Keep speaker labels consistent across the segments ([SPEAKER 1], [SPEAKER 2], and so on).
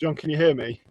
[SPEAKER 1] John, can you hear me?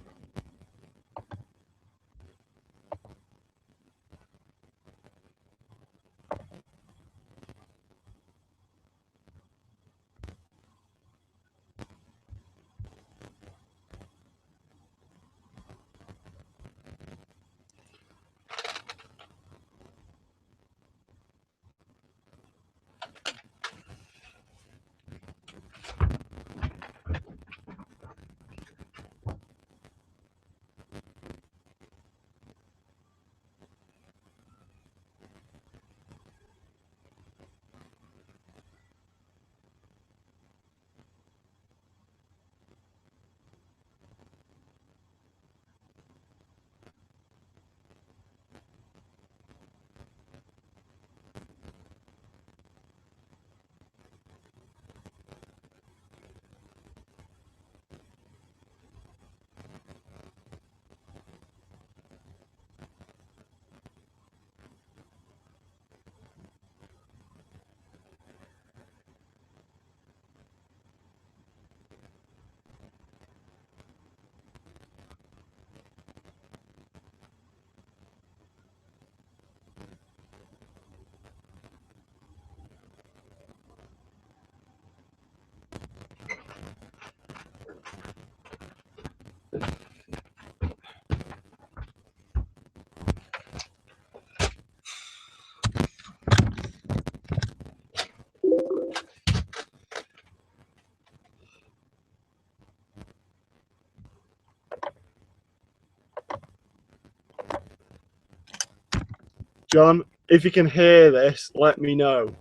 [SPEAKER 1] John, if you can hear this, let me know.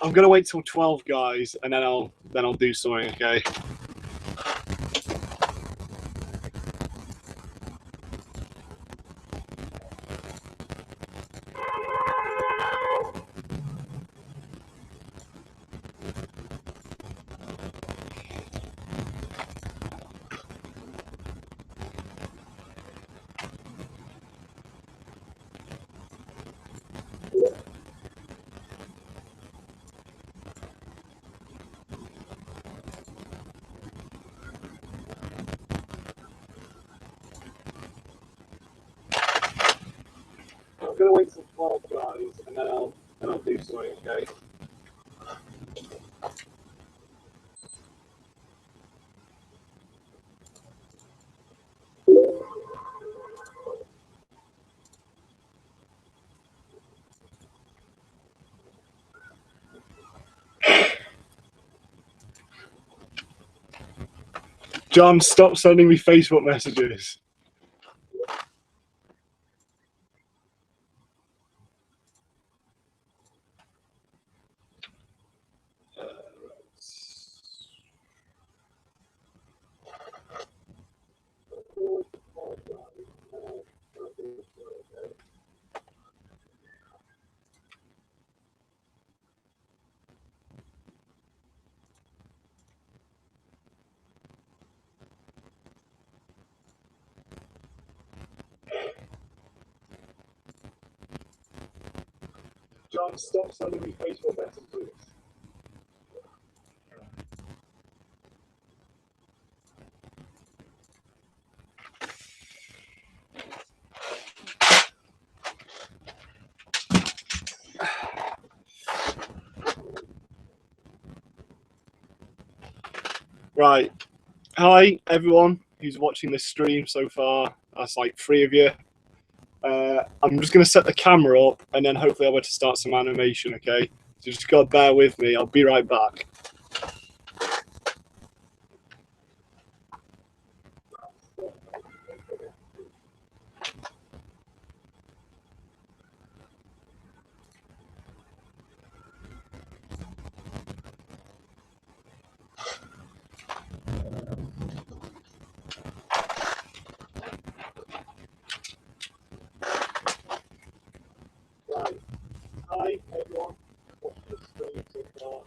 [SPEAKER 1] I'm gonna wait till 12, guys, and then I'll do something. Okay. I'm gonna wait till 12, guys, and then I'll do something. Okay. John, stop sending me Facebook messages. John, stop sending me Facebook messages. Right. Hi, everyone who's watching this stream so far. That's like 3 of you. I'm just going to set the camera up and then hopefully I'll be able to start some animation, okay? So just gotta bear with me. I'll be right back. Right. Hi, everyone watching the stream so far.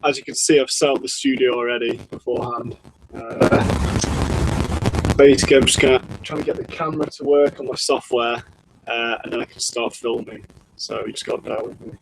[SPEAKER 1] As you can see, I've set up the studio already beforehand. Basically, I'm just trying to get the camera to work on my software, and then I can start filming. So you just got to bear with me.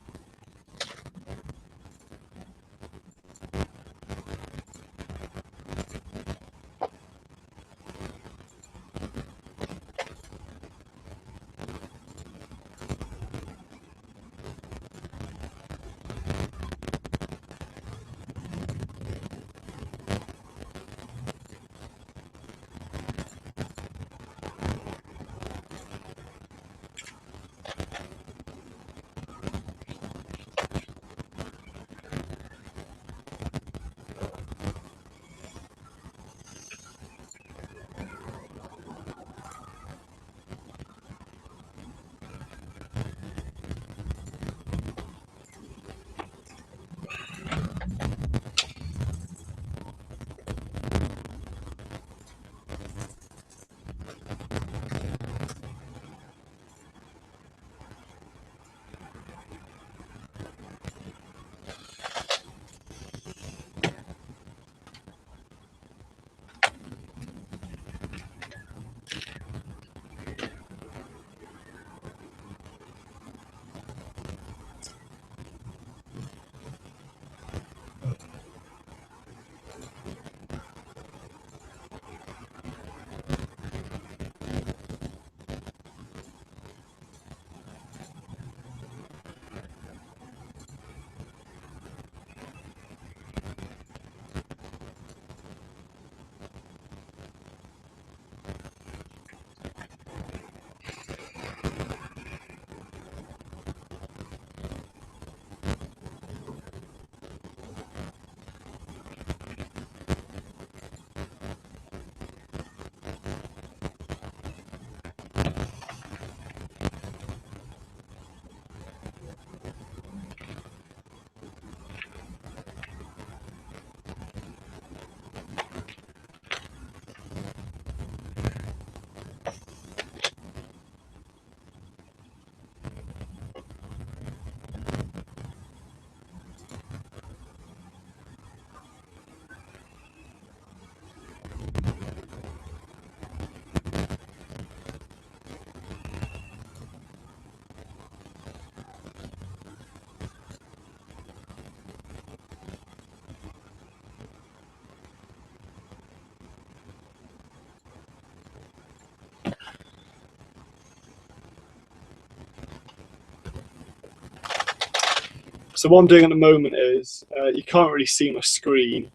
[SPEAKER 1] So what I'm doing at the moment is, you can't really see my screen,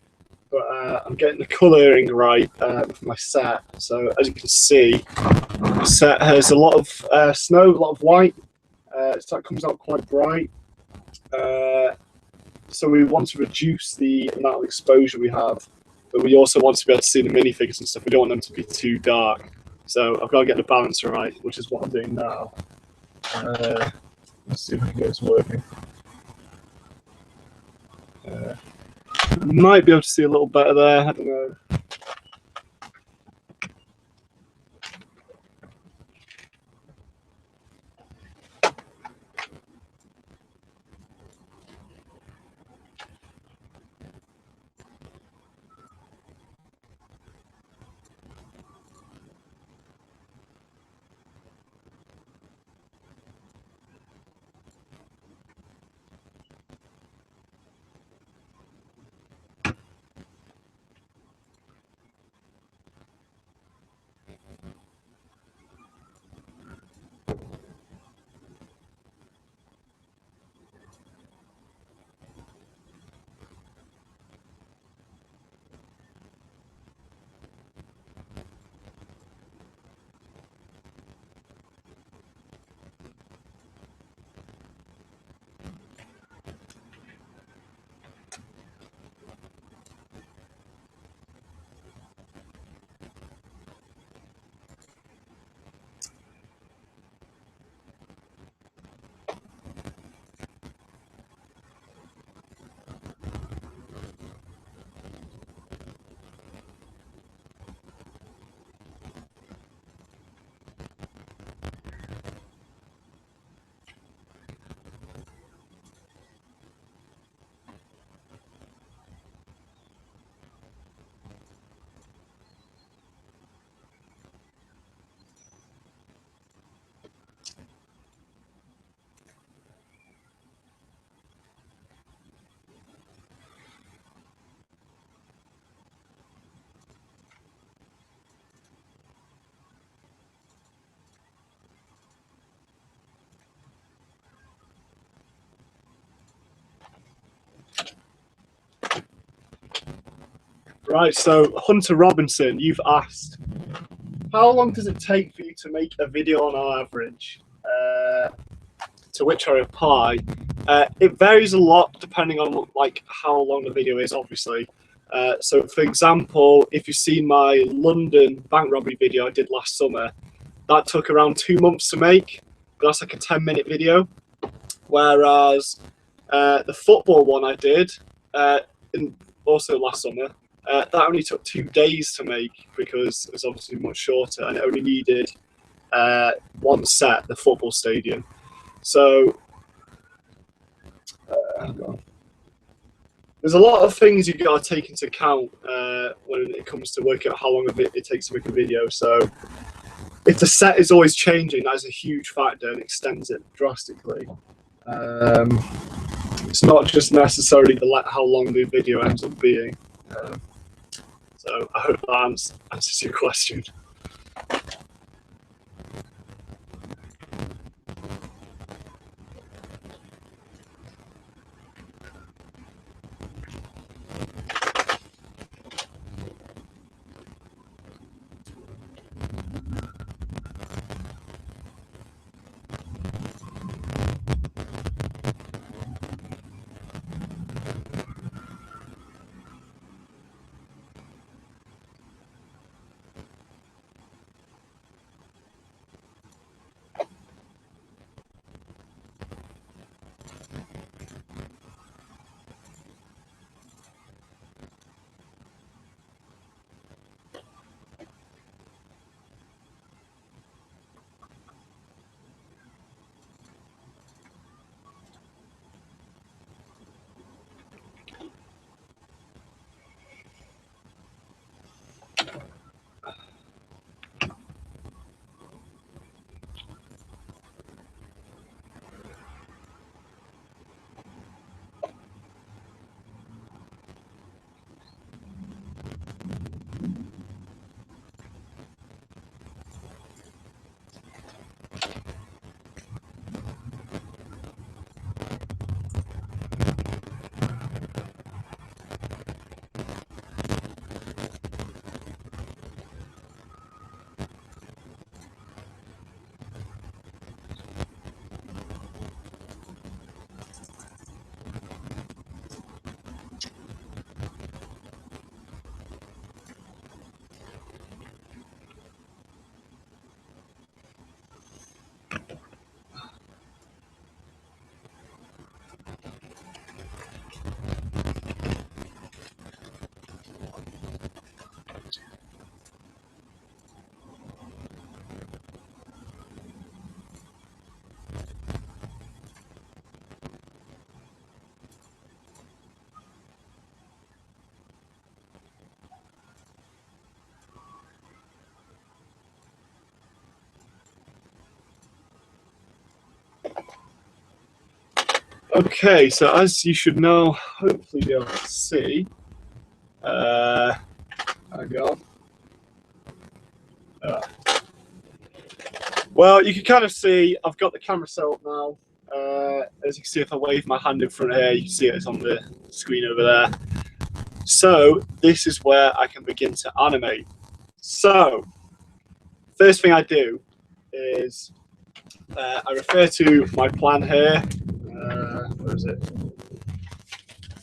[SPEAKER 1] but I'm getting the colouring right for my set. So as you can see, the set has a lot of snow, a lot of white, so that comes out quite bright. So we want to reduce the amount of exposure we have, but we also want to be able to see the minifigures and stuff. We don't want them to be too dark. So I've got to get the balance right, which is what I'm doing now. Let's see if I can get this working. Might be able to see a little better there, I don't know. Right, so Hunter Robinson, you've asked, how long does it take for you to make a video on average? To which I reply, it varies a lot depending on like how long the video is, obviously. So for example, if you've seen my London bank robbery video I did last summer, that took around 2 months to make, but that's like a 10-minute video. Whereas the football one I did, also last summer, that only took 2 days to make because it was obviously much shorter and it only needed one set, the football stadium. So there's a lot of things you've got to take into account when it comes to working out how long it takes to make a video. So if the set is always changing, that is a huge factor and extends it drastically. It's not just necessarily how long the video ends up being. So I hope that answers your question. Okay, so as you should know, hopefully be able to see, hang on. Well, you can kind of see I've got the camera set up now. As you can see, if I wave my hand in front here, you can see it's on the screen over there. So this is where I can begin to animate. So first thing I do is I refer to my plan here. Where is it?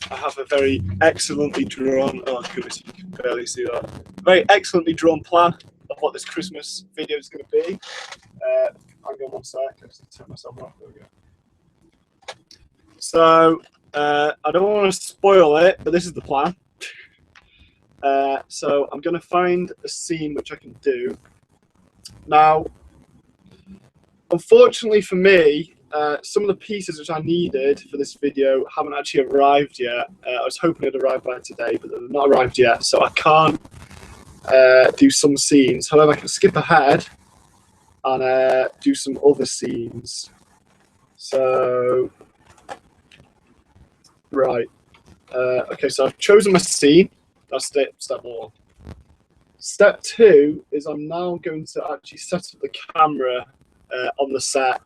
[SPEAKER 1] I have a very excellently drawn, oh goodness, you can barely see that. Very excellently drawn plan of what this Christmas video is going to be. I'll go 1 sec, I just turn myself off, there we go. So, I don't want to spoil it, but this is the plan. So I'm going to find a scene which I can do. Now, unfortunately for me, some of the pieces which I needed for this video haven't actually arrived yet. I was hoping it'd arrive by today, but they've not arrived yet, so I can't do some scenes. However, I can skip ahead and do some other scenes. So, right. Okay, so I've chosen my scene. That's step 1. Step 2 is I'm now going to actually set up the camera on the set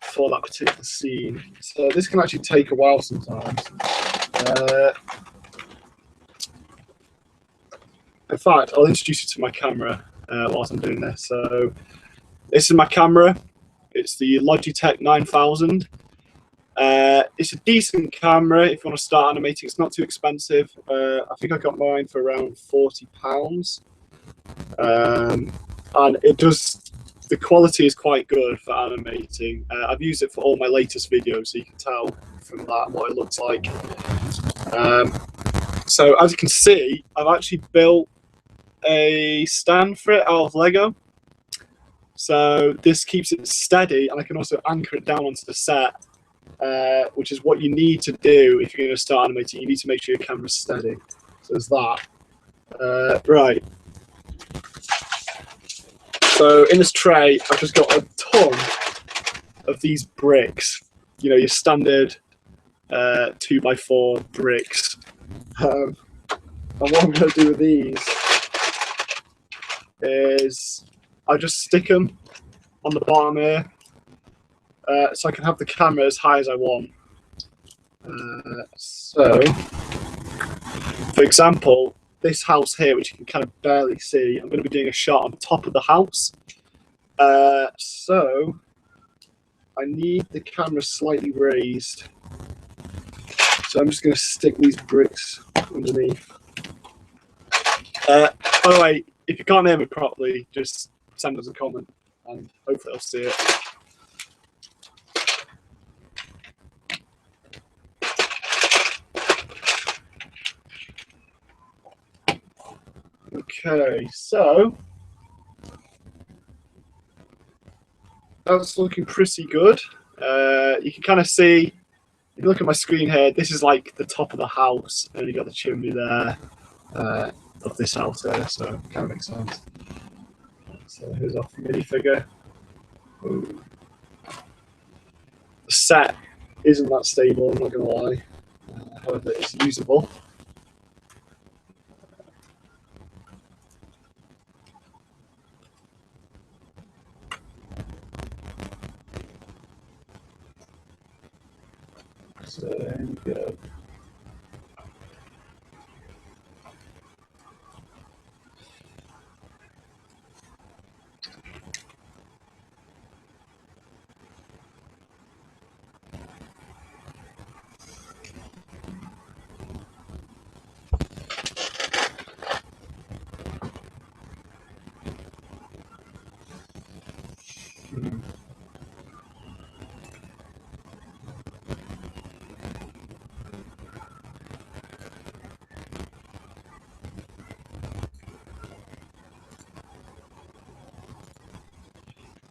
[SPEAKER 1] for that particular scene. So this can actually take a while sometimes. In fact, I'll introduce you to my camera whilst I'm doing this. So this is my camera. It's the Logitech 9000. It's a decent camera if you want to start animating. It's not too expensive. I think I got mine for around £40. And it does, the quality is quite good for animating. I've used it for all my latest videos, so you can tell from that what it looks like. So as you can see, I've actually built a stand for it out of Lego. So this keeps it steady, and I can also anchor it down onto the set, which is what you need to do if you're going to start animating. You need to make sure your camera's steady. So there's that. Right. So in this tray, I've just got a ton of these bricks. You know, your standard 2x4 bricks. And what I'm going to do with these is I just stick them on the bottom here, so I can have the camera as high as I want. So, for example, this house here, which you can kind of barely see, I'm going to be doing a shot on top of the house. So I need the camera slightly raised. So I'm just going to stick these bricks underneath. By the way, if you can't hear me properly, just send us a comment and hopefully I'll see it. Okay, so that's looking pretty good. You can kind of see, if you look at my screen here, this is like the top of the house, and you got the chimney there of this house there, so it kind of makes sense. So here's our minifigure. Ooh. The set isn't that stable, I'm not going to lie. However, it's usable. So there we go.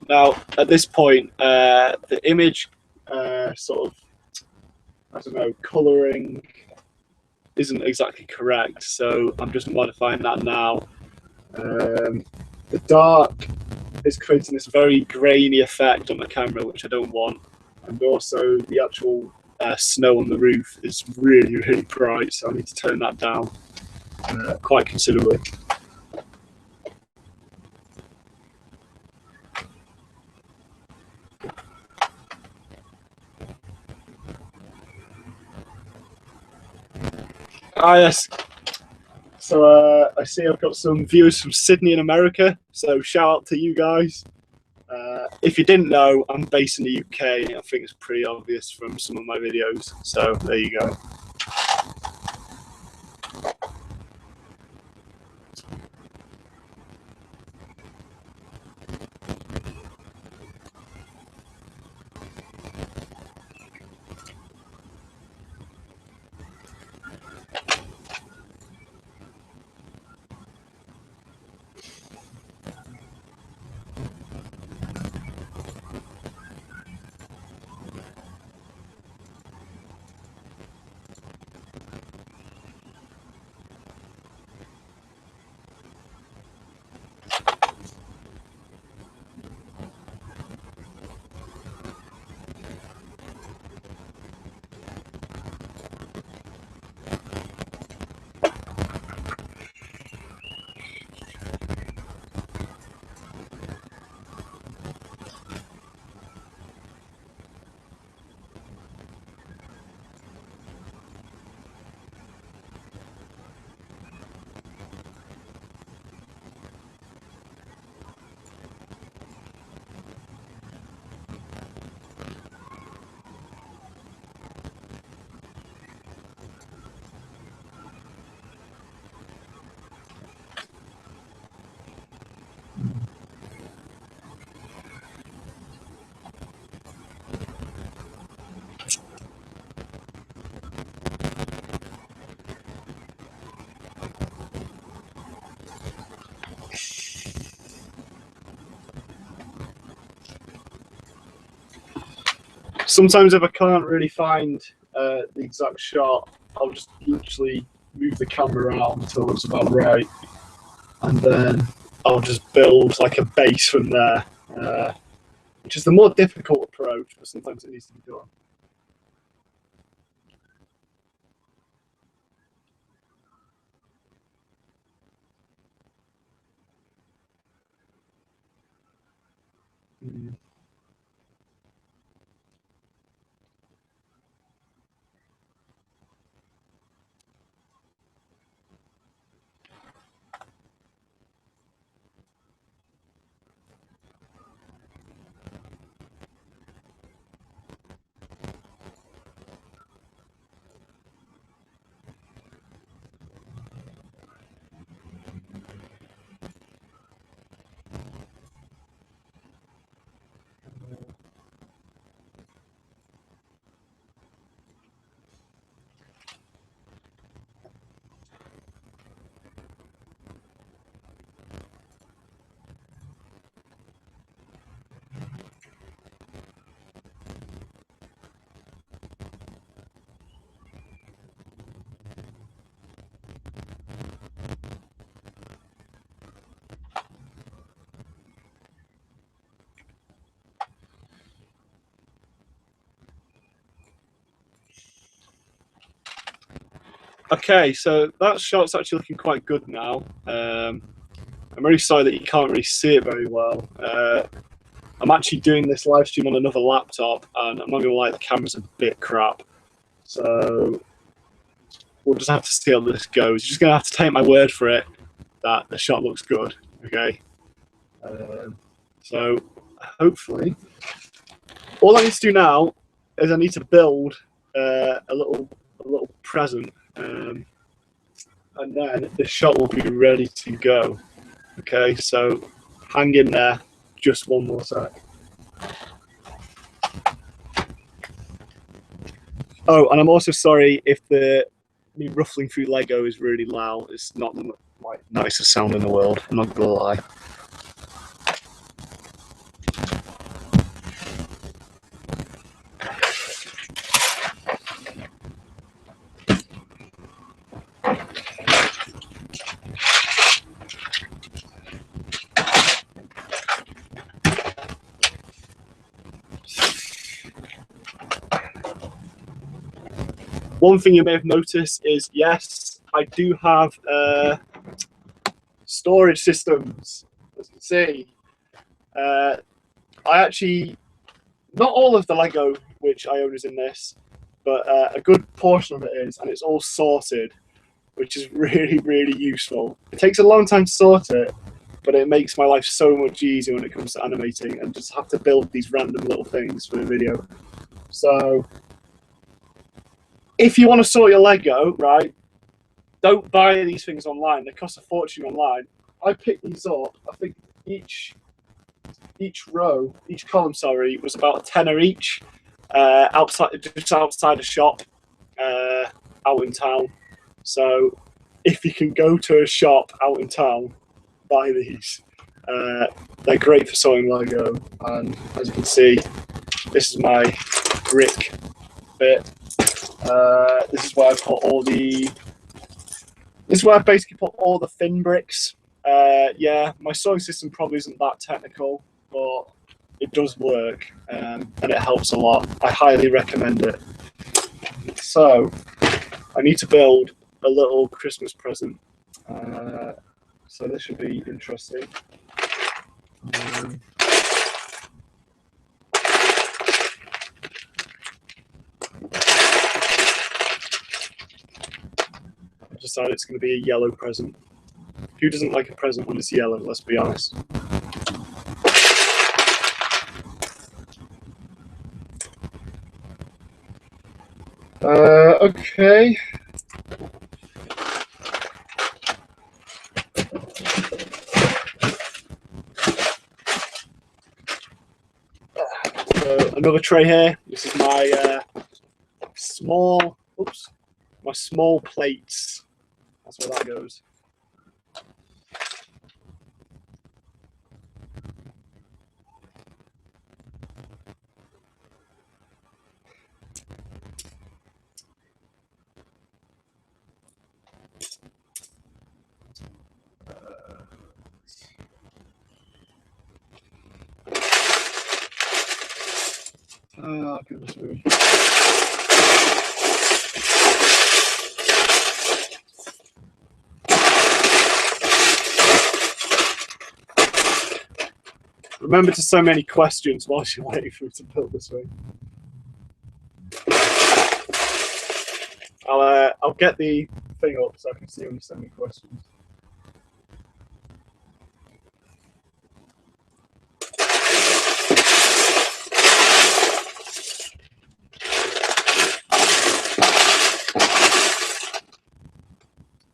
[SPEAKER 1] Now, at this point, the image sort of, I don't know, colouring isn't exactly correct, so I'm just modifying that now. The dark is creating this very grainy effect on the camera, which I don't want. And also the actual snow on the roof is really, really bright, so I need to turn that down quite considerably. Ah, yes. So I see I've got some viewers from Sydney in America, so shout out to you guys. If you didn't know, I'm based in the UK. I think it's pretty obvious from some of my videos, so there you go. Sometimes if I can't really find the exact shot, I'll just literally move the camera around until it's about right, and then I'll just build like a base from there, which is the more difficult approach, but sometimes it needs to be done. Mm. Okay, so that shot's actually looking quite good now. I'm really sorry that you can't really see it very well. I'm actually doing this live stream on another laptop, and I'm not gonna lie, the camera's a bit crap. So we'll just have to see how this goes. You're just gonna have to take my word for it that the shot looks good. Okay. So hopefully, all I need to do now is I need to build a little present, and then the shot will be ready to go. Okay, so hang in there, just one more sec. Oh, and I'm also sorry if me ruffling through Lego is really loud. It's not the like nicest sound in the world. I'm not gonna lie. One thing you may have noticed is, yes, I do have storage systems. As you can see, I actually, not all of the Lego which I own is in this, but a good portion of it is, and it's all sorted, which is really, really useful. It takes a long time to sort it, but it makes my life so much easier when it comes to animating and just have to build these random little things for the video. So if you want to sort your Lego, right, don't buy these things online. They cost a fortune online. I picked these up. I think each column, sorry, was about a tenner each. Just outside a shop, out in town. So if you can go to a shop out in town, buy these. They're great for sewing Lego, and as you can see, this is my brick bit. This is where I put all the. This is where I basically put all the thin bricks. Yeah, my sewing system probably isn't that technical, but it does work, and it helps a lot. I highly recommend it. So I need to build a little Christmas present. So this should be interesting. I decided it's going to be a yellow present. Who doesn't like a present when it's yellow? Let's be honest. Okay. Another tray here. This is my small, my small plates. That's where that goes. Oh, goodness me. Remember to send me any questions whilst you're waiting for me to build this thing. I'll get the thing up so I can see when you send me questions.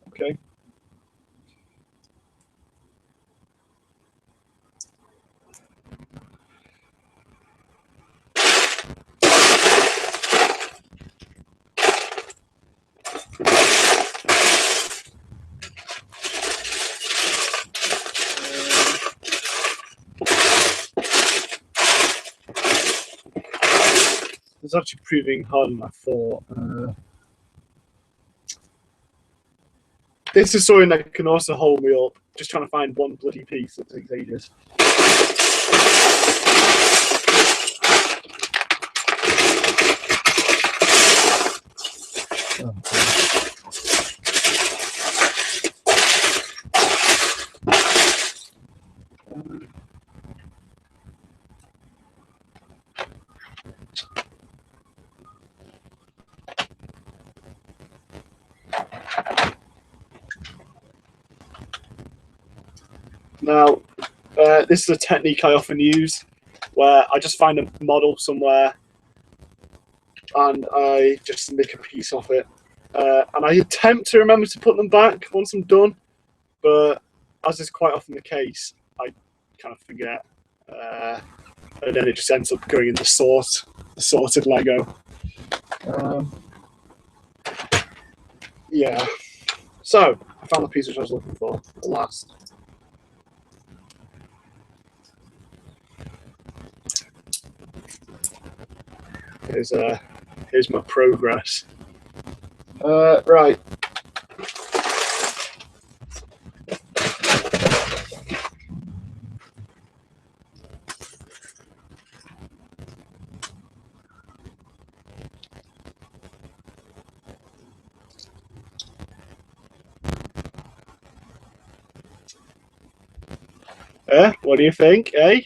[SPEAKER 1] Okay. It's actually proving harder than I thought. This is something that can also hold me up. Just trying to find one bloody piece that takes ages. Now, this is a technique I often use where I just find a model somewhere and I just make a piece of it. And I attempt to remember to put them back once I'm done, but as is quite often the case, I kind of forget. And then it just ends up going in the sorted Lego. Yeah. So, I found the piece which I was looking for at last. Here's my progress. Right. What do you think, eh?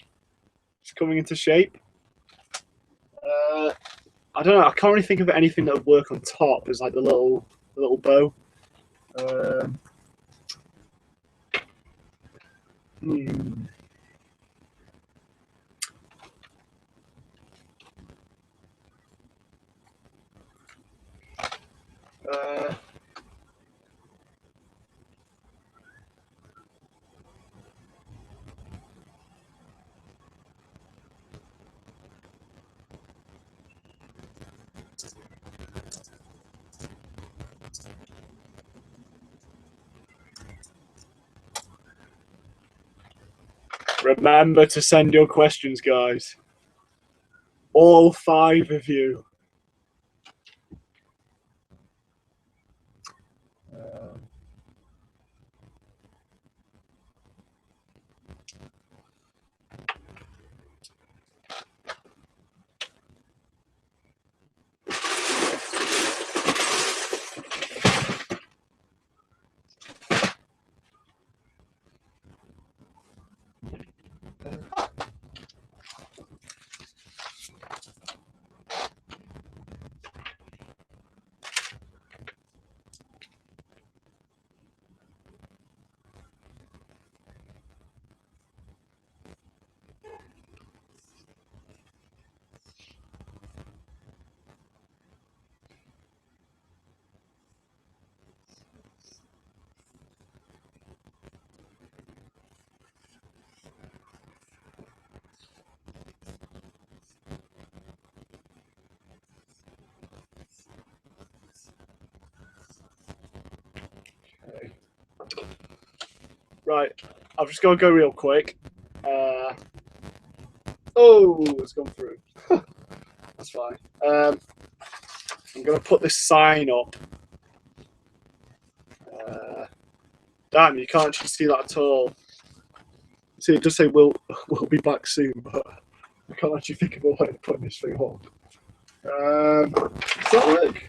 [SPEAKER 1] It's coming into shape. I don't know. I can't really think of anything that would work on top. There's like the little bow. Hmm. Remember to send your questions, guys. All 5 of you. Right, I've just got to go real quick. Oh, it's gone through. That's fine. I'm going to put this sign up. Damn, you can't actually see that at all. See, it does say we'll be back soon, but I can't actually think of a way of putting this thing up. Does that work?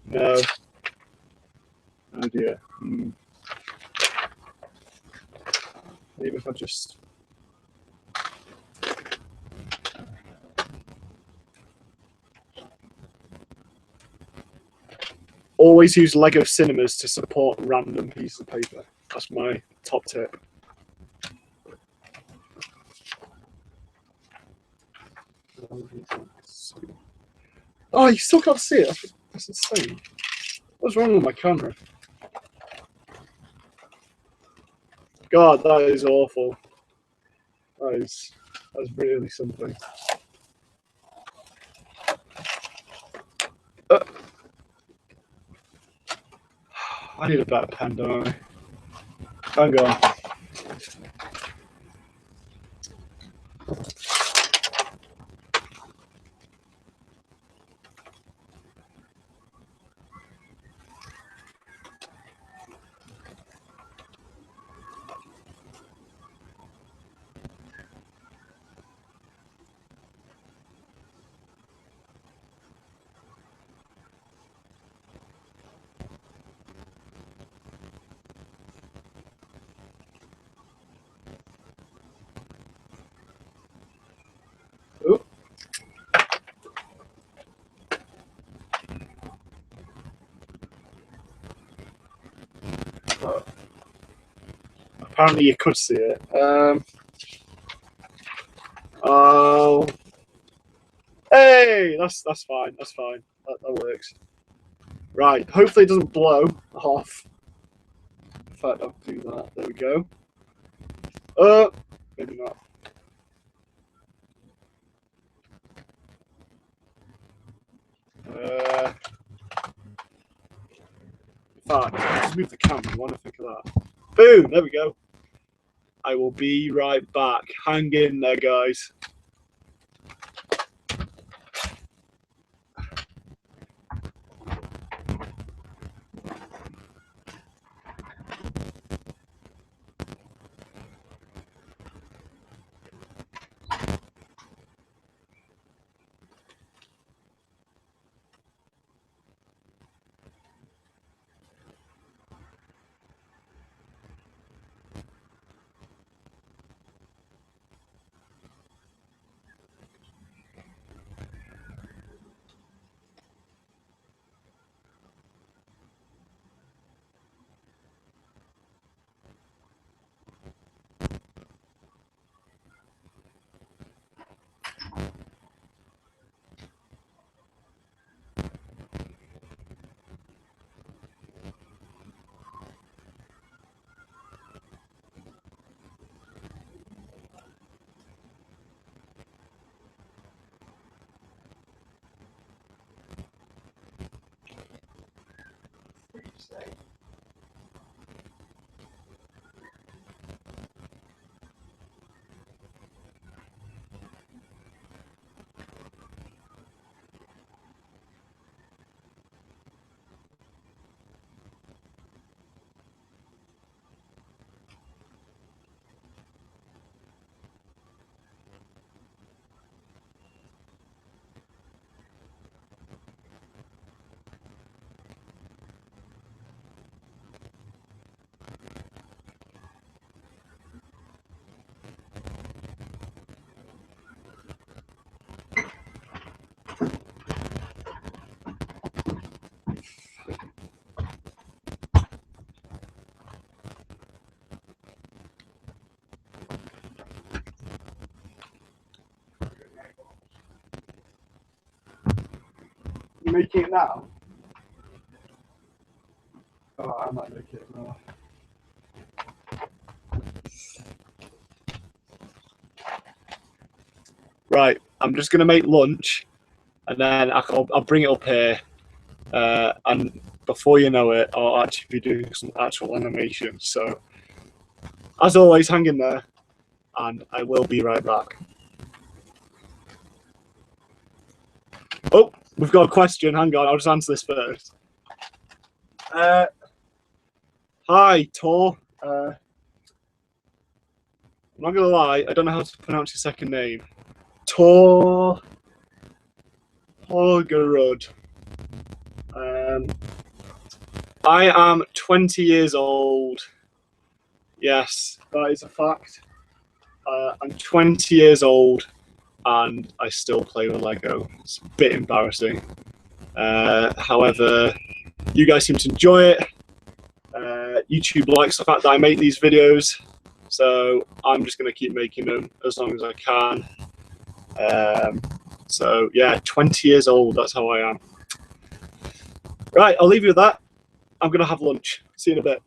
[SPEAKER 1] No. Oh dear. Maybe if I just. Always use Lego Cinemas to support random pieces of paper. That's my top tip. Oh, you still can't see it. That's insane. What's wrong with my camera? God, that is awful. That's really something. I need a better pen, don't I? Hang on. Oh. Apparently you could see it. Oh. Hey, that's fine. That's fine. That works. Right. Hopefully it doesn't blow off. In fact, I'll do that. There we go. Maybe not. In fact, just move the camera. Why don't I think of that? Boom! There we go. I will be right back. Hang in there, guys. You making it now? Oh, I might make it now. Right, I'm just gonna make lunch, and then I'll bring it up here, and before you know it, I'll actually be doing some actual animation. So, as always, hang in there, and I will be right back. Oh, we've got a question. Hang on, I'll just answer this first. Hi, Tor. I'm not gonna lie, I don't know how to pronounce your second name. Tor. Horgarud. I am 20 years old. Yes, that is a fact. I'm 20 years old and I still play with Lego. It's a bit embarrassing. However, you guys seem to enjoy it. YouTube likes the fact that I make these videos, so I'm just going to keep making them as long as I can. So yeah, 20 years old, that's how I am. Right, I'll leave you with that. I'm going to have lunch. See you in a bit.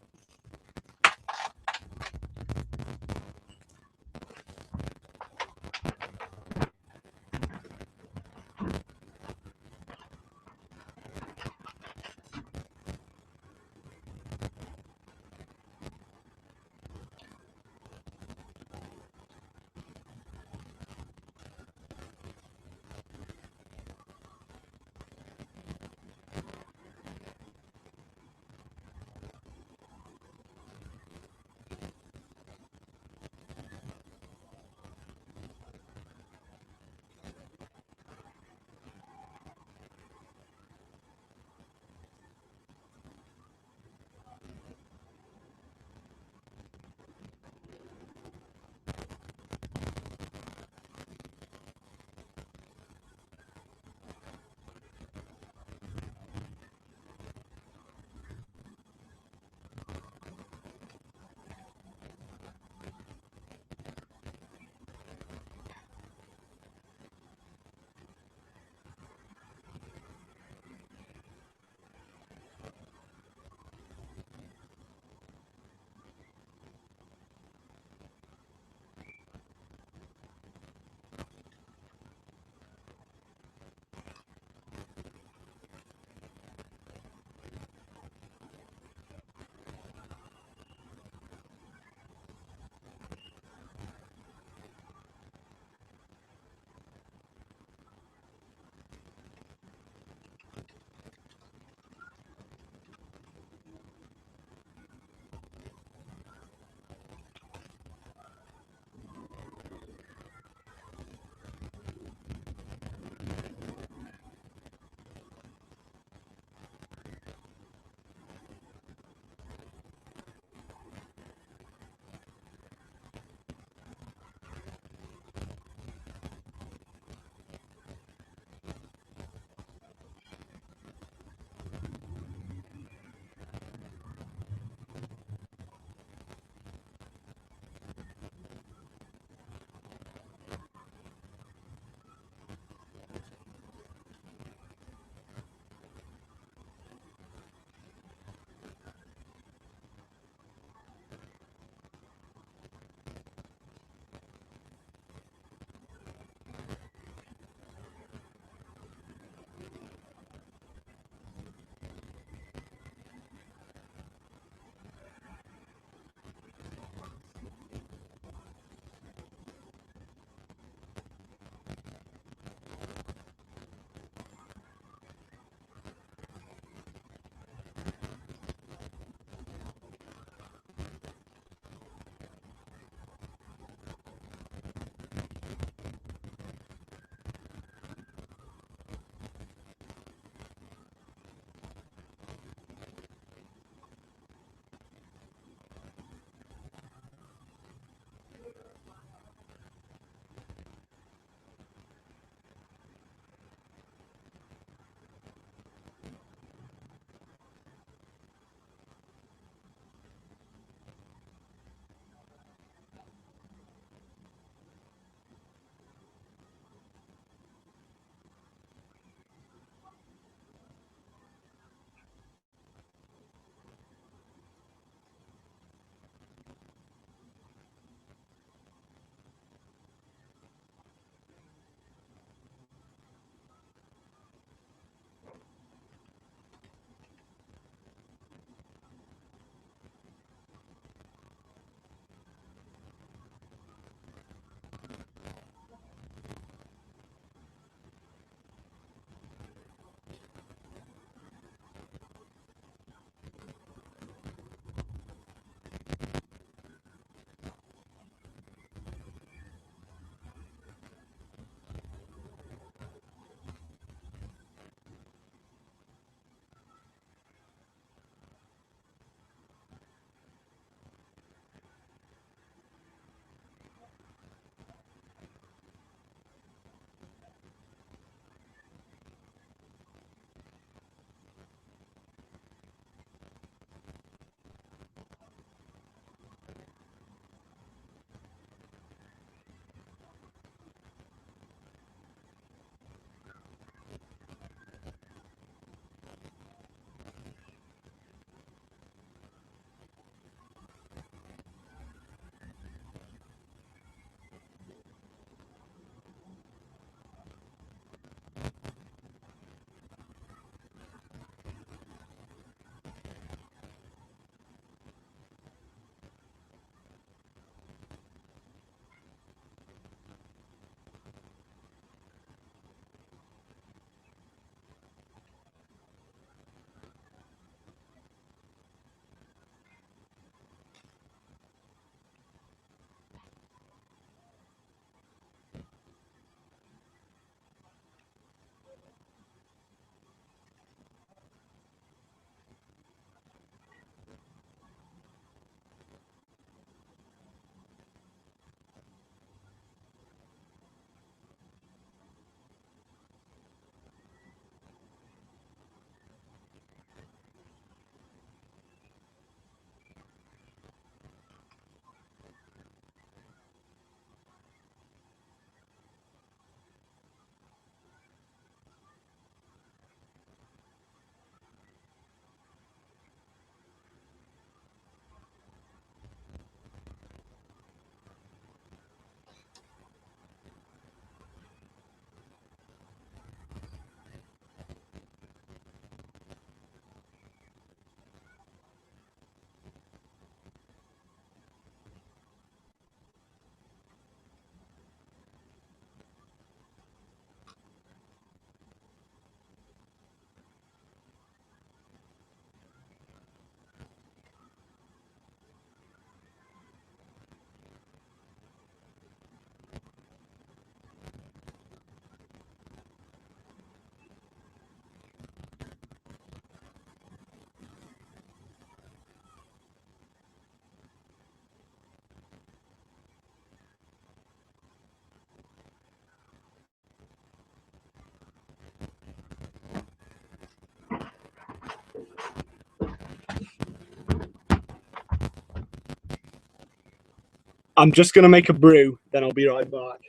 [SPEAKER 1] I'm just going to make a brew, then I'll be right back.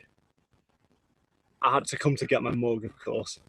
[SPEAKER 1] I had to come to get my mug, of course.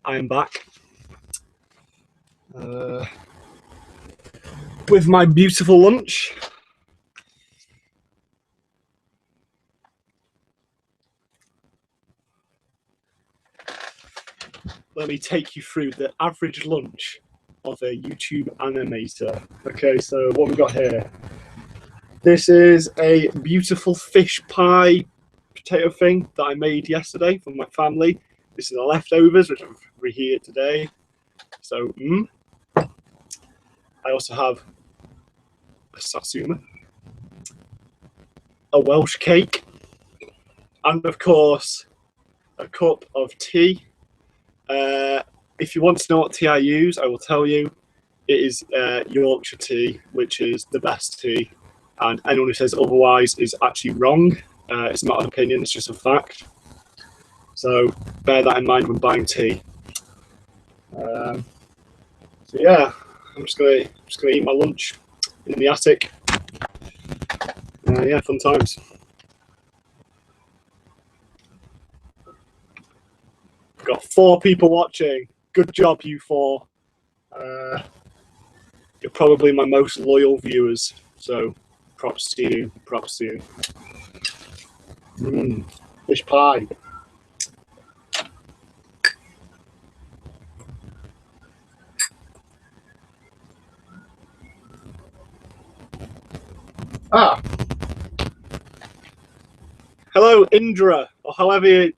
[SPEAKER 1] I'm back with my beautiful lunch. Let me take you through the average lunch of a YouTube animator. Okay, so what we've got here. This is a beautiful fish pie potato thing that I made yesterday for my family. This is the leftovers, which I've reheated today. So, I also have a satsuma, a Welsh cake, and of course, a cup of tea. If you want to know what tea I use, I will tell you. It is Yorkshire tea, which is the best tea. And anyone who says otherwise is actually wrong. It's not an opinion, it's just a fact. So bear that in mind when buying tea. So yeah, I'm just gonna eat my lunch in the attic. Yeah, fun times. Got 4 people watching. Good job, you 4. You're probably my most loyal viewers. So props to you. Props to you. Fish pie. Ah, hello, Indra, or however you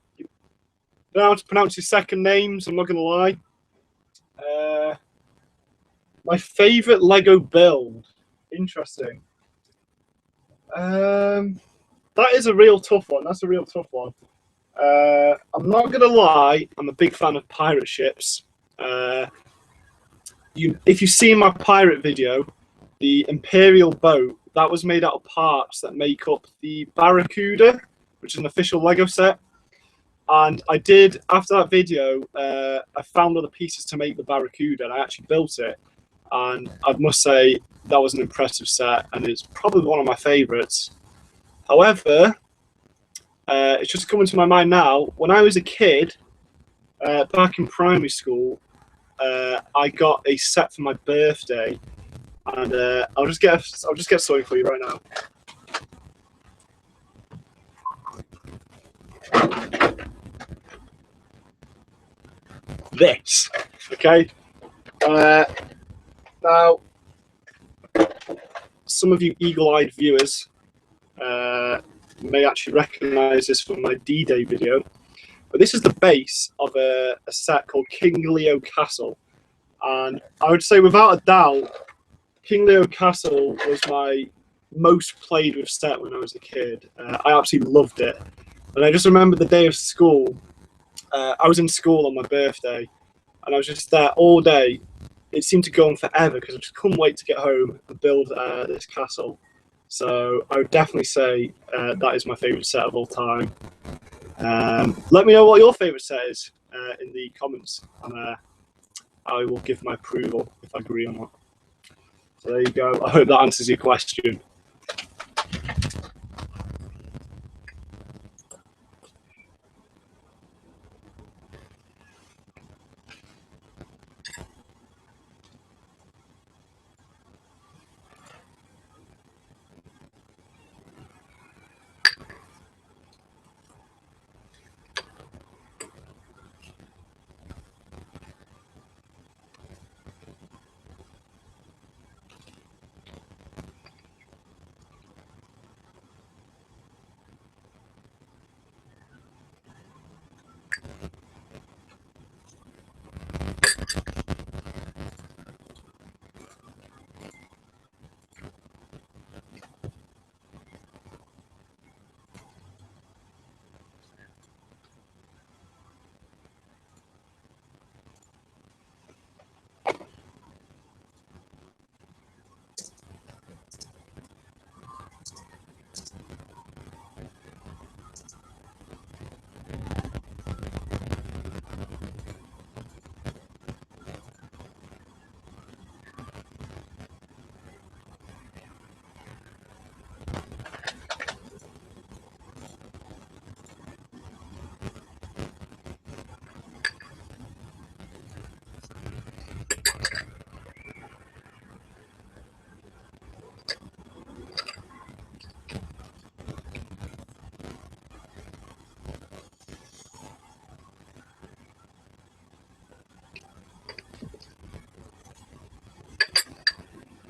[SPEAKER 1] know how to pronounce your second names. I'm not gonna lie. My favorite Lego build. Interesting. That is a real tough one. That's a real tough one. I'm not gonna lie. I'm a big fan of pirate ships. If you've seen my pirate video, the Imperial boat that was made out of parts that make up the Barracuda, which is an official Lego set. And I did after that video. I found other pieces to make the Barracuda, and I actually built it. And I must say that was an impressive set, and it's probably one of my favourites. However, it's just coming to my mind now. When I was a kid, back in primary school, I got a set for my birthday, and I'll just get something for you right now. This, okay. Now, some of you eagle-eyed viewers may actually recognise this from my D-Day video, but this is the base of a set called King Leo Castle, and I would say without a doubt, King Leo Castle was my most played with set when I was a kid. I absolutely loved it, and I just remember the day of school. I was in school on my birthday, and I was just there all day. It seemed to go on forever because I just couldn't wait to get home and build this castle. So I would definitely say that is my favourite set of all time. Let me know what your favourite set is in the comments, and I will give my approval if I agree or not. So there you go. I hope that answers your question.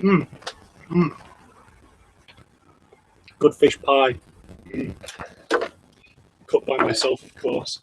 [SPEAKER 1] Mm, mm. Good fish pie. Mm. Cooked by myself, of course.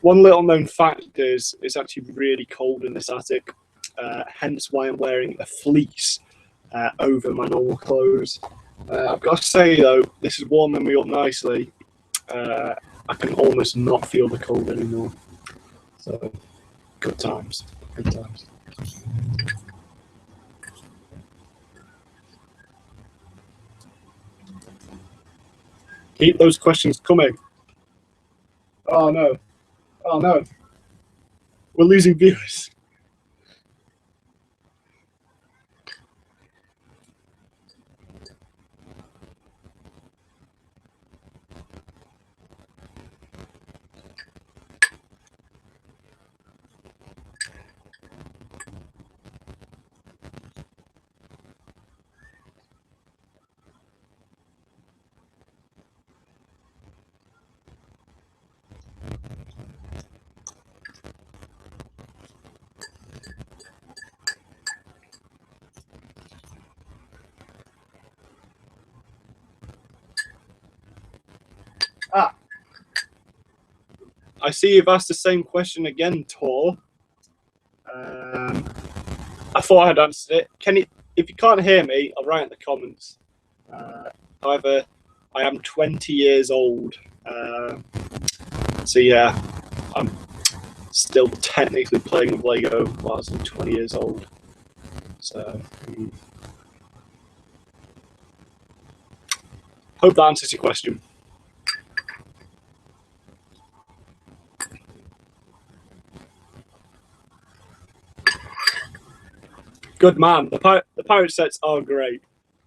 [SPEAKER 1] One little known fact is it's actually really cold in this attic, hence why I'm wearing a fleece over my normal clothes. I've got to say though, this is warming me up nicely. I can almost not feel the cold anymore. So, good times. Good times. Keep those questions coming. Oh no. Oh no. We're losing viewers. Ah, I see you've asked the same question again, Tor. I thought I'd answered it. Can you, if you can't hear me, I'll write in the comments. However, I am 20 years old. So yeah, I'm still technically playing with Lego whilst I'm 20 years old. So hope that answers your question. Good man. The pirate sets are great.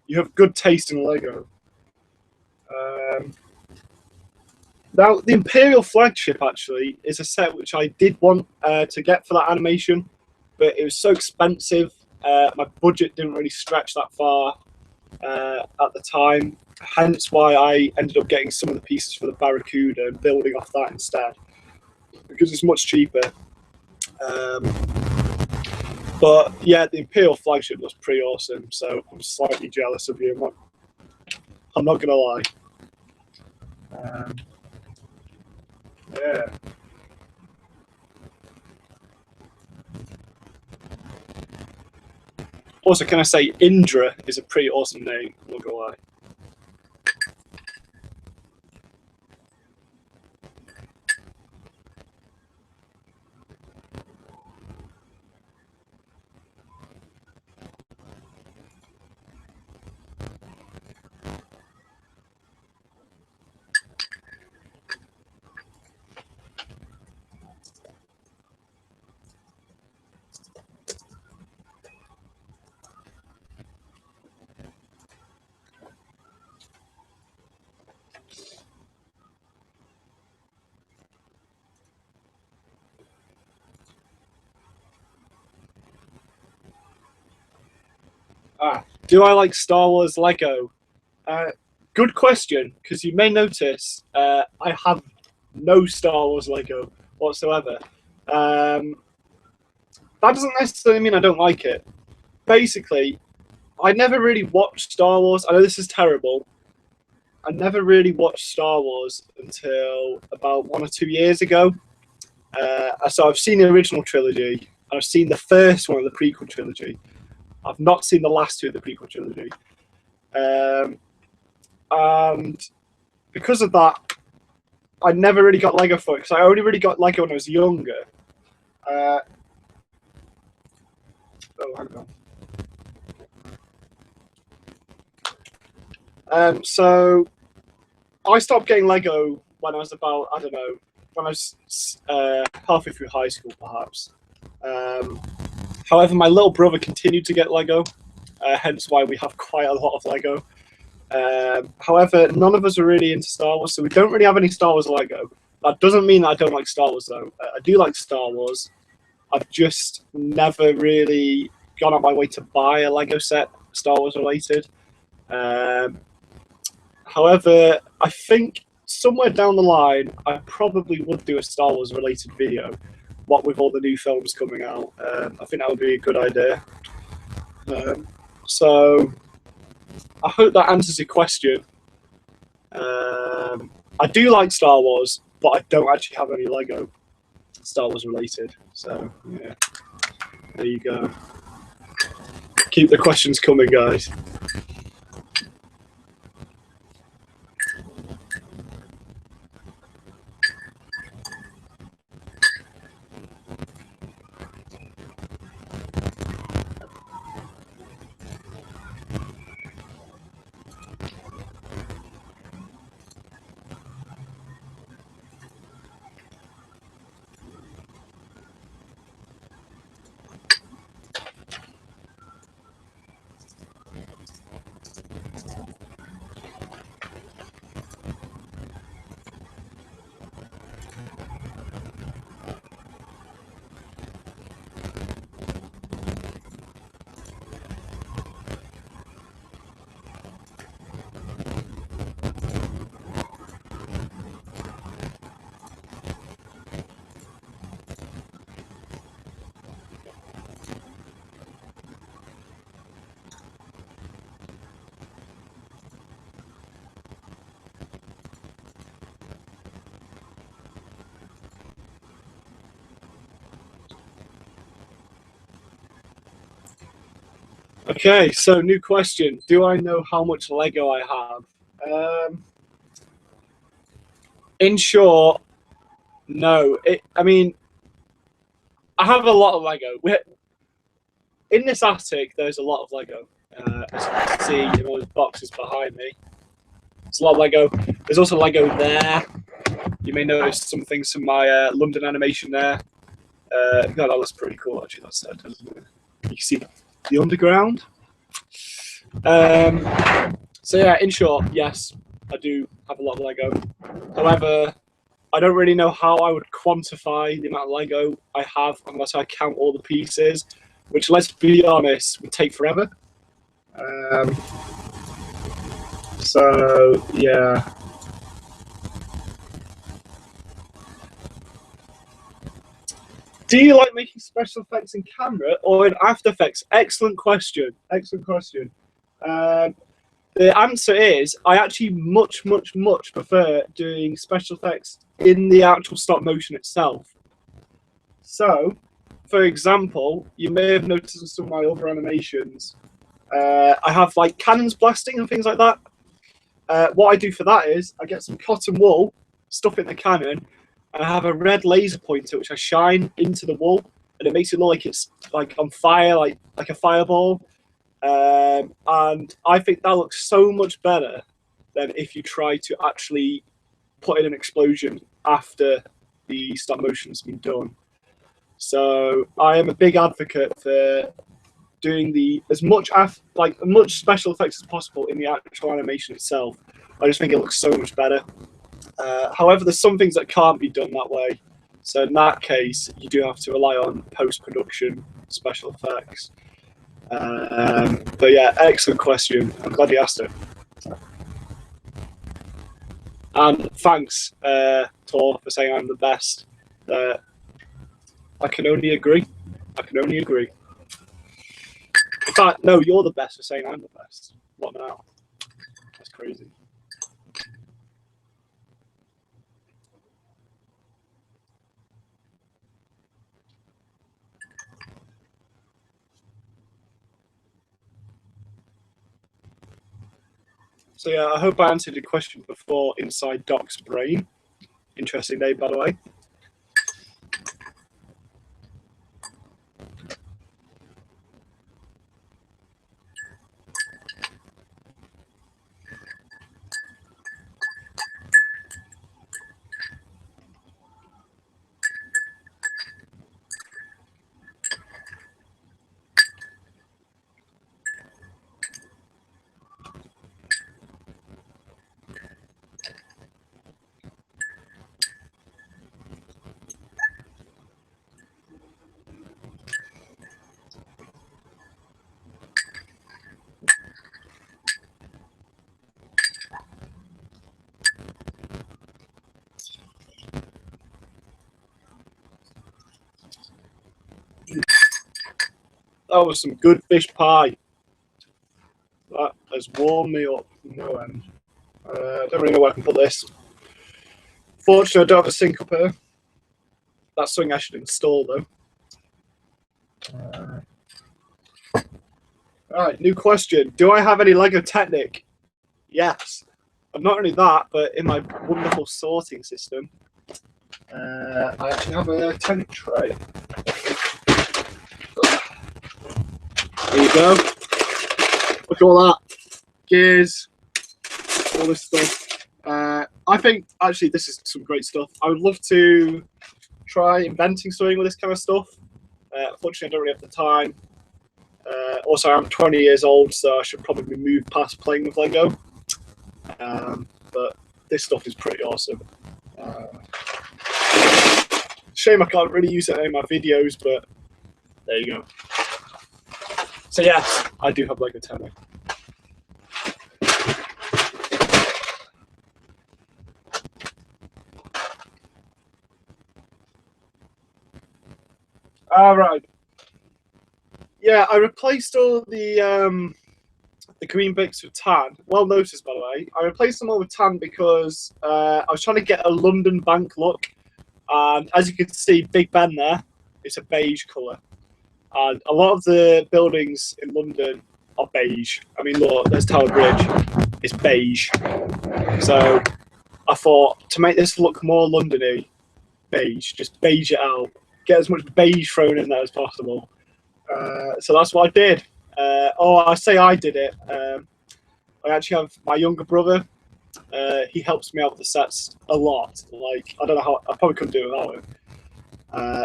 [SPEAKER 1] You have good taste in Lego. Now, the Imperial flagship actually is a set which I did want to get for that animation, but it was so expensive. My budget didn't really stretch that far at the time, hence why I ended up getting some of the pieces for the Barracuda and building off that instead, because it's much cheaper. But yeah, the Imperial flagship was pretty awesome, so I'm slightly jealous of you. I'm not gonna lie. Yeah. Also, can I say Indra is a pretty awesome name? I'm not gonna lie. Do I like Star Wars Lego? Good question, because you may notice I have no Star Wars Lego whatsoever. That doesn't necessarily mean I don't like it. Basically, I never really watched Star Wars. I know this is terrible. I never really watched Star Wars until about 1 or 2 years ago. So I've seen the original trilogy, and I've seen the first one of the prequel trilogy. I've not seen the last two of the prequel trilogy. And because of that, I never really got Lego for it, because I only really got Lego when I was younger. Oh, hang on. So I stopped getting Lego when I was about, I don't know, when I was halfway through high school, perhaps. However, my little brother continued to get Lego, hence why we have quite a lot of Lego. However, none of us are really into Star Wars, so we don't really have any Star Wars Lego. That doesn't mean that I don't like Star Wars, though. I do like Star Wars. I've just never really gone out my way to buy a Lego set, Star Wars related. However, I think somewhere down the line, I probably would do a Star Wars related video, what with all the new films coming out. I think that would be a good idea. So I hope that answers your question. I do like Star Wars, but I don't actually have any Lego. Star Wars related. So yeah, there you go. Keep the questions coming, guys. Okay, so new question. Do I know how much Lego I have? In short, no. I mean, I have a lot of Lego. In this attic, there's a lot of Lego. As you can see in all those boxes behind me. There's a lot of Lego. There's also Lego there. You may notice some things from my London animation there. God, that looks pretty cool, actually. That's sad, doesn't it? You can see the underground. So yeah, in short, yes, I do have a lot of Lego. However, I don't really know how I would quantify the amount of Lego I have unless I count all the pieces, which, let's be honest, would take forever. So yeah. Do you like making special effects in camera or in After Effects? Excellent question. Excellent question. The answer is I actually much prefer doing special effects in the actual stop motion itself. So, for example, you may have noticed in some of my other animations, I have like cannons blasting and things like that. What I do for that is I get some cotton wool, stuff in the cannon, and I have a red laser pointer which I shine into the wool, and it makes it look like it's like on fire, like a fireball. And I think that looks so much better than if you try to actually put in an explosion after the stop motion has been done. So I am a big advocate for doing as much special effects as possible in the actual animation itself. I just think it looks so much better. However, there's some things that can't be done that way. So in that case, you do have to rely on post-production special effects. But yeah, excellent question. I'm glad you asked it. And thanks, Tor, for saying I'm the best. I can only agree. I can only agree. In fact, no, you're the best for saying I'm the best. What now? That's crazy. So yeah, I hope I answered your question before inside Doc's brain. Interesting name, by the way. That was some good fish pie. That has warmed me up no end. I don't really know where I can put this. Fortunately, I don't have a sink up here. That's something I should install though. All right, new question. Do I have any Lego Technic? Yes. And not only that, but in my wonderful sorting system, I actually have a Technic tray. There you go. Look at all that. Gears, all this stuff. I think actually this is some great stuff. I would love to try inventing something with this kind of stuff. Unfortunately, I don't really have the time. Also, I'm 20 years old, so I should probably move past playing with Lego. But this stuff is pretty awesome. Shame I can't really use it in my videos, but there you go. So yes, I do have Lego Technic. All right. Yeah, I replaced all the green bricks with tan. Well noticed, by the way. I replaced them all with tan because I was trying to get a London bank look, and as you can see, Big Ben there, it's a beige colour, and a lot of the buildings in London are beige. I mean, look, there's Tower Bridge, it's beige. So I thought to make this look more Londony, beige, just beige it out, get as much beige thrown in there as possible. So that's what I did. I say I did it. I actually have my younger brother. He helps me out with the sets a lot. Like, I don't know how, I probably couldn't do it without him.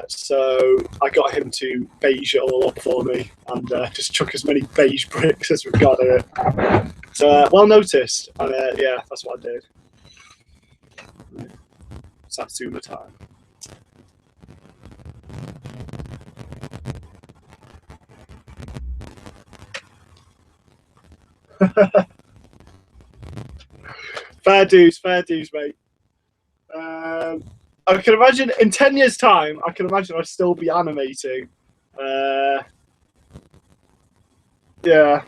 [SPEAKER 1] So I got him to beige it all up for me and just chuck as many beige bricks as we've got in it. So well noticed. And yeah, that's what I did. Satsuma time. Fair dues, mate. I can imagine in 10 years' time, I can imagine I'd still be animating. Yeah,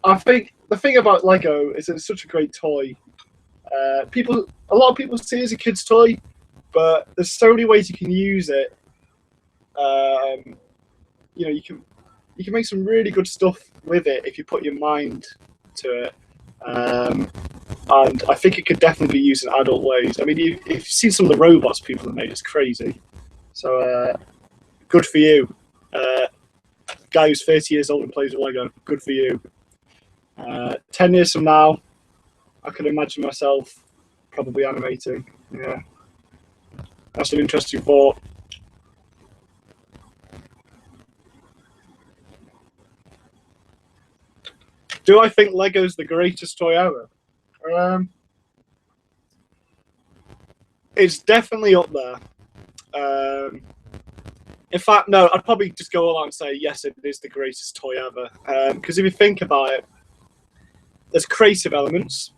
[SPEAKER 1] I think the thing about Lego is it's such a great toy. A lot of people see it as a kid's toy, but there's so many ways you can use it. You know, you can make some really good stuff with it if you put your mind to it. And I think it could definitely be used in adult ways. I mean, if you've seen some of the robots people have made, it's crazy. So good for you. Guy who's 30 years old and plays with Lego, good for you. 10 years from now, I can imagine myself probably animating. Yeah, that's an interesting thought. Do I think Lego's the greatest toy ever? It's definitely up there. In fact, no, I'd probably just go all out and say, yes, it is the greatest toy ever. Because if you think about it, there's creative elements.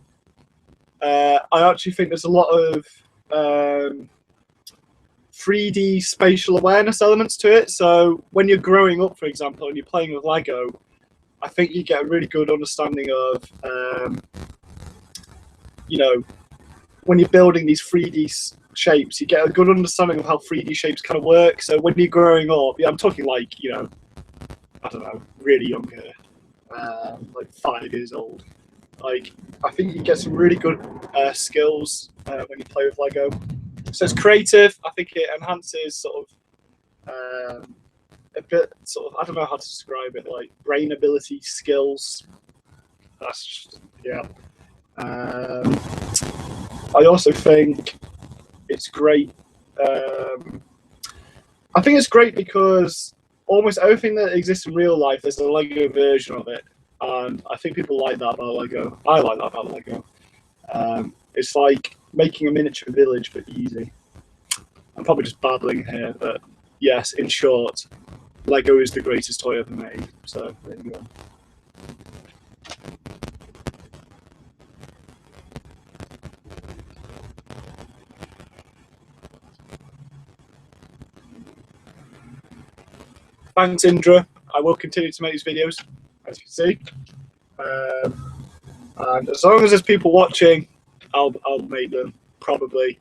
[SPEAKER 1] I actually think there's a lot of 3D spatial awareness elements to it. So when you're growing up, for example, and you're playing with Lego, I think you get a really good understanding of, you know, when you're building these 3D shapes, you get a good understanding of how 3D shapes kind of work. So when you're growing up, yeah, I'm talking like, you know, I don't know, really young here, like 5 years old. Like, I think you get some really good skills when you play with Lego. So it's creative. I think it enhances sort of a bit, sort of, I don't know how to describe it, like brain ability, skills. That's just, yeah. I also think it's great. I think it's great because almost everything that exists in real life, there's a Lego version of it. And I think people like that about Lego. I like that about Lego. It's like making a miniature village, but easy. I'm probably just babbling here, but yes, in short, Lego is the greatest toy ever made. So there you go. Thanks, Indra. I will continue to make these videos, as you can see. And as long as there's people watching, I'll make them, probably.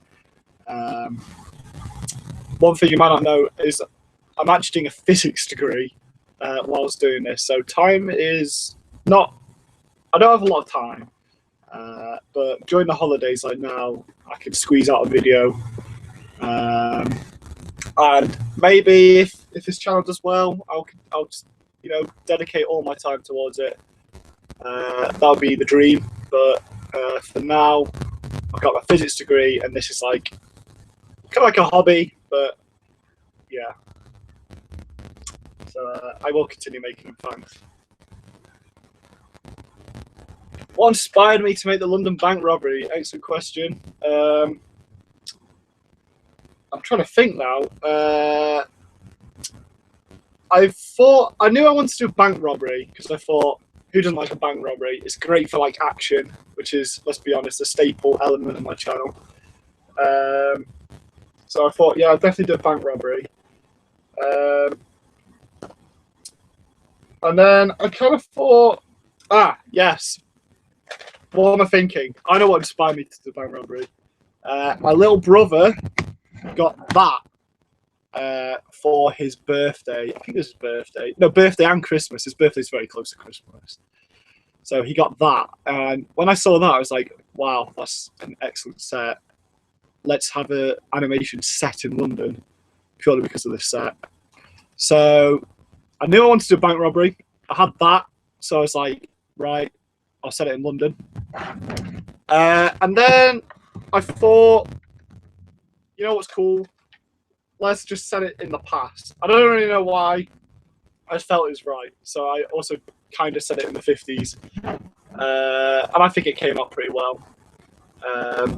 [SPEAKER 1] one thing you might not know is I'm actually doing a physics degree while I was doing this. So time is not, I don't have a lot of time. But during the holidays like now, I can squeeze out a video. And maybe if this channel does well, I'll just, dedicate all my time towards it. That'll be the dream. But for now, I've got my physics degree, and this is like kind of like a hobby. But yeah, so I will continue making them. What inspired me to make the London bank robbery? Excellent question. I'm trying to think now. I knew I wanted to do a bank robbery because I thought, who doesn't like a bank robbery? It's great for like action, which is, let's be honest, a staple element of my channel. So I thought, yeah, I'll definitely do a bank robbery. And then I kind of thought, yes. What am I thinking? I know what inspired me to do bank robbery. My little brother got that for his birthday. I think it was his birthday. No, birthday and Christmas. His birthday's very close to Christmas. So he got that. And when I saw that, I was like, wow, that's an excellent set. Let's have an animation set in London, purely because of this set. So I knew I wanted to do a bank robbery. I had that. So I was like, right, I'll set it in London. And then I thought, you know what's cool? Let's just set it in the past. I don't really know why. I just felt it was right. So I also kind of set it in the 50s. And I think it came out pretty well.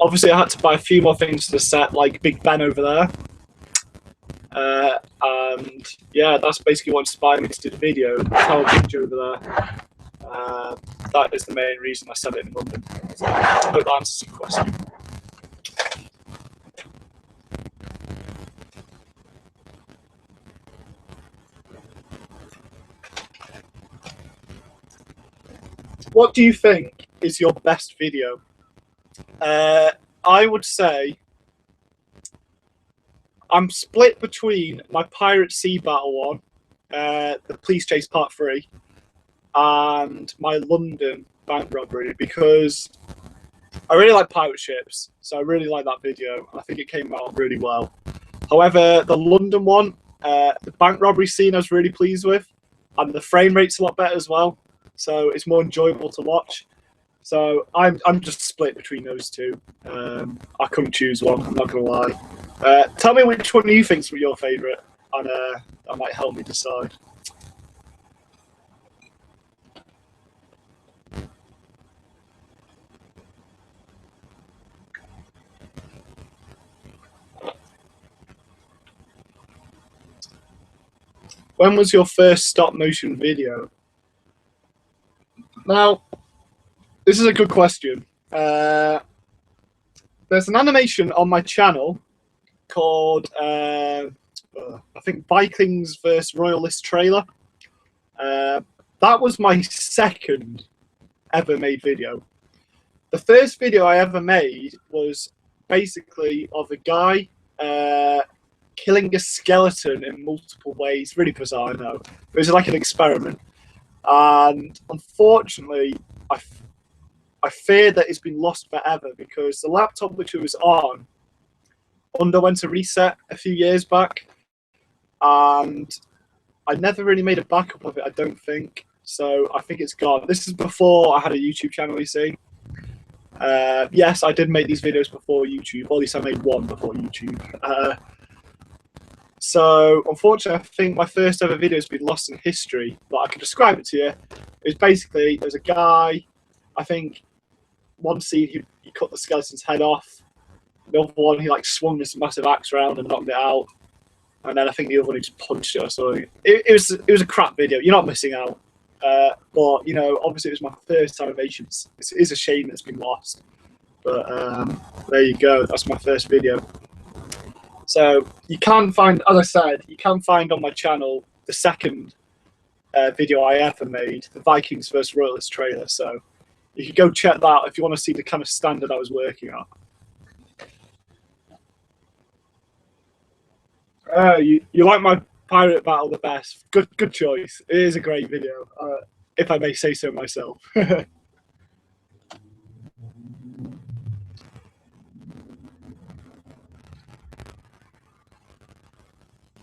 [SPEAKER 1] Obviously, I had to buy a few more things to the set, like Big Ben over there. And yeah, that's basically what inspired me to do the video. The Tower Bridge over there. That is the main reason I set it in London. So I hope that answers your question. What do you think is your best video? I would say I'm split between my Pirate Sea Battle one, the Police Chase Part 3, and my London bank robbery, because I really like pirate ships, so I really like that video. I think it came out really well. However, the London one, the bank robbery scene I was really pleased with, and the frame rate's a lot better as well, so it's more enjoyable to watch. So I'm just split between those two. I couldn't choose one, I'm not going to lie. Tell me which one you think's your favourite, and that might help me decide. When was your first stop motion video? Now, this is a good question. There's an animation on my channel called, I think, Vikings vs. Royalist trailer. That was my second ever made video. The first video I ever made was basically of a guy killing a skeleton in multiple ways. Really bizarre, I know. It was like an experiment. And unfortunately, I fear that it's been lost forever because the laptop which it was on underwent a reset a few years back. And I never really made a backup of it, I don't think. So I think it's gone. This is before I had a YouTube channel, you see. Yes, I did make these videos before YouTube, or at least I made one before YouTube. So, unfortunately, I think my first ever video has been lost in history, but I can describe it to you. It was basically, there's a guy, I think, one scene he cut the skeleton's head off. The other one, he like swung this massive axe around and knocked it out. And then I think the other one, he just punched it or something. It was a crap video. You're not missing out. But, you know, obviously it was my first animation. It is a shame it's been lost. But there you go. That's my first video. So you can find, as I said, you can find on my channel the second video I ever made, the Vikings vs. Royalist trailer. So you can go check that out if you want to see the kind of standard I was working at. You like my pirate battle the best. Good choice. It is a great video, if I may say so myself.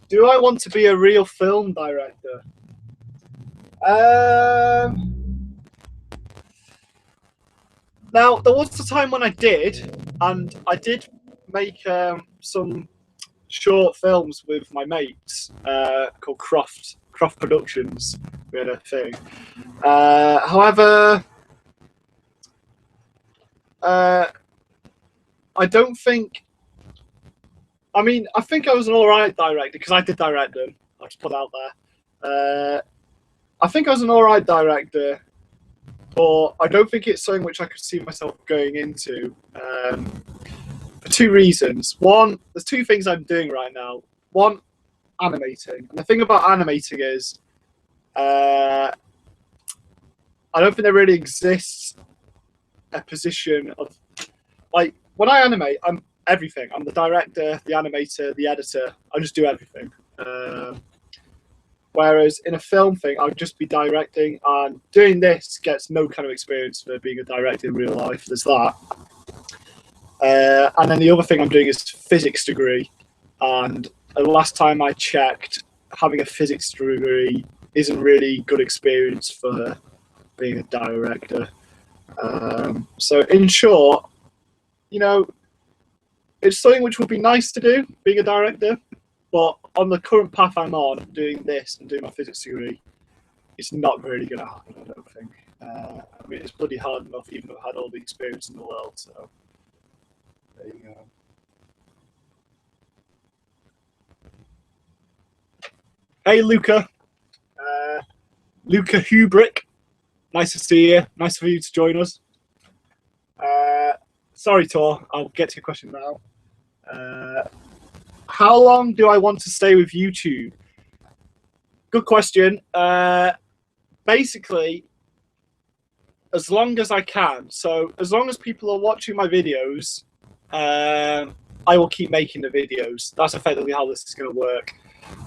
[SPEAKER 1] Do I want to be a real film director? Now, there was a time when I did, and I did make some short films with my mates called Croft Productions. We had a thing. However, I don't think. I mean, I think I was an all right director because I did direct them. I'll just put it out there. I think I was an all right director, but I don't think it's something which I could see myself going into for two reasons. One, there's two things I'm doing right now. One, animating. And the thing about animating is, I don't think there really exists a position of like when I animate, I'm everything. I'm the director, the animator, the editor. I just do everything. Whereas in a film thing, I would just be directing, and doing this gets no kind of experience for being a director in real life. There's that. And then the other thing I'm doing is physics degree. And the last time I checked, having a physics degree isn't really good experience for being a director. So in short, you know, it's something which would be nice to do, being a director, but on the current path I'm on, doing this and doing my physics degree, it's not really going to happen, I don't think. I mean, it's bloody hard enough, even though I've had all the experience in the world, so there you go. Hey, Luca. Luca Hubrick. Nice to see you. Nice for you to join us. Sorry, Tor. I'll get to your question now. How long do I want to stay with YouTube? Good question. Basically, as long as I can. So as long as people are watching my videos, I will keep making the videos. That's effectively how this is going to work.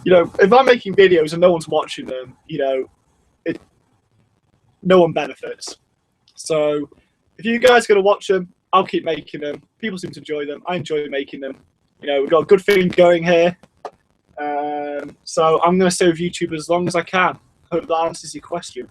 [SPEAKER 1] You know, if I'm making videos and no one's watching them, you know, no one benefits. So if you guys are going to watch them, I'll keep making them. People seem to enjoy them. I enjoy making them. You know, we've got a good thing going here. So I'm going to stay with YouTube as long as I can. Hope that answers your question.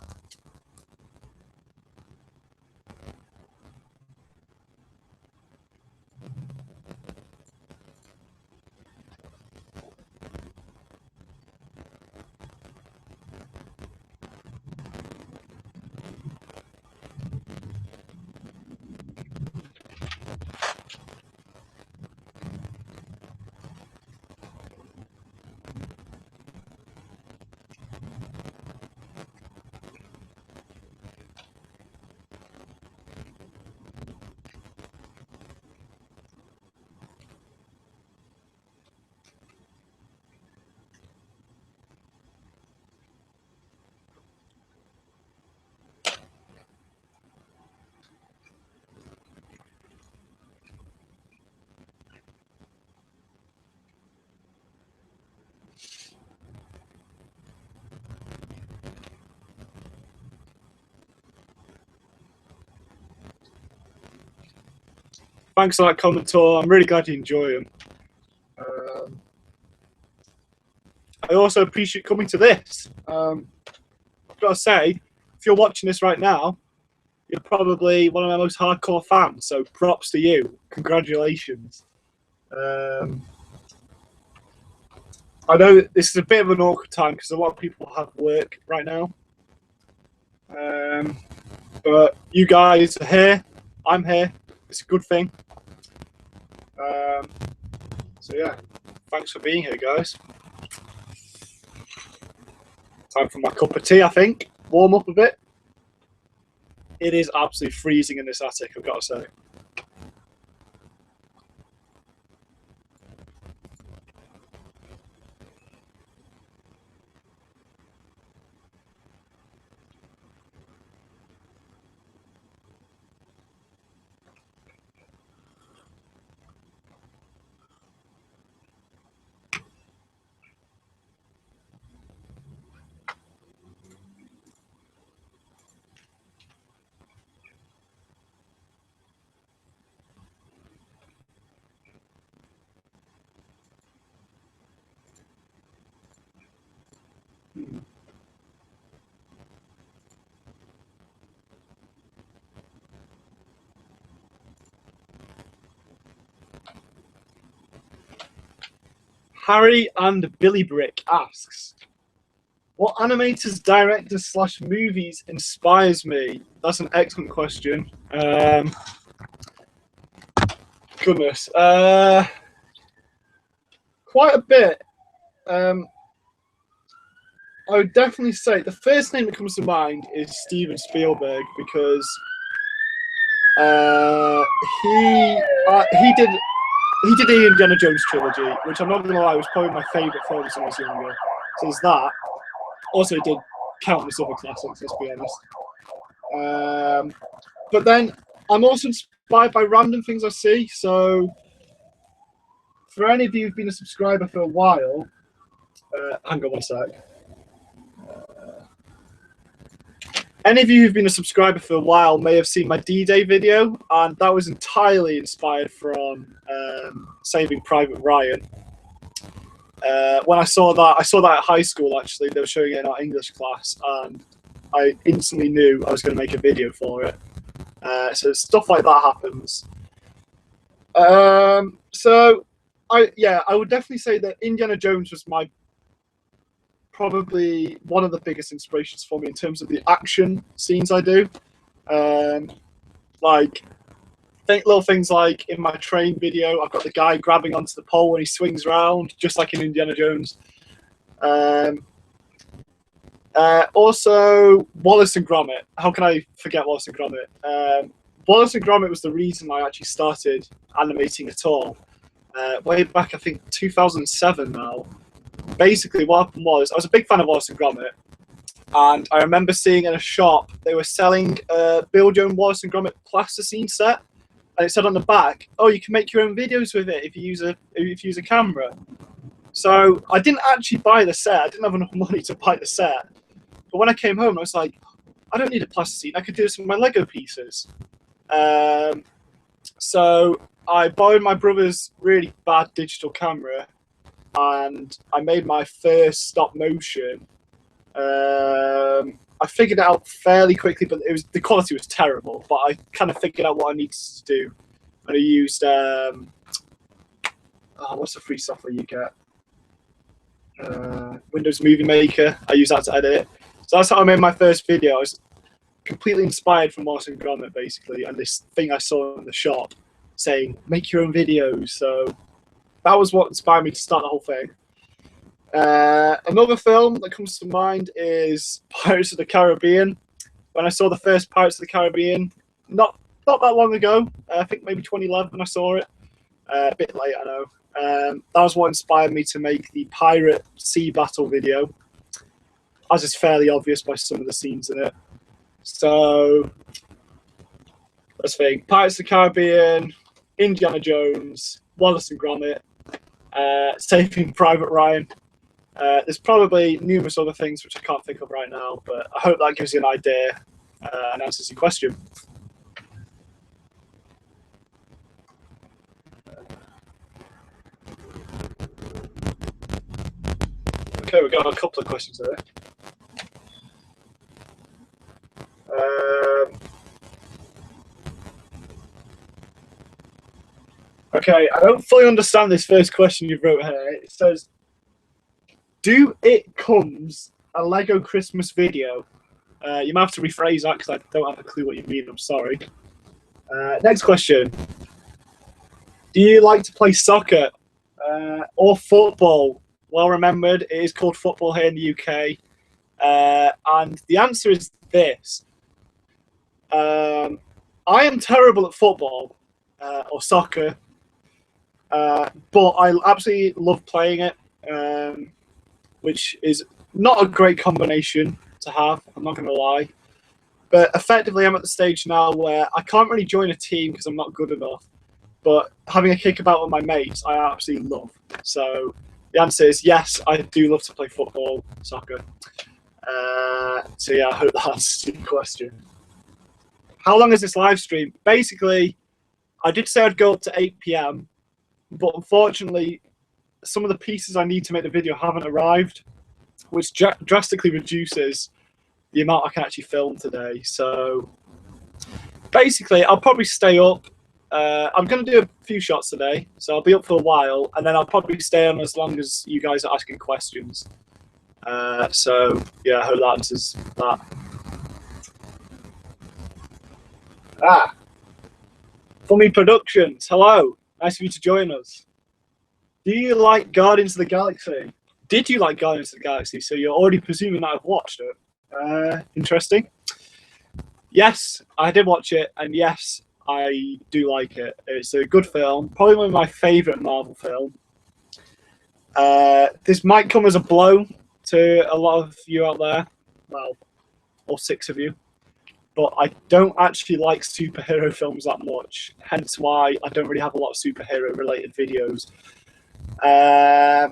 [SPEAKER 1] Thanks for that comment, Tor. I'm really glad you enjoy them. I also appreciate coming to this. I've got to say, if you're watching this right now, you're probably one of my most hardcore fans. So props to you. Congratulations. I know this is a bit of an awkward time because a lot of people have work right now. But you guys are here. I'm here. It's a good thing. So yeah, thanks for being here, guys. Time for my cup of tea, I think. Warm up a bit. It is absolutely freezing in this attic, I've got to say. Harry and Billy Brick asks, what animators, directors slash movies inspires me? That's an excellent question. Goodness. Quite a bit. I would definitely say the first name that comes to mind is Steven Spielberg, because he did the Indiana Jones trilogy, which I'm not going to lie was probably my favourite films when I was younger. So there's that. Also, he did countless other classics. Let's be honest. But then I'm also inspired by random things I see. So for any of you who've been a subscriber for a while, hang on one sec. Any of you who've been a subscriber for a while may have seen my D-Day video, and that was entirely inspired from Saving Private Ryan. When I saw that at high school, actually. They were showing it in our English class, and I instantly knew I was going to make a video for it. So stuff like that happens. So I would definitely say that Indiana Jones was probably one of the biggest inspirations for me in terms of the action scenes I do. Like little things like in my train video, I've got the guy grabbing onto the pole when he swings around, just like in Indiana Jones. Also, Wallace and Gromit. How can I forget Wallace and Gromit? Wallace and Gromit was the reason I actually started animating at all. Way back, I think 2007 now. Basically, what happened was I was a big fan of Wallace and Gromit, and I remember seeing in a shop they were selling a Bill Jones Wallace and Gromit plasticine set, and it said on the back, "Oh, you can make your own videos with it if you use a camera." So I didn't actually buy the set. I didn't have enough money to buy the set. But when I came home, I was like, I don't need a plasticine. I could do this with my Lego pieces. So I borrowed my brother's really bad digital camera, and I made my first stop motion. I figured it out fairly quickly, but the quality was terrible. But I kind of figured out what I needed to do, and I used what's the free software you get? Windows Movie Maker. I use that to edit it. So that's how I made my first video. I was completely inspired from Wallace and Gromit, basically, and this thing I saw in the shop saying make your own videos. So that was what inspired me to start the whole thing. Another film that comes to mind is Pirates of the Caribbean. When I saw the first Pirates of the Caribbean, not that long ago, I think maybe 2011 I saw it. A bit late, I know. That was what inspired me to make the pirate sea battle video, as is fairly obvious by some of the scenes in it. So let's think: Pirates of the Caribbean, Indiana Jones, Wallace and Gromit, Saving Private Ryan. There's probably numerous other things which I can't think of right now, but I hope that gives you an idea and answers your question. Okay, we've got a couple of questions there. Okay, I don't fully understand this first question you wrote here. It says, "Do it comes a Lego Christmas video?" You might have to rephrase that because I don't have a clue what you mean. I'm sorry. Next question: do you like to play soccer or football? Well remembered, it is called football here in the UK. And the answer is this. I am terrible at football or soccer, but I absolutely love playing it, which is not a great combination to have, I'm not going to lie. But effectively, I'm at the stage now where I can't really join a team because I'm not good enough. But having a kick about with my mates, I absolutely love. So the answer is yes, I do love to play football, soccer. So yeah, I hope that answers your question. How long is this live stream? Basically, I did say I'd go up to 8 PM, but unfortunately, some of the pieces I need to make the video haven't arrived. which drastically reduces the amount I can actually film today. So basically, I'll probably stay up. I'm going to do a few shots today, so I'll be up for a while, and then I'll probably stay on as long as you guys are asking questions. So yeah, I hope that answers that. Funny Productions, hello. Nice of you to join us. Do you like Guardians of the Galaxy? Did you like Guardians of the Galaxy? So you're already presuming that I've watched it. Interesting. Yes, I did watch it, and yes, I do like it. It's a good film, probably one of my favourite Marvel films. This might come as a blow to a lot of you out there, well, all 6 of you, but I don't actually like superhero films that much, hence why I don't really have a lot of superhero related videos.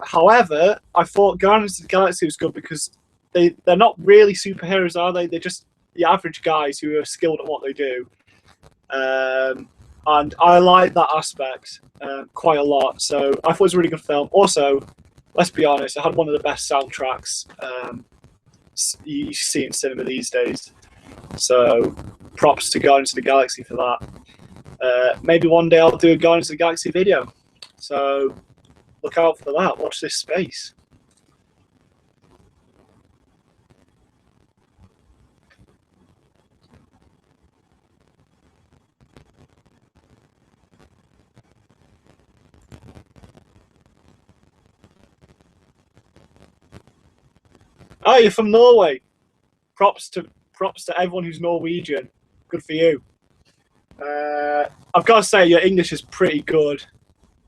[SPEAKER 1] However, I thought Guardians of the Galaxy was good because they're not really superheroes, are they? They're just the average guys who are skilled at what they do. And I like that aspect quite a lot. So I thought it was a really good film. Also, let's be honest, it had one of the best soundtracks you see in cinema these days. So props to Guardians of the Galaxy for that. Maybe one day I'll do a Guardians of the Galaxy video. So look out for that. Watch this space. Oh, you're from Norway. Props to everyone who's Norwegian. Good for you. I've got to say, your English is pretty good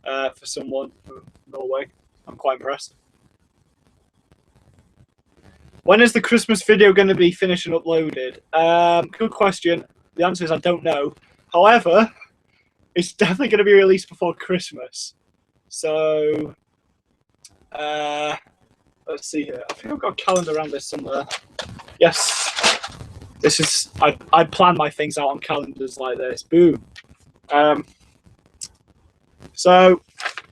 [SPEAKER 1] for someone from Norway. I'm quite impressed. When is the Christmas video going to be finished and uploaded? Good question. The answer is I don't know. However, it's definitely going to be released before Christmas. So, let's see here. I think I've got a calendar around this somewhere. Yes. This is I plan my things out on calendars like this. Boom. So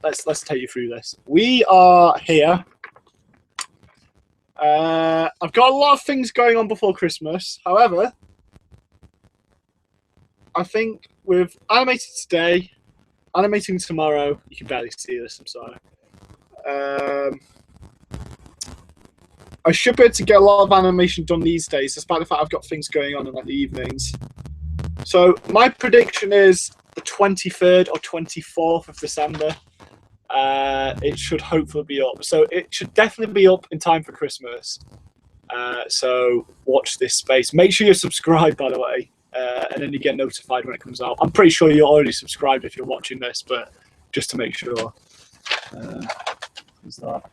[SPEAKER 1] let's take you through this. We are here. I've got a lot of things going on before Christmas. However, I think with animating today, animating tomorrow, you can barely see this, I'm sorry. I should be able to get a lot of animation done these days, despite the fact I've got things going on in like the evenings. So my prediction is the 23rd or 24th of December. It should hopefully be up. So it should definitely be up in time for Christmas. So watch this space. Make sure you're subscribed, by the way, and then you get notified when it comes out. I'm pretty sure you're already subscribed if you're watching this, but just to make sure. Is that?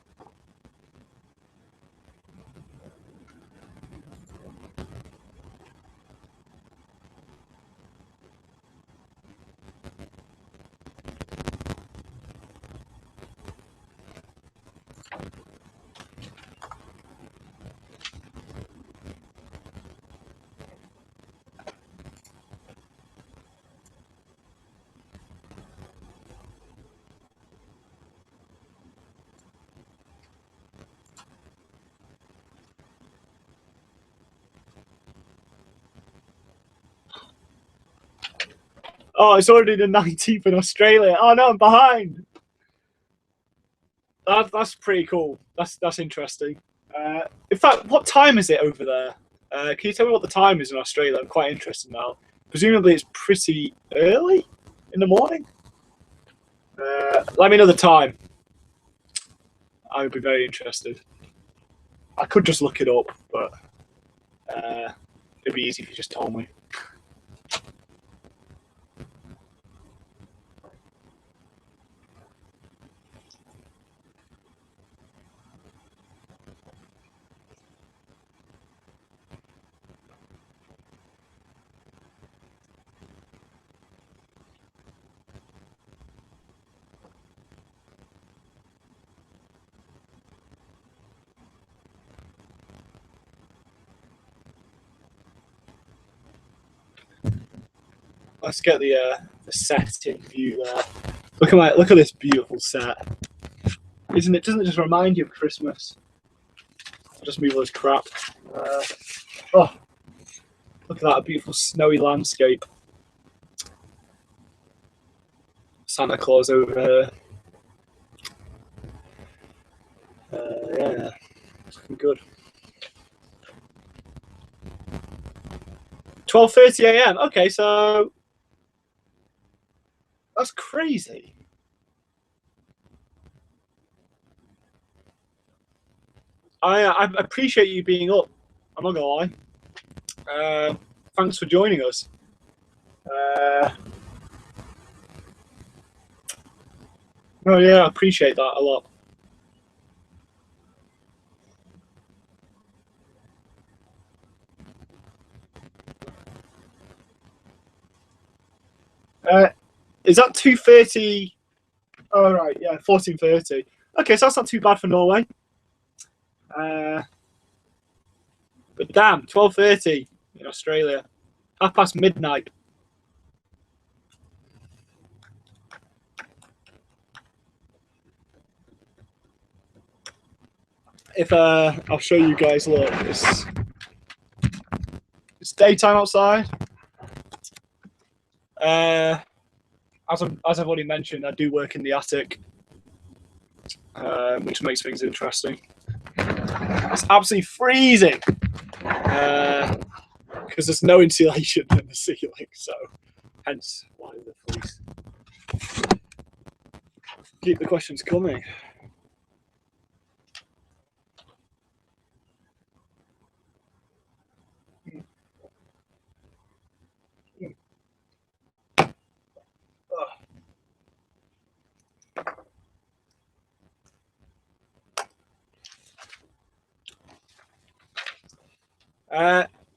[SPEAKER 1] Oh, it's already the 19th in Australia. Oh no, I'm behind. That's pretty cool. That's interesting. In fact, what time is it over there? Can you tell me what the time is in Australia? I'm quite interested now. Presumably it's pretty early in the morning. Let me know the time. I would be very interested. I could just look it up, but it'd be easy if you just told me. Let's get the setting view there. Look at this beautiful set. Isn't it? Doesn't it just remind you of Christmas? just move all this crap. Oh, look at that, a beautiful snowy landscape. Santa Claus over here. Yeah, it's looking good. 12:30 a.m. Okay, so that's crazy. I appreciate you being up. I'm not gonna lie. Thanks for joining us. Oh yeah, I appreciate that a lot. Is that 2:30? Oh right, yeah, 14:30. Okay, so that's not too bad for Norway. But damn, 12:30 in Australia, midnight. If I'll show you guys. Look, it's daytime outside. As I've already mentioned, I do work in the attic, which makes things interesting. It's absolutely freezing because there's no insulation in the ceiling, so hence why the fleece. Keep the questions coming.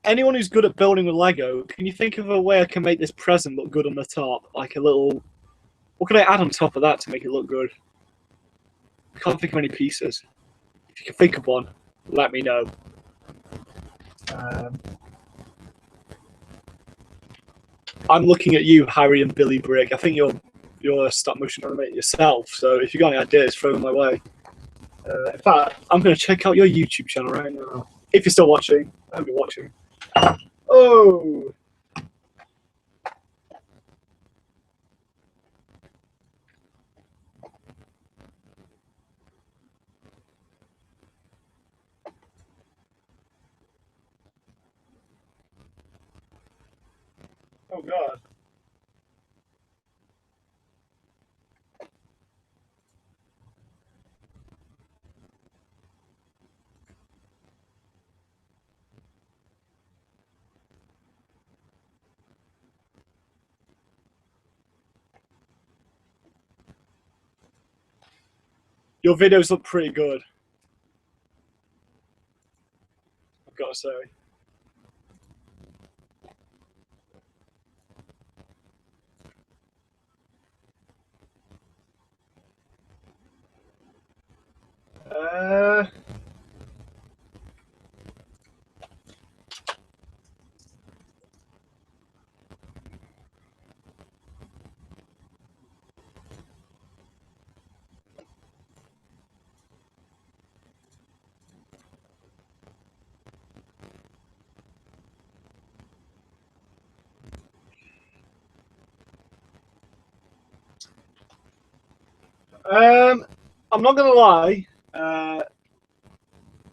[SPEAKER 1] Anyone who's good at building with Lego, can you think of a way I can make this present look good on the top? Like a little, what can I add on top of that to make it look good? I can't think of any pieces. If you can think of one, let me know. I'm looking at you, Harry and Billy Brick. I think you're a stop motion animator yourself, so if you got any ideas, throw them my way. In fact, I'm going to check out your YouTube channel right now. If you're still watching, I hope you're watching. Oh! Oh God. Your videos look pretty good, I've got to say. Uh, I'm not gonna lie.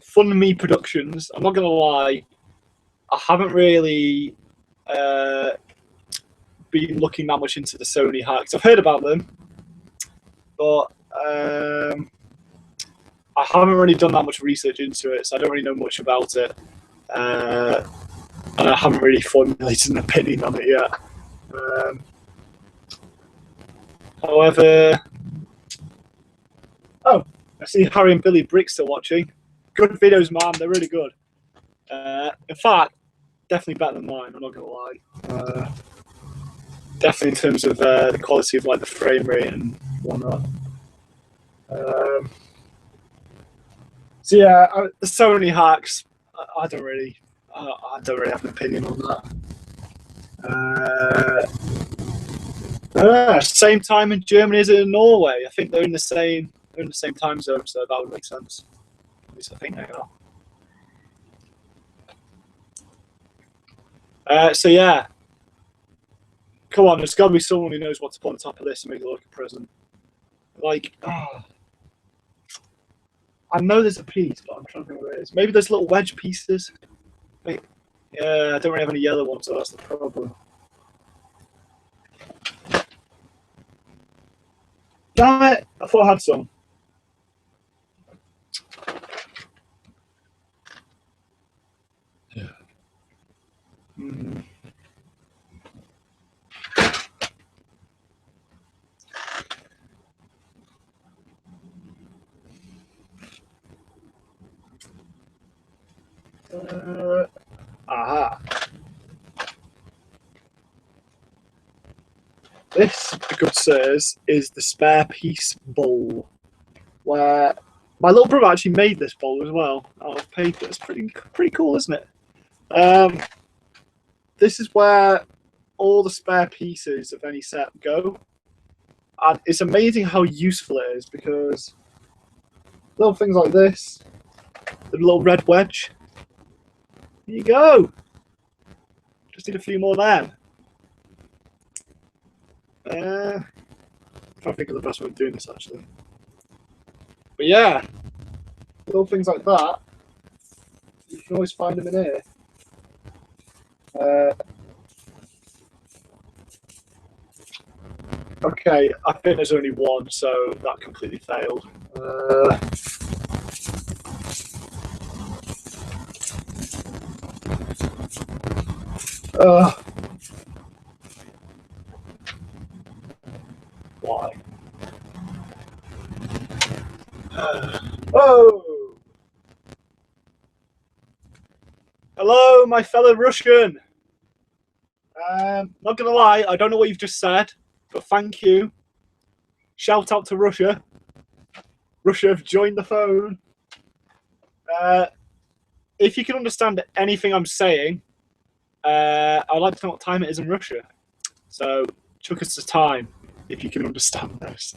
[SPEAKER 1] Fun Me Productions. I'm not gonna lie. I haven't really been looking that much into the Sony hacks. I've heard about them, but I haven't really done that much research into it, so I don't really know much about it. And I haven't really formulated an opinion on it yet. However, oh, I see Harry and Billy Brick still watching. Good videos, man. They're really good. In fact, definitely better than mine. I'm not gonna lie. Definitely in terms of the quality of like the frame rate and whatnot. So yeah, there's so many hacks. I don't really have an opinion on that. Same time in Germany as in Norway. I think they're in the same time zone, so that would make sense. At least I think they are. So yeah, come on, there's got to be someone who knows what to put on top of this and make it look a present. Like, I know there's a piece, but I'm trying to think what it is. Maybe there's little wedge pieces. Maybe. Yeah, I don't really have any yellow ones, so that's the problem. Damn it! I thought I had some. Mm. Aha. This, the good sirs, is the spare piece bowl, where my little brother actually made this bowl as well out of paper. It's pretty cool, isn't it? This is where all the spare pieces of any set go, and it's amazing how useful it is because little things like this, the little red wedge. Here you go. Just need a few more of them. I'm trying to think of the best way of doing this actually. But yeah, little things like that, you can always find them in here. Okay, I think there's only one, so that completely failed. Why? Oh! Hello, my fellow Russian. Not gonna lie, I don't know what you've just said, but thank you. Shout out to Russia. Russia have joined the phone. If you can understand anything I'm saying, I'd like to know what time it is in Russia. So, chuck us the time if you can understand this.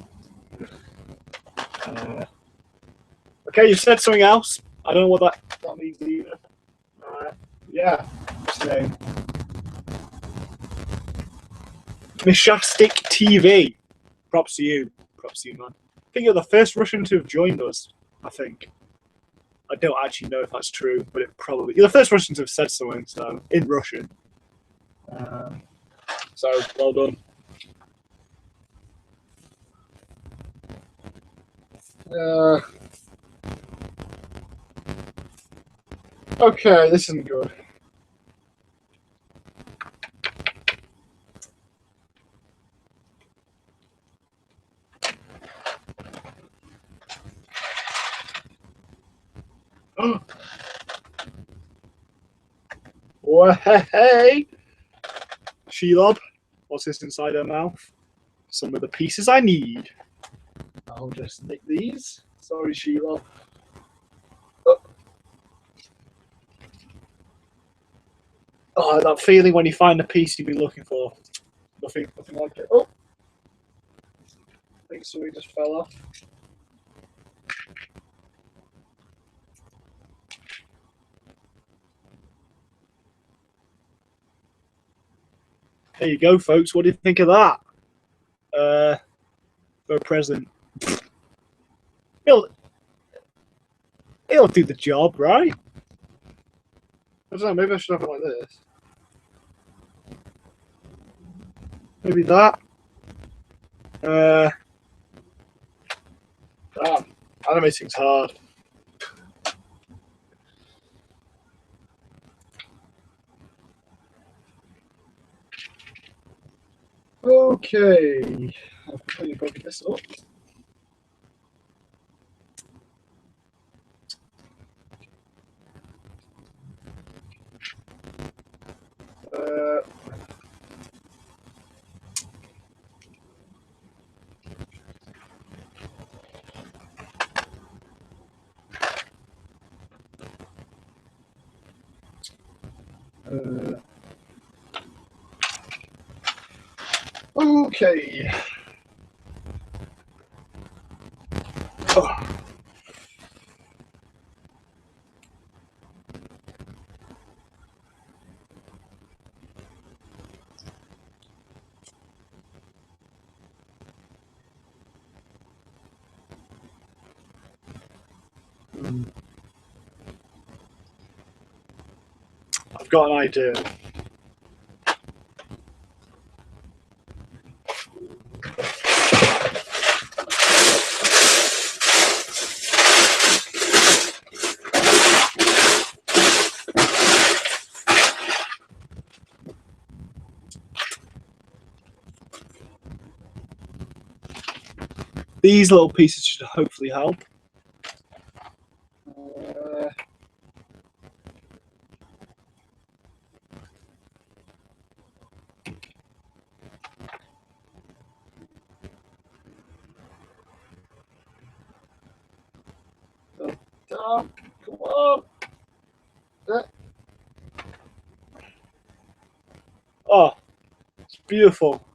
[SPEAKER 1] Okay, you've said something else. I don't know what that means either. Yeah, what's the name? Mishastic TV. Props to you. Props to you, man. I think you're the first Russian to have joined us, I think. I don't actually know if that's true, but it probably... You're the first Russian to have said something, so, in Russian. So, well done. Okay, this isn't good. Oh, hey! Shelob, what's this inside her mouth? Some of the pieces I need. I'll just nick these. Sorry, Shelob. Oh, that feeling when you find the piece you've been looking for. Nothing like it. Oh! I think something just fell off. There you go, folks. What do you think of that? For a present. He'll do the job, right? I don't know, maybe I should have it like this. Maybe that. Damn, animating's hard. Okay. I'll completely broken this up. Okay. Oh. I've got an idea. These little pieces should hopefully help. Come on. Oh, it's beautiful.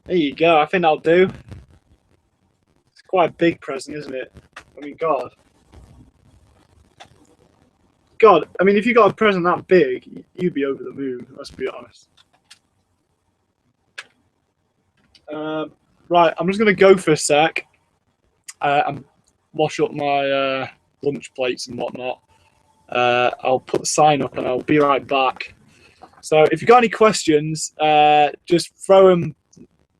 [SPEAKER 1] There you go. I think that'll do. It's quite a big present, isn't it? I mean, God. God, I mean, if you got a present that big, you'd be over the moon. Let's be honest. Right, I'm just gonna go for a sec and wash up my lunch plates and whatnot. I'll put the sign up and I'll be right back. So if you've got any questions, just throw them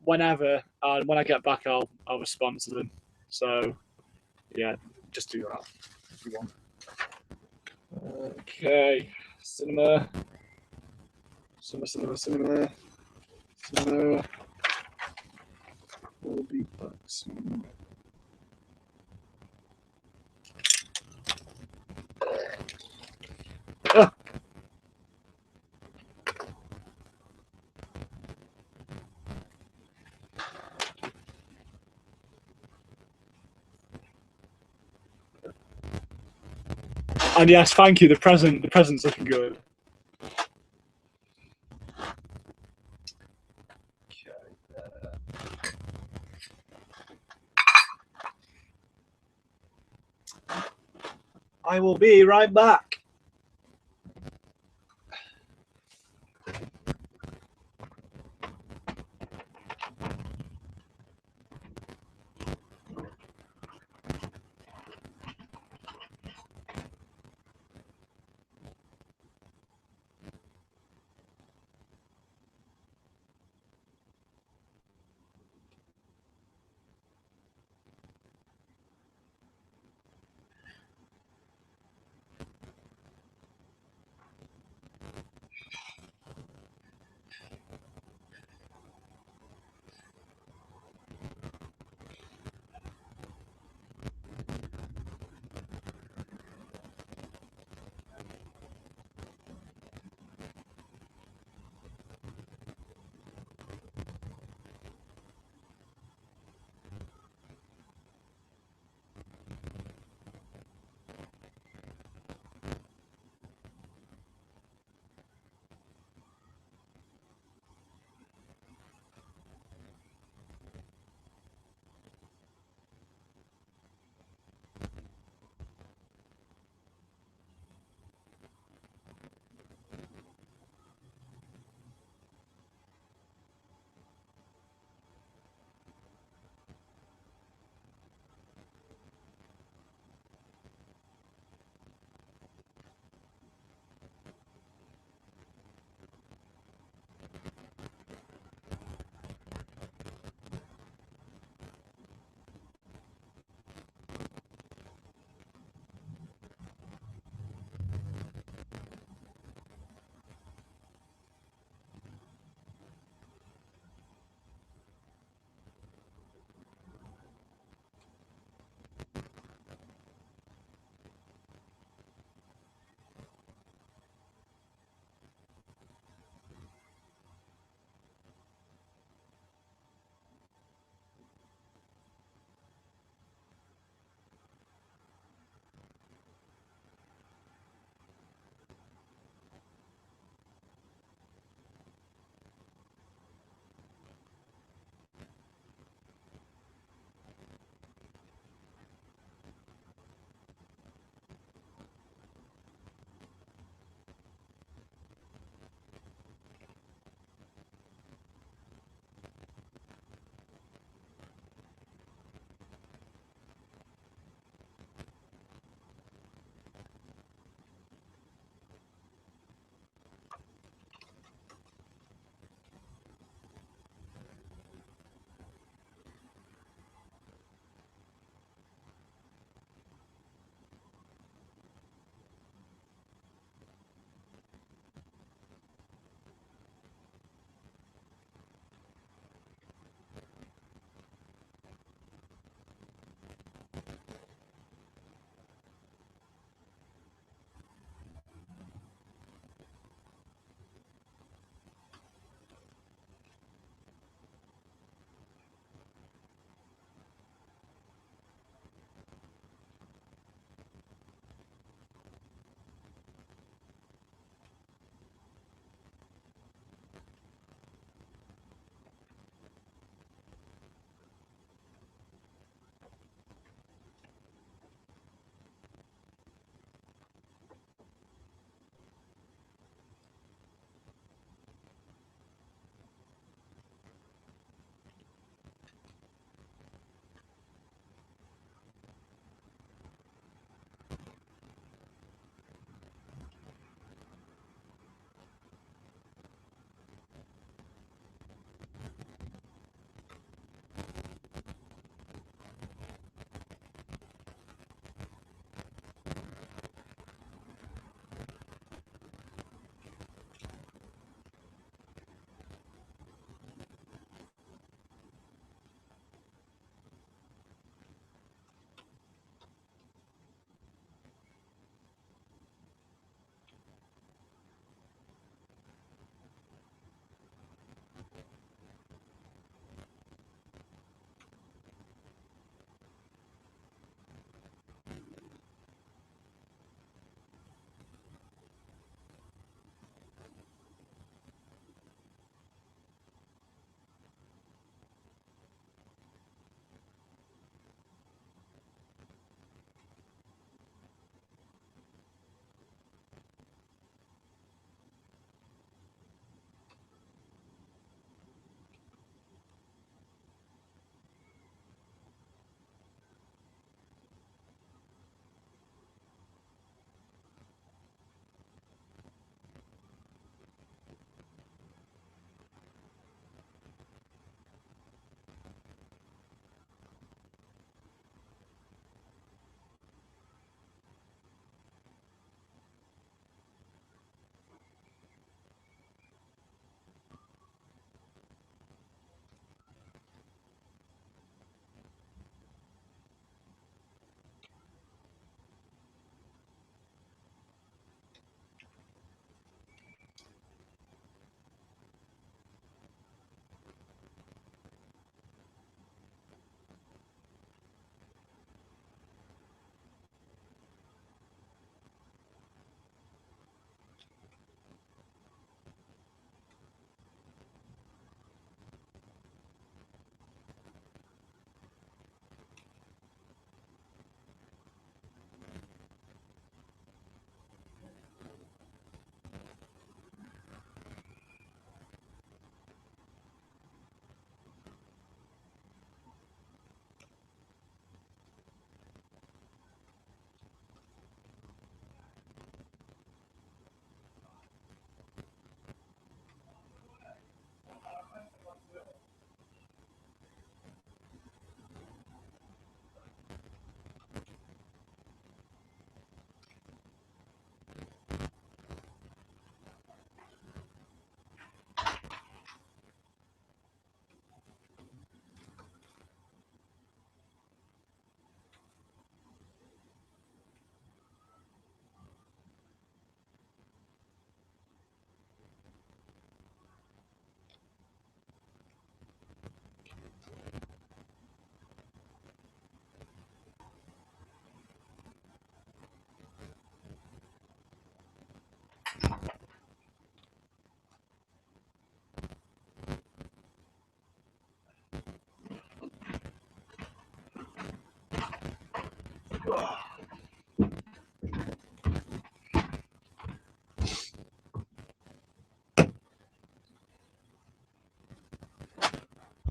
[SPEAKER 1] whenever, and when I get back, I'll respond to them. So yeah, just do that if you want. Okay, cinema. We'll be back soon. Ah. And yes, thank you. The present's looking good. I will be right back.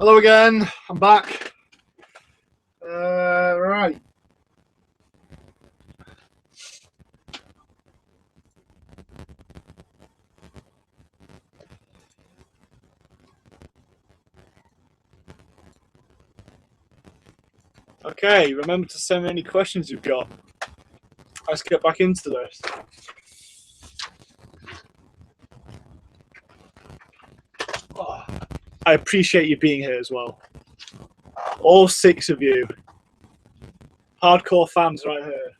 [SPEAKER 1] Hello again, I'm back. Right. Okay, remember to send me any questions you've got. Let's get back into this. Oh, I appreciate you being here as well. All 6 of you. Hardcore fans right here.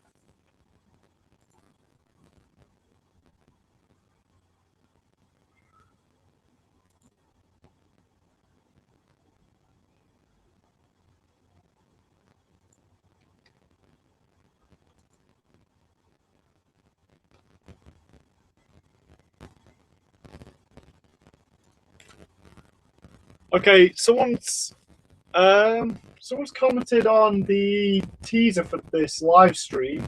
[SPEAKER 1] Okay, someone's commented on the teaser for this live stream,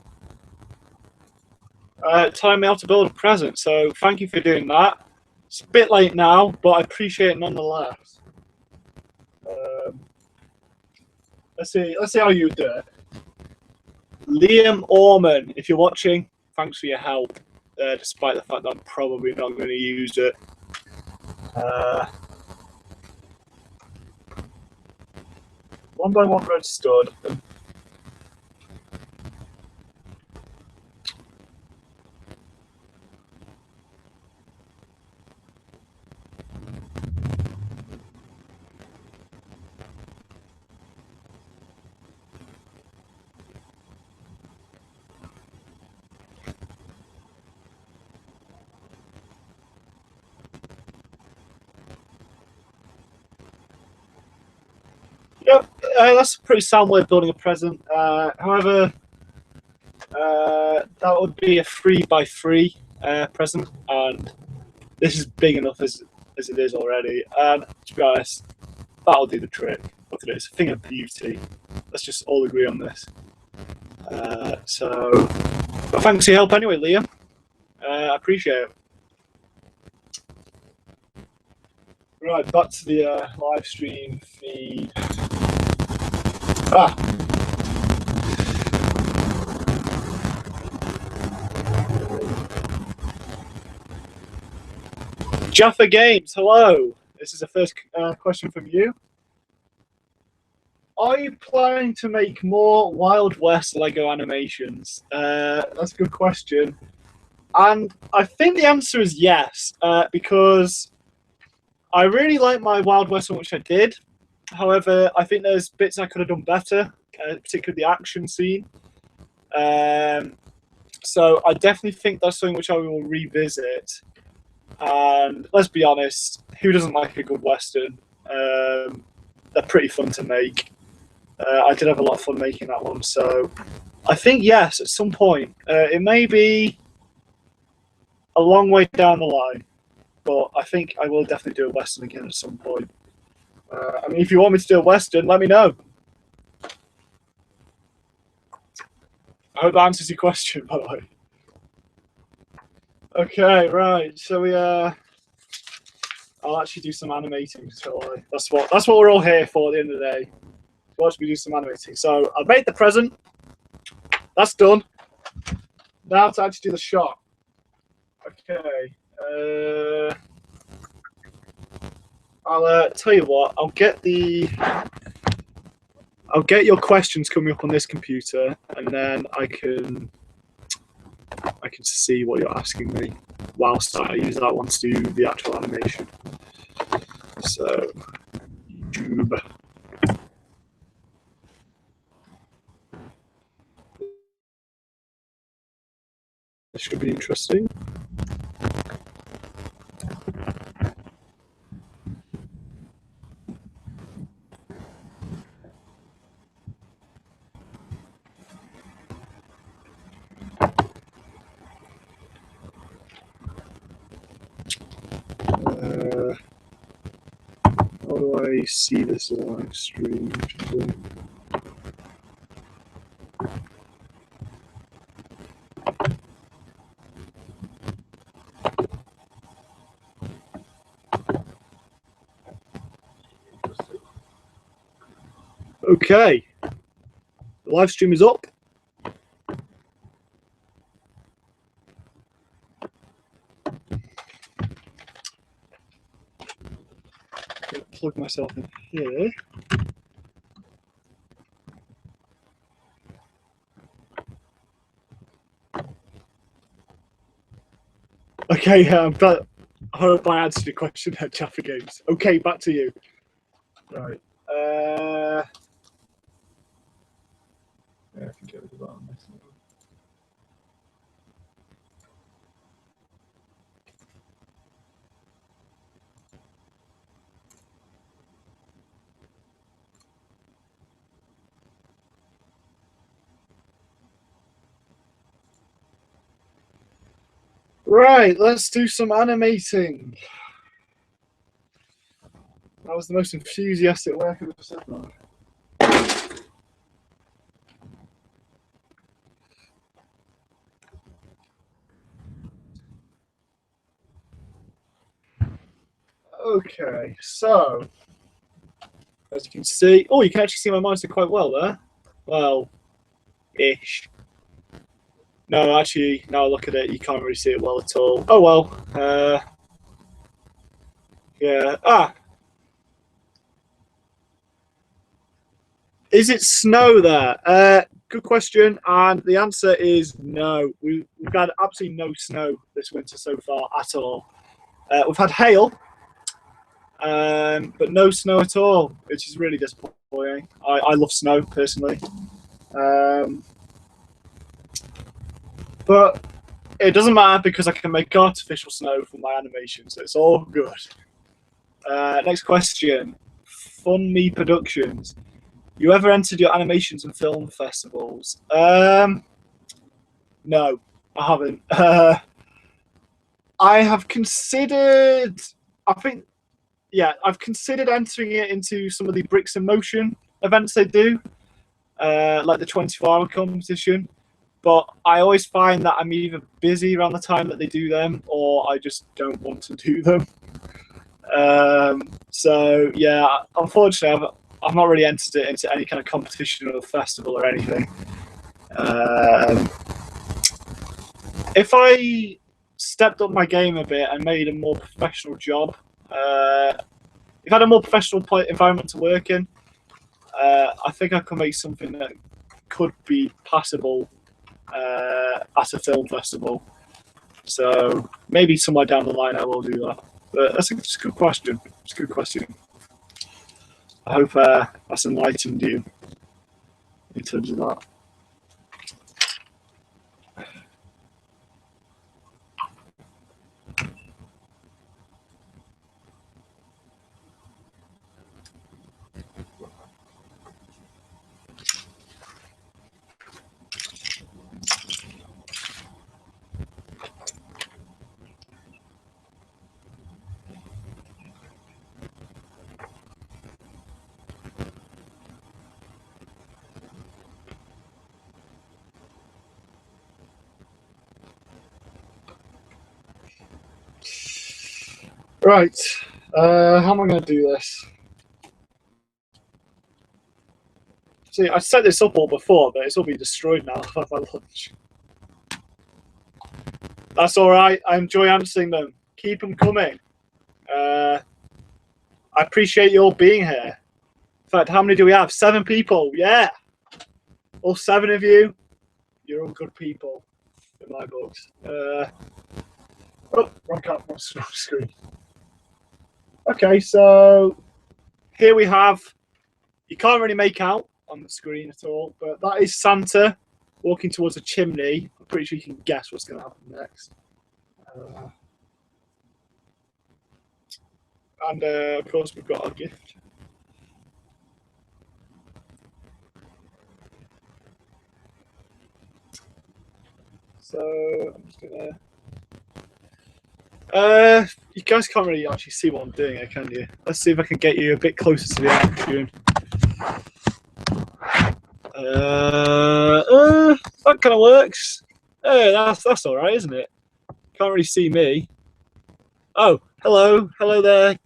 [SPEAKER 1] telling me how to build a present. So thank you for doing that. It's a bit late now, but I appreciate it nonetheless. Let's see how you do it. Liam Orman, if you're watching, thanks for your help. Despite the fact that I'm probably not going to use it. One by one registered. Yep, that's a pretty sound way of building a present. However, that would be a 3x3 present, and this is big enough as it is already. And to be honest, that'll do the trick. Look at it, it's a thing of beauty. Let's just all agree on this. But thanks for your help anyway, Liam. I appreciate it. Right, back to the live stream feed. Jaffa Games, hello. This is the first question from you. Are you planning to make more Wild West Lego animations? That's a good question. And I think the answer is yes, because I really like my Wild West one, which I did. However, I think there's bits I could have done better, particularly the action scene. So I definitely think that's something which I will revisit. And let's be honest, who doesn't like a good Western? They're pretty fun to make. I did have a lot of fun making that one. So I think, yes, at some point. It may be a long way down the line, but I think I will definitely do a Western again at some point. I mean, if you want me to do a Western, let me know. I hope that answers your question, by the way. Okay, right. So I'll actually do some animating, shall I? That's what we're all here for at the end of the day. Watch me do some animating. So I've made the present. That's done. Now to actually do the shot. Okay. I'll tell you what. I'll get your questions coming up on this computer, and then I can see what you're asking me whilst I use that one to do the actual animation. So, YouTube. This should be interesting. How do I see this live stream? Okay, the live stream is up. Plug myself in here. Okay, but I hope I answered your question at Jaffa Games. Okay, back to you. Right. Yeah, I can get rid of that on this one. Right, let's do some animating. That was the most enthusiastic way I could have said that. Okay, so as you can see, oh, you can actually see my monster quite well there. Well, ish. No, actually, now look at it, you can't really see it well at all. Oh well. Yeah. Ah, is it snow there? Good question, and the answer is no. We've had absolutely no snow this winter so far at all. We've had hail, but no snow at all, which is really disappointing. I love snow personally, but it doesn't matter because I can make artificial snow from my animation, so it's all good. Next question. Fun Me Productions. You ever entered your animations and film festivals? No, I haven't. I have considered. I think, yeah, I've considered entering it into some of the Bricks in Motion events they do, like the 24-hour competition. But I always find that I'm either busy around the time that they do them, or I just don't want to do them. So yeah, unfortunately, I've not really entered it into any kind of competition or festival or anything. If I stepped up my game a bit and made a more professional job, if I had a more professional environment to work in, I think I could make something that could be passable at a film festival. So maybe somewhere down the line I will do that. But that's a good question. It's a good question. I hope that's enlightened you in terms of that. Right, how am I going to do this? See, I set this up all before, but it's all been destroyed now. I've had my lunch. That's all right. I enjoy answering them. Keep them coming. I appreciate you all being here. In fact, how many do we have? 7 people. Yeah. All 7 of you. You're all good people in my books. Oh, wrong screen. Okay, so here we have, you can't really make out on the screen at all, but that is Santa walking towards a chimney. I'm pretty sure you can guess what's going to happen next. And of course, we've got our gift. So I'm just gonna. You guys can't really actually see what I'm doing here, can you? Let's see if I can get you a bit closer to the action. That kind of works. That's all right, isn't it? Can't really see me. Oh, hello there,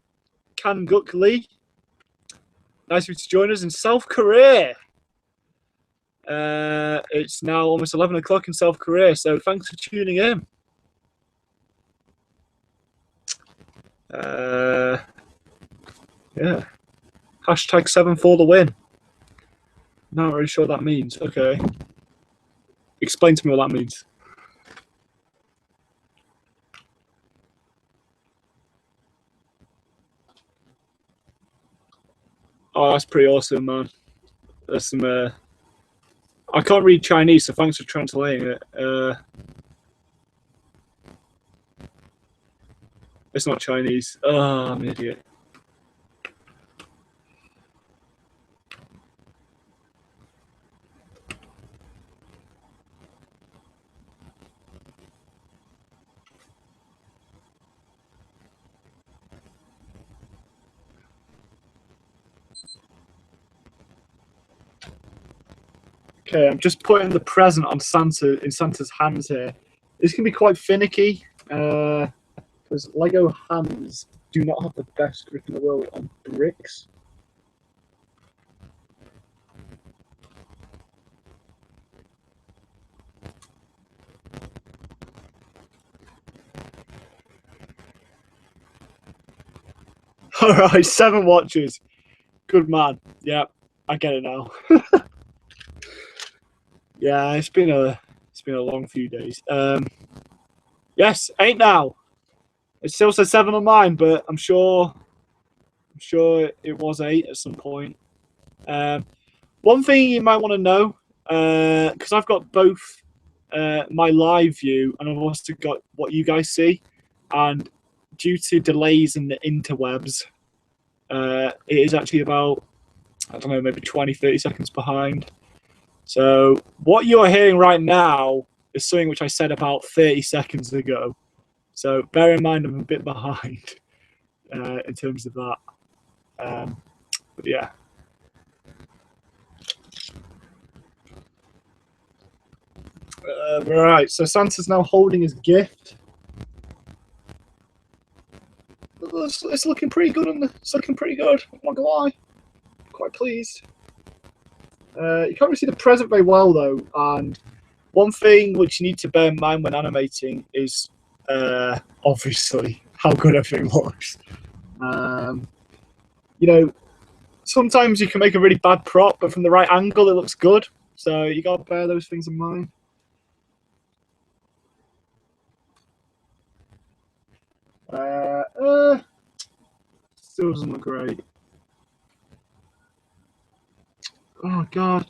[SPEAKER 1] Kanguk Lee. Nice of you to join us in South Korea. It's now almost 11 o'clock in South Korea, so thanks for tuning in. Yeah. Hashtag 7 for the win. Not really sure what that means. Okay. Explain to me what that means. Oh, that's pretty awesome, man. There's some. I can't read Chinese, so thanks for translating it. It's not Chinese. Oh, I'm an idiot. Okay, I'm just putting the present on Santa in Santa's hands here. This can be quite finicky because Lego hands do not have the best grip in the world on bricks. All right, 7 watches. Good man. Yeah, I get it now. Yeah, it's been a long few days. Yes, 8 now. It still says 7 on mine, but I'm sure it was 8 at some point. One thing you might want to know, because I've got both my live view and I've also got what you guys see, and due to delays in the interwebs, it is actually about, I don't know, maybe 20, 30 seconds behind. So what you're hearing right now is something which I said about 30 seconds ago. So bear in mind I'm a bit behind in terms of that. But yeah. Right, so Santa's now holding his gift. It's looking pretty good. It's looking pretty good. I'm not gonna lie. I'm quite pleased. You can't really see the present very well though, and one thing which you need to bear in mind when animating is obviously how good everything looks. You know, sometimes you can make a really bad prop, but from the right angle it looks good. So you gotta bear those things in mind. Still doesn't look great. Oh god,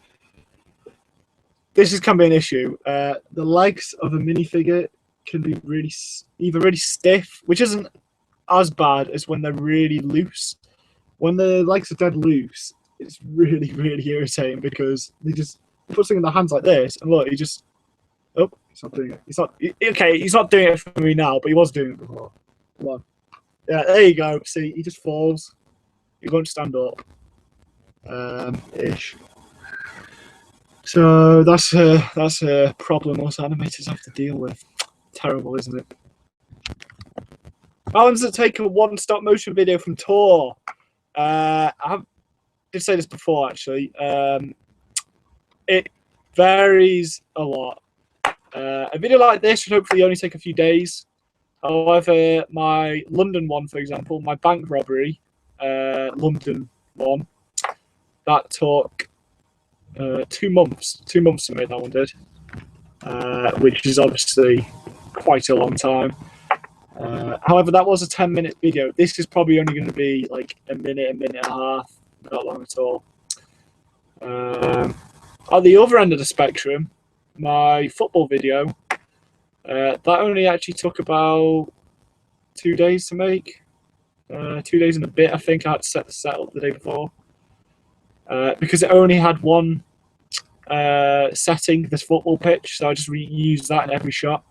[SPEAKER 1] this can be an issue. The legs of a minifigure can be either really stiff, which isn't as bad as when they're really loose. When the legs are dead loose, it's really, really irritating because they just put something in their hands like this, and look, he just, oh, he's not doing it. He's not doing it for me now, but he was doing it before. Come on. Yeah, there you go. See, he just falls. He won't stand up. Ish. So that's a problem most animators have to deal with. Terrible, isn't it? How long does it take a one stop motion video from Tor? I did say this before actually. It varies a lot. A video like this should hopefully only take a few days. However, my London one, for example, my bank robbery, London one, that took 2 months. 2 months to make that one did, which is obviously quite a long time. However, that was a 10-minute video. This is probably only going to be like a minute and a half, not long at all. At the other end of the spectrum, my football video, that only actually took about 2 days to make. 2 days and a bit, I think. I had to set the set up the day before. Because it only had one setting, this football pitch, so I just reused that in every shot.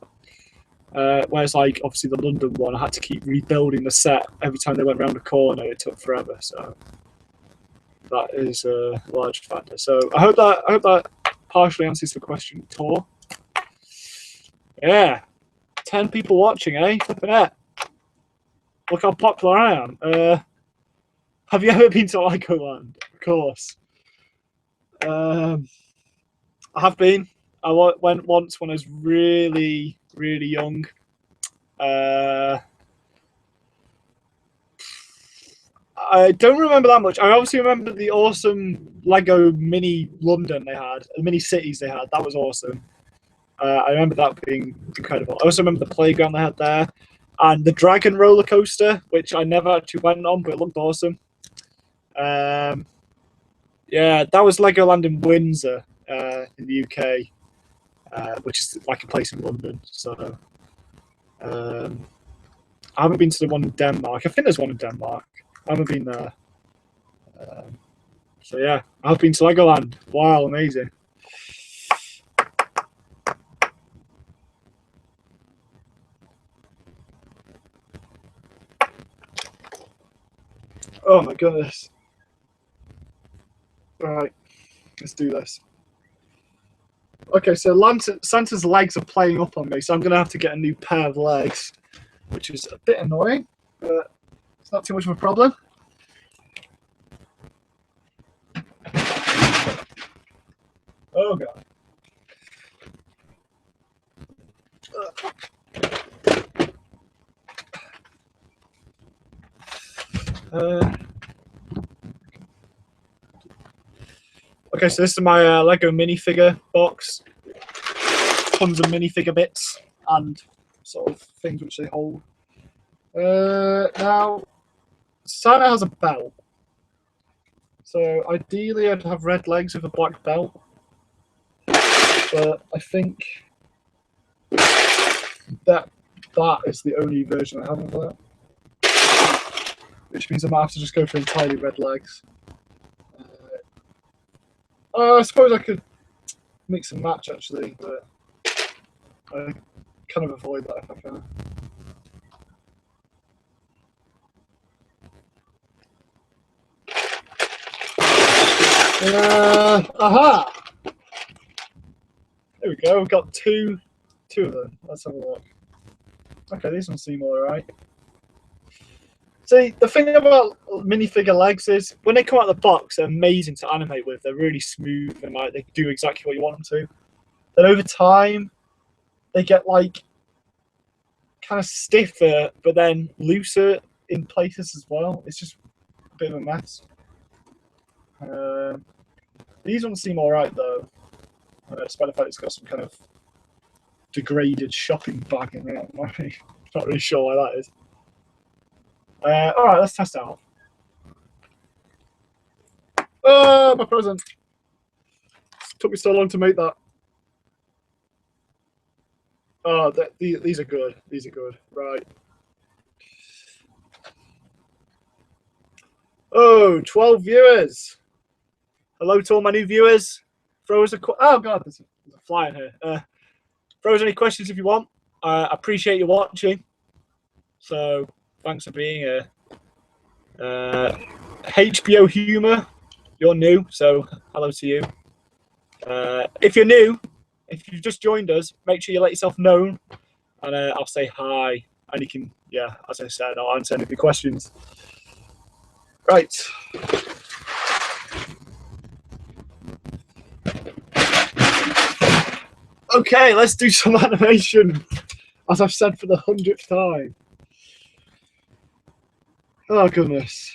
[SPEAKER 1] Whereas, like, obviously the London one, I had to keep rebuilding the set every time they went around a corner. It took forever, so that is a large factor. So I hope that partially answers the question, Tor. Yeah, 10 people watching, eh? Flipping it. Look how popular I am. Have you ever been to Legoland? Of course. Um, I have been. I went once when I was really, really young. Uh, I don't remember that much. I obviously remember the awesome Lego mini London they had, the mini cities they had. That was awesome. I remember that being incredible. I also remember the playground they had there and the dragon roller coaster, which I never actually went on, but it looked awesome. Um, yeah, that was Legoland in Windsor, in the UK, which is like a place in London. So um, I haven't been to the one in Denmark. I think there's one in Denmark. I haven't been there. Um, so yeah, I've been to Legoland. Wow, amazing. Oh my goodness. Right, let's do this. Okay, so Santa's legs are playing up on me, so I'm going to have to get a new pair of legs, which is a bit annoying, but it's not too much of a problem. Oh god. Uh, okay, so this is my Lego minifigure box. Tons of minifigure bits and sort of things which they hold. Now, Santa has a belt. So ideally I'd have red legs with a black belt. But I think that is the only version I have of that. Which means I might have to just go for entirely red legs. I suppose I could mix and match actually, but I kind of avoid that if I can. Aha! There we go. We've got two of them. Let's have a look. Okay, these ones seem alright. See, the thing about minifigure legs is when they come out of the box, they're amazing to animate with. They're really smooth and like they do exactly what you want them to. Then over time, they get like kind of stiffer, but then looser in places as well. It's just a bit of a mess. These ones seem alright though, despite the fact it's got some kind of degraded shopping bag in it. I'm not really sure why that is. Alright, let's test it out. Oh, my present! It took me so long to make that. Oh, these are good. These are good. Right. Oh, 12 viewers. Hello to all my new viewers. Throw us a oh god, there's a fly in here. Throw us any questions if you want. I appreciate you watching. So thanks for being here. HBO Humor, you're new, so hello to you. If you're new, if you've just joined us, make sure you let yourself known, and I'll say hi. And you can, yeah, as I said, I'll answer any of your questions. Right. Okay, let's do some animation, as I've said for the 100th time. Oh, goodness.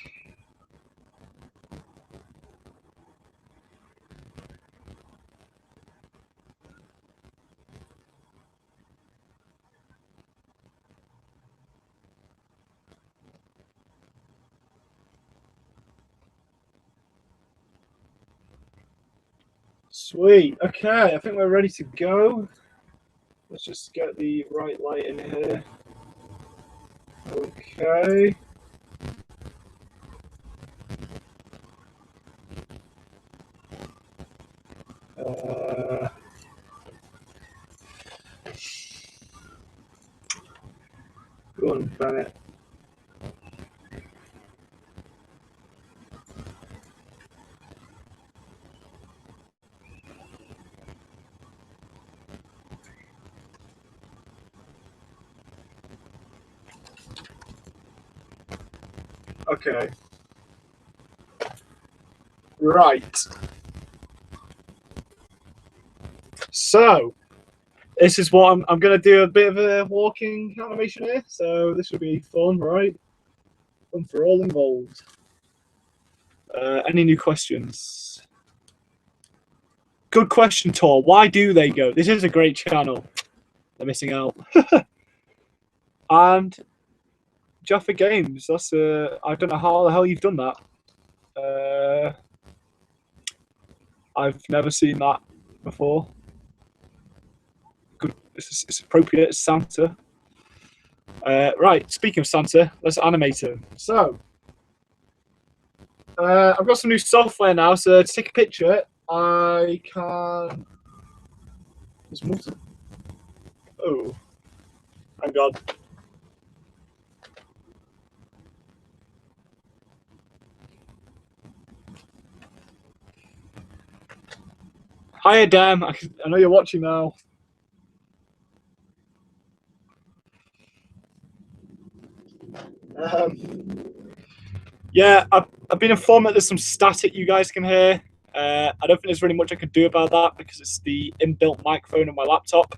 [SPEAKER 1] Sweet. Okay, I think we're ready to go. Let's just get the right light in here. Okay. Go on, Bennett. Okay. Right. So this is what I'm going to do a bit of a walking animation here. So this would be fun, right? Fun for all involved. Any new questions? Good question, Tor. Why do they go? This is a great channel. They're missing out. And Jaffa Games. That's I don't know how the hell you've done that. I've never seen that before. Good. It's appropriate. It's Santa. Right. Speaking of Santa, let's animate him. So I've got some new software now. So to take a picture, I can. There's multiple. Oh, thank God. Hiya, Dan. I know you're watching now. Yeah, I've been informed that there's some static you guys can hear. I don't think there's really much I can do about that because it's the inbuilt microphone on my laptop.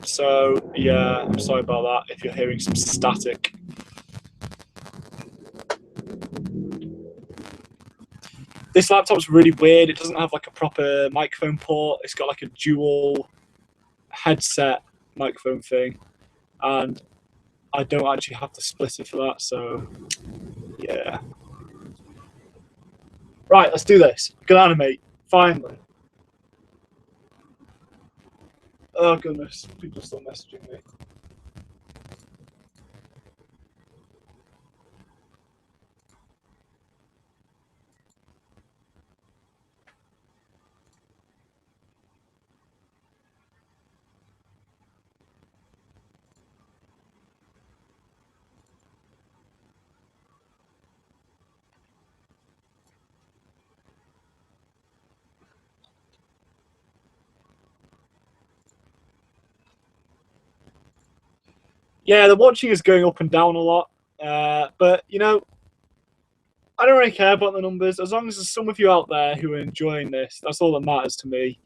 [SPEAKER 1] So yeah, I'm sorry about that if you're hearing some static. This laptop's really weird. It doesn't have like a proper microphone port. It's got like a dual headset microphone thing, and I don't actually have the splitter for that. So yeah. Right, let's do this. I'm gonna animate. Finally. Oh goodness, people are still messaging me. Yeah, the watching is going up and down a lot, but you know, I don't really care about the numbers as long as there's some of you out there who are enjoying this. That's all that matters to me.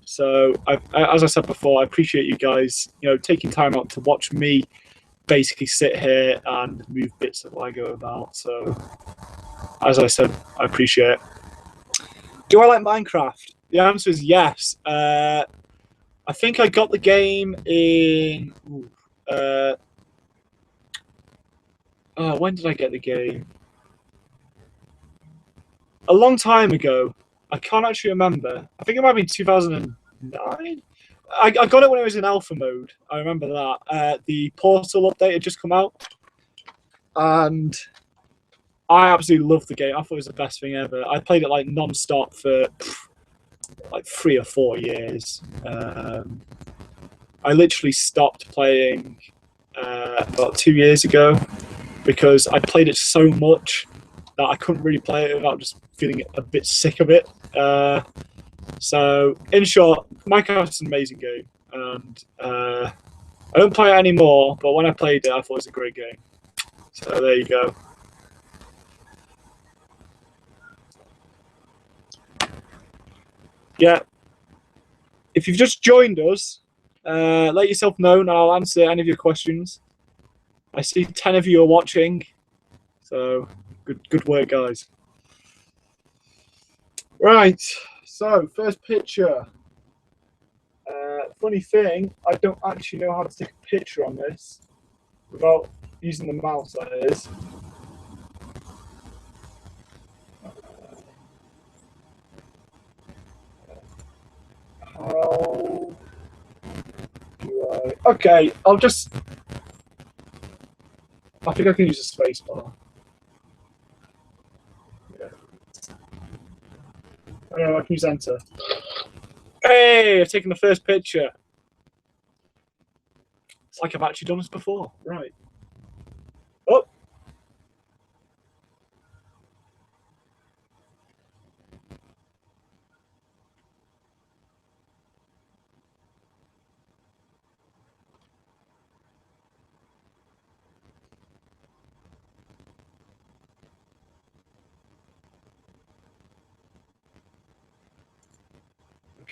[SPEAKER 1] So, as I said before, I appreciate you guys, you know, taking time out to watch me basically sit here and move bits of Lego about. So, as I said, I appreciate it. Do I like Minecraft? The answer is yes. I think I got the game in. When did I get the game? A long time ago. I can't actually remember. I think it might have been 2009. I got it when it was in alpha mode. I remember that. The Portal update had just come out, and I absolutely loved the game. I thought it was the best thing ever. I played it like non-stop for like 3 or 4 years. I literally stopped playing about 2 years ago because I played it so much that I couldn't really play it without just feeling a bit sick of it. So, in short, Minecraft's an amazing game, and I don't play it anymore. But when I played it, I thought it was a great game. So there you go. Yeah. If you've just joined us, let yourself know, and I'll answer any of your questions. I see 10 of you are watching, so good work, guys. Right. So first picture. Funny thing, I don't actually know how to take a picture on this without using the mouse, that is. How do I... Okay, I'll just... I think I can use a space bar. Yeah. I know, I can use enter. Hey, I've taken the first picture. It's like I've actually done this before. Right. Oh.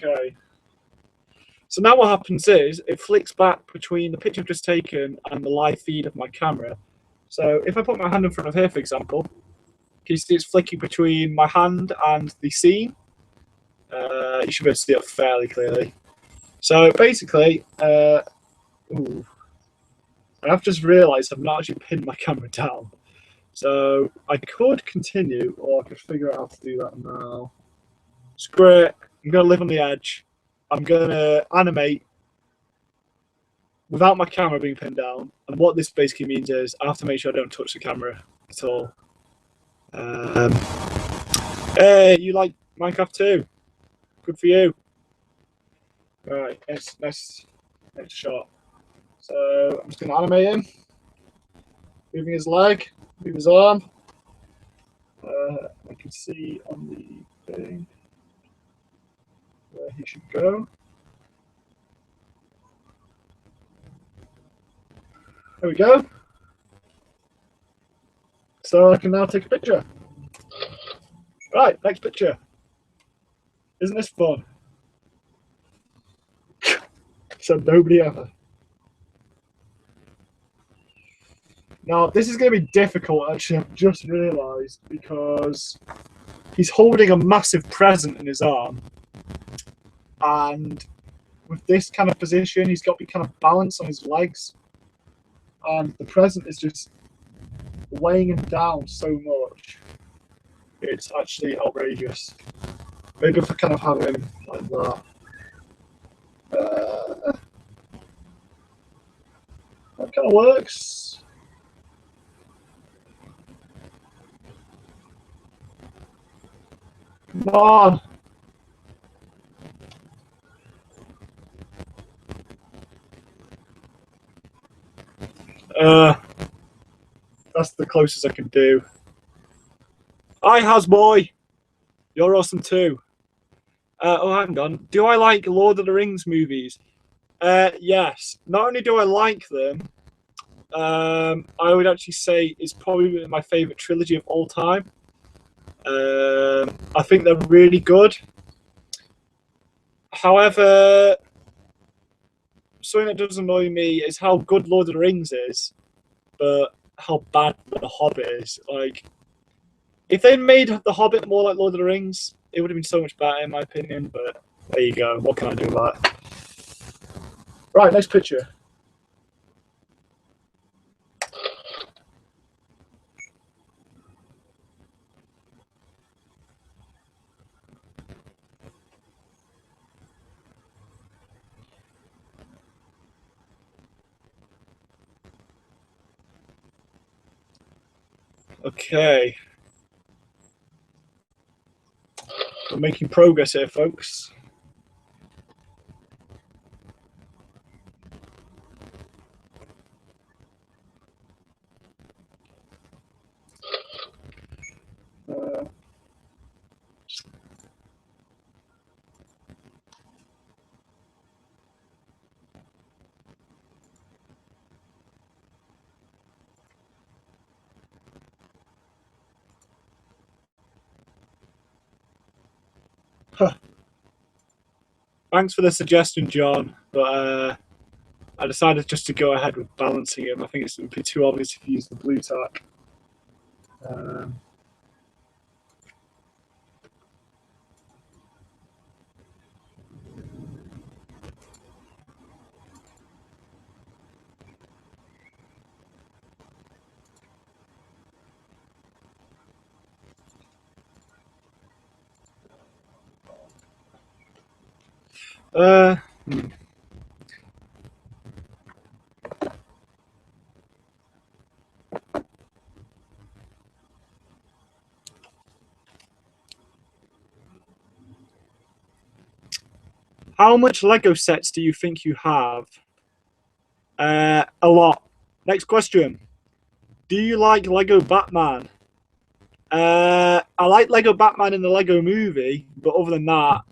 [SPEAKER 1] Okay. So now what happens is it flicks back between the picture I've just taken and the live feed of my camera. So if I put my hand in front of here, for example, can you see it's flicking between my hand and the scene? You should be able to see it fairly clearly. So basically, ooh, I've just realised I've not actually pinned my camera down. So I could continue, or I could figure out how to do that now. Screw it. I'm going to live on the edge. I'm going to animate without my camera being pinned down. And what this basically means is I have to make sure I don't touch the camera at all. Hey, you like Minecraft too? Good for you. Right, next shot. So I'm just going to animate him, moving his leg, move his arm. I can see on the thing where he should go. There we go. So I can now take a picture. Right, next picture. Isn't this fun? So nobody ever. Now, this is going to be difficult, actually, I've just realised, because he's holding a massive present in his arm. And with this kind of position, he's got to be kind of balanced on his legs. And the present is just weighing him down so much. It's actually outrageous. Maybe if I kind of have him like that. That kind of works. Come on. That's the closest I can do. Hi, Hasboy. You're awesome too. Oh, hang on. Do I like Lord of the Rings movies? Yes. Not only do I like them, I would actually say it's probably my favourite trilogy of all time. I think they're really good. However, something that does annoy me is how good Lord of the Rings is, but how bad The Hobbit is. Like, if they made The Hobbit more like Lord of the Rings, it would have been so much better, in my opinion. But there you go. What can I do about it? Right, next picture. Okay. We're making progress here, folks. Thanks for the suggestion, John, but I decided just to go ahead with balancing him. I think it would be too obvious if you use the blue tack. How much Lego sets do you think you have? A lot. Next question. Do you like Lego Batman? I like Lego Batman in the Lego movie, but other than that,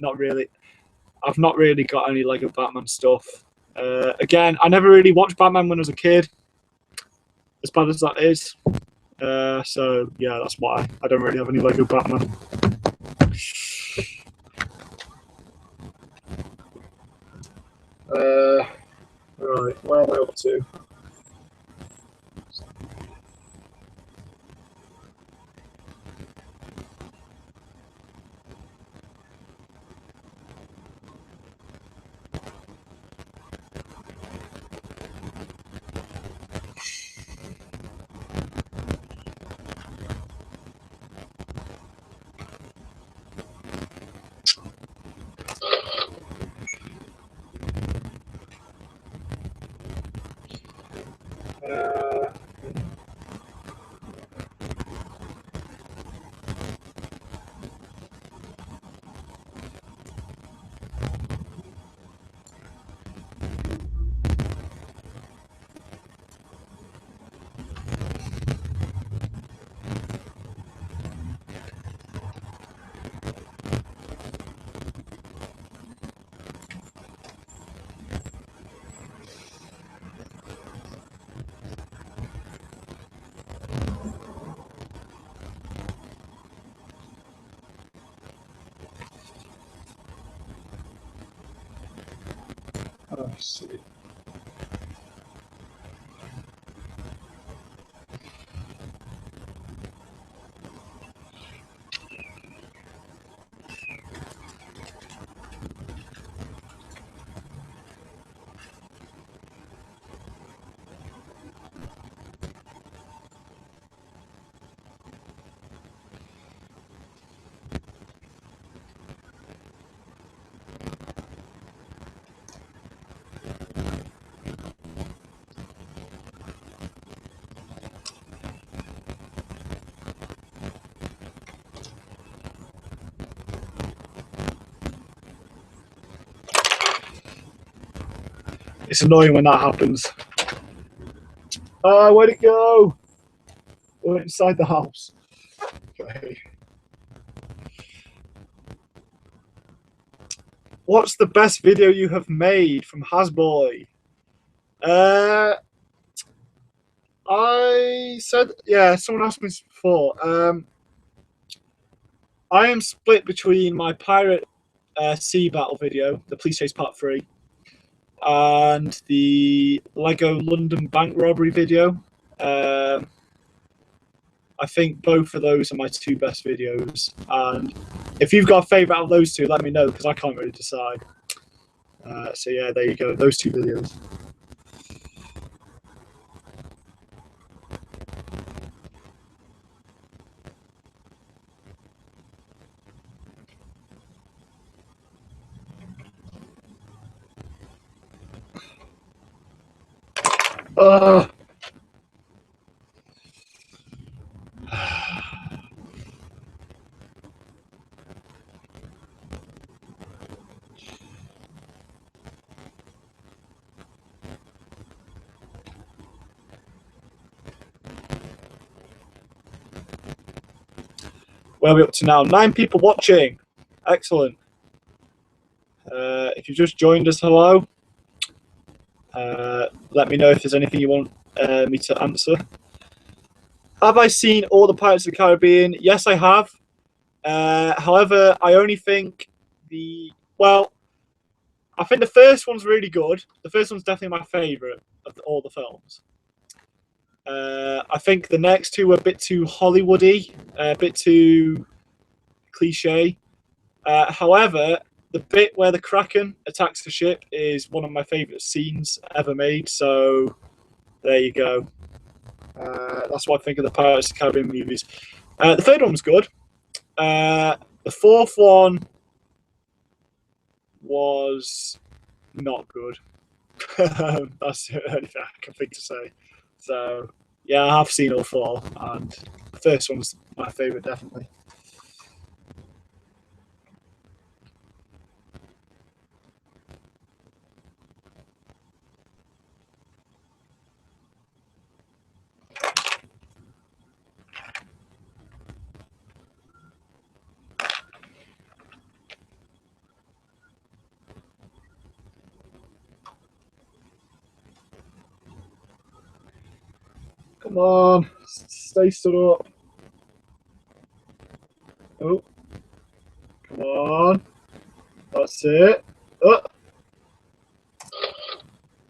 [SPEAKER 1] not really. I've not really got any Lego Batman stuff. Again, I never really watched Batman when I was a kid, as bad as that is. So yeah, that's why I don't really have any Lego Batman. Right, where am I up to? Uh, let's see. It's annoying when that happens. Where'd it go? We're inside the house. Okay. What's the best video you have made from Hasboy? I said, yeah, someone asked me this before. I am split between my Pirate Sea Battle video, the Police Chase Part 3, and the Lego London Bank Robbery video. I think both of those are my two best videos. And if you've got a favourite out of those two, let me know, because I can't really decide. So yeah, there you go, those two videos. Uh, where are we up to now? 9 people watching. Excellent. If you've just joined us, hello. Let me know if there's anything you want me to answer. Have I seen all the Pirates of the Caribbean? Yes, I have. However, I only think I think the first one's really good. The first one's definitely my favourite of all the films. I think the next two were a bit too Hollywoody, a bit too cliche. However, the bit where the Kraken attacks the ship is one of my favourite scenes ever made. So there you go. That's what I think of the Pirates of the Caribbean movies. The third one was good. The fourth one was not good. That's the only thing I can think to say. So yeah, I have seen all 4, and the first one was my favourite, definitely. Come on, stay stood up. Oh, come on. That's it. Oh.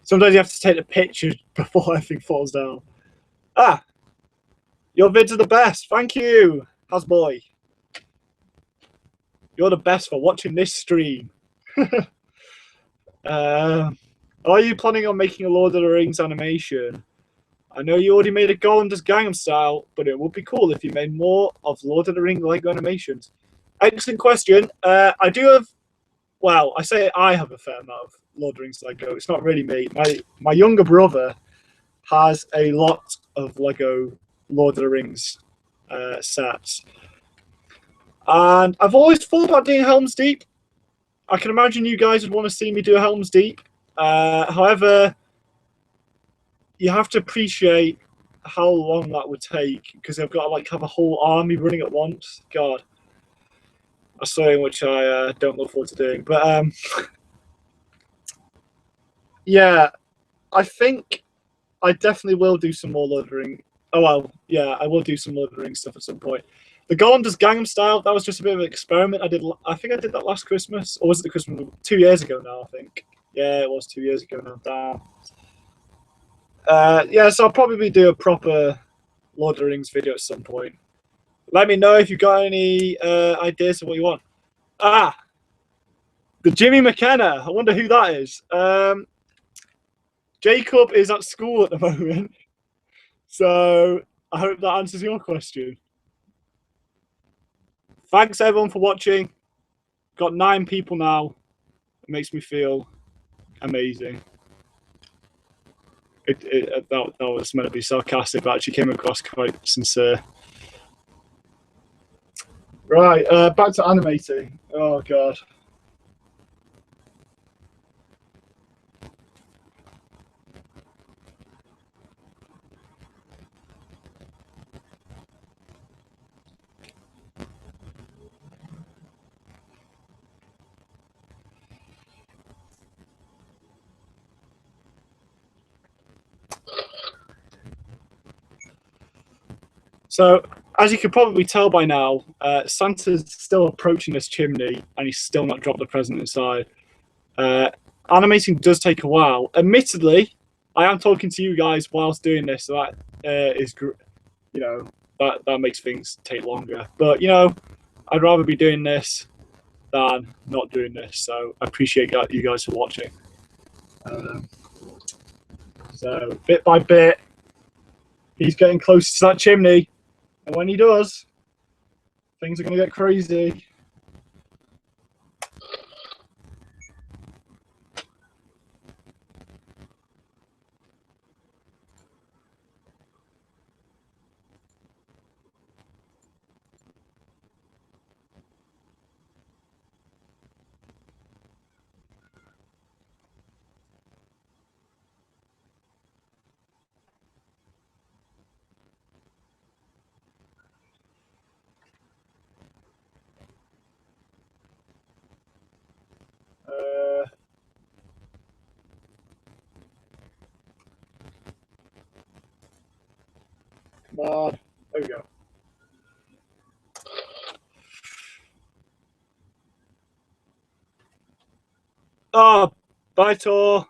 [SPEAKER 1] Sometimes you have to take the picture before everything falls down. Ah, your vids are the best. Thank you, Hasboy. You're the best for watching this stream. Are you planning on making a Lord of the Rings animation? I know you already made a Golander's Gangnam Style, but it would be cool if you made more of Lord of the Rings Lego animations. Excellent question. I do have, well, I say I have a fair amount of Lord of the Rings Lego. It's not really me. My younger brother has a lot of Lego Lord of the Rings sets. And I've always thought about doing Helm's Deep. I can imagine you guys would want to see me do a Helm's Deep. However, you have to appreciate how long that would take because I've got to like have a whole army running at once. God, that's something which I don't look forward to doing. But yeah, I think I definitely will do some more Lord of the Rings. Oh well, yeah, I will do some Lord of the Rings stuff at some point. The Golander's Gangnam Style, that was just a bit of an experiment. I think I did that last Christmas, or was it the Christmas 2 years ago now? I think. Yeah, it was 2 years ago now. Damn. Yeah, so I'll probably do a proper Lord of the Rings video at some point. Let me know if you've got any ideas of what you want. Ah, the Jimmy McKenna. I wonder who that is. Jacob is at school at the moment, so I hope that answers your question. Thanks everyone for watching. Got 9 people now. It makes me feel amazing. That was meant to be sarcastic, but actually came across quite sincere. Right, back to animating. Oh god. So, as you can probably tell by now, Santa's still approaching this chimney and he's still not dropped the present inside. Animating does take a while. Admittedly, I am talking to you guys whilst doing this, so that is, you know, that makes things take longer. But, you know, I'd rather be doing this than not doing this. So I appreciate you guys for watching. So bit by bit, he's getting closer to that chimney. And when he does, things are going to get crazy. Come on. There we go. Oh, bye, Tor.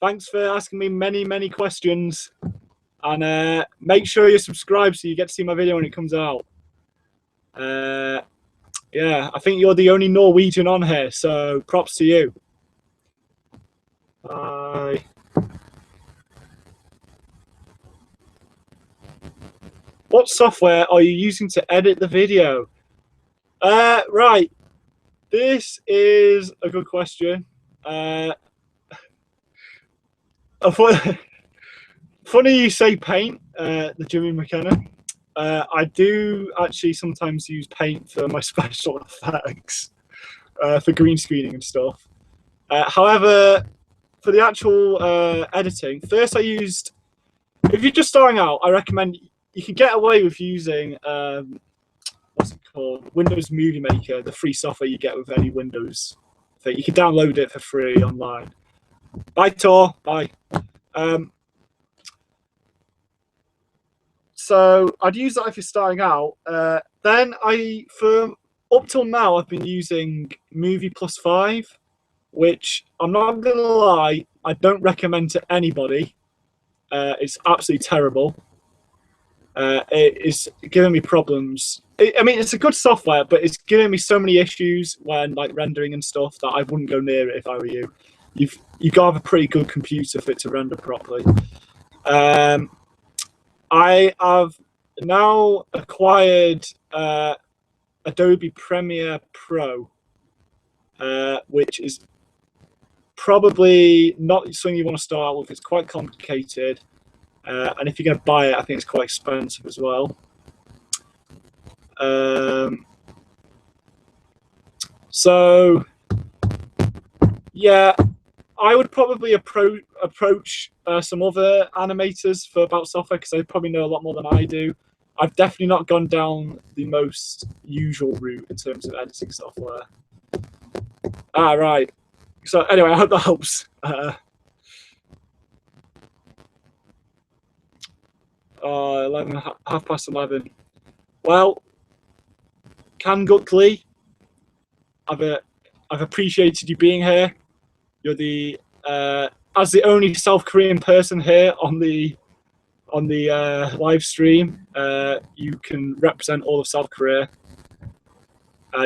[SPEAKER 1] Thanks for asking me many, many questions. And make sure you're subscribed so you get to see my video when it comes out. Yeah, I think you're the only Norwegian on here, so props to you. Bye. What software are you using to edit the video? Right. This is a good question. Funny you say Paint, the Jimmy McKenna. I do actually sometimes use Paint for my special effects, for green screening and stuff. However, for the actual editing, first I used, if you're just starting out, I recommend you can get away with using, what's it called? Windows Movie Maker, the free software you get with any Windows thing. You can download it for free online. Bye, Tor. Bye. So I'd use that if you're starting out. Then for up till now, I've been using Movie Plus 5, which I'm not gonna lie, I don't recommend to anybody. It's absolutely terrible. It is giving me problems. I mean, it's a good software, but it's giving me so many issues when like rendering and stuff that I wouldn't go near it if I were you. You've got to have a pretty good computer for it to render properly. I have now acquired Adobe Premiere Pro, which is probably not something you want to start with. It's quite complicated. And if you're going to buy it, I think it's quite expensive as well. So, yeah, I would probably approach some other animators for about software because they probably know a lot more than I do. I've definitely not gone down the most usual route in terms of editing software. Right. So anyway, I hope that helps. 11, half past 11. Well, Can Guckley, I've appreciated you being here. You're the as the only South Korean person here on the live stream. You can represent all of South Korea.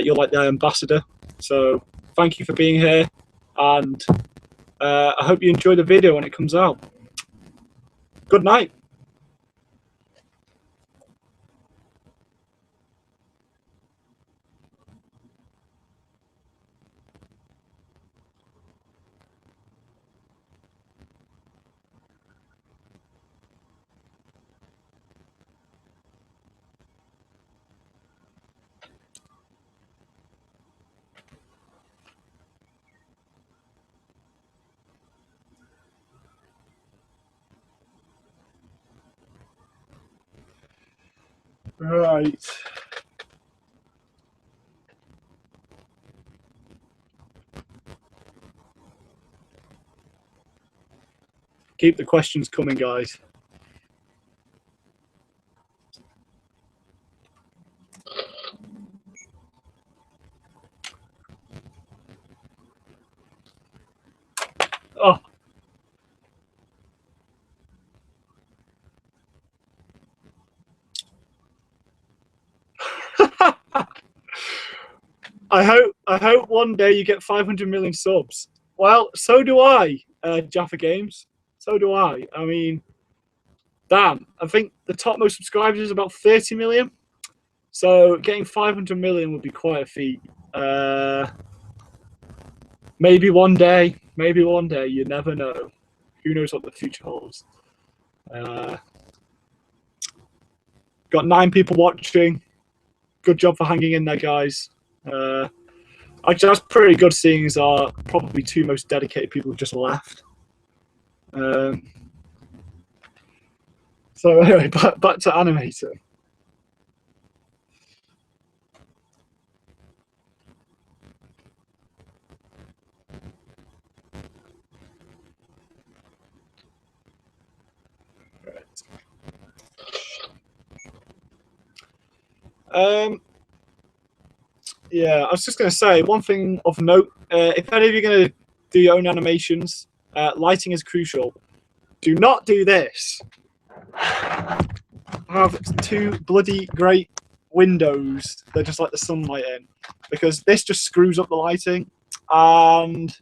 [SPEAKER 1] You're like their ambassador. So thank you for being here, and I hope you enjoy the video when it comes out. Good night. Right. Keep the questions coming, guys. Oh. I hope one day you get 500 million subs. Well, so do I, Jaffa Games. So do I. I mean, damn. I think the topmost subscribers is about 30 million. So getting 500 million would be quite a feat. Maybe one day. Maybe one day. You never know. Who knows what the future holds? Got 9 people watching. Good job for hanging in there, guys. Actually, that's pretty good, seeing as our probably 2 most dedicated people have just left. So anyway, back to animator. Yeah, I was just going to say one thing of note. If any of you are going to do your own animations, lighting is crucial. Do not do this. Have 2 bloody great windows that just let the sunlight in, because this just screws up the lighting. And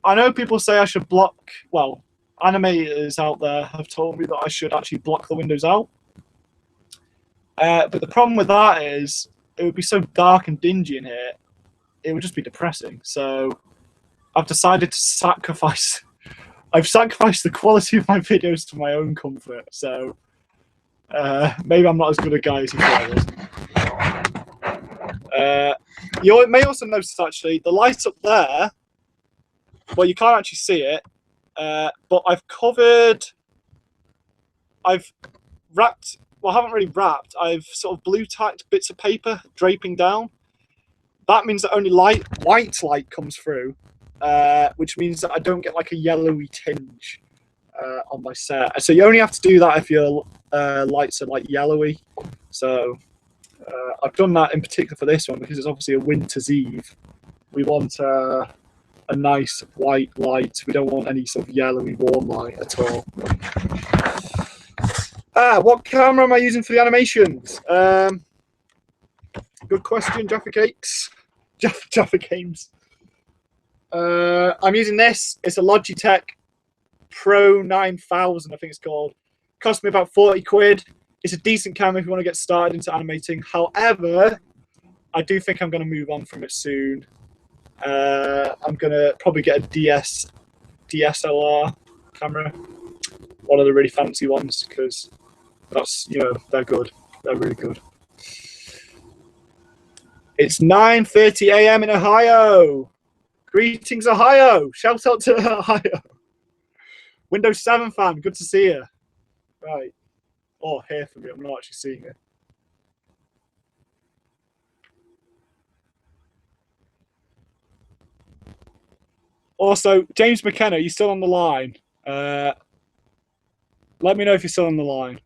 [SPEAKER 1] I know people say I should block. Well, animators out there have told me that I should actually block the windows out. But the problem with that is it would be so dark and dingy in here, it would just be depressing. So I've decided to sacrifice. I've sacrificed the quality of my videos to my own comfort. So maybe I'm not as good a guy as you thought I was. You may also notice actually the light up there. Well, you can't actually see it, but I've wrapped. Well, I haven't really wrapped. I've sort of blue tacked bits of paper draping down. That means that only white light comes through, which means that I don't get like a yellowy tinge on my set. So you only have to do that if your lights are like yellowy. So I've done that in particular for this one because it's obviously a winter's eve. We want a a nice white light. We don't want any sort of yellowy warm light at all. What camera am I using for the animations? Good question, Jaffa Cakes. Jaffa Games. I'm using this. It's a Logitech Pro 9000, I think it's called. Cost me about 40 quid. It's a decent camera if you want to get started into animating. However, I do think I'm going to move on from it soon. I'm going to probably get a DSLR camera, one of the really fancy ones, because that's, you know, they're good. They're really good. It's 9:30 a.m. in Ohio. Greetings, Ohio. Shout out to Ohio. Windows 7 fan, good to see you. Right. Oh, hear from you. I'm not actually seeing it. Also, James McKenna, you still on the line? Let me know if you're still on the line.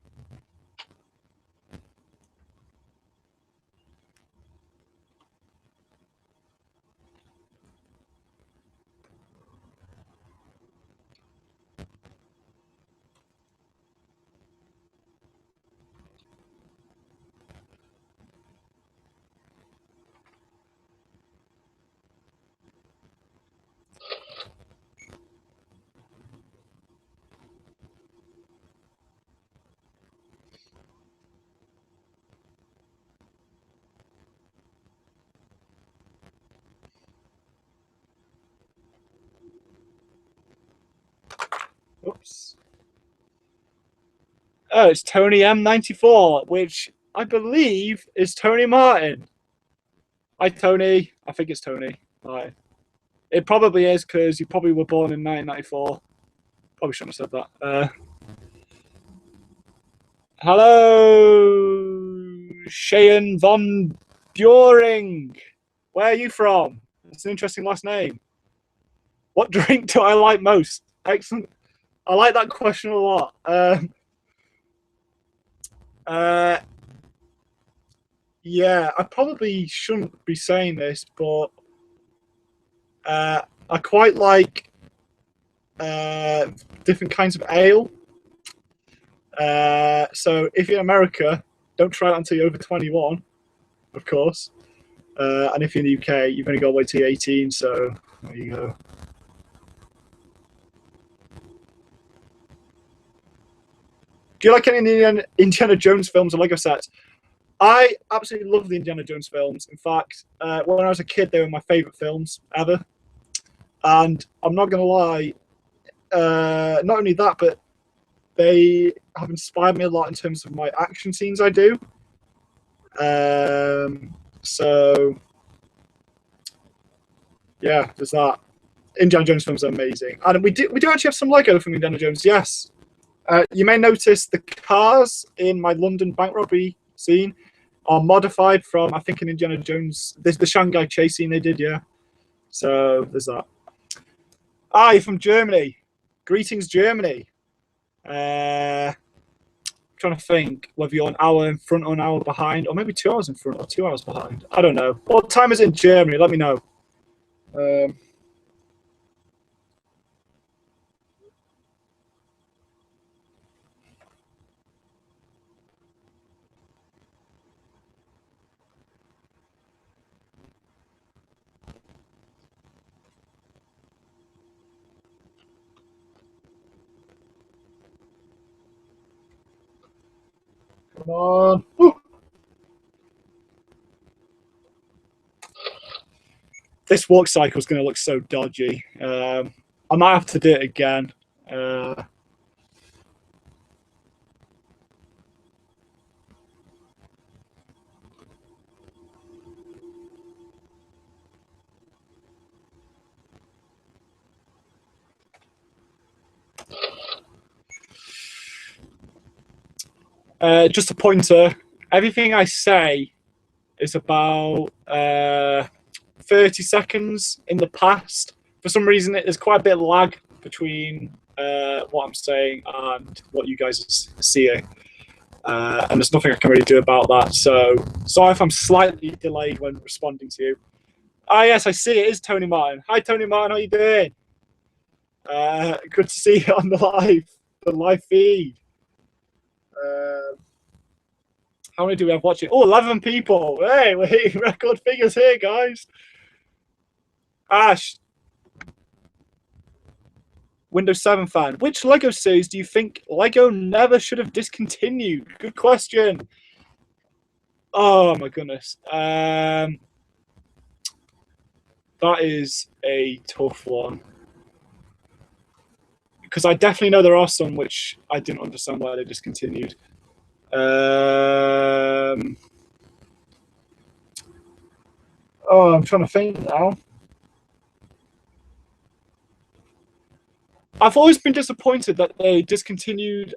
[SPEAKER 1] Oops. Oh, it's Tony M94, which I believe is Tony Martin. Hi, Tony. I think it's Tony. Hi. It probably is, because you probably were born in 1994. Probably shouldn't have said that. Hello, Cheyenne Von Buring. Where are you from? It's an interesting last name. What drink do I like most? Excellent. I like that question a lot. Yeah, I probably shouldn't be saying this, but I quite like different kinds of ale. So if you're in America, don't try it until you're over 21, of course. And if you're in the UK, you've only got to wait till you're 18, so there you go. Do you like any Indiana Jones films or Lego sets? I absolutely love the Indiana Jones films. In fact, when I was a kid, they were my favourite films ever. And I'm not going to lie, not only that, but they have inspired me a lot in terms of my action scenes I do. So, yeah, there's that. Indiana Jones films are amazing. And we do actually have some Lego from Indiana Jones, yes. You may notice the cars in my London bank robbery scene are modified from, I think, an Indiana Jones, the Shanghai chase scene they did, yeah. So there's that. Ah, you're from Germany. Greetings, Germany. Trying to think whether you're an hour in front or an hour behind, or maybe 2 hours in front or 2 hours behind. I don't know. What time is it in Germany? Let me know. Come on. Woo. This walk cycle is going to look so dodgy. I might have to do it again. Just a pointer. Everything I say is about 30 seconds in the past. For some reason, there's quite a bit of lag between what I'm saying and what you guys are seeing. And there's nothing I can really do about that. So sorry if I'm slightly delayed when responding to you. Ah, yes, I see. It is Tony Martin. Hi, Tony Martin. How you doing? Good to see you on the live feed. Uh, how many do we have watching? Oh, 11 people. Hey, wait, record figures here, guys. Ash, Windows 7 fan. Which Lego series do you think Lego never should have discontinued? Good question. Oh my goodness. That is a tough one. Because I definitely know there are some which I didn't understand why they discontinued. Oh, I'm trying to think now. I've always been disappointed that they discontinued.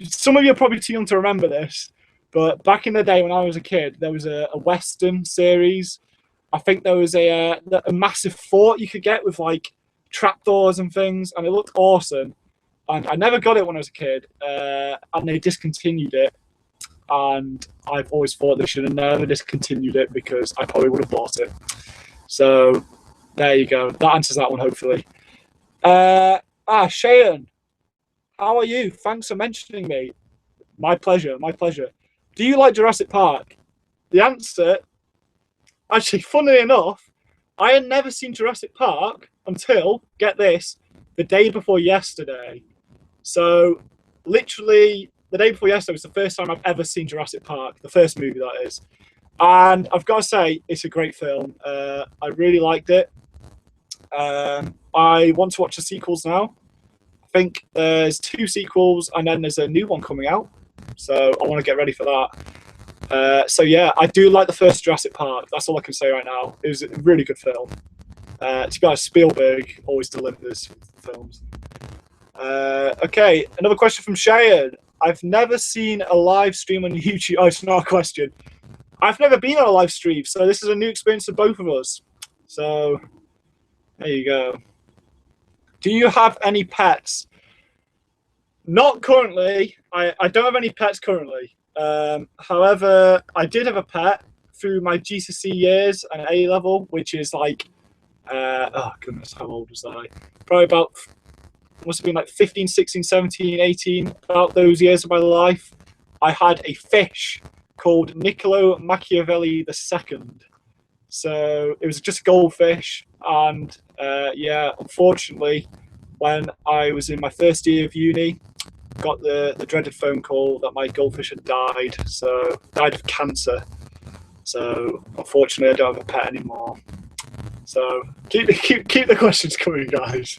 [SPEAKER 1] Some of you are probably too young to remember this, but back in the day when I was a kid, there was a Western series. I think there was a massive fort you could get with like trapdoors and things, and it looked awesome. And I never got it when I was a kid, and they discontinued it. And I've always thought they should have never discontinued it because I probably would have bought it. So there you go. That answers that one, hopefully. Shayan, how are you? Thanks for mentioning me. My pleasure. My pleasure. Do you like Jurassic Park? The answer, actually, funnily enough, I had never seen Jurassic Park until, get this, the day before yesterday. So, literally, the day before yesterday was the first time I've ever seen Jurassic Park, the first movie that is. And I've got to say, it's a great film. I really liked it. I want to watch the sequels now. I think there's 2 sequels and then there's a new one coming out. So I want to get ready for that. So yeah, I do like the first Jurassic Park. That's all I can say right now. It was a really good film. To be honest, Spielberg always delivers films. Okay, another question from Shayan. I've never seen a live stream on YouTube. Oh, it's not a question. I've never been on a live stream, so this is a new experience for both of us. So there you go. Do you have any pets? Not currently. I don't have any pets currently. However, I did have a pet through my GCSE years and A level, which is like, oh goodness, how old was I? Probably about, must have been like 15, 16, 17, 18, about those years of my life. I had a fish called Niccolo Machiavelli II. So it was just a goldfish. And yeah, unfortunately, when I was in my first year of uni, got the dreaded phone call that my goldfish had died. So died of cancer. So unfortunately, I don't have a pet anymore. So keep the questions coming, guys.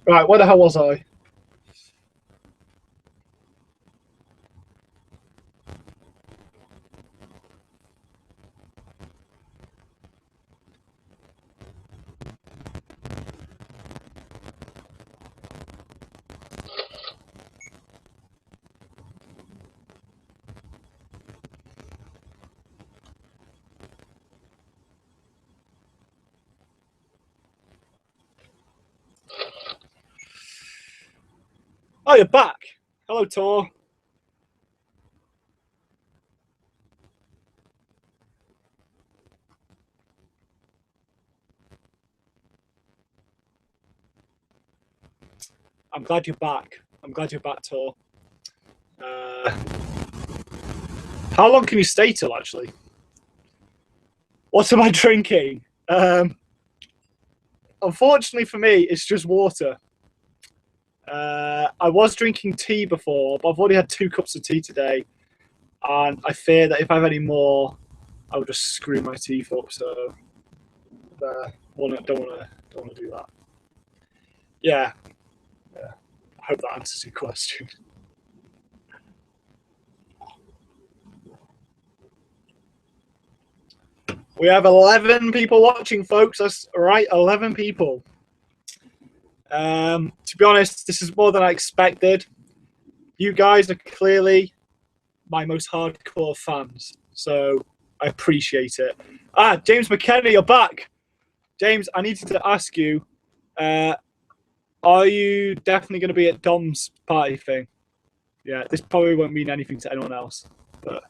[SPEAKER 1] Right, where the hell was I? Oh, you're back. Hello, Tor. I'm glad you're back. I'm glad you're back, Tor. How long can you stay till, actually? What am I drinking? Unfortunately for me, it's just water. I was drinking tea before, but I've already had 2 cups of tea today, and I fear that if I have any more, I will just screw my teeth up. So, don't want to do that. Yeah, yeah. I hope that answers your question. We have 11 people watching, folks. That's right, 11 people. To be honest, this is more than I expected. You guys are clearly my most hardcore fans. So I appreciate it. Ah, James McKenna, you're back. James, I needed to ask you, are you definitely going to be at Dom's party thing? Yeah, this probably won't mean anything to anyone else, but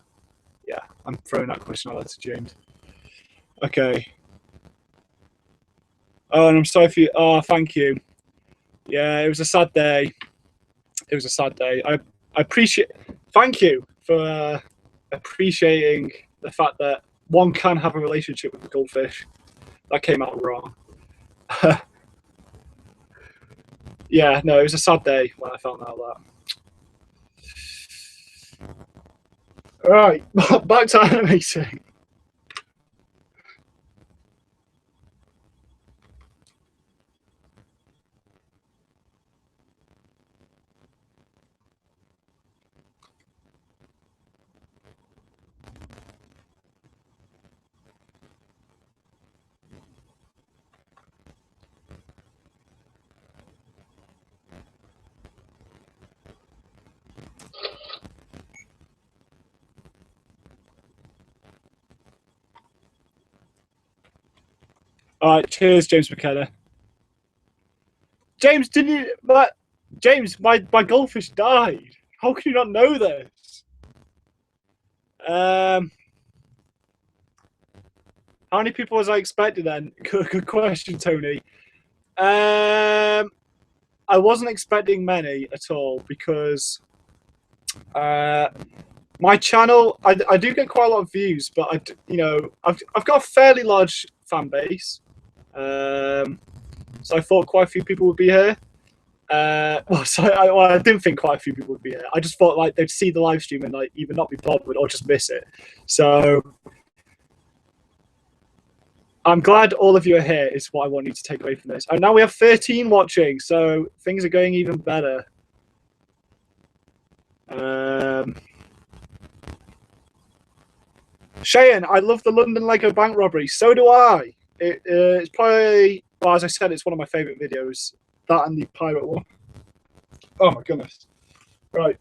[SPEAKER 1] yeah, I'm throwing that question out there to James. Okay. Oh, and I'm sorry for you. Oh, thank you. Yeah, it was a sad day. It was a sad day. I appreciate. Thank you for appreciating the fact that one can have a relationship with a goldfish. That came out wrong. Yeah, no, it was a sad day when I found out that. All right, back to animating. All right, cheers, James McKenna. James, didn't you? James, my goldfish died. How can you not know this? How many people was I expecting then? Good question, Tony. I wasn't expecting many at all because my channel, I do get quite a lot of views, but I've got a fairly large fan base. So I thought quite a few people would be here. I didn't think quite a few people would be here. I just thought like they'd see the live stream and like either not be bothered or just miss it. So I'm glad all of you are here. Is what I want you to take away from this. And now we have 13 watching, so things are going even better. Cheyenne, I love the London Lego bank robbery. So do I. It's probably, well, as I said, it's one of my favourite videos. That and the pirate one. Oh my goodness. Right.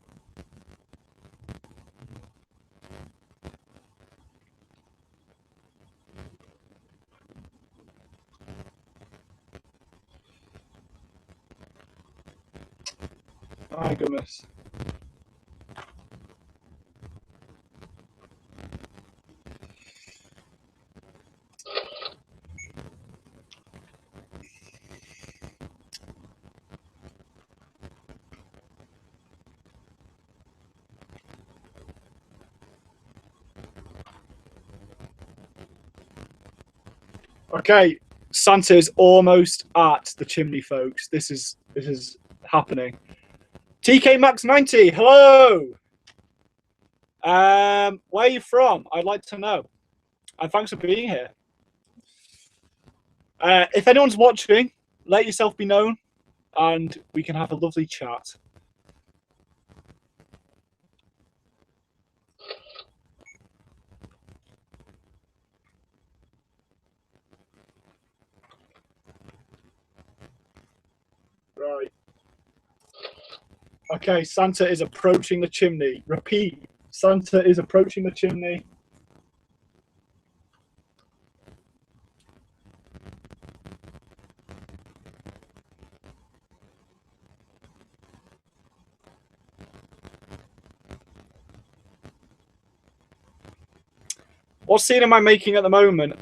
[SPEAKER 1] Oh my goodness. Okay, Santa is almost at the chimney, folks. This is happening. TK Max 90, hello. Where are you from? I'd like to know. And thanks for being here. If anyone's watching, let yourself be known, and we can have a lovely chat. Right. Okay, Santa is approaching the chimney. Repeat, Santa is approaching the chimney. What scene am I making at the moment?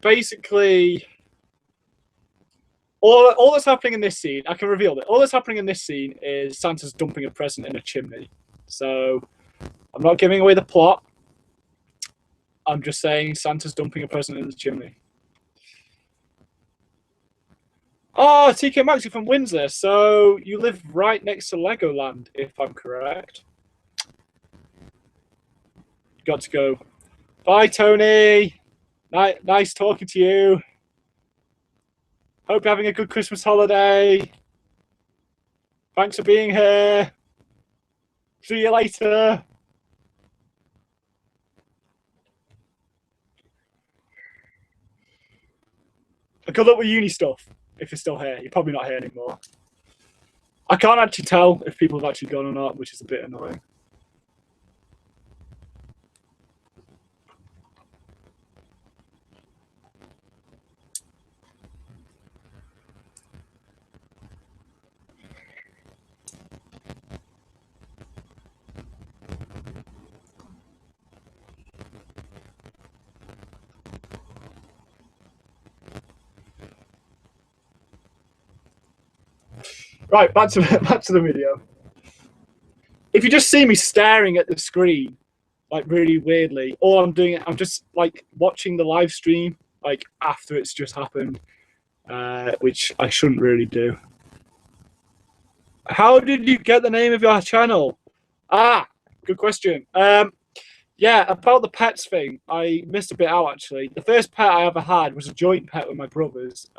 [SPEAKER 1] Basically, all that's happening in this scene, I can reveal it. All that's happening in this scene is Santa's dumping a present in a chimney. So I'm not giving away the plot. I'm just saying Santa's dumping a present in the chimney. Oh, TK Maxi from Windsor. So you live right next to Legoland, if I'm correct. Got to go. Bye, Tony. Nice talking to you. Hope you're having a good Christmas holiday. Thanks for being here. See you later. Good luck with uni stuff. If you're still here, you're probably not here anymore. I can't actually tell if people have actually gone or not, which is a bit annoying. Right, back to the video. If you just see me staring at the screen, like really weirdly, all I'm doing, I'm just like watching the live stream, like after it's just happened, which I shouldn't really do. How did you get the name of your channel? Ah, good question. Yeah, about the pets thing, I missed a bit out actually. The first pet I ever had was a joint pet with my brothers.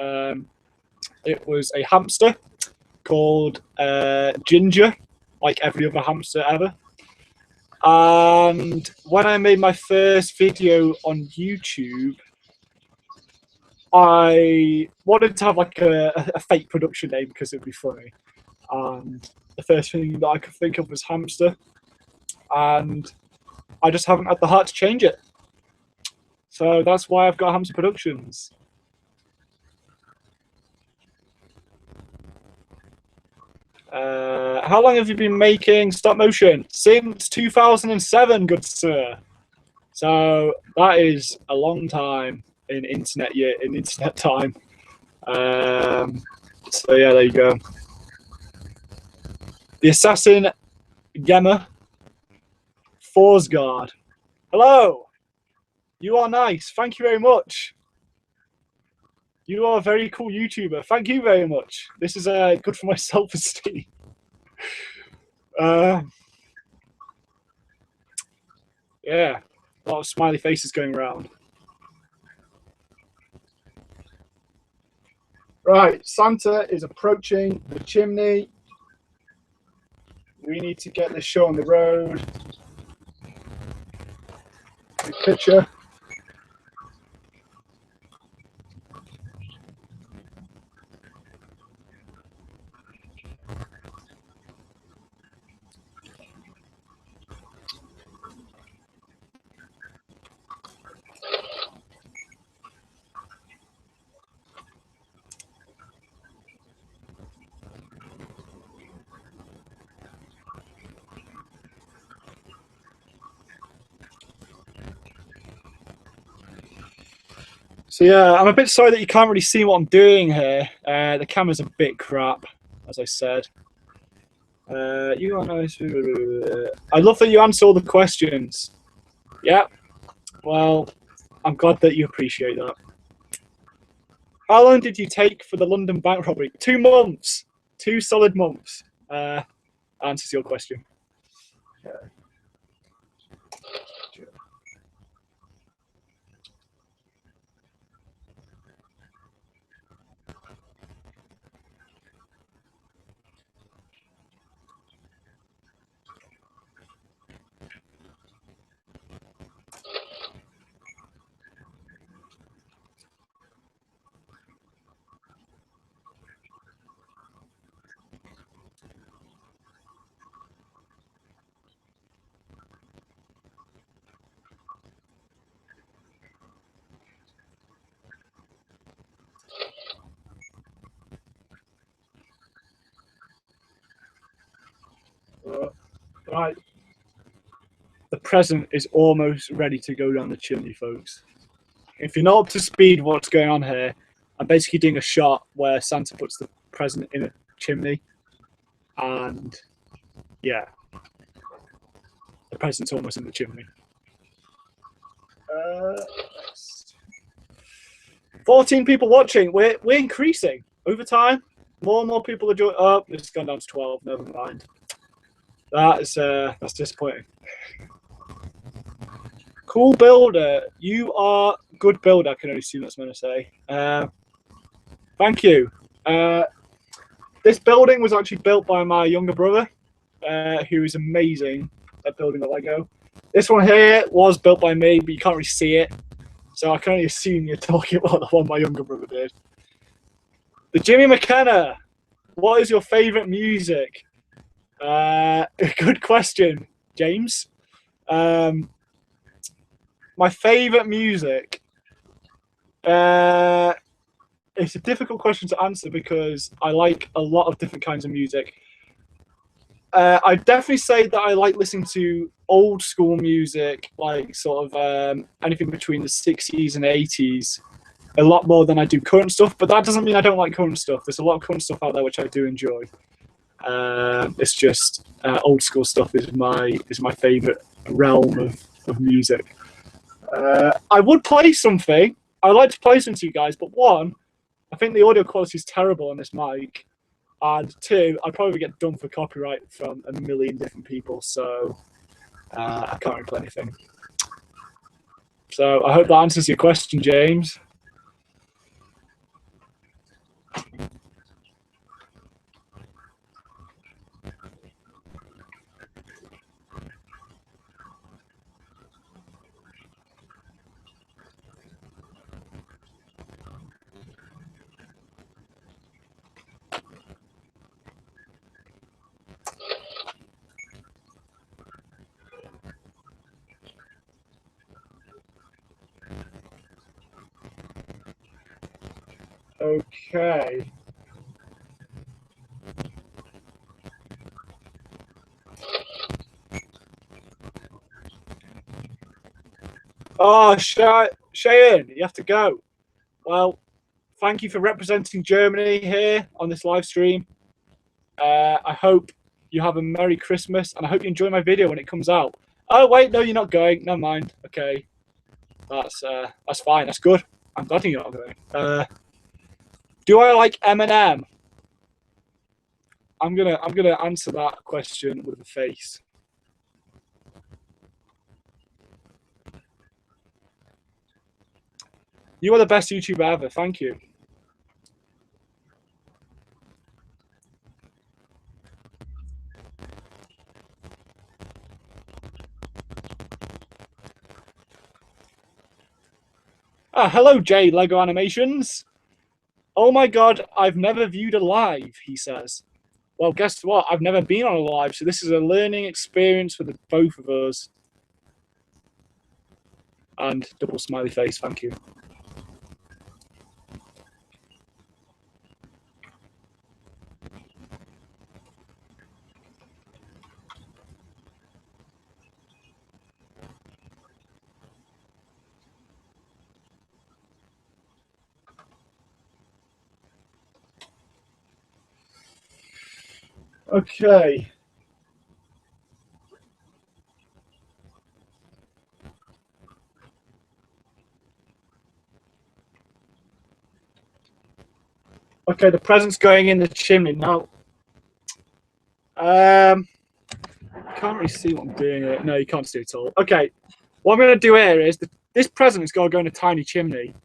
[SPEAKER 1] It was a hamster called Ginger, like every other hamster ever. And when I made my first video on YouTube, I wanted to have like a fake production name because it'd be funny. And the first thing that I could think of was Hamster. And I just haven't had the heart to change it. So that's why I've got Hamster Productions. How long have you been making stop motion? Since 2007, good sir. So that is a long time in internet time. So yeah, there you go. The Assassin Gemma Forsgard. Hello. You are nice. Thank you very much. You are a very cool YouTuber. Thank you very much. This is good for my self-esteem. Yeah, a lot of smiley faces going around. Right, Santa is approaching the chimney. We need to get this show on the road. Big picture. So yeah, I'm a bit sorry that you can't really see what I'm doing here. The camera's a bit crap, as I said. You are nice. I love that you answer all the questions. Yeah. Well, I'm glad that you appreciate that. How long did you take for the London bank robbery? 2 months. 2 solid months. Answers your question. Right. The present is almost ready to go down the chimney, folks. If you're not up to speed what's going on here, I'm basically doing a shot where Santa puts the present in a chimney. And yeah, the present's almost in the chimney. 14 people watching. We're increasing over time. More and more people are joining. Oh, it's gone down to 12. Never mind. That's disappointing. Cool builder. You are good builder. I can only assume that's what I'm going to say. Thank you. This building was actually built by my younger brother, who is amazing at building the Lego. This one here was built by me, but you can't really see it. So I can only assume you're talking about the one my younger brother did. The Jimmy McKenna. What is your favourite music? Good question, James. My favourite music. It's a difficult question to answer because I like a lot of different kinds of music. I'd definitely say that I like listening to old school music, like sort of anything between the 60s and 80s, a lot more than I do current stuff. But that doesn't mean I don't like current stuff. There's a lot of current stuff out there which I do enjoy. It's just old school stuff is my favourite realm of music. I would play something. I'd like to play something to you guys, but one, I think the audio quality is terrible on this mic, and two, I'd probably get done for copyright from a million different people, so I can't really play anything. So I hope that answers your question, James. Okay. Oh, Cheyenne, you have to go. Well, thank you for representing Germany here on this live stream. I hope you have a Merry Christmas, and I hope you enjoy my video when it comes out. Oh, wait, no, you're not going. Never mind. Okay. That's fine. That's good. I'm glad you're not going. Do I like Eminem? I'm gonna answer that question with a face. You are the best YouTuber ever. Thank you. Hello, Jay Lego Animations. Oh my god, I've never viewed a live, he says. Well, guess what? I've never been on a live, so this is a learning experience for the both of us. And double smiley face, thank you. Okay. Okay, the present's going in the chimney now. Can't really see what I'm doing here. No, you can't see it at all. Okay, what I'm going to do here is this present is going to go in a tiny chimney.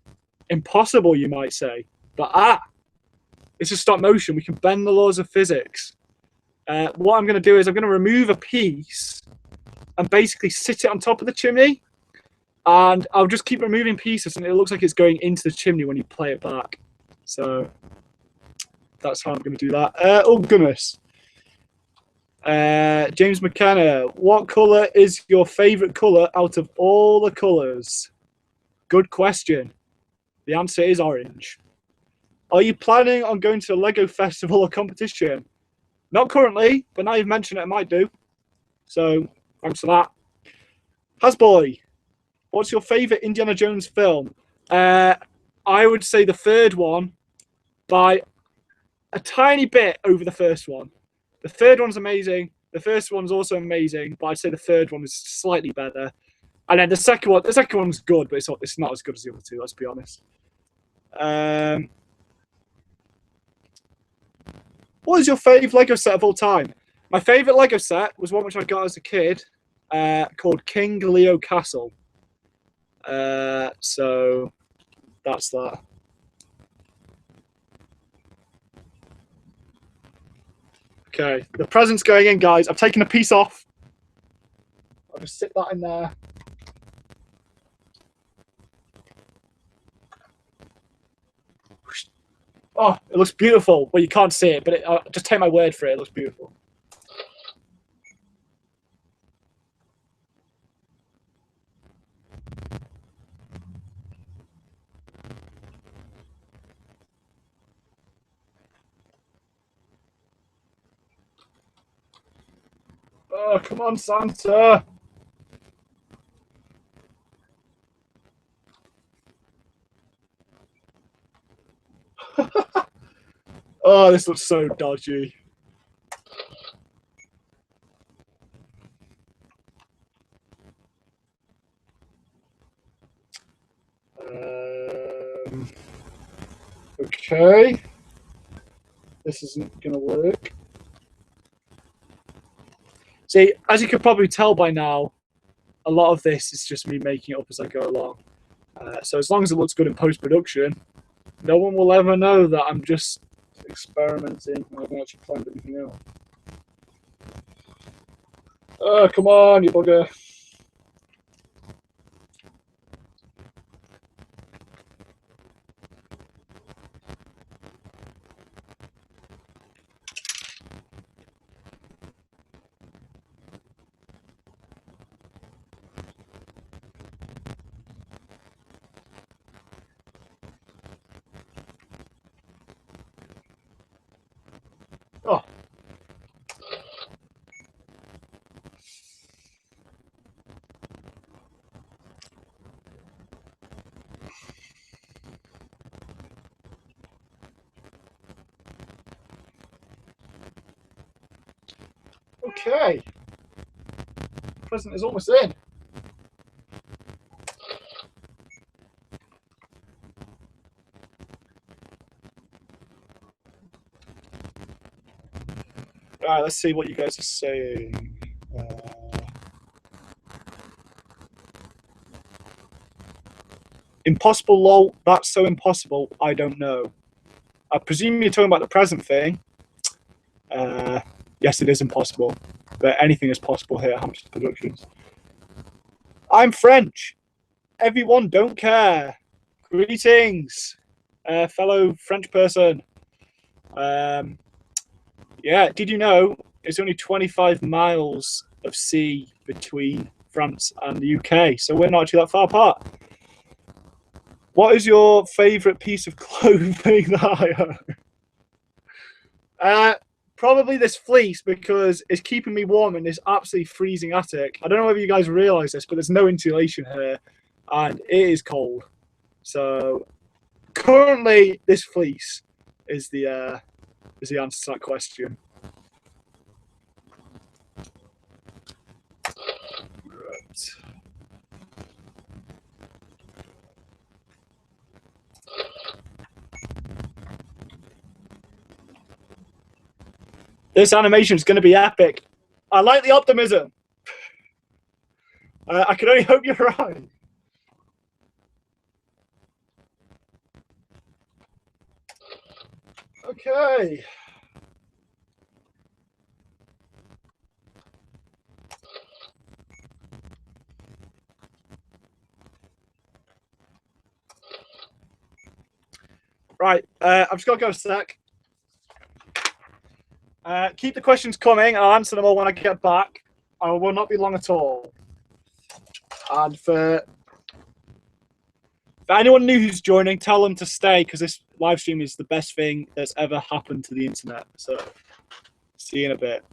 [SPEAKER 1] Impossible, you might say, but it's a stop motion. We can bend the laws of physics. What I'm going to do is I'm going to remove a piece and basically sit it on top of the chimney, and I'll just keep removing pieces, and it looks like it's going into the chimney when you play it back. So that's how I'm going to do that. Oh goodness. James McKenna, what colour is your favourite colour out of all the colours? Good question. The answer is orange. Are you planning on going to a Lego festival or competition? Not currently, but now you've mentioned it, I might do. So, thanks for that. Hasboy, what's your favourite Indiana Jones film? I would say the third one by a tiny bit over the first one. The third one's amazing. The first one's also amazing, but I'd say the third one is slightly better. And then the second one's good, but it's not as good as the other two, let's be honest. What is your favourite Lego set of all time? My favourite Lego set was one which I got as a kid, called King Leo Castle. So that's that. Okay, the present's going in, guys. I've taken a piece off. I'll just sit that in there. Oh, it looks beautiful. Well, you can't see it, but just take my word for it. It looks beautiful. Oh, come on, Santa. Oh, this looks so dodgy.
[SPEAKER 2] Okay. This isn't going to work. See, as you could probably tell by now, a lot of this is just me making it up as I go along. So as long as it looks good in post-production, no one will ever know that I'm just experimenting. I haven't actually planned anything out. Oh, come on, you bugger. Oh. Okay. Present is almost in. All right, let's see what you guys are saying. Impossible, lol. That's so impossible. I don't know. I presume you're talking about the present thing. Yes, it is impossible, but anything is possible here at Hamster Productions. I'm French. Everyone don't care. Greetings, fellow French person. Yeah, did you know it's only 25 miles of sea between France and the UK, so we're not actually that far apart. What is your favourite piece of clothing that I own? Probably this fleece, because it's keeping me warm in this absolutely freezing attic. I don't know whether you guys realise this, but there's no insulation here, and it is cold. So currently, this fleece is the answer to that question. Right. This animation is going to be epic. I like the optimism. I can only hope you're right. Okay. Right, I've just got to go a sec. Keep the questions coming. I'll answer them all when I get back. I will not be long at all. And for anyone new who's joining, tell them to stay, because this live stream is the best thing that's ever happened to the internet. So, see you in a bit.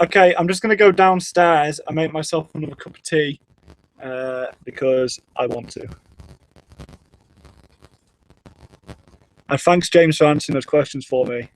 [SPEAKER 2] Okay, I'm just going to go downstairs and make myself another cup of tea because I want to. And thanks, James, for answering those questions for me.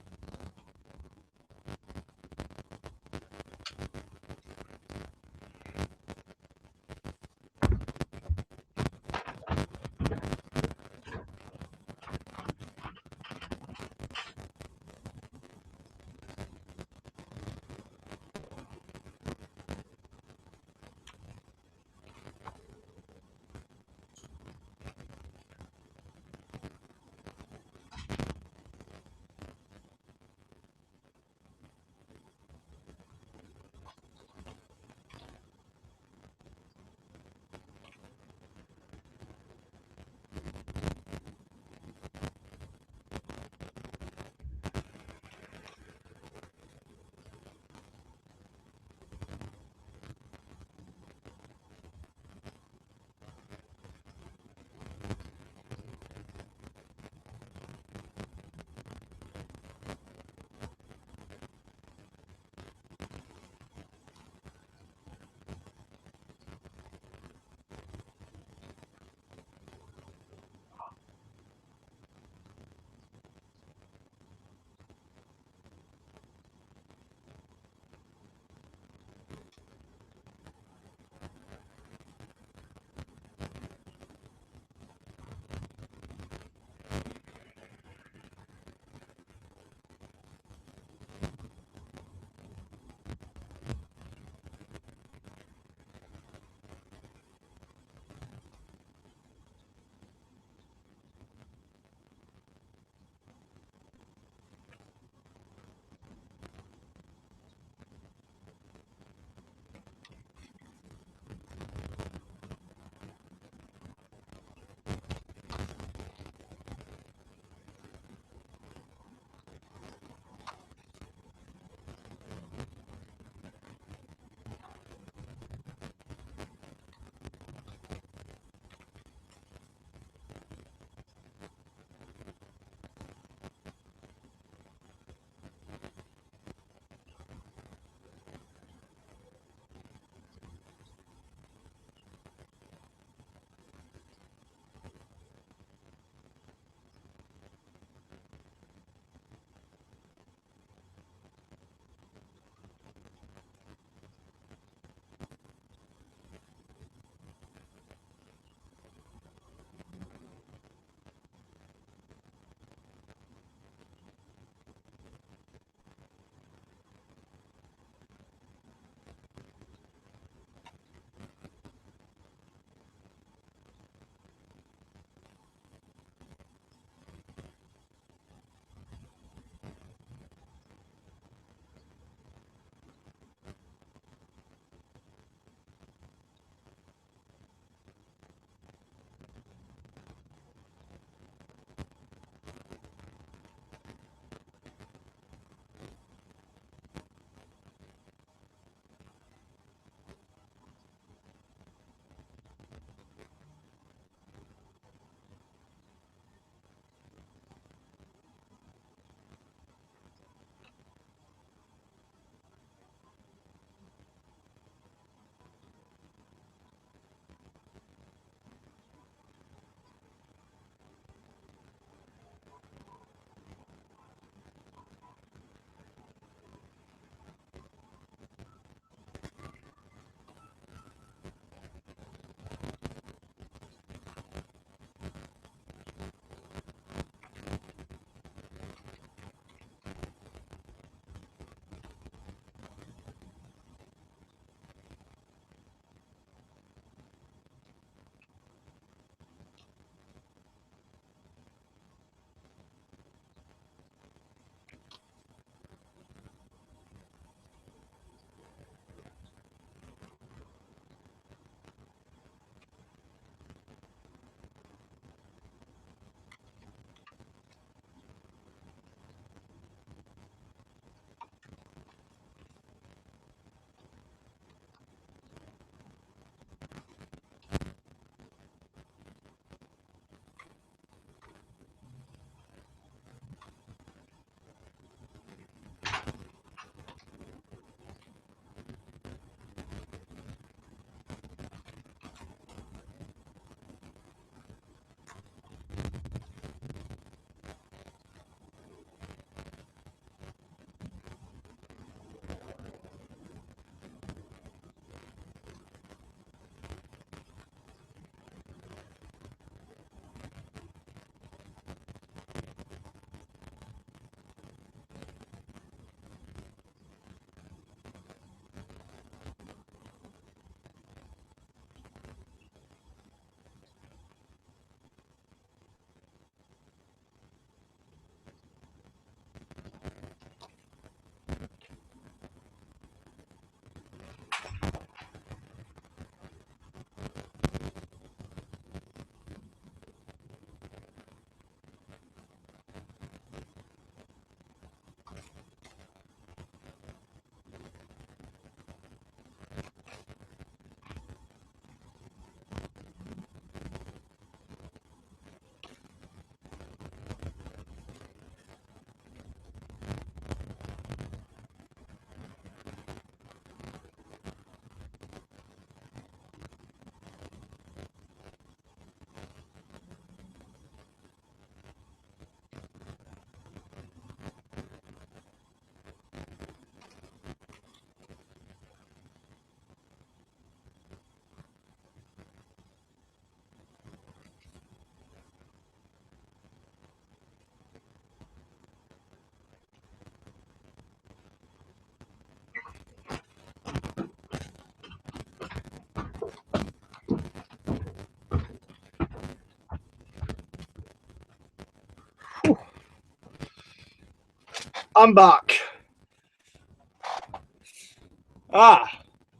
[SPEAKER 2] I'm back.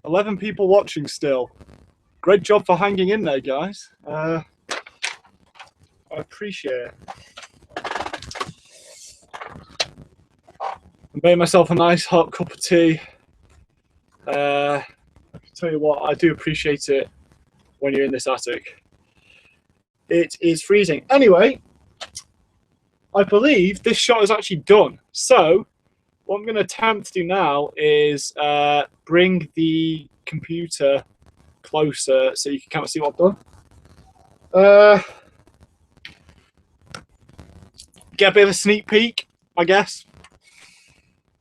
[SPEAKER 2] 11 people watching still. Great job for hanging in there, guys. I appreciate it. I made myself a nice hot cup of tea. I can tell you what, I do appreciate it when you're in this attic. It is freezing. Anyway, I believe this shot is actually done. So, what I'm going to attempt to do now is bring the computer closer so you can kind of see what I've done. Get a bit of a sneak peek, I guess.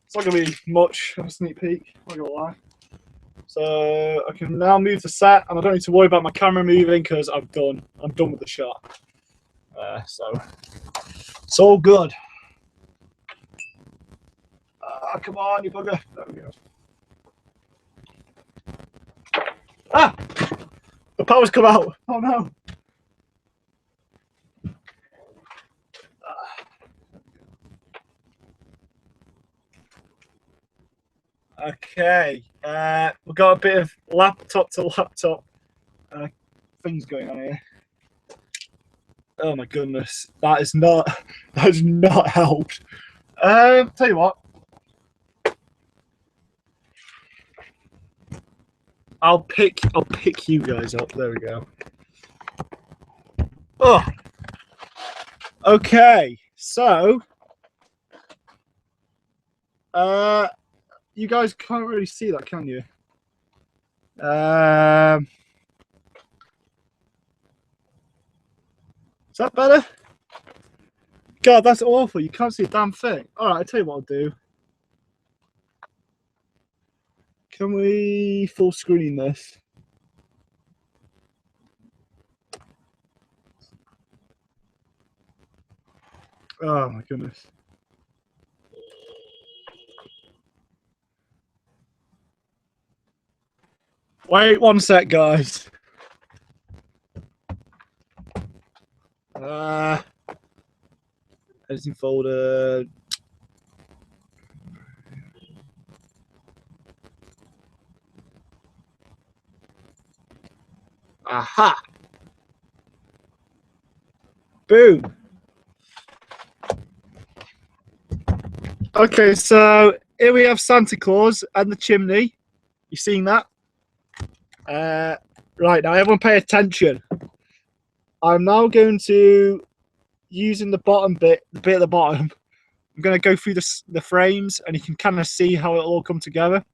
[SPEAKER 2] It's not going to be much of a sneak peek, I'm not going to lie. So I can now move the set, and I don't need to worry about my camera moving because I'm done with the shot. So it's all good. Come on, you bugger. There we go. The power's come out. Oh no. Okay. We've got a bit of laptop to laptop things going on here. Oh my goodness, that has not helped. Tell you what, I'll pick you guys up. There we go. Oh, okay. So, you guys can't really see that, can you? Is that better? God, that's awful. You can't see a damn thing. All right, I'll tell you what I'll do. Can we full screen this? Oh my goodness. Wait one sec, guys. Editing folder. Aha! Boom! Okay, so here we have Santa Claus and the chimney. You seeing that? Right, now everyone pay attention. I'm now going to, using the bottom bit, the bit at the bottom, I'm going to go through the frames and you can kind of see how it'll all come together.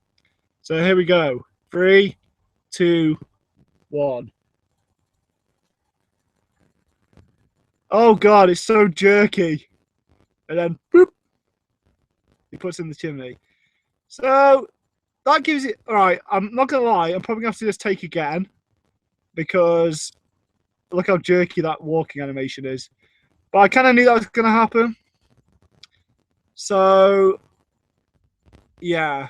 [SPEAKER 2] So here we go. 3, 2, 1. Oh God, it's so jerky. And then, boop, he puts in the chimney. So that gives it, all right, I'm not going to lie, I'm probably going to have to just take again because look how jerky that walking animation is. But I kind of knew that was going to happen. So, yeah,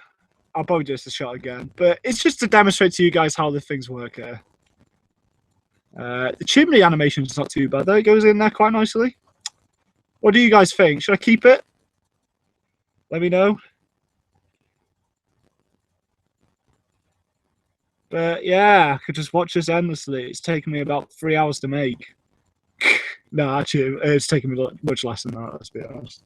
[SPEAKER 2] I'll probably do this a shot again. But it's just to demonstrate to you guys how the things work here. The chimney animation is not too bad, though. It goes in there quite nicely. What do you guys think? Should I keep it? Let me know. But yeah, I could just watch this endlessly. It's taken me about 3 hours to make. No, actually, it's taken me much less than that, let's be honest.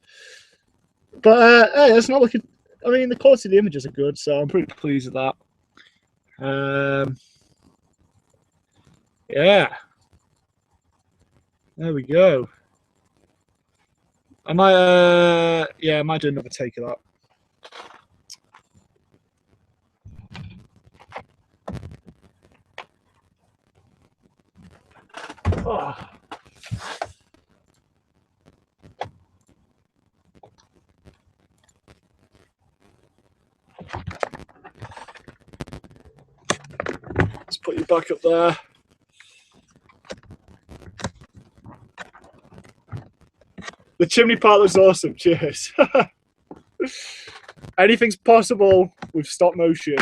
[SPEAKER 2] But hey, it's not looking. I mean, the quality of the images are good, so I'm pretty pleased with that. Yeah, there we go. I might, yeah, I might do another take of that. Oh. Let's put you back up there. The chimney part looks awesome. Cheers. Anything's possible with stop motion.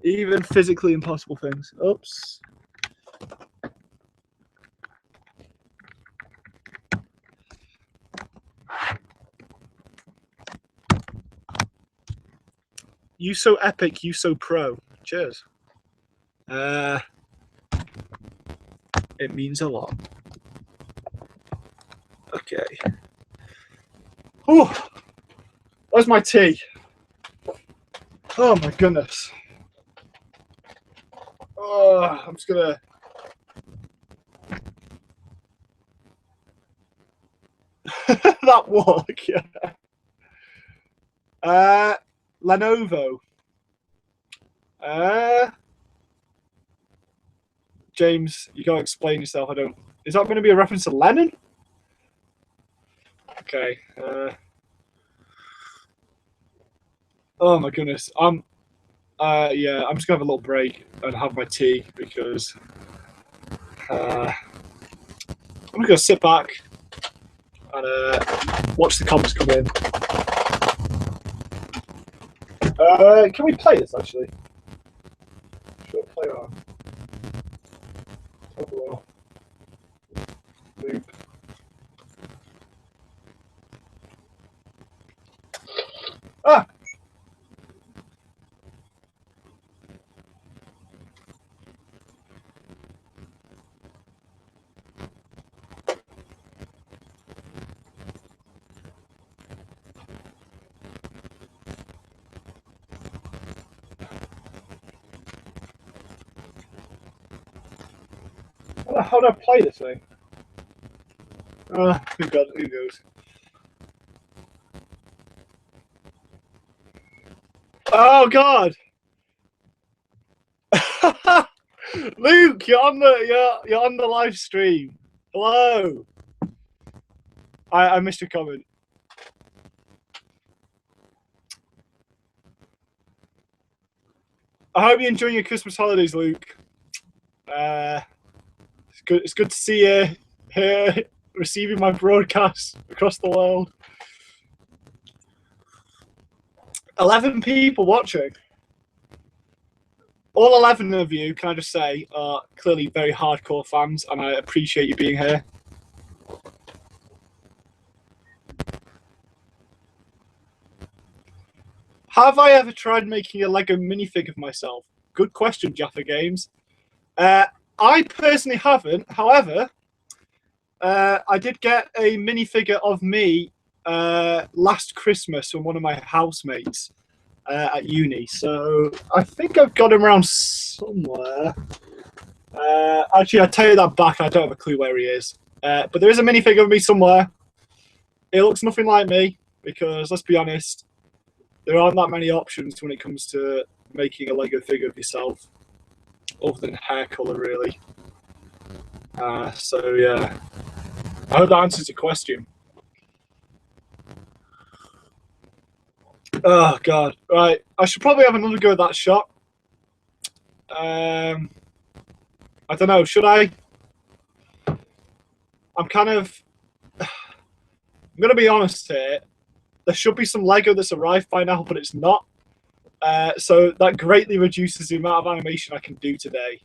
[SPEAKER 2] Even physically impossible things. Oops. You so epic, you so pro. Cheers. It means a lot. Okay. Oh, where's my tea? Oh my goodness. Oh, I'm just gonna. That walk, yeah. Lenovo. James, you gotta explain yourself. I don't. Is that going to be a reference to Lennon? Okay. Oh my goodness. Yeah, I'm just gonna have a little break and have my tea because I'm gonna sit back and watch the comments come in. Can we play this actually? Sure, play on. Loop. Ah! How do I play this thing? Who goes? Oh God! Luke, you're on the live stream. Hello. I missed your comment. I hope you're enjoying your Christmas holidays, Luke. It's good to see you here receiving my broadcast across the world. 11 people watching. All 11 of you, can I just say, are clearly very hardcore fans, and I appreciate you being here. Have I ever tried making a Lego minifig of myself? Good question, Jaffa Games. I personally haven't. However, I did get a minifigure of me last Christmas from one of my housemates at uni. So I think I've got him around somewhere. Actually, I tell you that back. I don't have a clue where he is. But there is a minifigure of me somewhere. It looks nothing like me because, let's be honest, there aren't that many options when it comes to making a Lego figure of yourself, other than hair color, really. So yeah, I hope that answers your question. Oh God, right. I should probably have another go at that shot. I don't know. Should I? I'm kind of. I'm gonna be honest here. There should be some Lego that's arrived by now, but it's not. So that greatly reduces the amount of animation I can do today,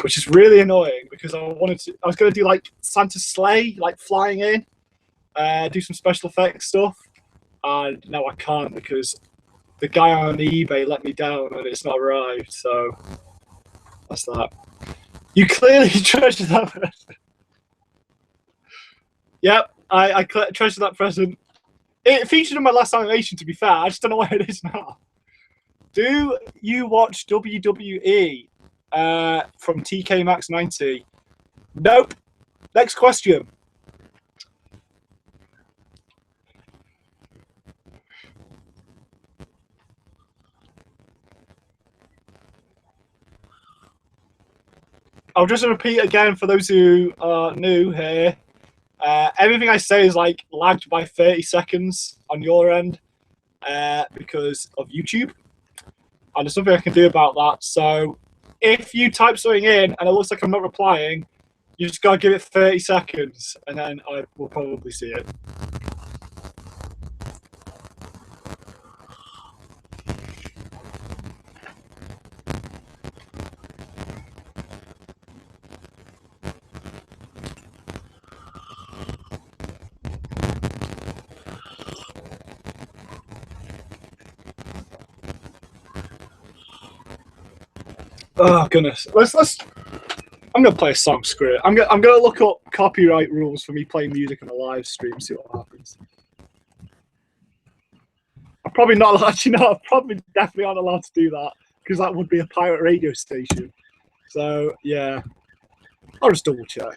[SPEAKER 2] which is really annoying because I was going to do like Santa's sleigh, like flying in, do some special effects stuff, and now I can't because the guy on eBay let me down and it's not arrived. So that's that. You clearly treasure that present. Yep, I treasure that present. It featured in my last animation, to be fair. I just don't know where it is now. Do you watch WWE from TK Maxx 90? Nope. Next question. I'll just repeat again for those who are new here. Everything I say is like lagged by 30 seconds on your end because of YouTube. And there's nothing I can do about that. So if you type something in and it looks like I'm not replying, you just gotta give it 30 seconds and then I will probably see it. Oh goodness. Let's. I'm gonna play a song. Screw it. I'm gonna look up copyright rules for me playing music on a live stream. See what happens. I'm probably not actually. No, I'm probably definitely not allowed to do that because that would be a pirate radio station. So yeah, I'll just double check.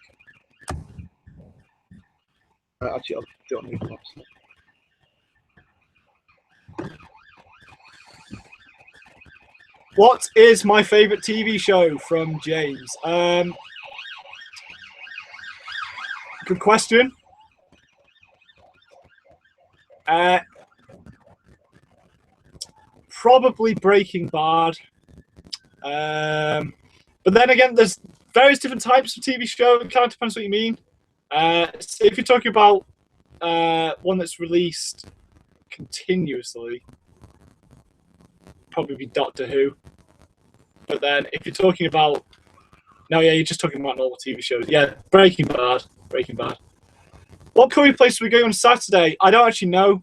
[SPEAKER 2] Actually, I don't need that. What is my favourite TV show from James? Good question. Probably Breaking Bad. But then again, there's various different types of TV show. It kind of depends what you mean. So if you're talking about one that's released continuously, probably be Doctor Who. But then if you're talking about, no, yeah, you're just talking about normal TV shows. Yeah, Breaking Bad. Breaking Bad. What curry place are we going on Saturday? I don't actually know.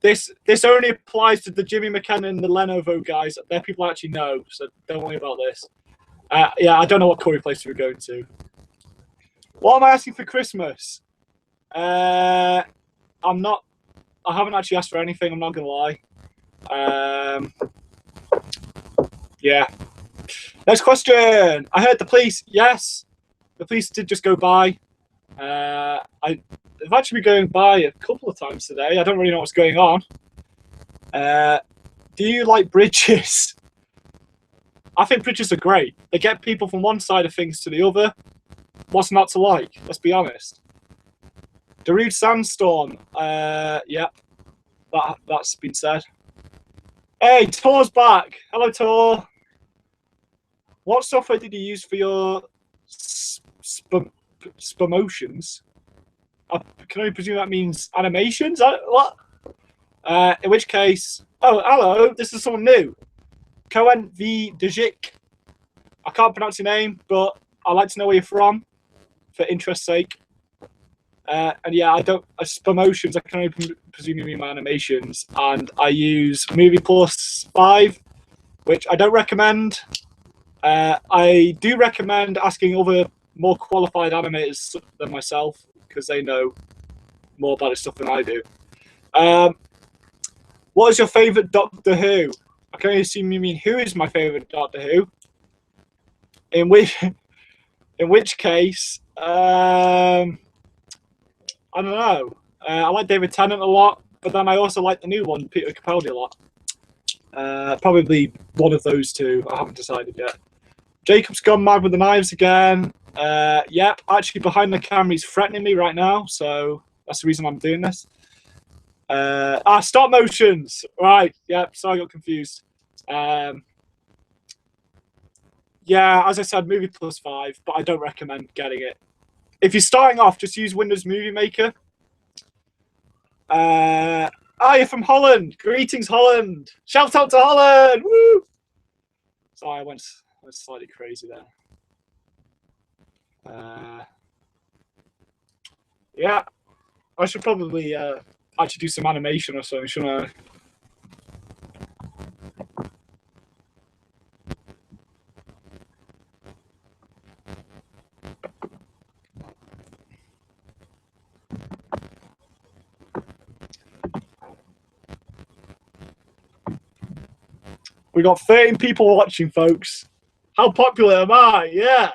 [SPEAKER 2] This only applies to the Jimmy McKenna and the Lenovo guys. They're people I actually know, so don't worry about this. Yeah, I don't know what curry place we're going to. What am I asking for Christmas? I'm not. I haven't actually asked for anything. I'm not gonna lie. Yeah. Next question. I heard the police. Yes, the police did just go by. I've actually been going by a couple of times today. I don't really know what's going on. Do you like bridges? I think bridges are great. They get people from one side of things to the other. What's not to like? Let's be honest. Darude Sandstorm. Yeah, that's been said. Hey, Tor's back. Hello, Tor. What software did you use for your spamotions? I can only presume that means animations. What? In which case, oh, hello. This is someone new. Cohen V. Dejik. I can't pronounce your name, but I'd like to know where you're from, for interest's sake. And yeah, I don't spamotions. I can only presume you mean my animations, and I use Movie Plus 5, which I don't recommend. I do recommend asking other more qualified animators than myself because they know more about this stuff than I do. What is your favourite Doctor Who? I can only assume you mean who is my favourite Doctor Who. In which case, I don't know. I like David Tennant a lot, but then I also like the new one, Peter Capaldi, a lot. Probably one of those two. I haven't decided yet. Jacob's gone mad with the knives again. Yep, actually behind the camera, he's threatening me right now, so that's the reason I'm doing this. Stop motions. Right, yep, sorry I got confused. Yeah, as I said, Movie Plus 5, but I don't recommend getting it. If you're starting off, just use Windows Movie Maker. You're from Holland. Greetings, Holland. Shout out to Holland. Woo! Sorry, I went slightly crazy there. Yeah, I should probably actually do some animation or something, shouldn't I? We got 13 people watching, folks. How popular am I? Yeah.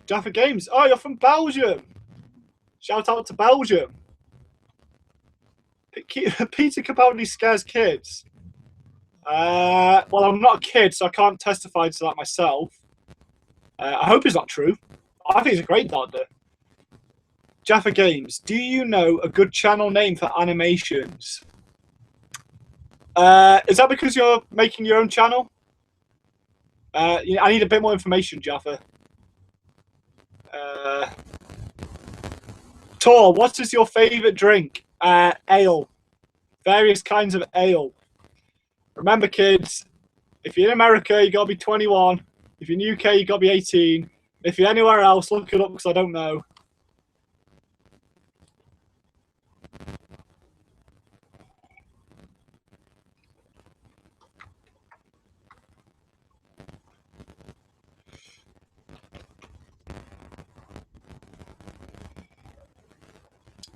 [SPEAKER 2] Jaffa Games. Oh, you're from Belgium. Shout out to Belgium. Peter Capaldi scares kids. Well, I'm not a kid, so I can't testify to that myself. I hope it's not true. I think he's a great doctor. Jaffa Games. Do you know a good channel name for animations? Is that because you're making your own channel? I need a bit more information, Jaffa. Tor, what is your favourite drink? Ale. Various kinds of ale. Remember, kids, if you're in America, you got to be 21. If you're in the UK, you got to be 18. If you're anywhere else, look it up because I don't know.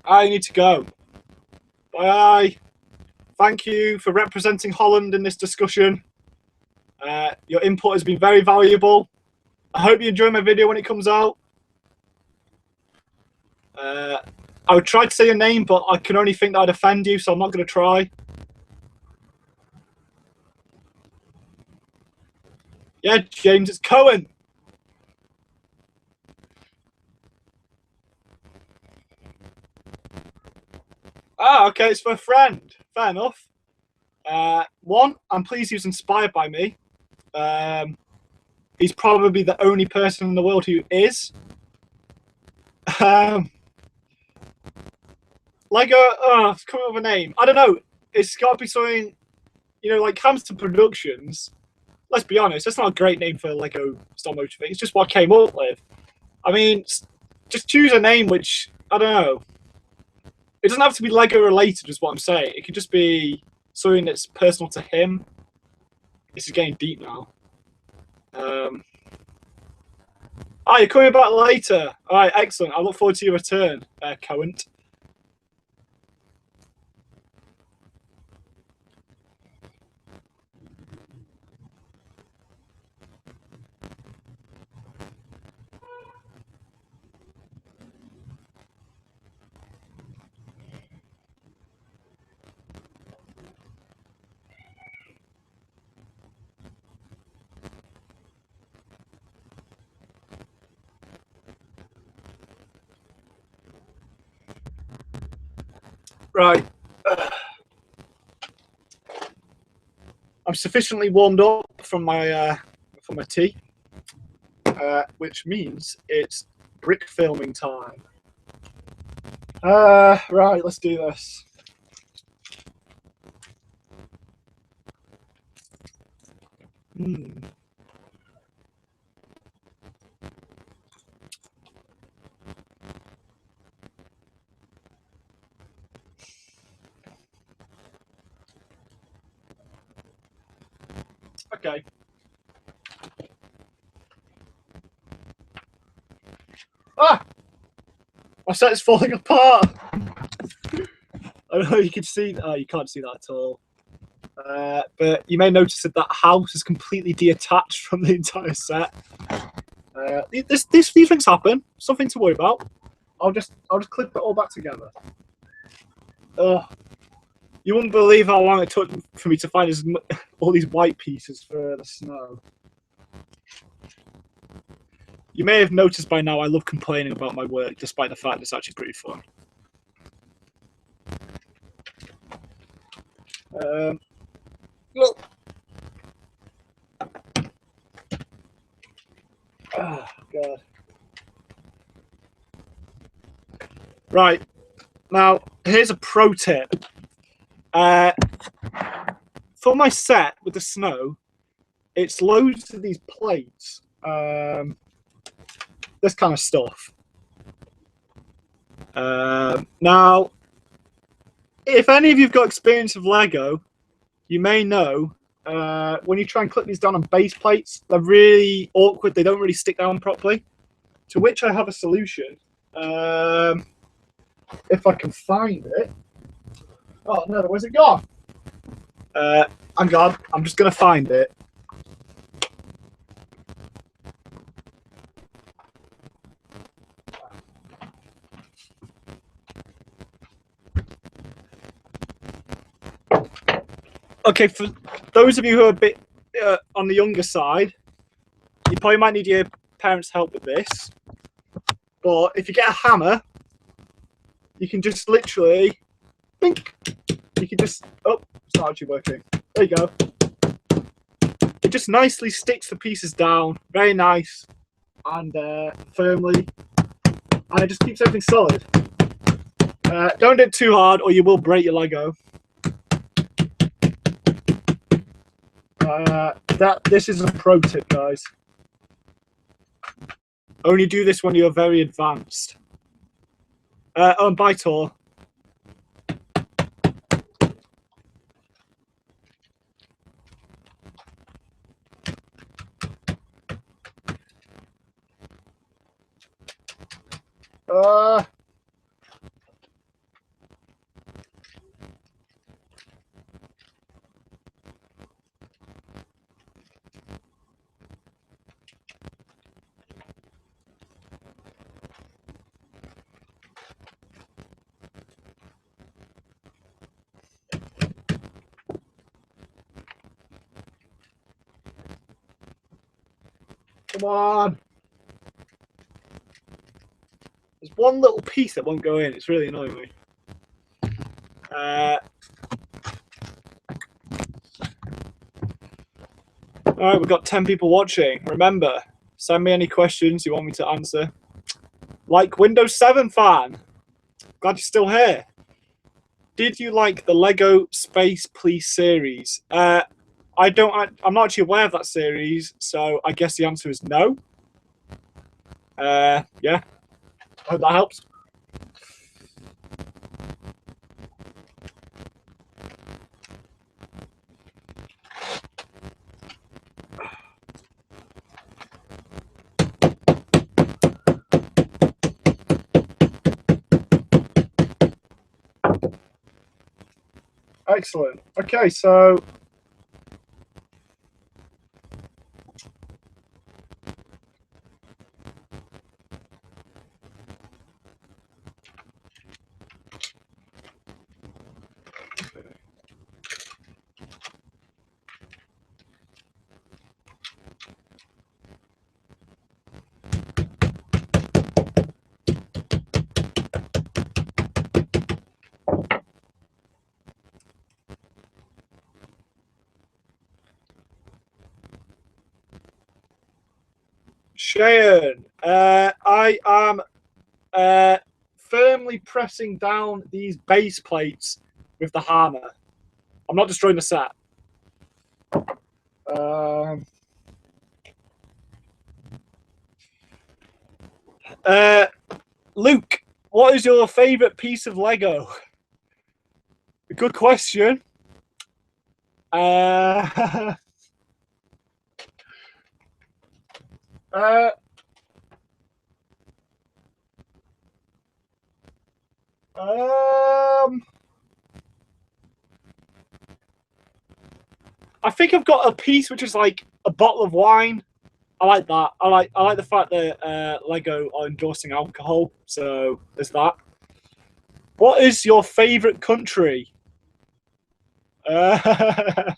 [SPEAKER 2] I need to go. Bye. Thank you for representing Holland in this discussion. Your input has been very valuable. I hope you enjoy my video when it comes out. I would try to say your name, but I can only think that I'd offend you, so I'm not going to try. Yeah, James, it's Cohen. Ah, okay, it's for a friend. Fair enough. One, I'm pleased he was inspired by me. He's probably the only person in the world who is. Lego, it's coming up with a name. I don't know. It's got to be something, like Hamster Productions. Let's be honest, that's not a great name for Lego stop motion thing. It's just what I came up with. I mean, just choose a name which, I don't know. It doesn't have to be Lego related, is what I'm saying. It could just be something that's personal to him. This is getting deep now. You're coming back later. All right, excellent. I look forward to your return, Cohen. Right. I'm sufficiently warmed up from my tea, which means it's brick filming time. Right, let's do this. Okay. My set is falling apart. I don't know if you can see. Oh, you can't see that at all. But you may notice that that house is completely detached from the entire set. These things happen. Something to worry about. I'll just clip it all back together. You wouldn't believe how long it took for me to find all these white pieces for the snow. You may have noticed by now I love complaining about my work, despite the fact it's actually pretty fun. Look. Oh, God. Right. Now, here's a pro tip. For my set with the snow, it's loads of these plates. This kind of stuff. Now, if any of you've got experience of Lego, you may know when you try and clip these down on base plates, they're really awkward. They don't really stick down properly. To which I have a solution. If I can find it. Oh no, where's it gone? I'm gone. I'm just gonna find it. Okay, for those of you who are a bit on the younger side, you probably might need your parents' help with this. But if you get a hammer, you can just literally, bink, you can just, oh, it's not actually working. There you go. It just nicely sticks the pieces down, very nice and firmly, and it just keeps everything solid. Don't do it too hard or you will break your Lego. This is a pro tip, guys. Only do this when you're very advanced. Bye, Tor. Come on. There's one little piece that won't go in. It's really annoying me. All right, we've got 10 people watching. Remember, send me any questions you want me to answer. Like Windows 7 fan. Glad you're still here. Did you like the Lego Space Police series? I'm not actually aware of that series, so I guess the answer is no. Yeah. I hope that helps. Excellent. Okay, so Cheyenne, I am firmly pressing down these base plates with the hammer. I'm not destroying the set. Luke, what is your favorite piece of Lego? Good question. I think I've got a piece which is like a bottle of wine. I like that. I like the fact that Lego are endorsing alcohol. So there's that. What is your favorite country? I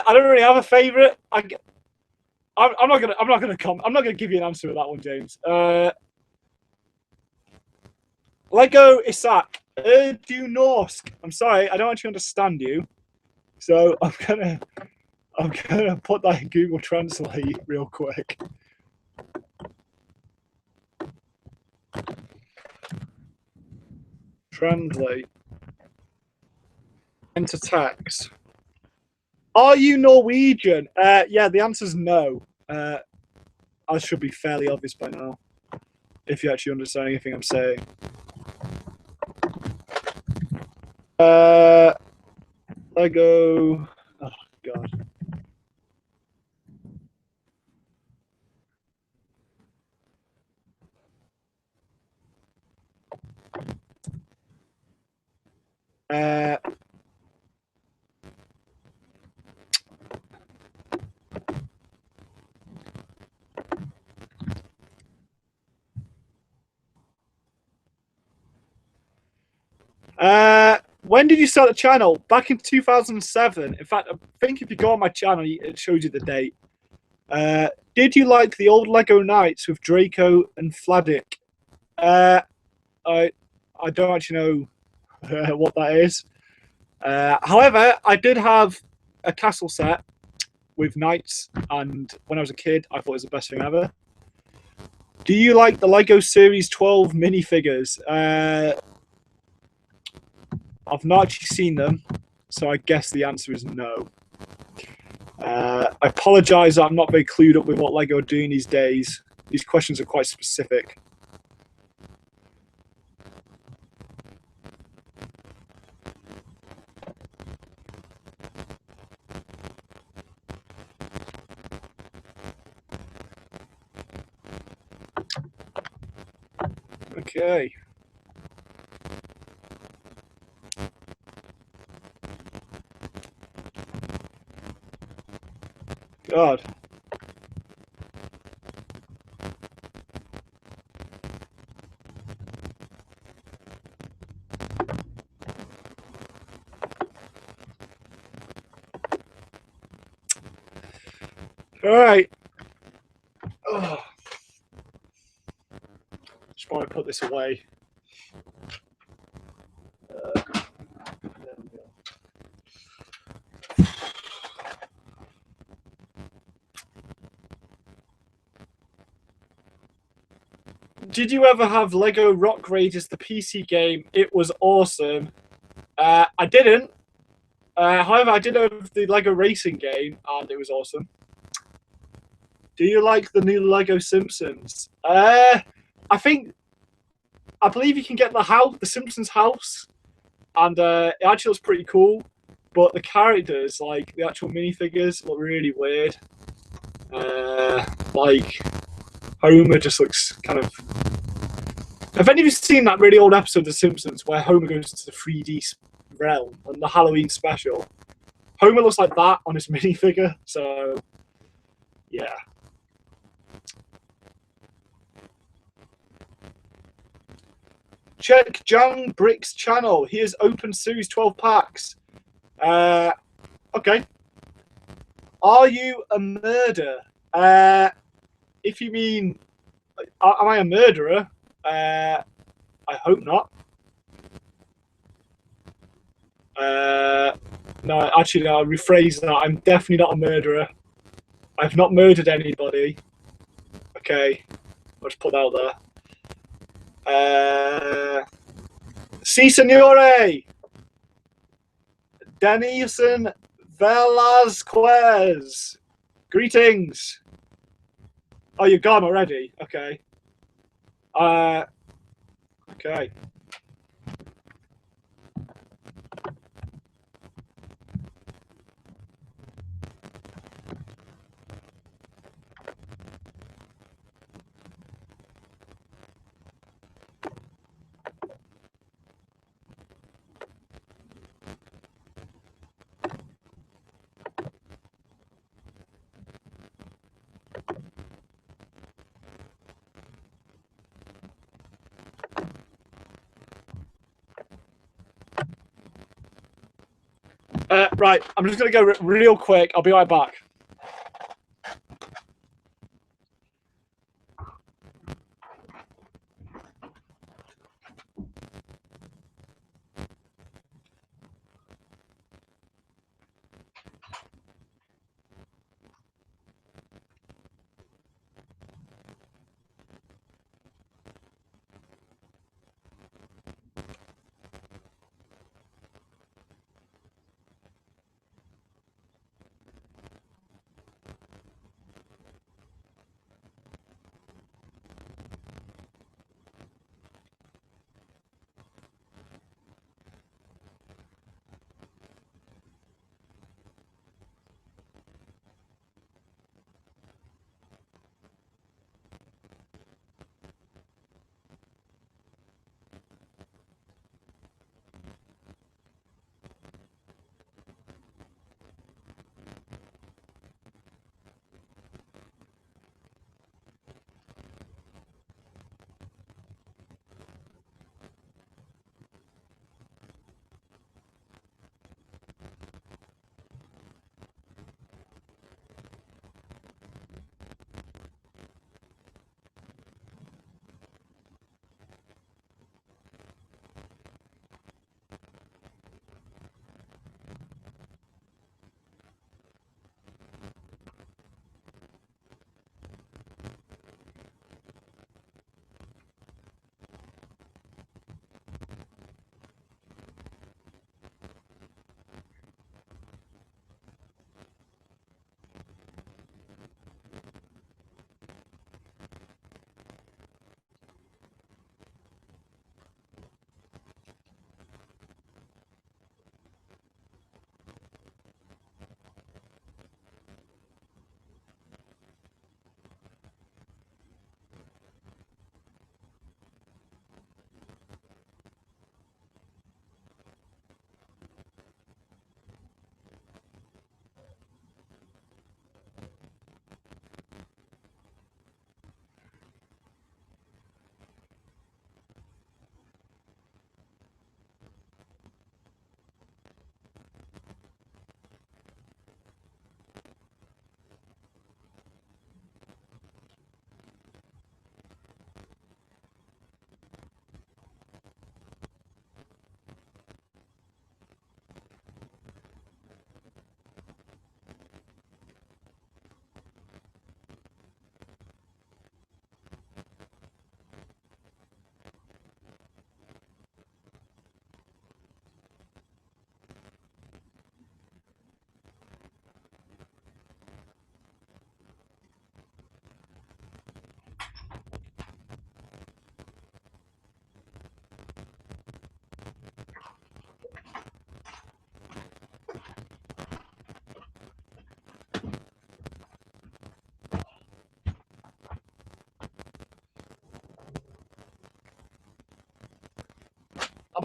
[SPEAKER 2] don't really have a favorite. I'm not gonna give you an answer to that one, James. Lego Isak. Du Norsk. I'm sorry, I don't actually understand you. So I'm gonna put that in Google Translate real quick. Translate. Enter text. Are you Norwegian? Yeah, the answer's no. I should be fairly obvious by now, if you actually understand anything I'm saying. Lego. Oh God. When did you start the channel? Back in 2007. In fact, I think if you go on my channel, it shows you the date. Did you like the old Lego Knights with Draco and Vladik? I don't actually know what that is. However, I did have a castle set with knights, and when I was a kid, I thought it was the best thing ever. Do you like the Lego Series 12 minifigures? I've not actually seen them, so I guess the answer is no. I apologise that I'm not very clued up with what Lego are doing these days. These questions are quite specific. Okay. God. All right. Oh. Just want to put this away. Did you ever have Lego Rock Raiders, the PC game? It was awesome. I didn't. However, I did have the Lego racing game, and it was awesome. Do you like the new Lego Simpsons? I believe you can get the Simpsons house, and it actually looks pretty cool. But the characters, like the actual minifigures, look really weird. Like Homer just looks kind of. Have any of you seen that really old episode of The Simpsons where Homer goes to the 3D realm on the Halloween special? Homer looks like that on his minifigure, so yeah. Check Jang Brick's channel. He has opened Series 12 packs. Okay. Are you a murderer? If you mean, am I a murderer? I hope not. No, actually, no, I'll rephrase that. I'm definitely not a murderer. I've not murdered anybody. Okay, I'll just put that out there. Si, signore! Denison Velasquez. Greetings. Oh, you're gone already? Okay. Okay. Right, I'm just going to go real quick. I'll be right back.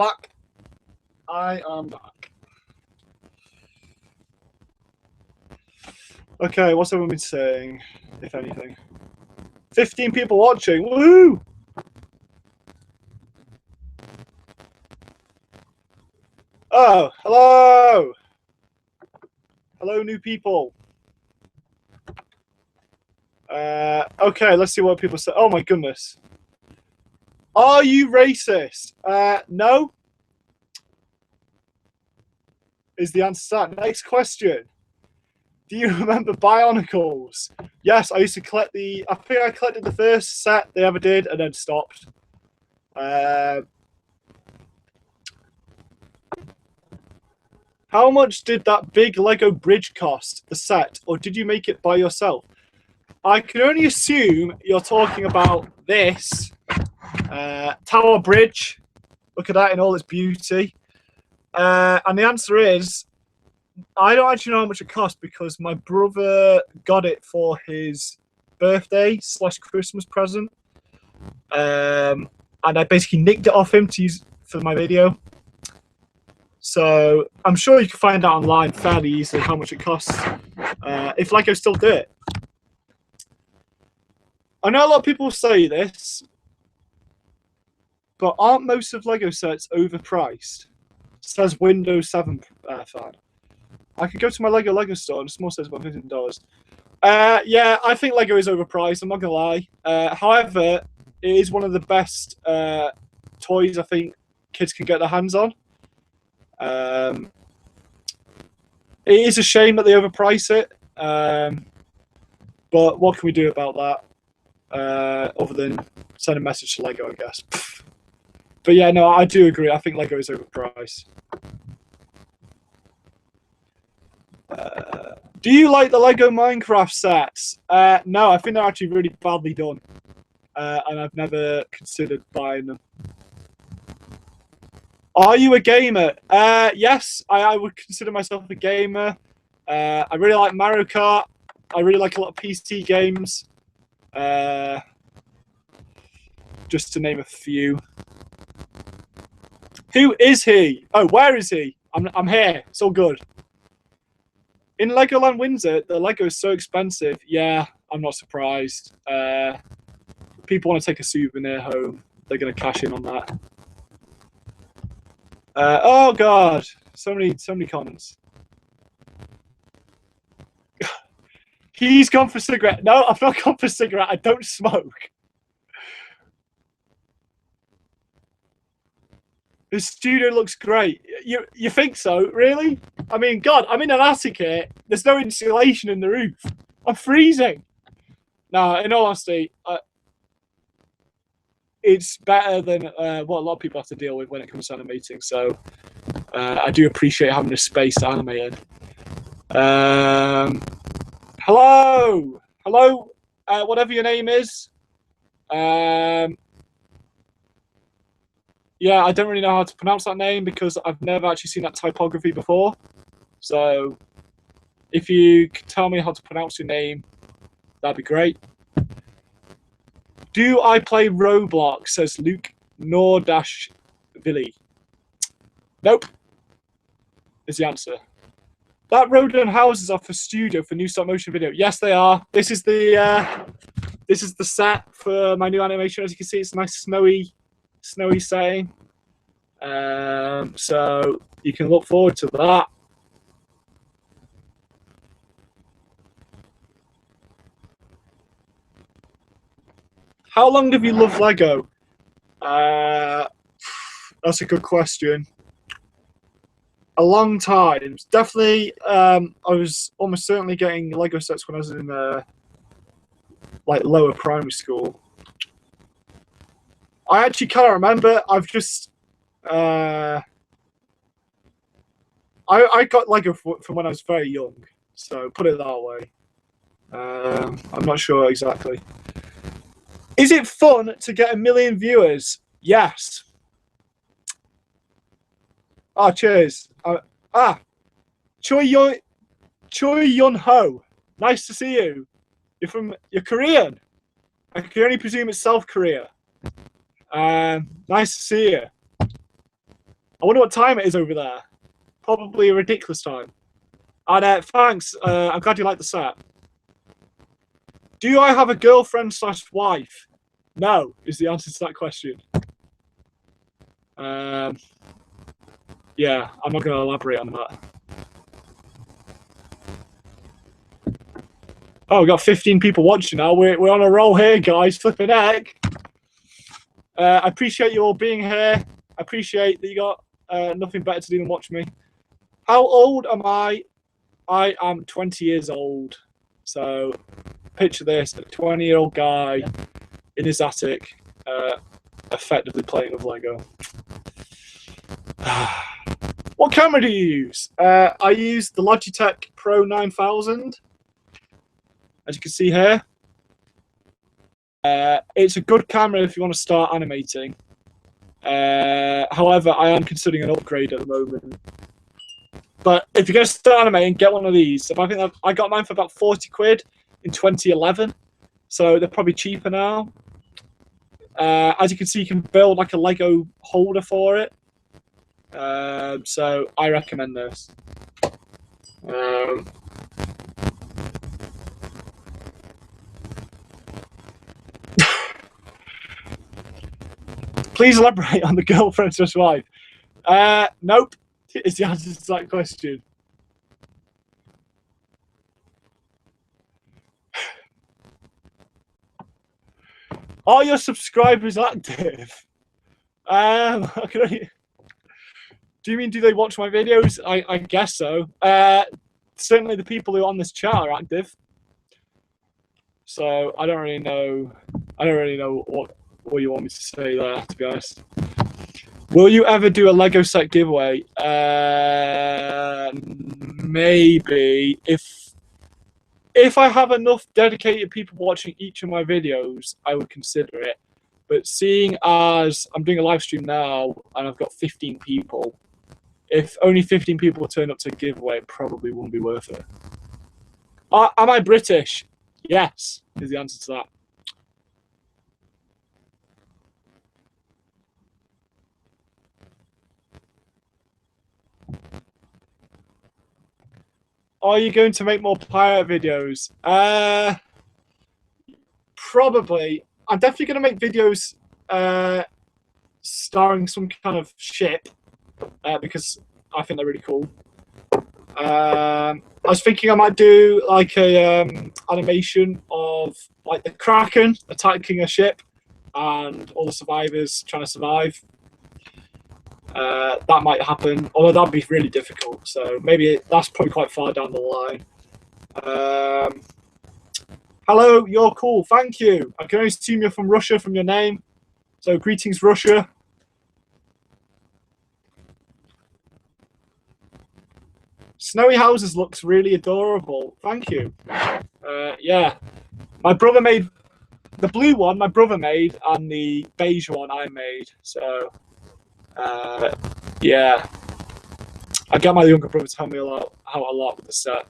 [SPEAKER 2] back. I am back.
[SPEAKER 1] Okay, what's everyone been saying, if anything? 15 people watching. Woohoo! Oh, hello! Hello, new people. Okay, let's see what people say. Oh my goodness. Are you racist? No. Is the answer to that. Next question. Do you remember Bionicles? Yes, I used to collect I think I collected the first set they ever did and then stopped. How much did that big Lego bridge cost, the set, or did you make it by yourself? I can only assume you're talking about this Tower Bridge. Look at that in all its beauty. And the answer is, I don't actually know how much it cost because my brother got it for his birthday / Christmas present. And I basically nicked it off him to use for my video. So I'm sure you can find out online fairly easily how much it costs if Lego still do it. I know a lot of people say this, but aren't most of Lego sets overpriced? Says Windows 7 fan. I could go to my Lego store and it small says about $15. Yeah, I think Lego is overpriced. I'm not gonna lie. However, it is one of the best toys I think kids can get their hands on. It is a shame that they overprice it, but what can we do about that? Other than send a message to Lego, I guess. But yeah, no, I do agree. I think Lego is overpriced. Do you like the Lego Minecraft sets? No, I think they're actually really badly done, and I've never considered buying them. Are you a gamer? Yes, I would consider myself a gamer. I really like Mario Kart. I really like a lot of PC games. Just to name a few. Who is he? Oh, where is he? I'm here. It's all good. In Legoland Windsor, the Lego is so expensive. Yeah, I'm not surprised. People want to take a souvenir home. They're going to cash in on that. Oh God, so many comments. He's gone for cigarette. No, I've not gone for cigarette. I don't smoke. The studio looks great. You think so? Really? I mean, God, I'm in an attic here. There's no insulation in the roof. I'm freezing. No, in all honesty, it's better than what a lot of people have to deal with when it comes to animating. So I do appreciate having a space to animate in. Hello, whatever your name is. Yeah, I don't really know how to pronounce that name because I've never actually seen that typography before. So if you could tell me how to pronounce your name, that'd be great. Do I play Roblox, says Luke Nor-Villy. Nope, is the answer. That road and houses are for studio for new stop motion video. Yes, they are. This is the set for my new animation. As you can see, it's a nice snowy setting. So you can look forward to that. How long have you loved Lego? That's a good question. A long time. Definitely, I was almost certainly getting Lego sets when I was in like lower primary school. I actually can't remember. I've just I got Lego from when I was very young, so put it that way. I'm not sure exactly. Is it fun to get 1 million viewers? Yes. Ah, cheers. Choi Yun Ho. Nice to see you. You're Korean. I can only presume it's South Korea. Nice to see you.
[SPEAKER 2] I wonder what time it is over there. Probably a ridiculous time. And thanks. I'm glad you like the set. Do I have a girlfriend / wife? No, is the answer to that question. Yeah, I'm not going to elaborate on that. Oh, we got 15 people watching now. We're on a roll here, guys. Flipping heck. I appreciate you all being here. I appreciate that you got nothing better to do than watch me. How old am I? I am 20 years old. So picture this, a 20-year-old guy in his attic, effectively playing with Lego. What camera do you use? I use the Logitech Pro 9000. As you can see here. It's a good camera if you want to start animating. However, I am considering an upgrade at the moment. But if you're going to start animating, get one of these. I think I got mine for about 40 quid in 2011. So they're probably cheaper now. As you can see, you can build like a Lego holder for it. So I recommend this. Please elaborate on the girlfriend / wife. Nope, is the answer to that question. Are your subscribers active? I can only... Do you mean, do they watch my videos? I guess so. Certainly the people who are on this chat are active. So I don't really know. I don't really know what you want me to say there, to be honest. Will you ever do a Lego set giveaway? Maybe if I have enough dedicated people watching each of my videos, I would consider it. But seeing as I'm doing a live stream now and I've got 15 people, if only 15 people turn up to a giveaway, it probably wouldn't be worth it. Am I British? Yes, is the answer to that. Are you going to make more pirate videos? Probably. I'm definitely going to make videos starring some kind of ship because I think they're really cool. I was thinking I might do like a animation of like the Kraken attacking a ship and all the survivors trying to survive. That might happen, although that'd be really difficult. So maybe that's probably quite far down the line. Hello, you're cool. Thank you. I can only assume you're from Russia from your name. So greetings, Russia. Snowy houses looks really adorable. Thank you. Yeah, my brother made the blue one. My brother made, and the beige one I made. So, yeah, I got my younger brother to help me out a lot with the set.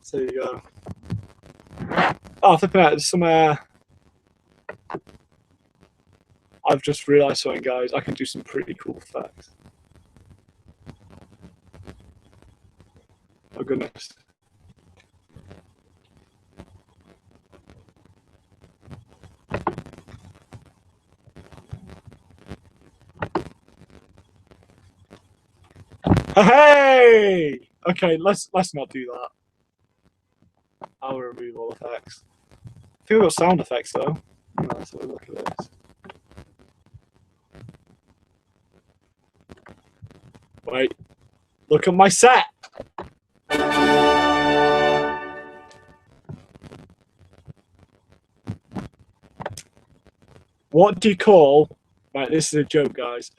[SPEAKER 2] So there you go. Oh, flipping out! There's some. I've just realised something, guys. I can do some pretty cool effects. Oh goodness. Hey! Okay, let's not do that. I'll remove all effects. I think we've got sound effects though. Let's have a look at this. Wait. Look at my set! What do you call... Right, this is a joke, guys.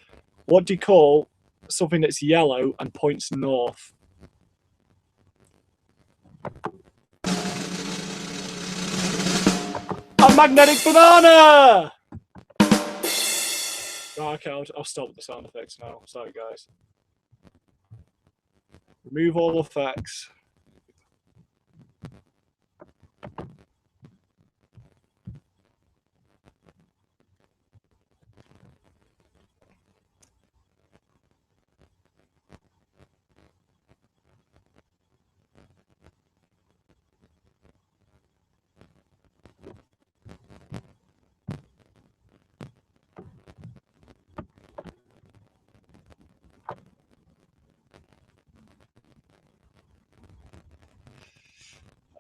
[SPEAKER 2] What do you call something that's yellow and points north? A magnetic banana! Right, okay, I'll stop with the sound effects now. Sorry, guys. Remove all effects.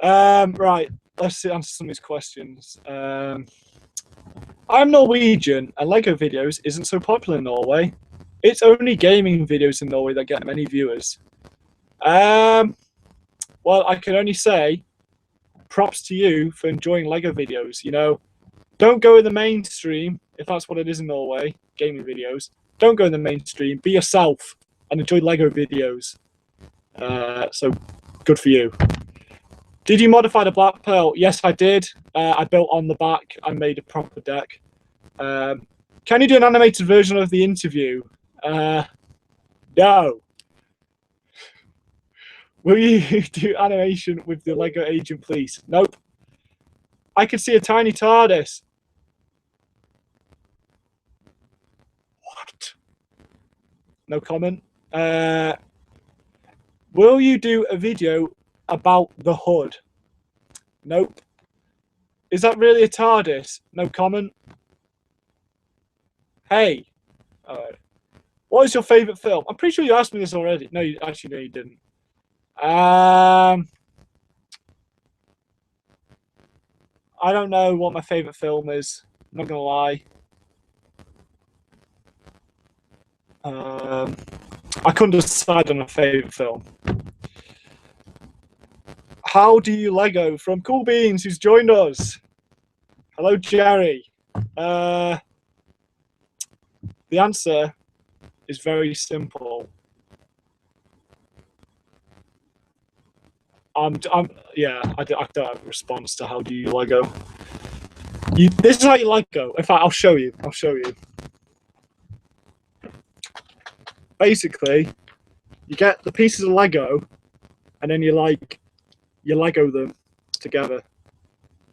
[SPEAKER 2] Right. Let's answer some of these questions. I'm Norwegian, and Lego videos isn't so popular in Norway. It's only gaming videos in Norway that get many viewers. Well, I can only say props to you for enjoying Lego videos. You know, don't go in the mainstream if that's what it is in Norway, gaming videos. Don't go in the mainstream. Be yourself and enjoy Lego videos. So good for you. Did you modify the Black Pearl? Yes, I did. I built on the back. I made a proper deck. Can you do an animated version of the interview? No. Will you do animation with the Lego Agent Police? Nope. I could see a tiny TARDIS. What? No comment. Will you do a video about the hood? Nope. Is that really a TARDIS? No comment. Hey. What is your favourite film? I'm pretty sure you asked me this already. No, you didn't. I don't know what my favourite film is. I'm not gonna lie. I couldn't decide on a favourite film. How do you Lego? From Cool Beans, who's joined us. Hello, Jerry. The answer is very simple. I don't have a response to how do you Lego. This is how you Lego. In fact, I'll show you. Basically, you get the pieces of Lego, and then you Lego them together.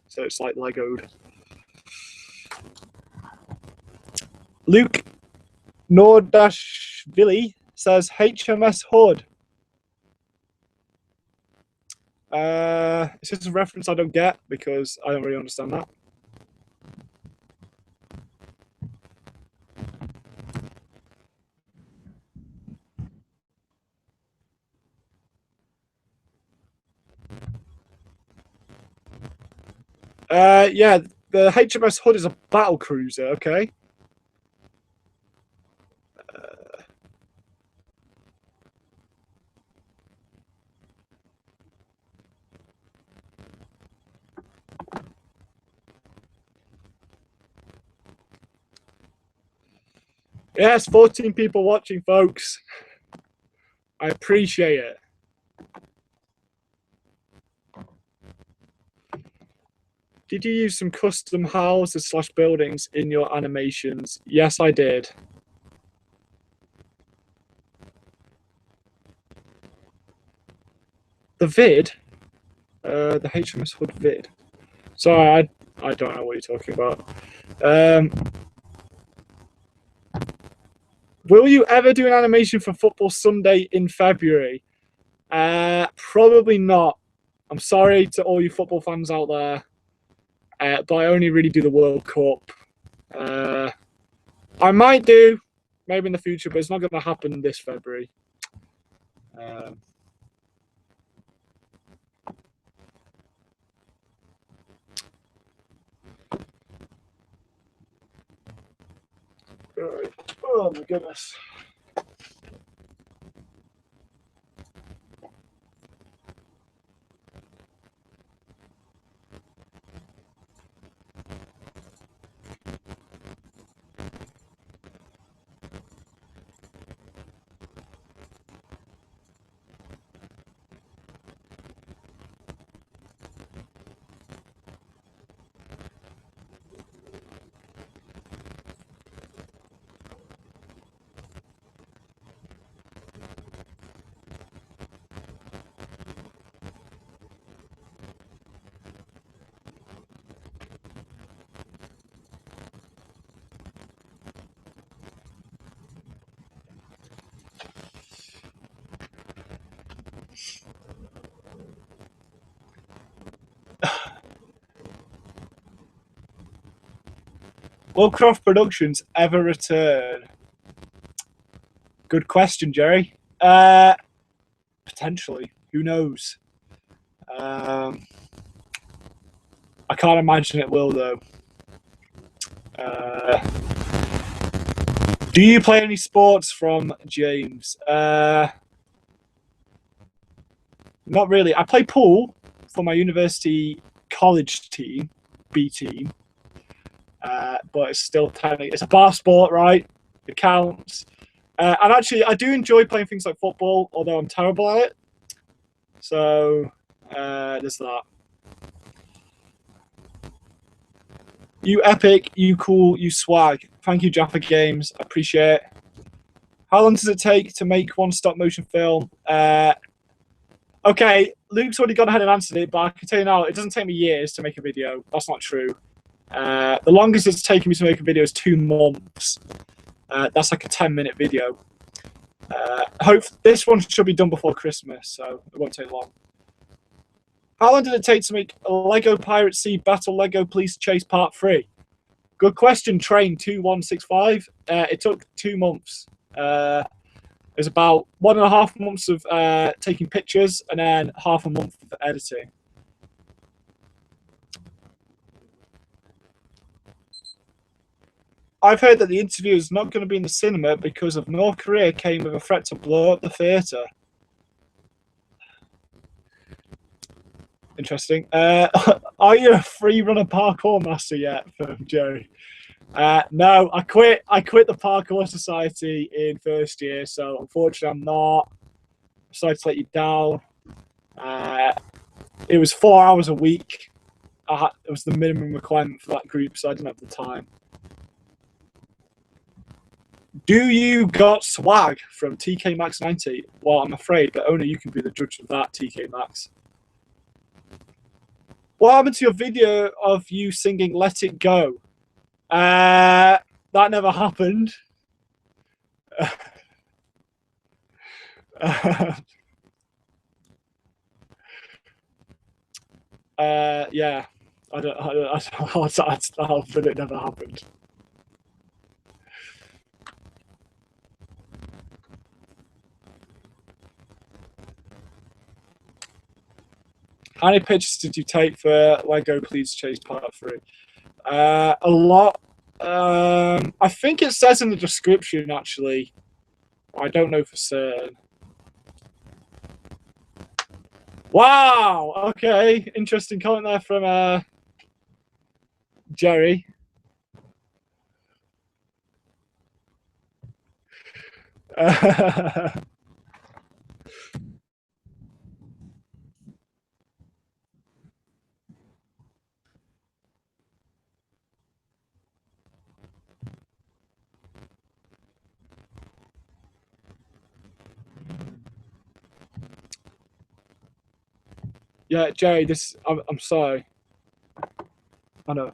[SPEAKER 2] So it's like Legoed. Luke Nordashvili says HMS Hood. It's just a reference I don't get because I don't really understand that. Yeah, the HMS Hood is a battle cruiser, okay? Yes, 14 people watching, folks. I appreciate it. Did you use some custom houses / buildings in your animations? Yes, I did. The vid? The HMS Hood vid. Sorry, I don't know what you're talking about. Will you ever do an animation for Football Sunday in February? Probably not. I'm sorry to all you football fans out there, but I only really do the World Cup. I might do, maybe in the future, but it's not going to happen this February. Right. Oh my goodness. Will Croft Productions ever return? Good question, Jerry. Potentially. Who knows? I can't imagine it will though. Do you play any sports? From James? Not really. I play pool for my university college team, B team. But it's still technically, it's a bar sport, right? It counts. And actually, I do enjoy playing things like football, although I'm terrible at it. So there's that. You epic, you cool, you swag. Thank you, Jaffa Games. I appreciate it. How long does it take to make one stop motion film? Okay, Luke's already gone ahead and answered it, but I can tell you now, it doesn't take me years to make a video. That's not true. The longest it's taken me to make a video is 2 months. That's like a 10-minute video. Hope this one should be done before Christmas, so it won't take long. How long did it take to make a Lego Pirate Sea Battle Lego Police Chase Part 3? Good question, Train 2165. It took 2 months. It was about 1.5 months of taking pictures and then half a month of editing. I've heard that the interview is not going to be in the cinema because of North Korea came with a threat to blow up the theatre. Interesting. Are you a free runner parkour master yet, from Jerry? No, I quit the parkour society in first year, so unfortunately I'm not. Sorry to let you down. It was 4 hours a week. It was the minimum requirement for that group, so I didn't have the time. Do you got swag? From TK Max 90? Well, I'm afraid, but only you can be the judge of that, TK Max. What happened to your video of you singing Let It Go? That never happened. Yeah, I don't but it never happened. How many pictures did you take for Lego Please Chase Part 3? A lot. I think it says in the description, actually. I don't know for certain. Wow! Okay, interesting comment there from Jerry. Yeah, Jerry, I'm sorry. I know.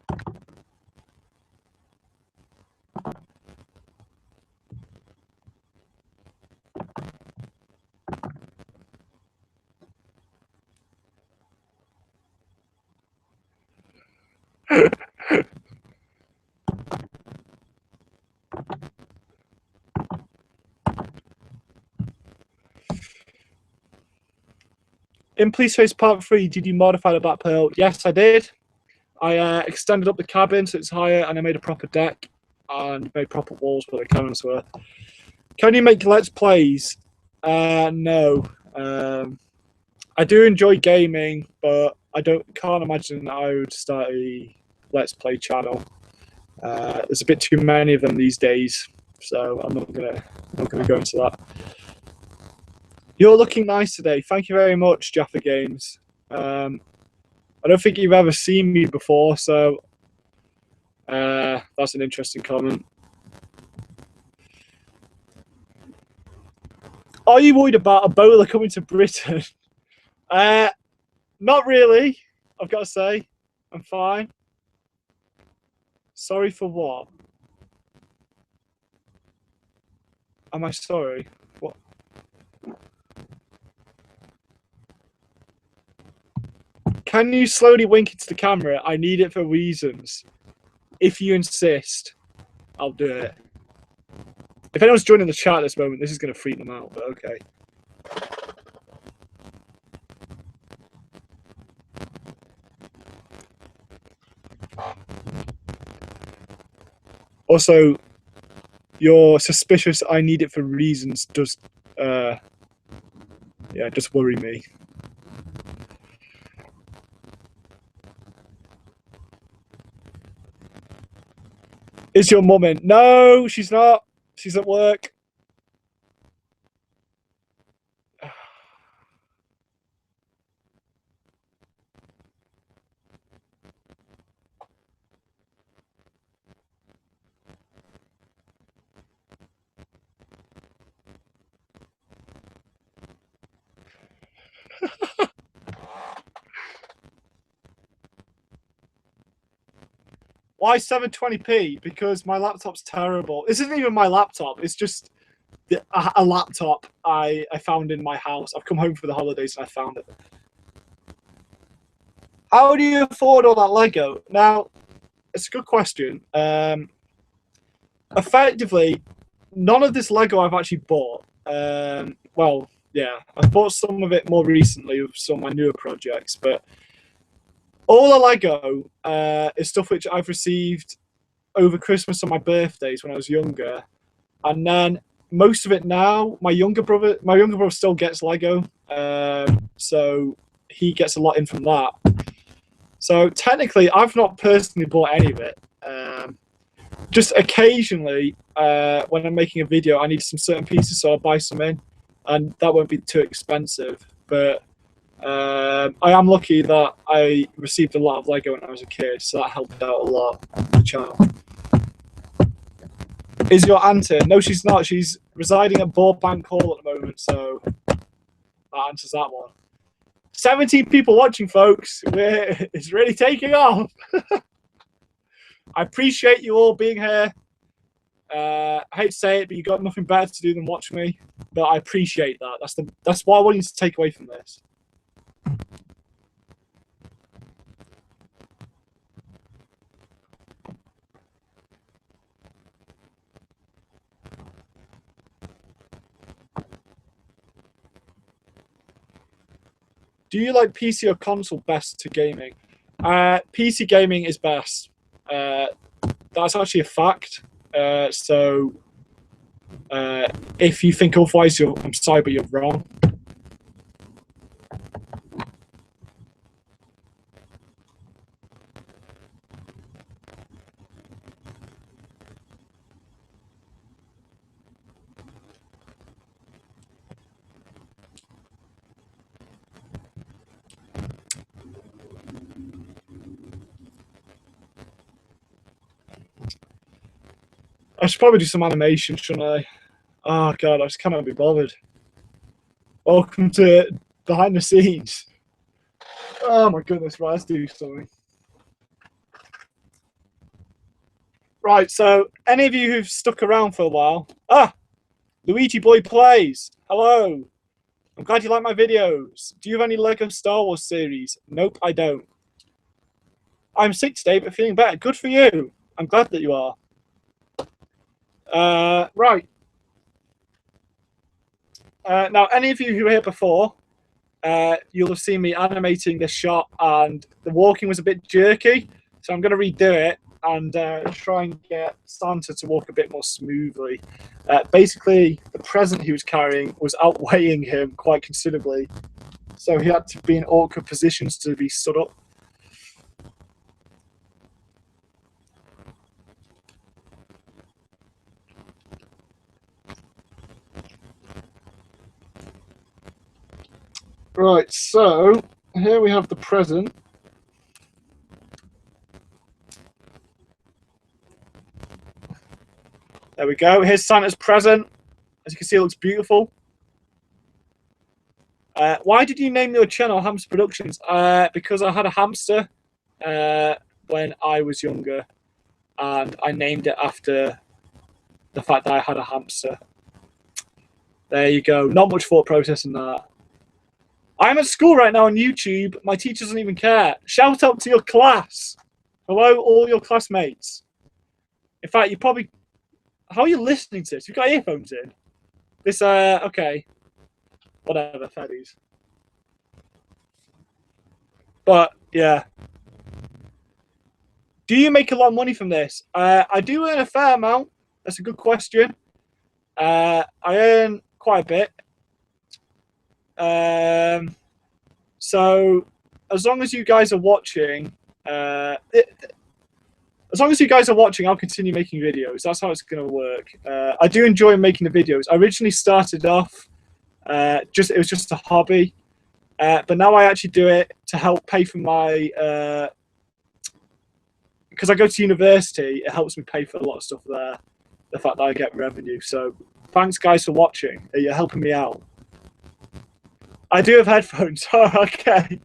[SPEAKER 2] In Police Chase Part 3, did you modify the Black Pearl? Yes, I did. I extended up the cabin so it's higher, and I made a proper deck and made proper walls where the cannons were. Can you make Let's Plays? No. I do enjoy gaming, but I can't imagine that I would start a Let's Play channel. There's a bit too many of them these days, so I'm not gonna go into that. You're looking nice today. Thank you very much, Jaffa Games. I don't think you've ever seen me before, so that's an interesting comment. Are you worried about Ebola coming to Britain? Not really, I've got to say. I'm fine. Sorry for what? Am I sorry? What? Can you slowly wink into the camera? I need it for reasons. If you insist, I'll do it. If anyone's joining the chat at this moment, this is going to freak them out, but okay. Also, you're suspicious I need it for reasons does, just worry me. Is your mum in? No, she's not. She's at work. Why 720p? Because my laptop's terrible. This isn't even my laptop. It's just a laptop I found in my house. I've come home for the holidays and I found it. How do you afford all that Lego? Now, it's a good question. Effectively, none of this Lego I've actually bought. Well, yeah, I've bought some of it more recently with some of my newer projects, but all the Lego is stuff which I've received over Christmas and my birthdays when I was younger, and then most of it now, my younger brother still gets Lego, so he gets a lot in from that. So technically, I've not personally bought any of it. Just occasionally, when I'm making a video, I need some certain pieces, so I'll buy some in, and that won't be too expensive. But I am lucky that I received a lot of Lego when I was a kid, so that helped out a lot with the channel. Is your aunt in? No, she's not. She's residing at Bank Hall at the moment, so that answers that one. 17 people watching, folks. It's really taking off. I appreciate you all being here. I hate to say it, but you got nothing better to do than watch me. But I appreciate that. That's what I want you to take away from this. Do you like PC or console best to gaming? PC gaming is best. That's actually a fact. So if you think otherwise, I'm sorry, but you're wrong. I should probably do some animation, shouldn't I? Oh god, I just cannot be bothered. Welcome to behind the scenes. Oh my goodness, right, let's do something. Right, so any of you who've stuck around for a while, Luigi Boy Plays, hello. I'm glad you like my videos. Do you have any Lego Star Wars series? Nope, I don't. I'm sick today, but feeling better. Good for you. I'm glad that you are. Right. Now, any of you who were here before, you'll have seen me animating this shot, and the walking was a bit jerky, so I'm going to redo it and try and get Santa to walk a bit more smoothly. Basically, the present he was carrying was outweighing him quite considerably, so he had to be in awkward positions to be stood up. Right, so here we have the present. There we go. Here's Santa's present. As you can see, it looks beautiful. Why did you name your channel Hamster Productions? Because I had a hamster when I was younger, and I named it after the fact that I had a hamster. There you go. Not much thought process in that. I'm at school right now on YouTube. My teacher doesn't even care. Shout out to your class. Hello, all your classmates. In fact, you probably... How are you listening to this? You've got earphones in. This, okay. Whatever, feddies. But, yeah. Do you make a lot of money from this? I do earn a fair amount. That's a good question. I earn quite a bit. So as long as you guys are watching, I'll continue making videos. That's how it's going to work. I do enjoy making the videos. I originally started off it was just a hobby, but now I actually do it to help pay for my because I go to university. It helps me pay for a lot of stuff there. The fact that I get revenue. So thanks guys for watching. You're helping me out. I do have headphones. Oh, okay.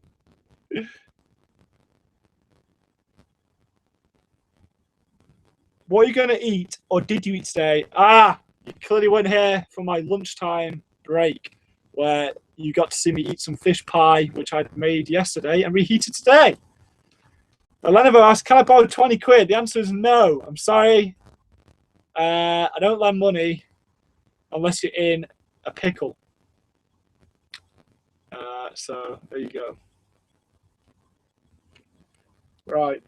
[SPEAKER 2] What are you going to eat, or did you eat today? Ah, you clearly weren't here for my lunchtime break, where you got to see me eat some fish pie, which I'd made yesterday and reheated today. Elena asked, can I borrow 20 quid? The answer is no. I'm sorry. I don't lend money unless you're in a pickle. So there you go. Right.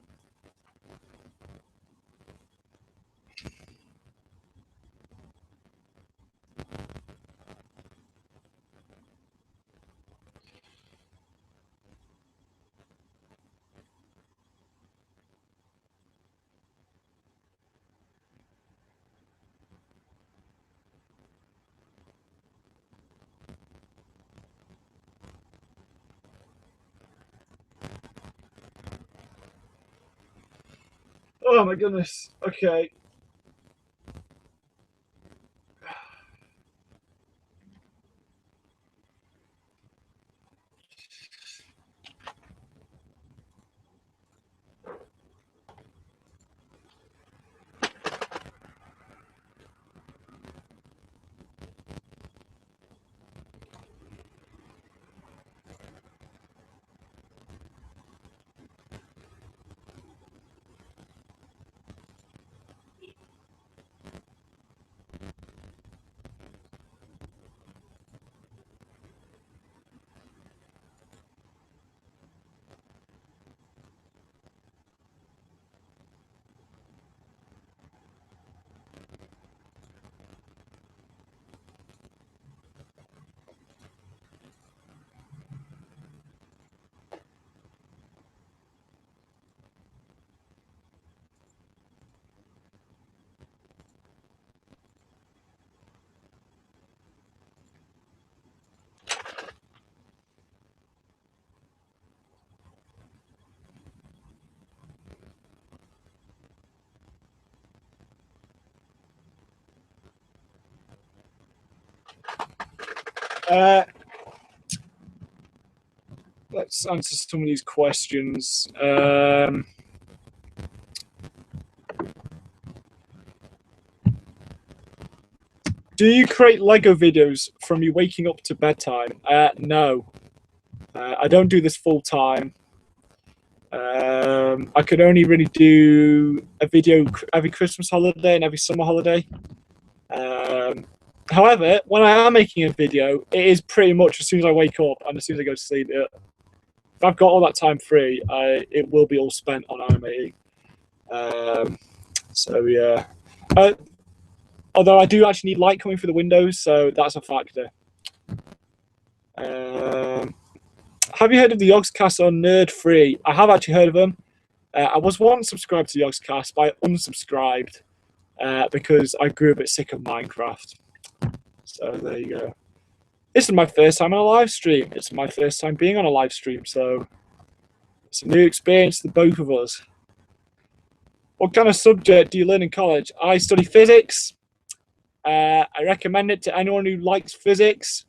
[SPEAKER 2] Oh my goodness. Okay. Let's answer some of these questions. Do you create Lego videos from you waking up to bedtime? No. I don't do this full time. I could only really do a video every Christmas holiday and every summer holiday. However, when I am making a video, it is pretty much as soon as I wake up and as soon as I go to sleep. If I've got all that time free, it will be all spent on animating. So yeah. Although I do actually need light coming through the windows, so that's a factor. Have you heard of the Yogscast on Nerd Free? I have actually heard of them. I was once subscribed to the Yogscast, but I unsubscribed because I grew a bit sick of Minecraft. So there you go. This is my first time on a live stream. It's my first time being on a live stream, so it's a new experience for both of us. What kind of subject do you learn in college? I study physics. I recommend it to anyone who likes physics,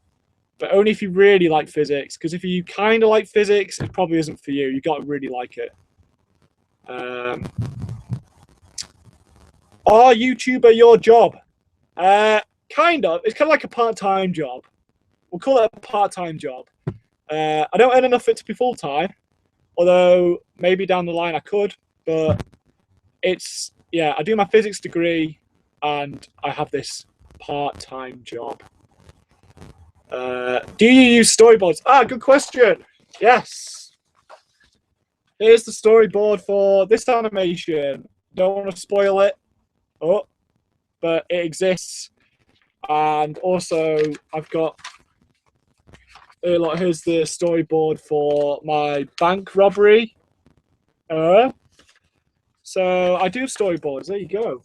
[SPEAKER 2] but only if you really like physics, because if you kind of like physics, it probably isn't for you. You got to really like it. Are YouTuber your job? Kind of. It's kind of like a part-time job. We'll call it a part-time job. I don't earn enough for it to be full-time, although maybe down the line I could, but it's, yeah, I do my physics degree and I have this part-time job. Do you use storyboards? Ah, good question. Yes. Here's the storyboard for this animation. Don't want to spoil it. Oh, but it exists. And also, I've got here's the storyboard for my bank robbery. So I do storyboards. There you go.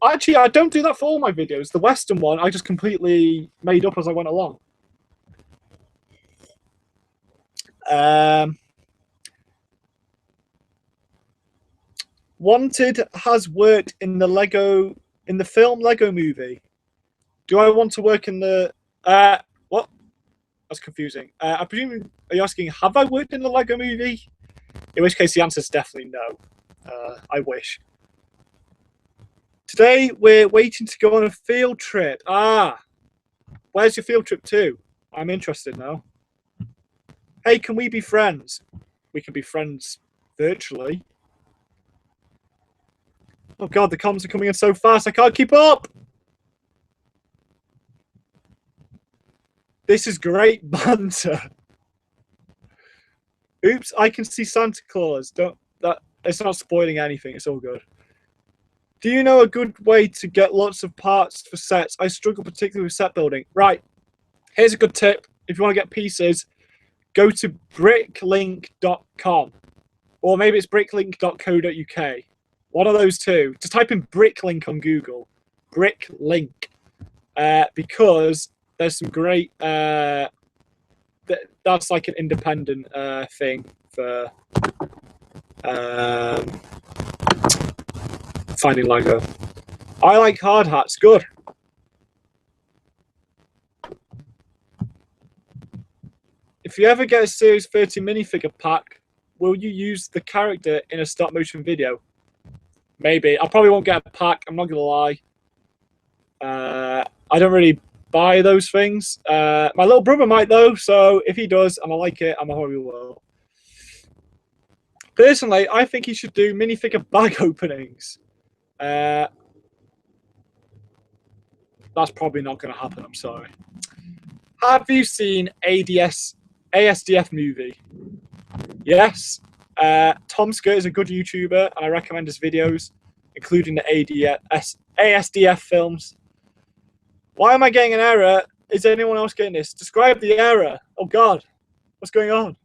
[SPEAKER 2] Actually, I don't do that for all my videos. The Western one, I just completely made up as I went along. Wanted has worked in the film Lego Movie. Do I want to work in the what? That's confusing. I presume, are you asking, have I worked in the Lego Movie? In which case the answer is definitely no. I wish. Today we're waiting to go on a field trip. Where's your field trip to? I'm interested now. Hey, can we be friends? We can be friends virtually. Oh god, the comments are coming in so fast, I can't keep up! This is great banter. Oops, I can see Santa Claus. It's not spoiling anything, it's all good. Do you know a good way to get lots of parts for sets? I struggle particularly with set building. Right, here's a good tip. If you want to get pieces, go to bricklink.com. Or maybe it's bricklink.co.uk. One of those two. Just type in Bricklink on Google. Bricklink. Because there's some great... that's like an independent thing for... finding Lego. I like hard hats. Good. If you ever get a Series 30 minifigure pack, will you use the character in a stop motion video? Maybe. I probably won't get a pack. I'm not gonna lie. I don't really buy those things. My little brother might though. So if he does and I like it, I'm a horrible will. Personally, I think he should do minifigure bag openings. That's probably not going to happen. I'm sorry. Have you seen ASDF movie? Yes. Tom Skirt is a good YouTuber, and I recommend his videos, including the ASDF films. Why am I getting an error? Is anyone else getting this? Describe the error. Oh God, what's going on?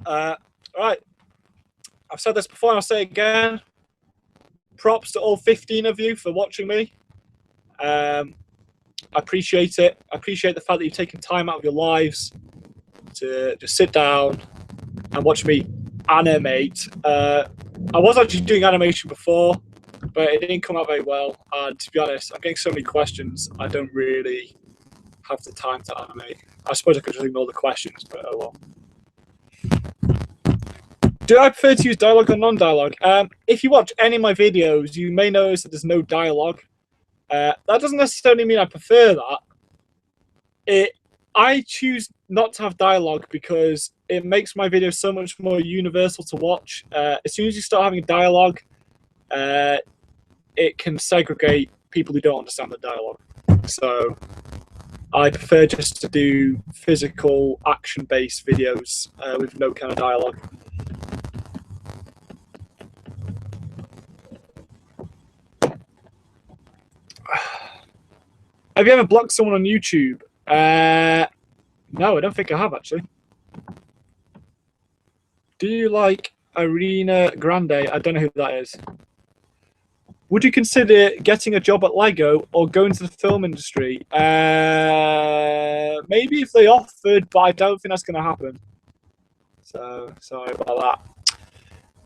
[SPEAKER 2] Right. I've said this before and I'll say it again. Props to all 15 of you for watching me. I appreciate it. I appreciate the fact that you've taken time out of your lives to just sit down and watch me animate. I was actually doing animation before, but it didn't come out very well. And to be honest, I'm getting so many questions, I don't really have the time to animate. I suppose I could just ignore the questions, but oh well. Do I prefer to use dialogue or non-dialogue? If you watch any of my videos, you may notice that there's no dialogue. That doesn't necessarily mean I prefer that. I choose not to have dialogue because it makes my videos so much more universal to watch. As soon as you start having dialogue, it can segregate people who don't understand the dialogue. So I prefer just to do physical, action-based videos with no kind of dialogue. Have you ever blocked someone on YouTube? No, I don't think I have, actually. Do you like Arena Grande? I don't know who that is. Would you consider getting a job at Lego or going to the film industry? Maybe if they offered, but I don't think that's going to happen. So, sorry about that.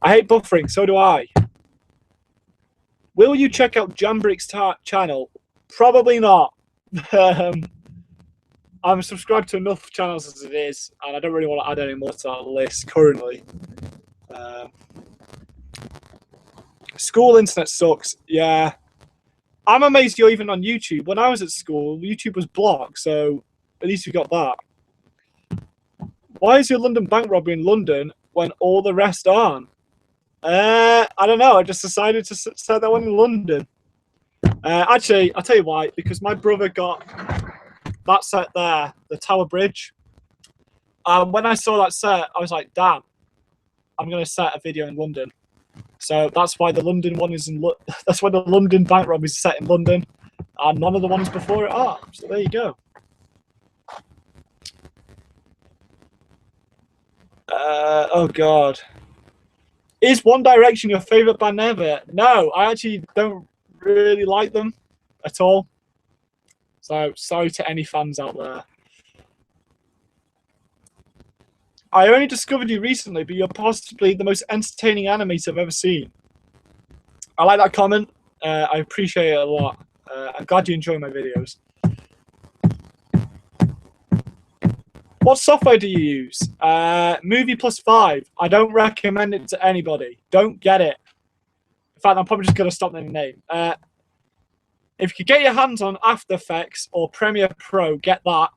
[SPEAKER 2] I hate buffering, so do I. Will you check out Jambrick's channel? Probably not. I'm subscribed to enough channels as it is, and I don't really want to add any more to our list currently. School internet sucks. Yeah. I'm amazed you're even on YouTube. When I was at school, YouTube was blocked, so at least you got that. Why is your London bank robbery in London when all the rest aren't? I don't know. I just decided to set that one in London. Actually, I'll tell you why. Because my brother got that set there, the Tower Bridge. When I saw that set, I was like, damn, I'm going to set a video in London. So that's why the London one is in. That's why the London bank robbery is set in London, and none of the ones before it are. So there you go. Oh God, is One Direction your favorite band ever? No, I actually don't really like them at all. So sorry to any fans out there. I only discovered you recently, but you're possibly the most entertaining animator I've ever seen. I like that comment. I appreciate it a lot. I'm glad you enjoy my videos. What software do you use? Movie Plus 5. I don't recommend it to anybody. Don't get it. In fact, I'm probably just going to stop the name. If you could get your hands on After Effects or Premiere Pro, get that.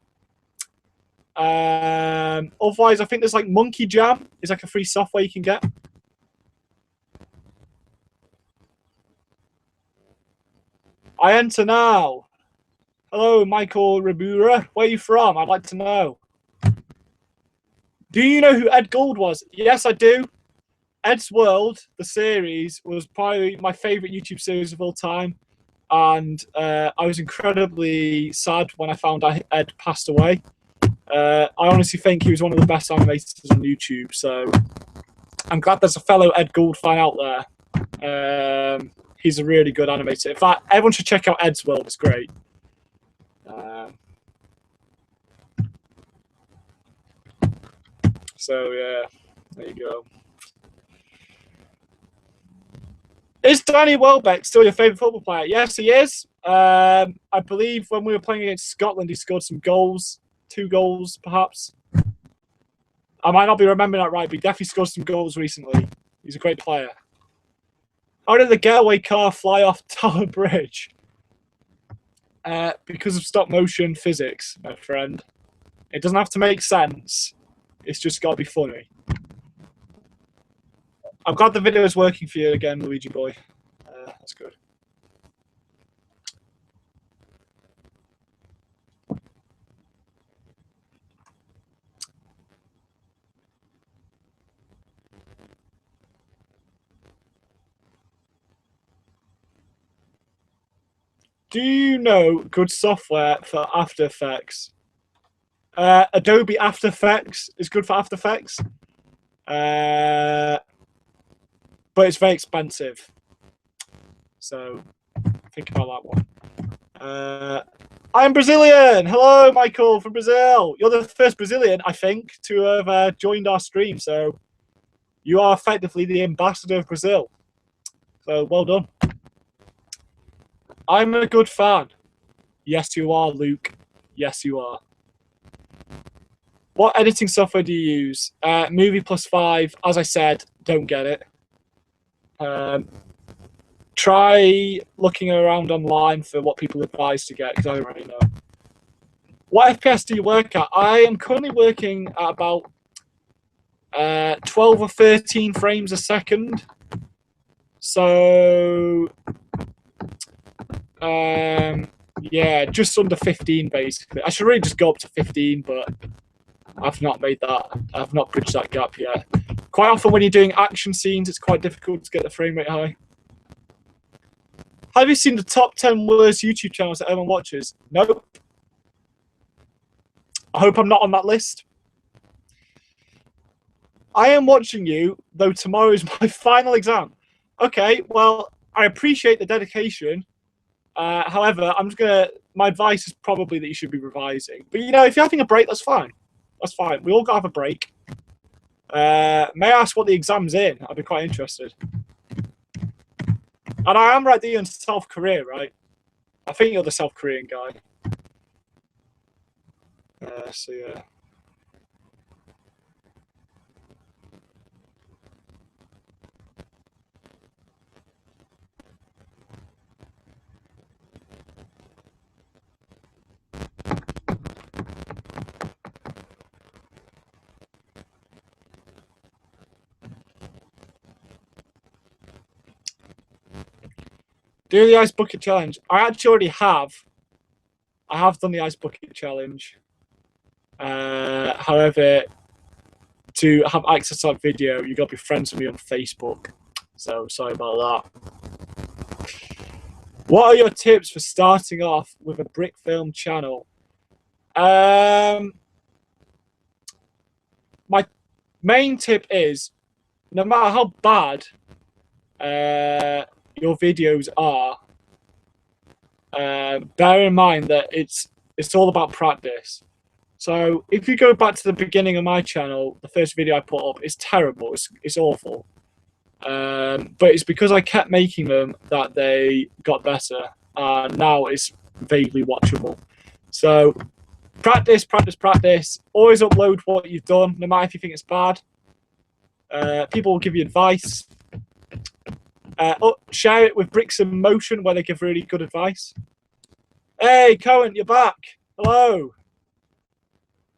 [SPEAKER 2] Otherwise, I think there's like Monkey Jam. It's like a free software you can get. I enter now. Hello, Michael Ribura. Where are you from? I'd like to know. Do you know who Ed Gould was? Yes, I do. Ed's World, the series, was probably my favourite YouTube series of all time. And I was incredibly sad when I found out Ed passed away. I honestly think he was one of the best animators on YouTube. So I'm glad there's a fellow Ed Gould fan out there. He's a really good animator. In fact, everyone should check out Ed's World. It's great. So yeah, there you go. Is Danny Welbeck still your favourite football player? Yes, he is. I believe when we were playing against Scotland, he scored some goals. 2 goals, perhaps. I might not be remembering that right, but he definitely scored some goals recently. He's a great player. How did the getaway car fly off Tower Bridge? Because of stop motion physics, my friend. It doesn't have to make sense. It's just got to be funny. I'm glad the video is working for you again, Luigi boy. That's good. Do you know good software for After Effects? Adobe After Effects is good for After Effects. But it's very expensive. So think about that one. I'm Brazilian. Hello, Michael from Brazil. You're the first Brazilian, I think, to have joined our stream. So you are effectively the ambassador of Brazil. So well done. I'm a good fan. Yes, you are, Luke. Yes, you are. What editing software do you use? Movie Plus 5. As I said, don't get it. Try looking around online for what people advise to get, because I don't really know. What FPS do you work at? I am currently working at about 12 or 13 frames a second. So, yeah, just under 15, basically. I should really just go up to 15, but I've not made that. I've not bridged that gap yet. Quite often when you're doing action scenes, it's quite difficult to get the frame rate high. Have you seen the top 10 worst YouTube channels that everyone watches? Nope. I hope I'm not on that list. I am watching you, though tomorrow is my final exam. Okay, well, I appreciate the dedication. However, my advice is probably that you should be revising. But, you know, if you're having a break, that's fine. That's fine. We all got to have a break. May I ask what the exam's in? I'd be quite interested. And I am right that you're in South Korea, right? I think you're the South Korean guy. So, yeah. Do the ice bucket challenge. I actually already have. I have done the ice bucket challenge. However, to have access to that video, you got to be friends with me on Facebook. So sorry about that. What are your tips for starting off with a brick film channel? My main tip is, no matter how bad your videos are, bear in mind that it's all about practice. So if you go back to the beginning of my channel, the first video I put up is terrible. It's awful. But it's because I kept making them that they got better, and now it's vaguely watchable. So practice, practice, practice. Always upload what you've done, no matter if you think it's bad. People will give you advice. Share it with Bricks in Motion, where they give really good advice. Hey, Cohen, you're back. Hello.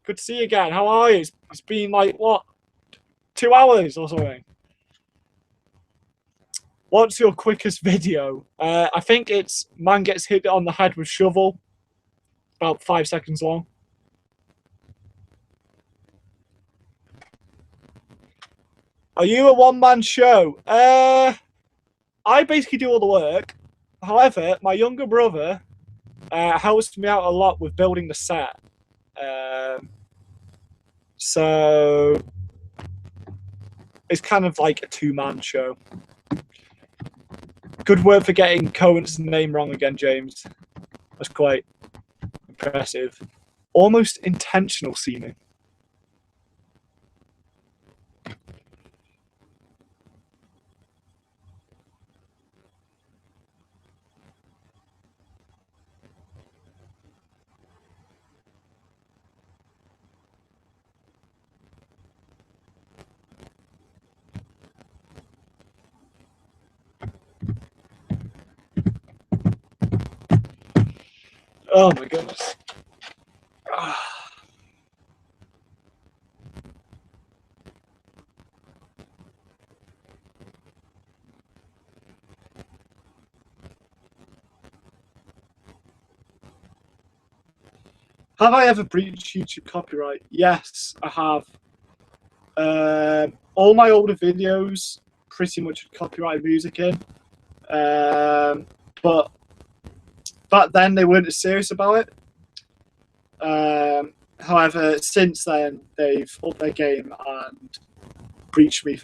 [SPEAKER 2] Good to see you again. How are you? It's been like, what, 2 hours or something? What's your quickest video? I think it's man gets hit on the head with shovel. About 5 seconds long. Are you a one-man show? I basically do all the work. However, my younger brother helps me out a lot with building the set. So it's kind of like a two-man show. Good work for getting Cohen's name wrong again, James. That's quite impressive. Almost intentional seeming. Oh my goodness. Have I ever breached YouTube copyright? Yes, I have. All my older videos pretty much had copyrighted music in. But back then they weren't as serious about it. However, since then they've upped their game and breached me.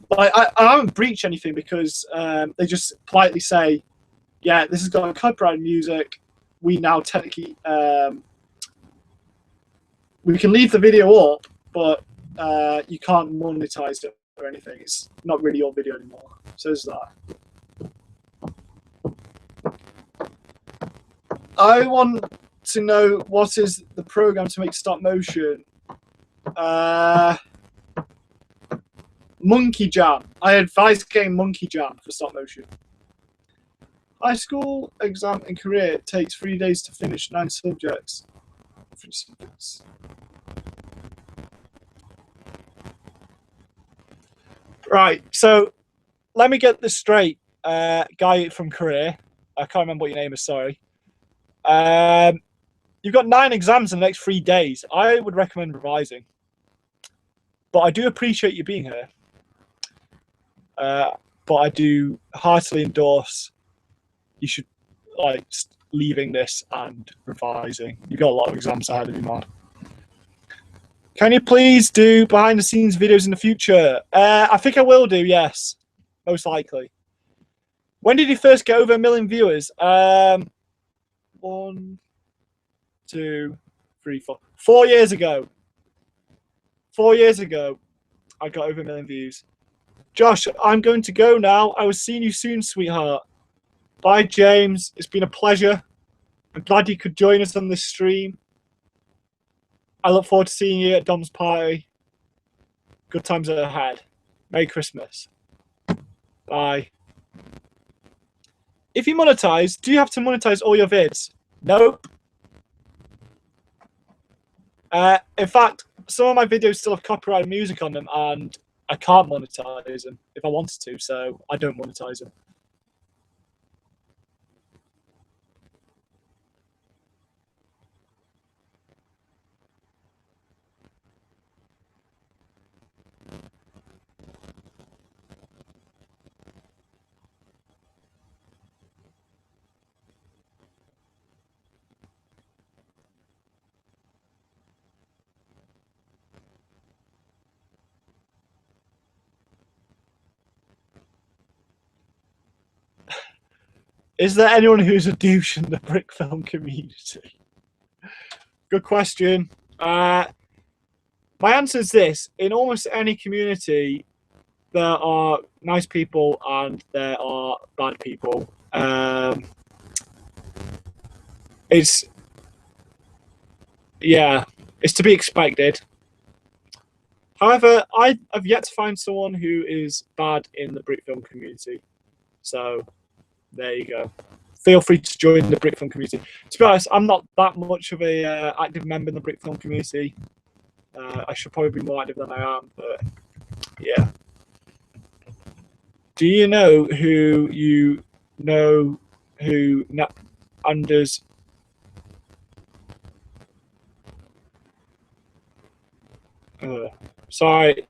[SPEAKER 2] But I haven't breached anything because they just politely say, yeah, this has got copyrighted music. We now technically we can leave the video up, but you can't monetize it or anything. It's not really your video anymore. So there's that. I want to know what is the program to make stop motion. Monkey Jam. I advise getting Monkey Jam for stop motion. High school exam and career takes 3 days to finish 9 subjects. 3 subjects. Right, so let me get this straight. Guy from career. I can't remember what your name is, sorry. You've got 9 exams in the next 3 days. I would recommend revising. But I do appreciate you being here. But I do heartily endorse you should like leaving this and revising. You've got a lot of exams ahead of you, man. Can you please do behind the scenes videos in the future? I think I will do, yes. Most likely. When did you first get over 1 million viewers? 1, 2, 3, 4. 4 years ago. 4 years ago, I got over 1 million views. Josh, I'm going to go now. I will see you soon, sweetheart. Bye, James. It's been a pleasure. I'm glad you could join us on this stream. I look forward to seeing you at Dom's party. Good times ahead. Merry Christmas. Bye. If you monetize, do you have to monetize all your vids? Nope. In fact, some of my videos still have copyrighted music on them, and I can't monetize them if I wanted to, so I don't monetize them. Is there anyone who's a douche in the brick film community? Good question. My answer is this: in almost any community, there are nice people and there are bad people. It's it's to be expected. However, I have yet to find someone who is bad in the brick film community. So there you go. Feel free to join the brick film community. To be honest, I'm not that much of a active member in the brick film community. I should probably be more active than I am, but yeah. Do you know who Anders? Sorry,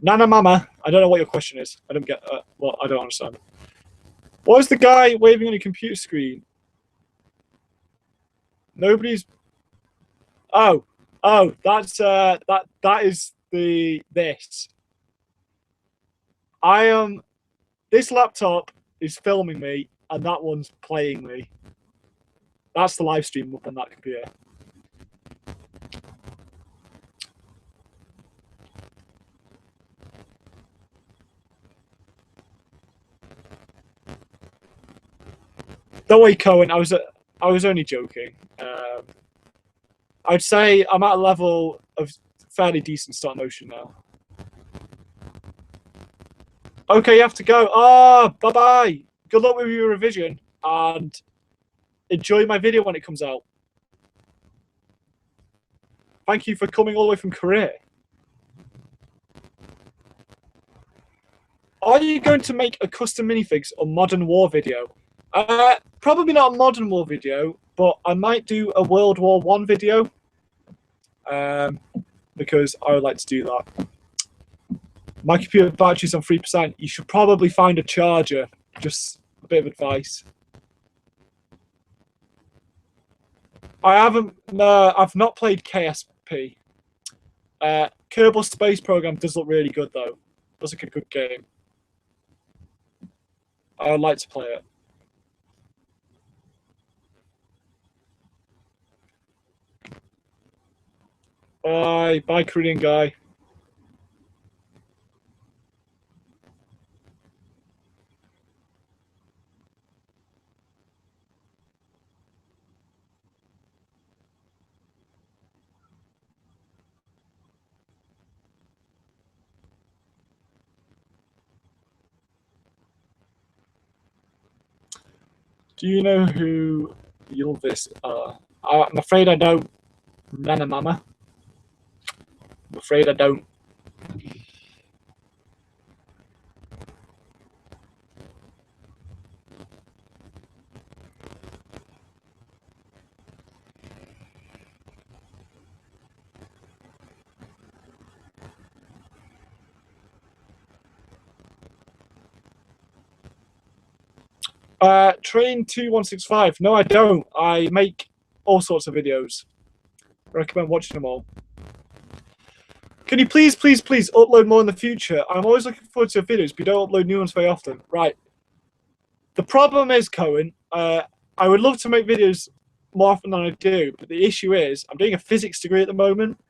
[SPEAKER 2] Nana Mama. I don't know what your question is. I don't get. Well, I don't understand. What was the guy waving on a computer screen? Nobody's. Oh, that's that is this. I am. This laptop is filming me, and that one's playing me. That's the live stream up on that computer. Don't worry, Cohen. I was only joking. I'd say I'm at a level of fairly decent stop motion now. Okay, you have to go. Oh, bye-bye. Good luck with your revision and enjoy my video when it comes out. Thank you for coming all the way from Korea. Are you going to make a custom minifigs or Modern War video? Probably not a Modern War video, but I might do a World War One video. Because I would like to do that. My computer battery's on 3%. You should probably find a charger. Just a bit of advice. I've not played KSP. Kerbal Space Program does look really good though. Looks like a good game. I would like to play it. Bye, Korean guy. Do you know who Ylvis are? I'm afraid I don't. Nana Mama. I'm afraid I don't. Train2165. No, I don't. I make all sorts of videos. I recommend watching them all. Can you please upload more in the future? I'm always looking forward to your videos, but you don't upload new ones very often. Right. The problem is, Cohen, I would love to make videos more often than I do, but the issue is I'm doing a physics degree at the moment,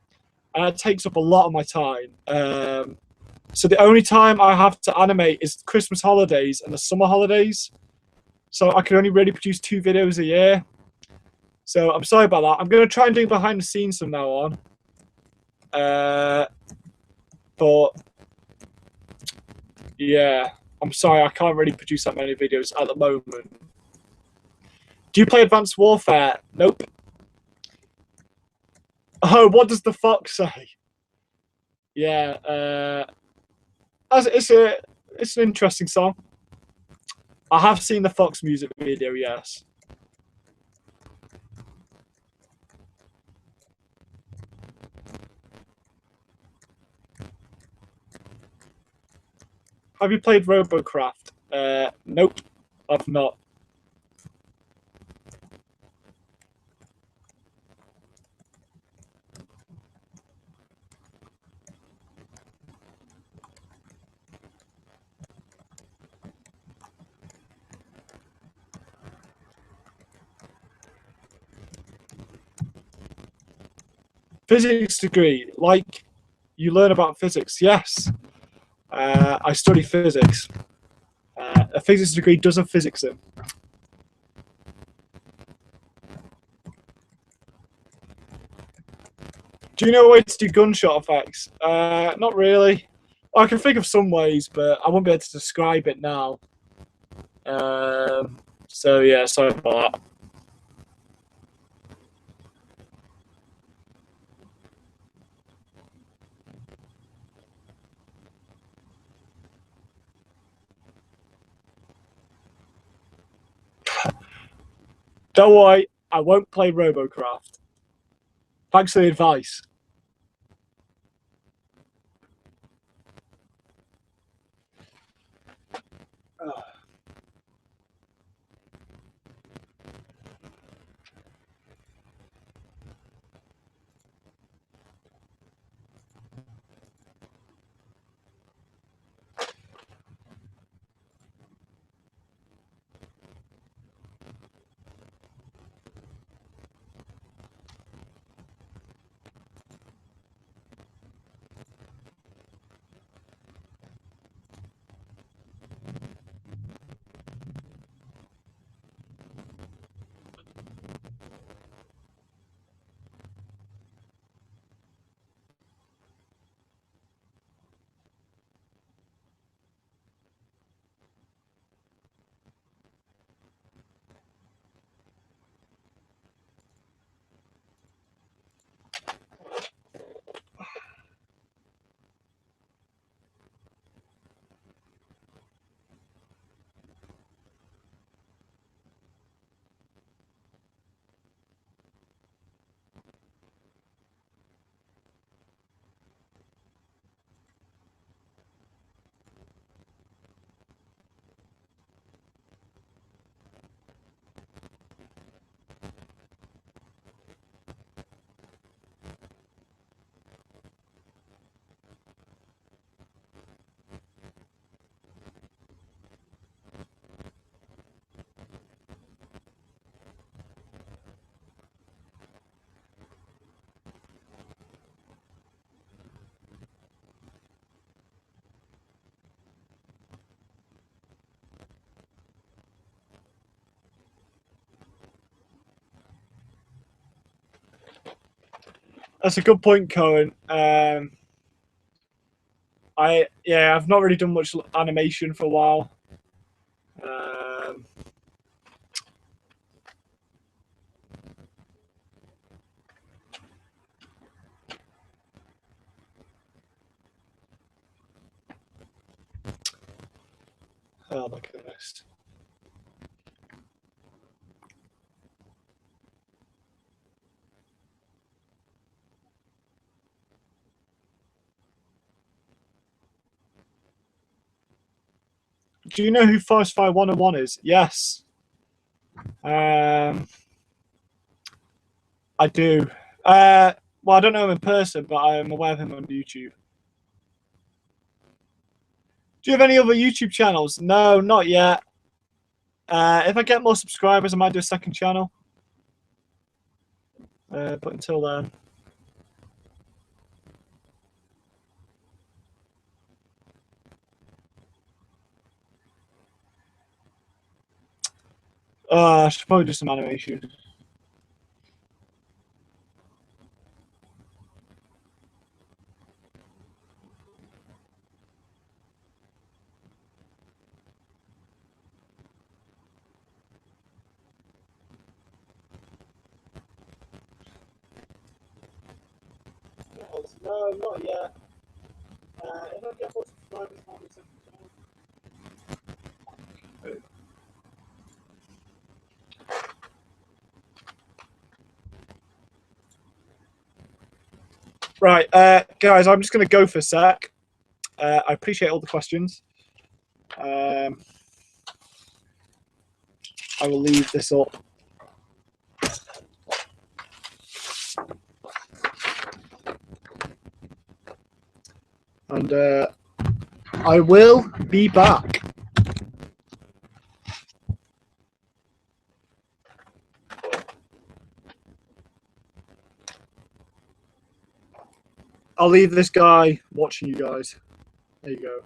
[SPEAKER 2] and it takes up a lot of my time. So the only time I have to animate is Christmas holidays and the summer holidays. So I can only really produce 2 videos a year. So I'm sorry about that. I'm going to try and do behind the scenes from now on. But yeah, I'm sorry, I can't really produce that many videos at the moment. Do you play Advanced Warfare? Nope. Oh, what does the fox say? Yeah, it's an interesting song. I have seen the Fox music video, yes. Have you played Robocraft? Nope, I've not. Physics degree, like you learn about physics. Yes, I study physics. A physics degree does have physics in. Do you know a way to do gunshot effects? Not really. I can think of some ways, but I won't be able to describe it now. So yeah, sorry about that. Don't worry, I won't play Robocraft. Thanks for the advice. That's a good point, Cohen. I've not really done much animation for a while. Oh my goodness. Do you know who Forest Fire 101 is? Yes. I do. Well, I don't know him in person, but I am aware of him on YouTube. Do you have any other YouTube channels? No, not yet. If I get more subscribers, I might do a second channel. But until then. I should probably do some animation. No, not yet. If I get more subscribers, I'll do a second channel. Right, guys, I'm just going to go for a sec. I appreciate all the questions. I will leave this up. And I will be back. I'll leave this guy watching you guys. There you go.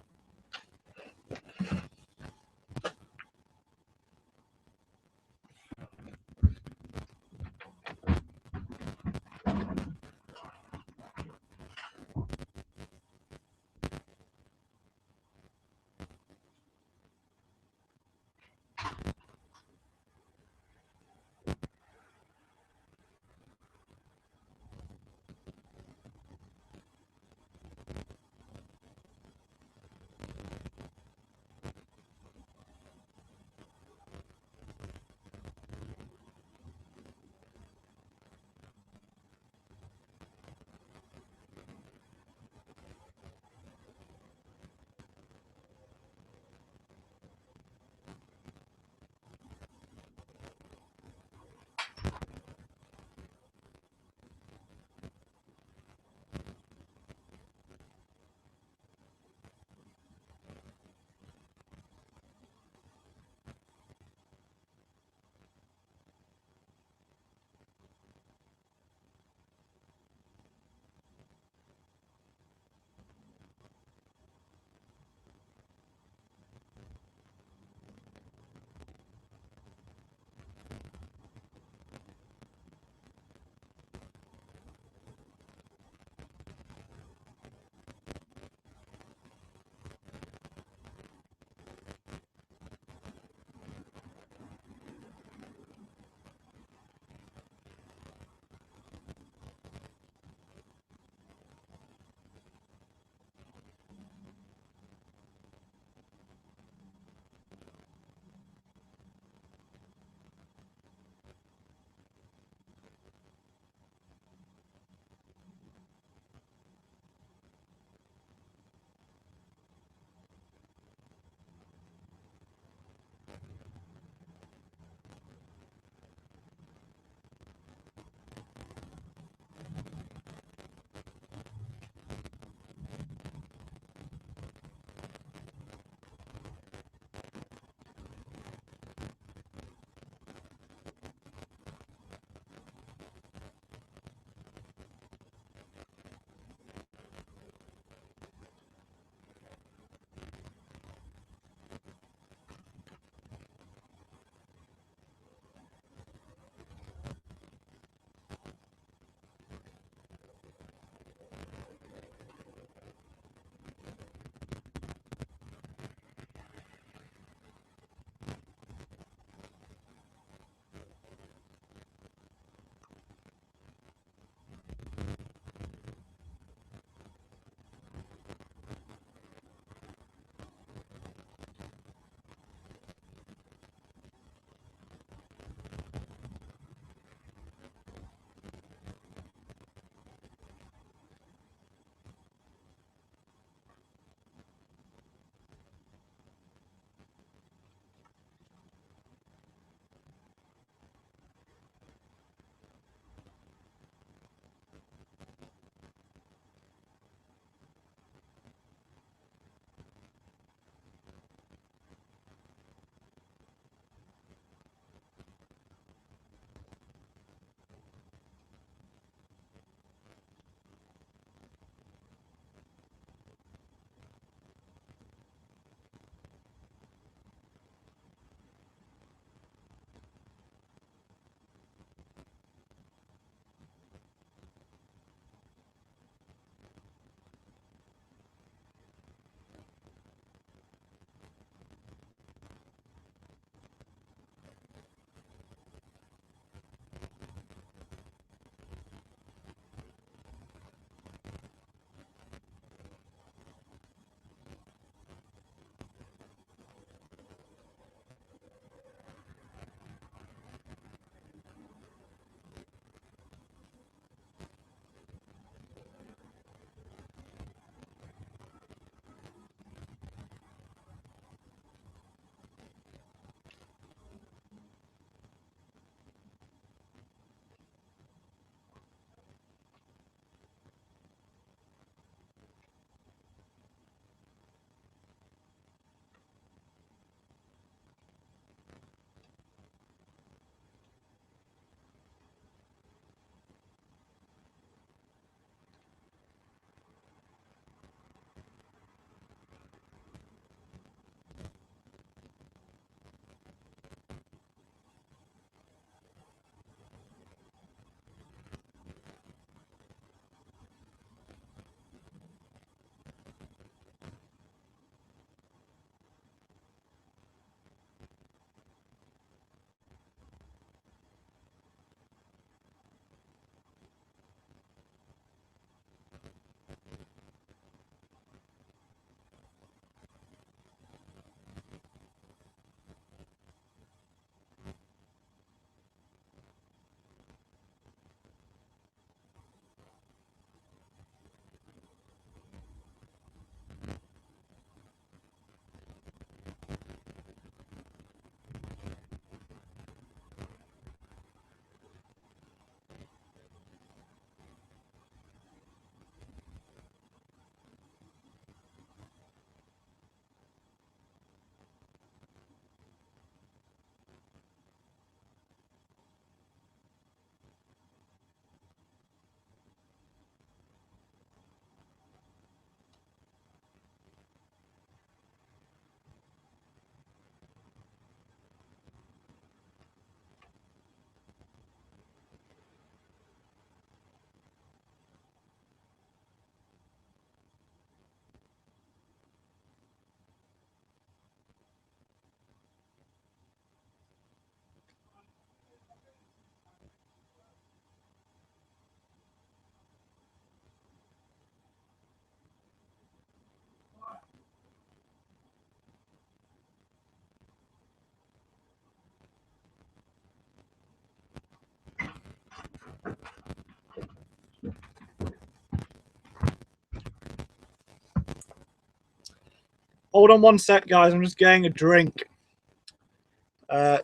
[SPEAKER 2] Hold on one sec, guys. I'm just getting a drink.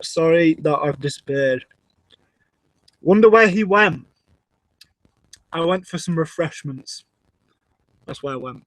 [SPEAKER 2] Sorry that I've disappeared. Wonder where he went. I went for some refreshments. That's where I went.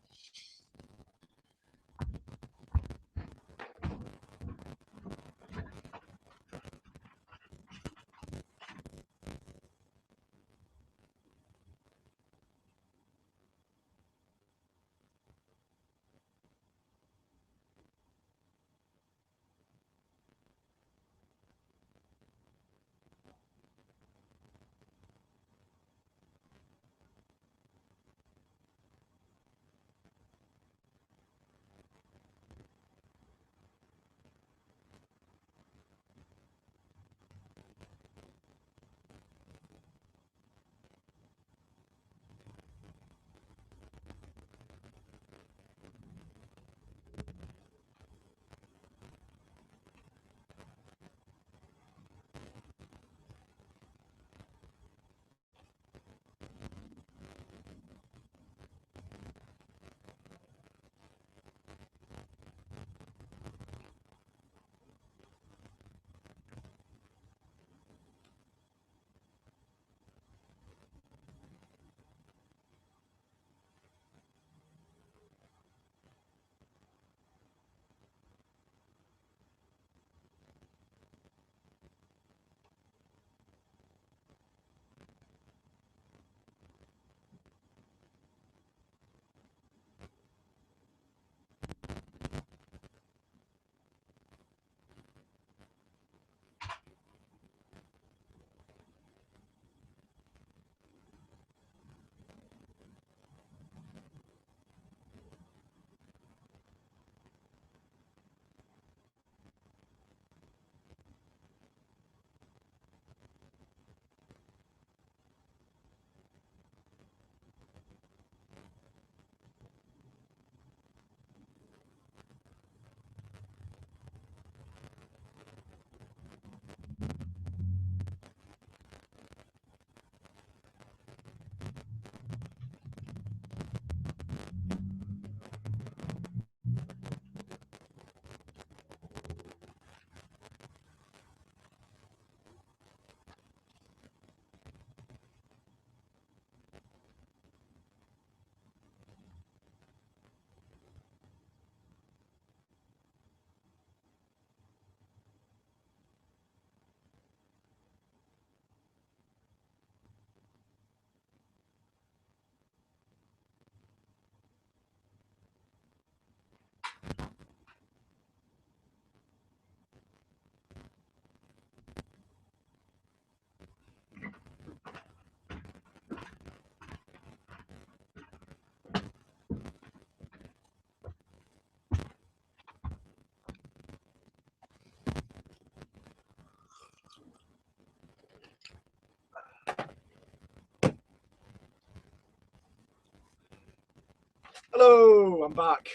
[SPEAKER 2] Hello, I'm back.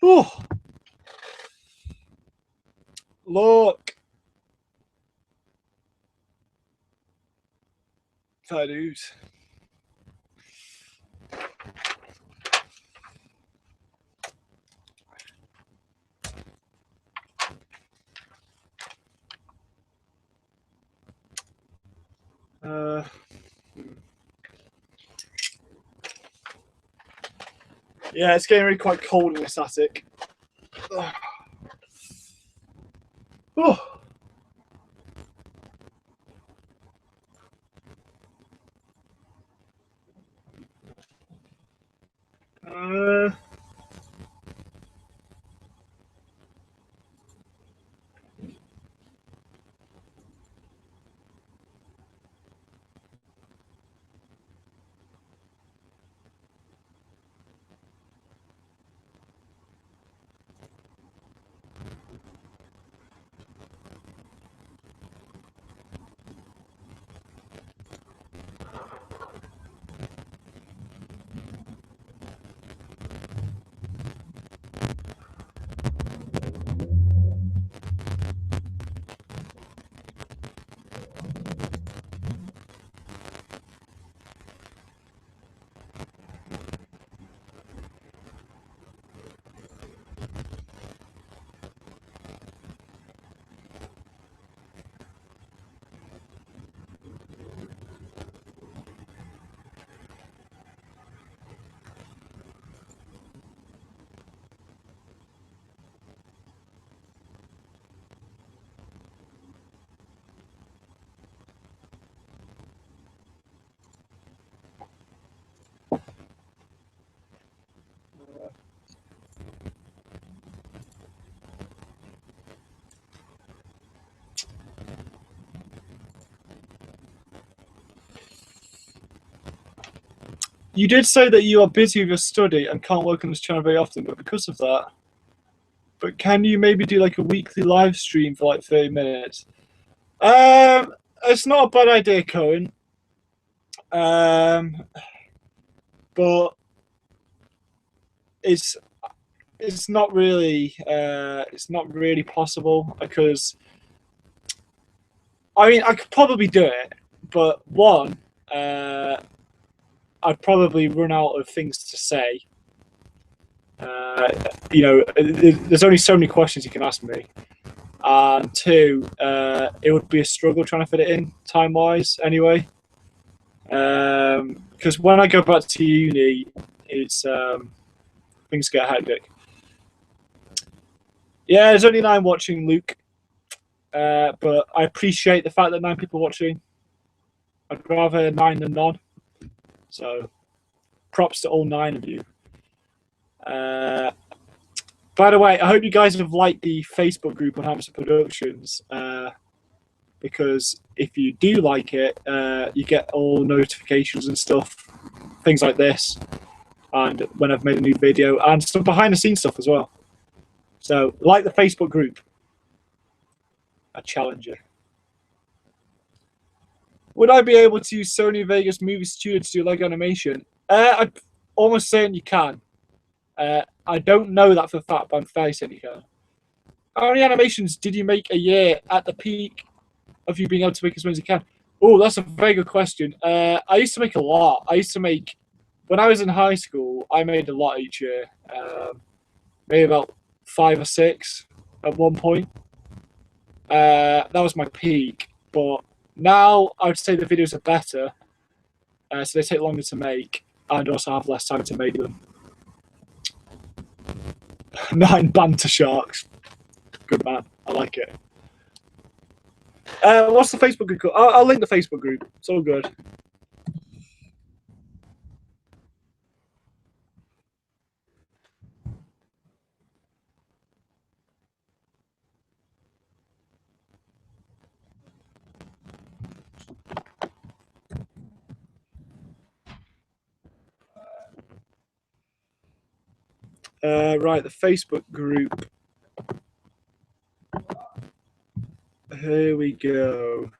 [SPEAKER 2] Oh, look. Fair dues. Yeah, it's getting really quite cold in this attic. Oh. Uh, You did say that you are busy with your study and can't work on this channel very often, but because of that. But can you maybe do like a weekly live stream for like 30 minutes? It's not a bad idea, Cohen. But it's not really possible because I mean I could probably do it, but one, I'd probably run out of things to say. You know, there's only so many questions you can ask me, and two, it would be a struggle trying to fit it in time wise anyway. Because when I go back to uni, it's things get hectic. Yeah, there's only 9 watching, Luke. But I appreciate the fact that 9 people are watching. I'd rather 9 than none. So, props to all 9 of you. By the way, I hope you guys have liked the Facebook group on Hamster Productions. Because if you do like it, you get all notifications and stuff, things like this, and when I've made a new video, and some behind the scenes stuff as well. So, like the Facebook group. I challenge you. Would I be able to use Sony Vegas Movie Studio to do Lego animation? I'm almost certain you can. I don't know that for a fact, but I'm fairly certain you can. How many animations did you make a year at the peak of you being able to make as many as you can? Oh, that's a very good question. I used to make a lot. I used to make, when I was in high school, I made a lot each year. Maybe about 5 or 6 at one point. That was my peak. But now I would say the videos are better. So they take longer to make and also have less time to make them. 9 banter sharks. Good man. I like it. What's the Facebook group called? I'll link the Facebook group. It's all good. Right, the Facebook group. Here we go.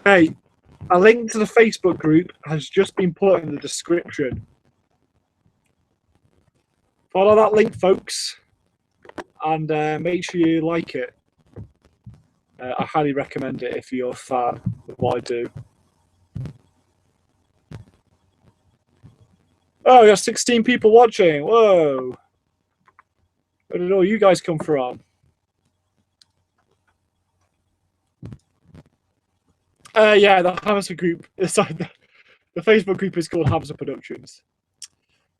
[SPEAKER 2] Hey, a link to the Facebook group has just been put in the description. Follow that link, folks, and make sure you like it. I highly recommend it if you're a fan of what I do. Oh, we got 16 people watching. Whoa. Where did all you guys come from? Yeah, the Hamster group. Sorry, the Facebook group is called Hamster Productions.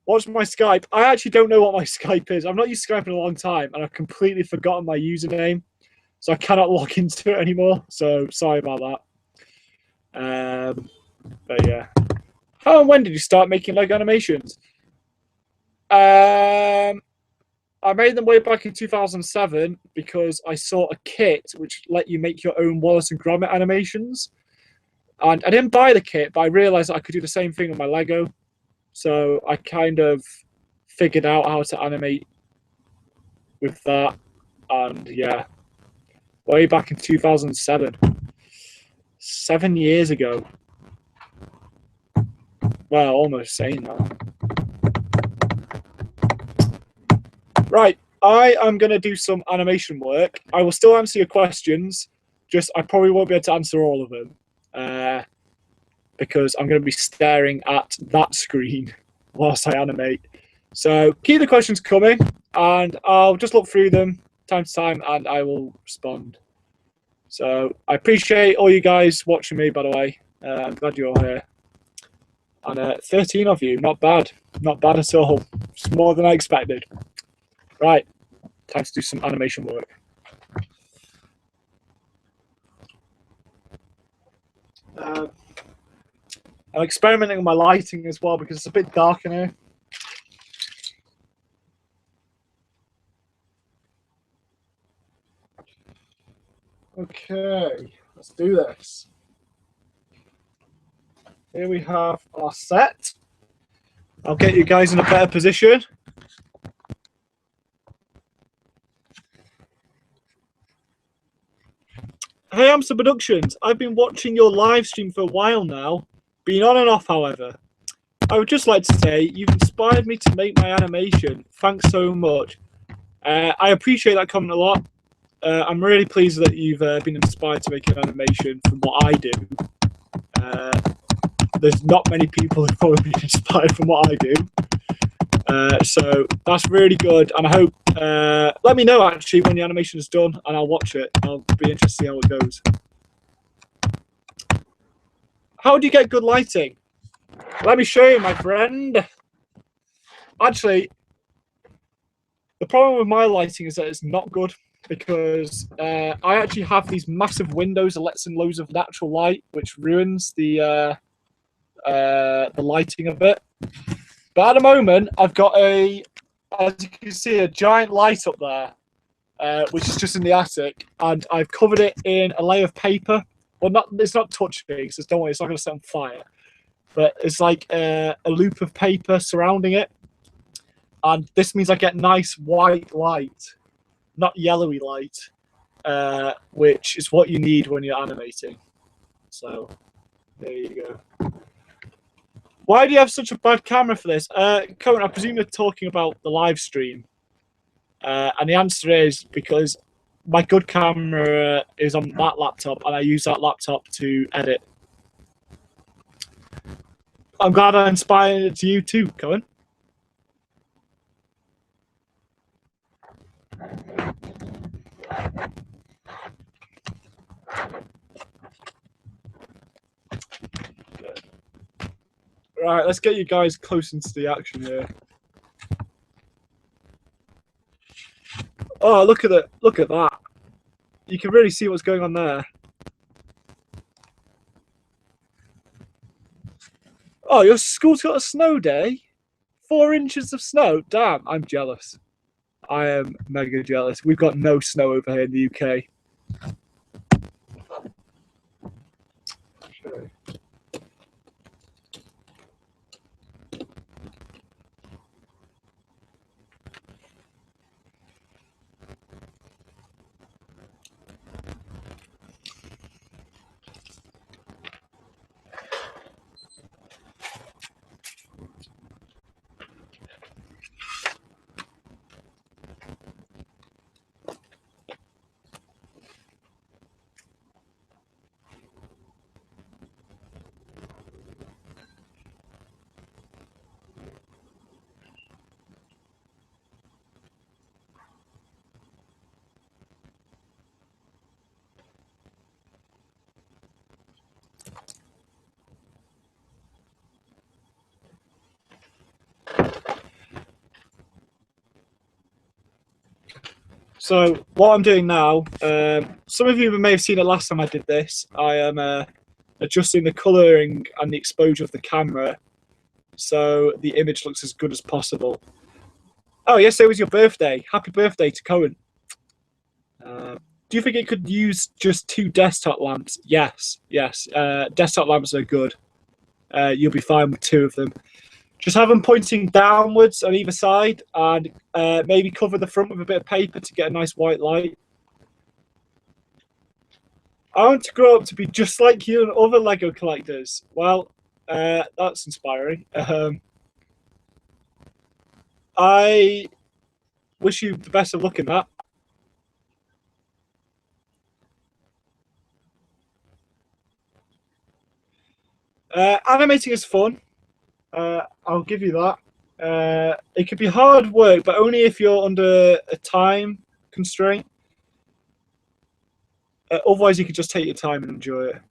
[SPEAKER 2] What's my Skype? I actually don't know what my Skype is. I've not used Skype in a long time, and I've completely forgotten my username, so I cannot log into it anymore. So sorry about that. But yeah, how and when did you start making Lego animations? I made them way back in 2007 because I saw a kit which let you make your own Wallace and Gromit animations, and I didn't buy the kit, but I realized that I could do the same thing with my Lego. So I kind of figured out how to animate with that, and yeah, way back in 2007, 7 years ago. Well, almost saying that. Right, I am going to do some animation work. I will still answer your questions, just I probably won't be able to answer all of them because I'm going to be staring at that screen whilst I animate. So keep the questions coming, and I'll just look through them time to time, and I will respond. So I appreciate all you guys watching me, by the way. I'm glad you're all here. And 13 of you, not bad. Not bad at all. It's more than I expected. Right, time to do some animation work. I'm experimenting with my lighting as well because it's a bit dark in here. Okay, let's do this. Here we have our set. I'll get you guys in a better position. Hey, Hamster Productions. I've been watching your live stream for a while now. Been on and off, however. I would just like to say you've inspired me to make my animation. Thanks so much. I appreciate that comment a lot. I'm really pleased that you've been inspired to make an animation from what I do. There's not many people who've probably been inspired from what I do. So that's really good. And I hope, let me know actually when the animation is done and I'll watch it. I'll be interested to see how it goes. How do you get good lighting? Let me show you, my friend. Actually, the problem with my lighting is that it's not good because I actually have these massive windows that lets in loads of natural light, which ruins the lighting of it. But at the moment, I've got as you can see, a giant light up there, which is just in the attic, and I've covered it in a layer of paper. Well, it's not touching, so don't worry, it's not going to set on fire. But it's like a loop of paper surrounding it. And this means I get nice white light, not yellowy light, which is what you need when you're animating. So, there you go. Why do you have such a bad camera for this? Cohen, I presume you're talking about the live stream. And the answer is because my good camera is on that laptop and I use that laptop to edit. I'm glad I inspired you too, Cohen. Right, let's get you guys close into the action here. Oh, look at it. Look at that. You can really see what's going on there. Oh, your school's got a snow day? 4 inches of snow? Damn, I'm jealous. I am mega jealous. We've got no snow over here in the UK. Okay. So what I'm doing now, some of you may have seen it last time I did this. I am adjusting the colouring and the exposure of the camera so the image looks as good as possible. Oh, yesterday was your birthday. Happy birthday to Cohen. Do you think it could use just 2 desktop lamps? Yes, yes. Desktop lamps are good. You'll be fine with 2 of them. Just have them pointing downwards on either side and maybe cover the front with a bit of paper to get a nice white light. I want to grow up to be just like you and other Lego collectors. Well, that's inspiring. I wish you the best of luck in that. Animating is fun. I'll give you that. It can be hard work, but only if you're under a time constraint. Otherwise, you can just take your time and enjoy it.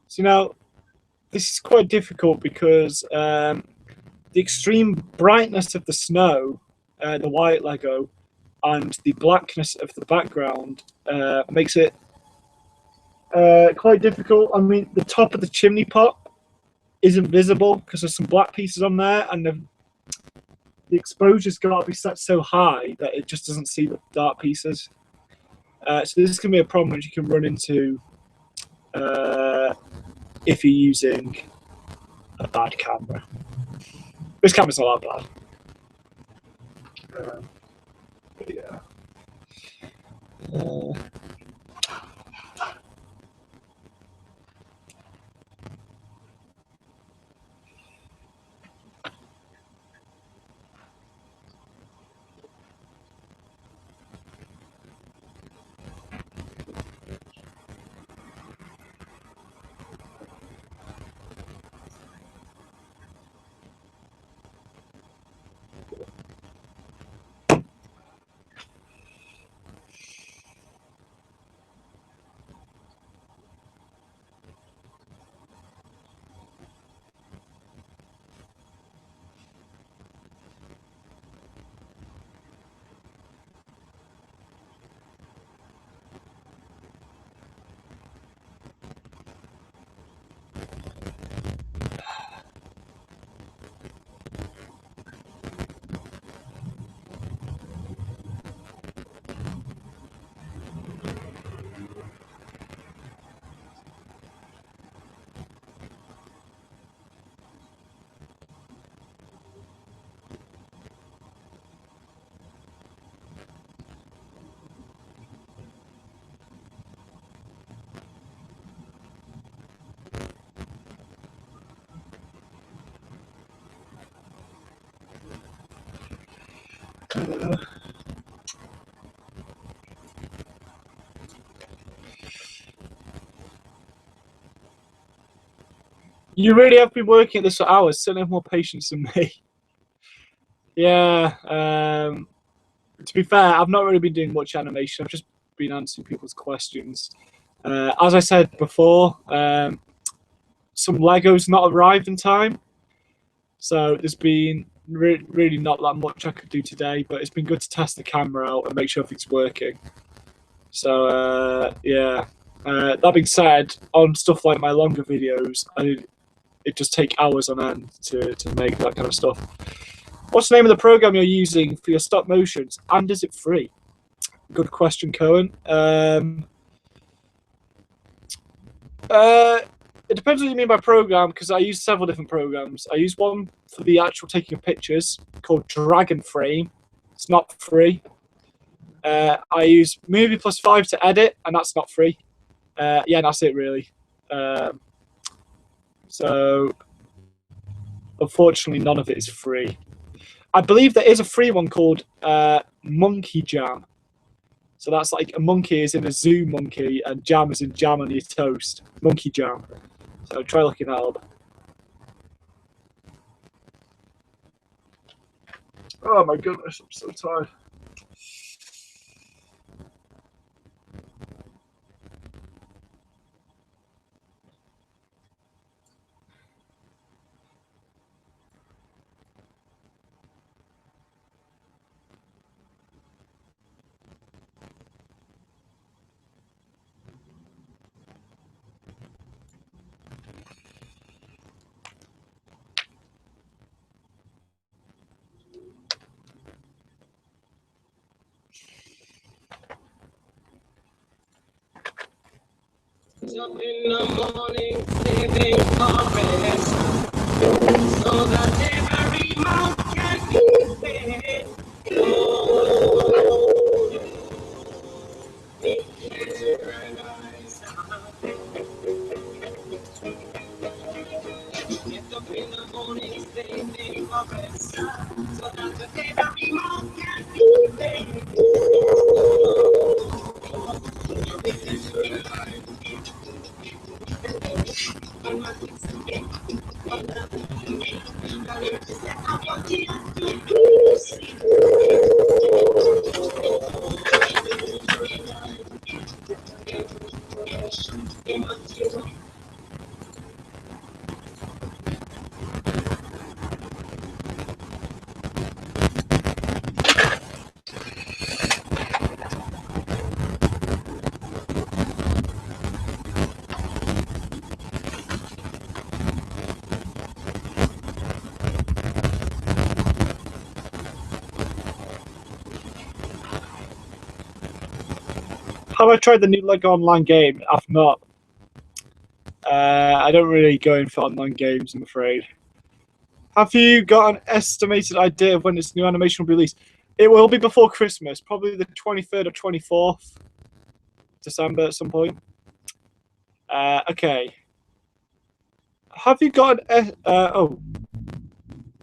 [SPEAKER 2] So now, this is quite difficult because the extreme brightness of the snow, the white Lego, and the blackness of the background makes it quite difficult. I mean, the top of the chimney pot isn't visible because there's some black pieces on there, and the exposure's got to be set so high that it just doesn't see the dark pieces. So this is going to be a problem which you can run into if you're using a bad camera. This camera's not that bad. But yeah. You really have been working at this for hours. Certainly have more patience than me. Yeah. To be fair, I've not really been doing much animation. I've just been answering people's questions. As I said before, some Legos not arrived in time, so there's been really not that much I could do today. But it's been good to test the camera out and make sure everything's working. So yeah. That being said, on stuff like my longer videos, it just take hours on end to make that kind of stuff. What's the name of the program you're using for your stop motions, and is it free? Good question, Cohen. It depends what you mean by program, because I use several different programs. I use one for the actual taking of pictures called Dragon Frame. It's not free. I use Movie Plus 5 to edit, and that's not free. Yeah, that's it really. So unfortunately, none of it is free. I believe there is a free one called Monkey Jam. So that's like a monkey is in a zoo monkey, and jam is in jam on your toast. Monkey Jam. So try looking that up. Oh my goodness, I'm so tired.
[SPEAKER 3] Up in the morning, saving harvest, so that every mouth can be fed. Oh, get up in the morning, saving harvest, so that every mouth can be fed.
[SPEAKER 2] have I tried the new Lego online game? I've not. I don't really go in for online games, I'm afraid. Have you got an estimated idea of when this new animation will be released? It will be before Christmas, probably the 23rd or 24th December at some point. Okay. Have you got an...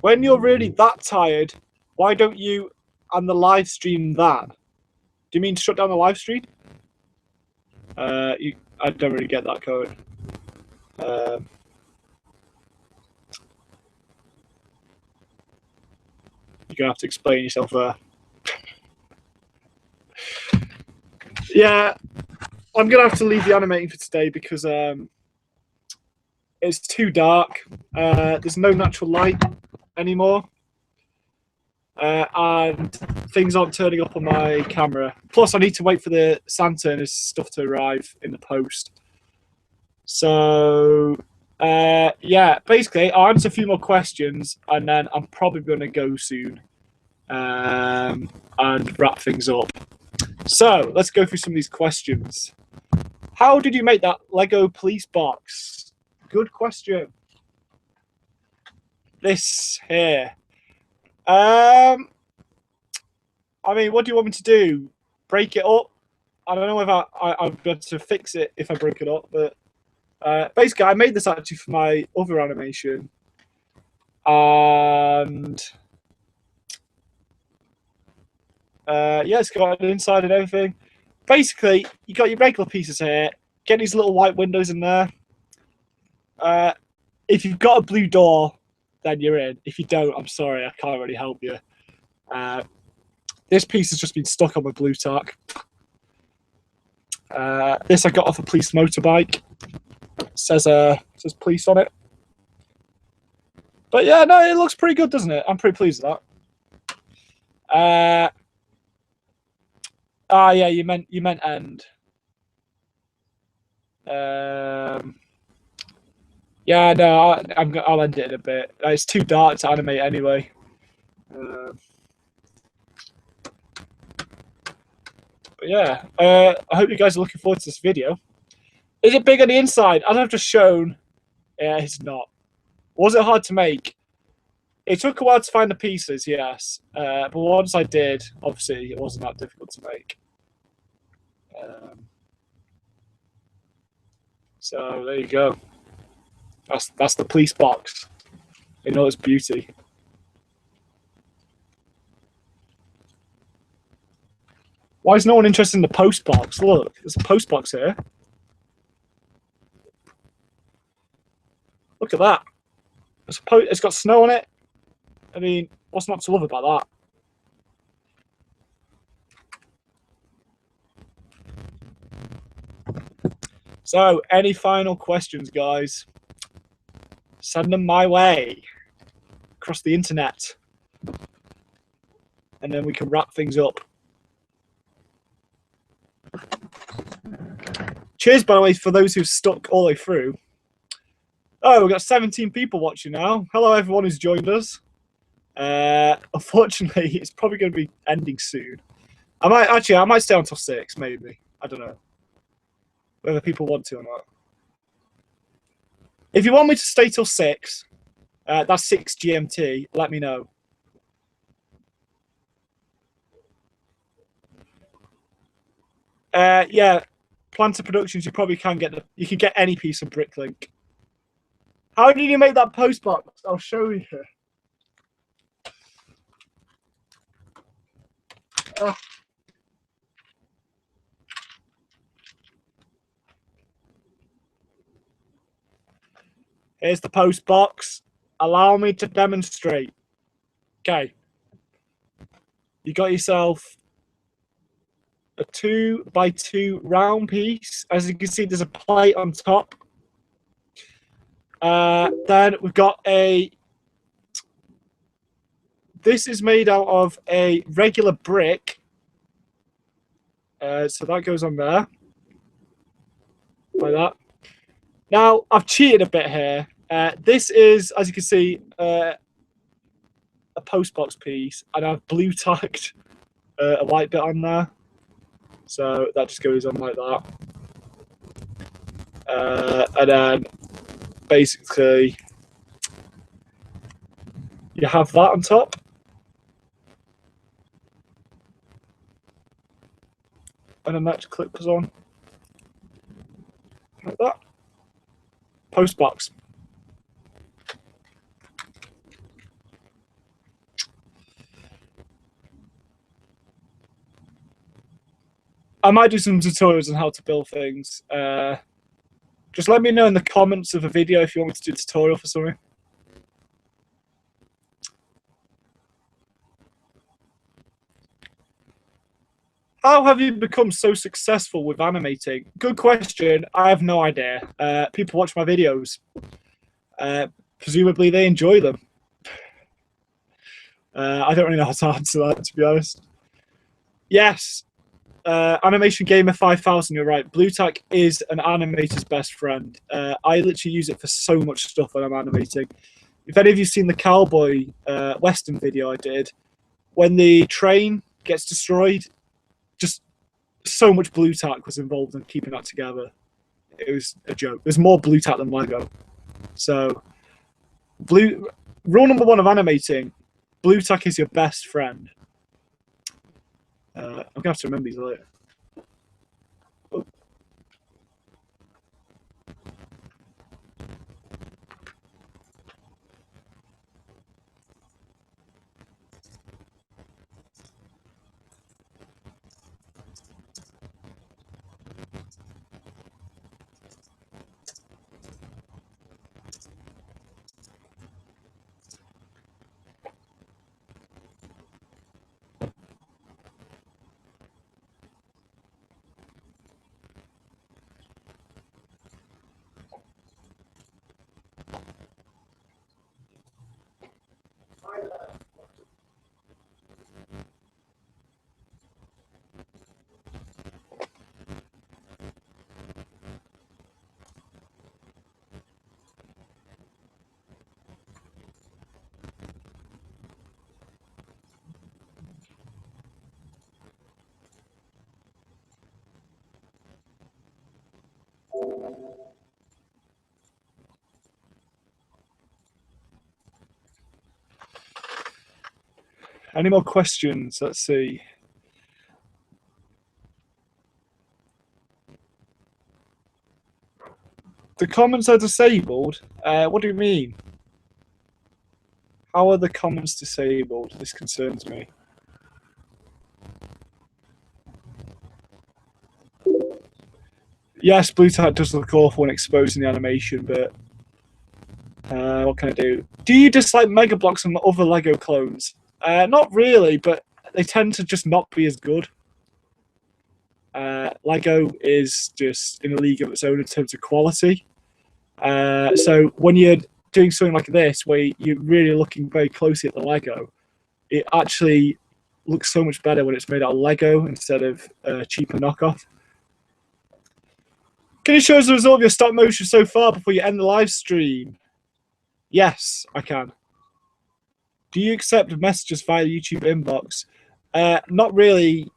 [SPEAKER 2] when you're really that tired, why don't you and the live stream that? Do you mean shut down the live stream? I don't really get that code. You're gonna have to explain yourself there. Yeah, I'm gonna have to leave the animating for today because it's too dark. There's no natural light anymore, and things aren't turning up on my camera. Plus, I need to wait for the Santa and his stuff to arrive in the post. So, yeah, basically, I'll answer a few more questions, and then I'm probably going to go soon and wrap things up. So, let's go through some of these questions. How did you make that Lego police box? Good question. This here. I mean, what do you want me to do? Break it up? I don't know if I'd be able to fix it if I broke it up, but basically, I made this actually for my other animation, and yeah, it's got an inside and everything. Basically, you got your regular pieces here. Get these little white windows in there. If you've got a blue door, then you're in. If you don't, I'm sorry, I can't really help you. This piece has just been stuck on my blue tack. This I got off a police motorbike. Says police on it. But yeah, no, it looks pretty good, doesn't it? I'm pretty pleased with that. Yeah, you meant end. Yeah, no, I'll end it in a bit. It's too dark to animate anyway. But yeah, I hope you guys are looking forward to this video. Is it big on the inside? As I've just shown, yeah, it's not. Was it hard to make? It took a while to find the pieces, yes. But once I did, obviously, it wasn't that difficult to make. So there you go. That's the police box in all its beauty. Why is no one interested in the post box? Look, there's a post box here. Look at that. It's got snow on it. I mean, what's not to love about that? So, any final questions, guys? Send them my way across the internet. And then we can wrap things up. Cheers, by the way, for those who've stuck all the way through. Oh, we've got 17 people watching now. Hello, everyone who's joined us. Unfortunately, it's probably going to be ending soon. I might stay until 6, maybe. I don't know. Whether people want to or not. If you want me to stay till 6, that's 6 GMT, let me know. Yeah, Planter Productions, you probably can get you can get any piece of Bricklink. How did you make that post box? I'll show you. Here's the post box. Allow me to demonstrate. Okay. You got yourself a 2x2 round piece. As you can see, there's a plate on top. Then we've got this is made out of a regular brick. So that goes on there. Like that. Now, I've cheated a bit here. This is, as you can see, a postbox piece, and I've blue tacked a white bit on there. So that just goes on like that. And then basically you have that on top. And then that clips on like that. Post box. I might do some tutorials on how to build things. Just let me know in the comments of a video if you want me to do a tutorial for something. How have you become so successful with animating? Good question. I have no idea. People watch my videos. Presumably they enjoy them. I don't really know how to answer that, to be honest. Yes, Animation Gamer 5000, you're right. Blue tack is an animator's best friend. I literally use it for so much stuff when I'm animating. If any of you've seen the cowboy western video I did, when the train gets destroyed, just so much blue tack was involved in keeping that together. It was a joke. There's more blue tack than Lego. So, rule number one of animating, blue tack is your best friend. I'm going to have to remember these later. Oh. Any more questions? Let's see. The comments are disabled? What do you mean? How are the comments disabled? This concerns me. Yes, blue tack does look awful when exposed in the animation, but what can I do? Do you dislike Mega Bloks and other Lego clones? Not really, but they tend to just not be as good. Lego is just in a league of its own in terms of quality. So when you're doing something like this, where you're really looking very closely at the Lego, it actually looks so much better when it's made out of Lego instead of a cheaper knockoff. Can you show us the result of your stop motion so far before you end the live stream? Yes, I can. Do you accept messages via YouTube inbox? Not really.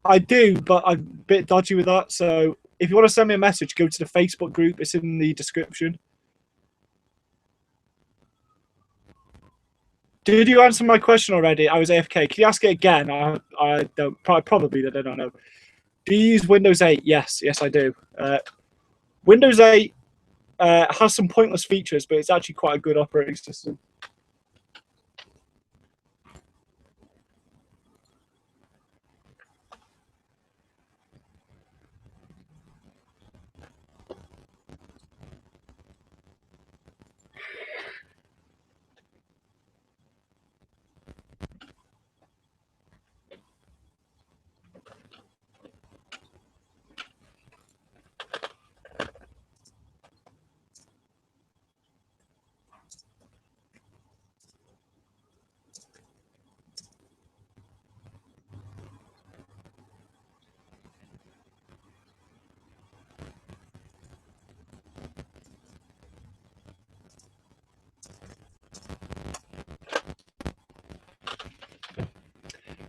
[SPEAKER 2] I do, but I'm a bit dodgy with that. So if you want to send me a message, go to the Facebook group. It's in the description. Did you answer my question already? I was AFK. Can you ask it again? I don't. Probably that I don't know. Do you use Windows 8? Yes, I do. Windows 8 has some pointless features, but it's actually quite a good operating system.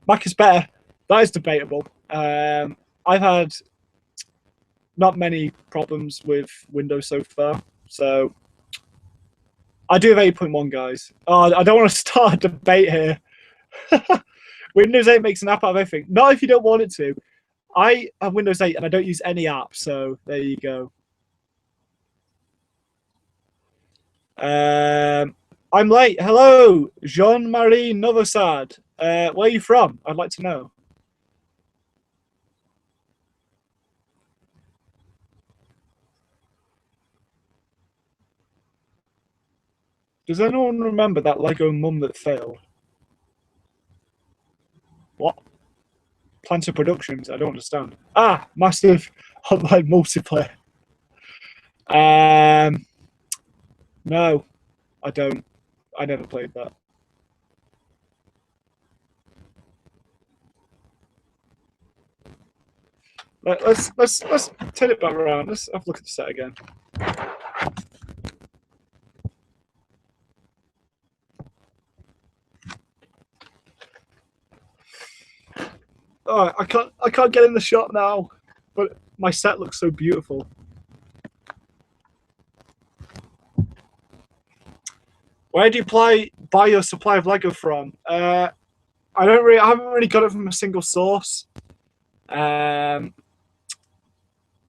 [SPEAKER 2] Mac is better. That is debatable. I've had not many problems with Windows so far. So I do have 8.1, guys. Oh, I don't want to start a debate here. Windows 8 makes an app out of everything. Not if you don't want it to. I have Windows 8 and I don't use any app, so there you go. I'm late. Hello, Jean-Marie Novosad. Where are you from? I'd like to know. Does anyone remember that Lego mum that failed? What? Planter Productions? I don't understand. Ah, massive online multiplayer. No, I don't. I never played that. Let's turn it back around. Let's have a look at the set again. Oh, I can't get in the shot now, but my set looks so beautiful. Where do you buy your supply of Lego from? I haven't really got it from a single source.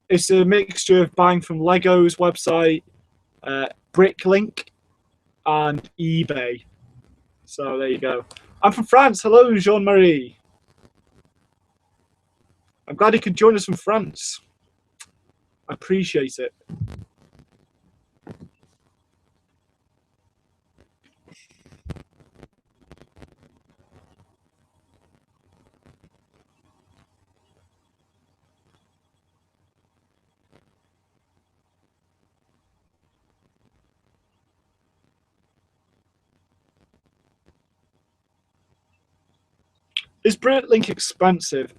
[SPEAKER 2] It's a mixture of buying from Lego's website, Bricklink, and eBay. So there you go. I'm from France. Hello, Jean-Marie. I'm glad you could join us from France. I appreciate it. Is Bricklink expensive?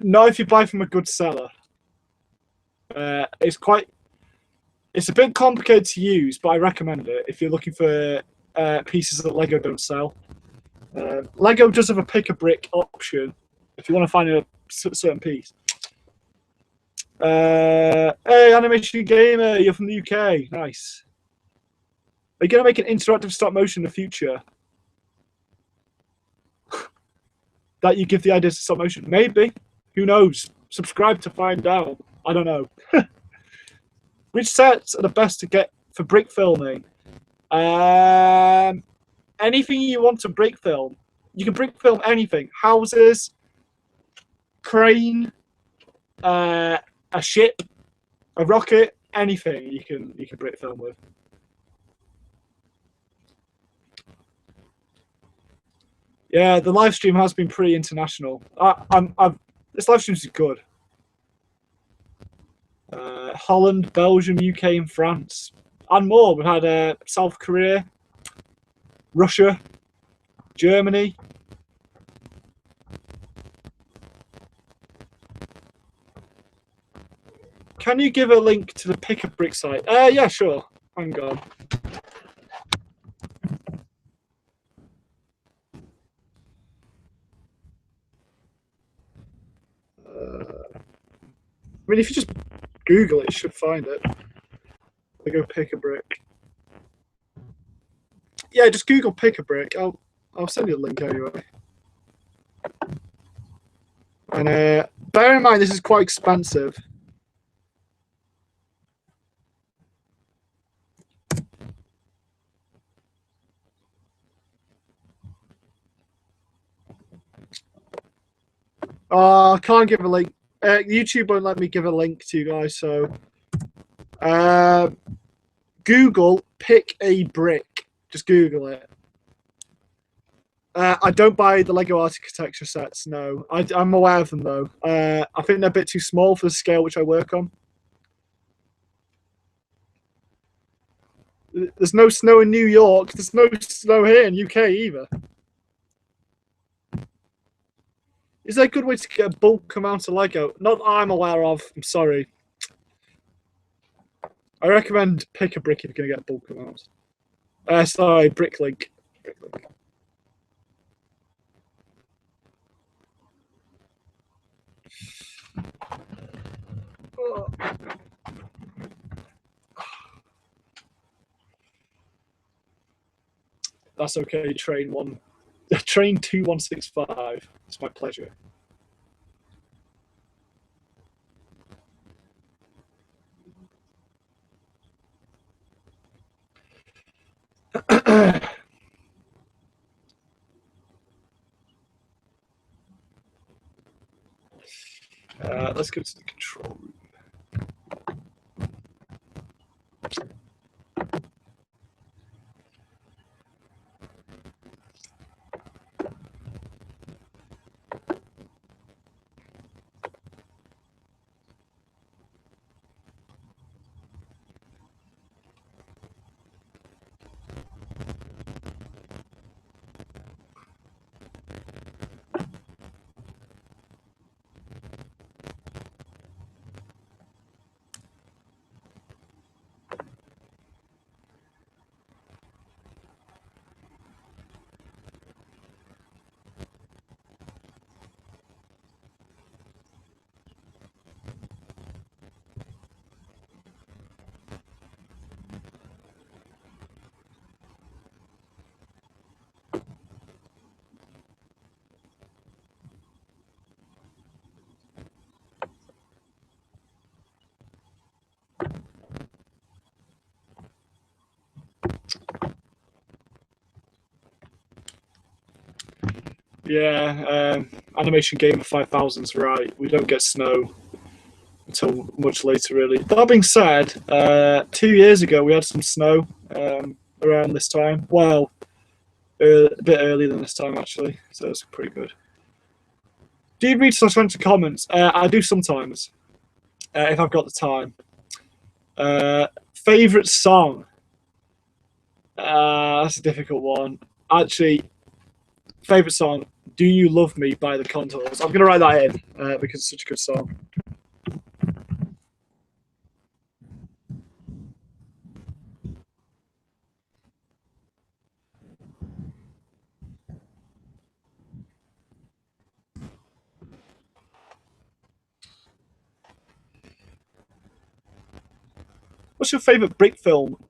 [SPEAKER 2] No, if you buy from a good seller. It's a bit complicated to use, but I recommend it if you're looking for pieces that Lego don't sell. Lego does have a pick a brick option if you want to find a certain piece. Hey, Animation Gamer, you're from the UK. Nice. Are you going to make an interactive stop motion in the future? That you give the ideas to stop motion? Maybe. Who knows? Subscribe to find out. I don't know. Which sets are the best to get for brick filming? Anything you want to brick film. You can brick film anything. Houses, crane, a ship, a rocket, anything you can brick film with. Yeah, the live stream has been pretty international. This live stream is good. Holland, Belgium, UK, and France, and more. We've had South Korea, Russia, Germany. Can you give a link to the Pick a Brick site? Yeah, sure. Hang on. I mean, if you just Google it, you should find it. I go Pick a Brick. Yeah, just Google Pick a Brick. I'll send you a link anyway. And bear in mind, this is quite expensive. I can't give a link. YouTube won't let me give a link to you guys, so Google Pick a Brick. Just Google it. I don't buy the Lego architecture sets, no. I'm aware of them, though. I think they're a bit too small for the scale which I work on. There's no snow in New York. There's no snow here in UK either. Is there a good way to get a bulk amount of Lego? Not that I'm aware of. I'm sorry. I recommend Pick a Brick if you're going to get bulk amounts. Sorry, Bricklink. Bricklink. That's okay, train 2165. It's my pleasure. Let's go to the control room. Yeah, animation game of 5000's right. We don't get snow until much later, really. That being said, 2 years ago we had some snow around this time. Well, a bit earlier than this time actually, so it's pretty good. Do you read /Twitter comments? I do sometimes, if I've got the time. Favorite song? That's a difficult one. Actually, favorite song, "Do You Love Me" by the Contours. I'm gonna write that in because it's such a good song. What's your favorite brick film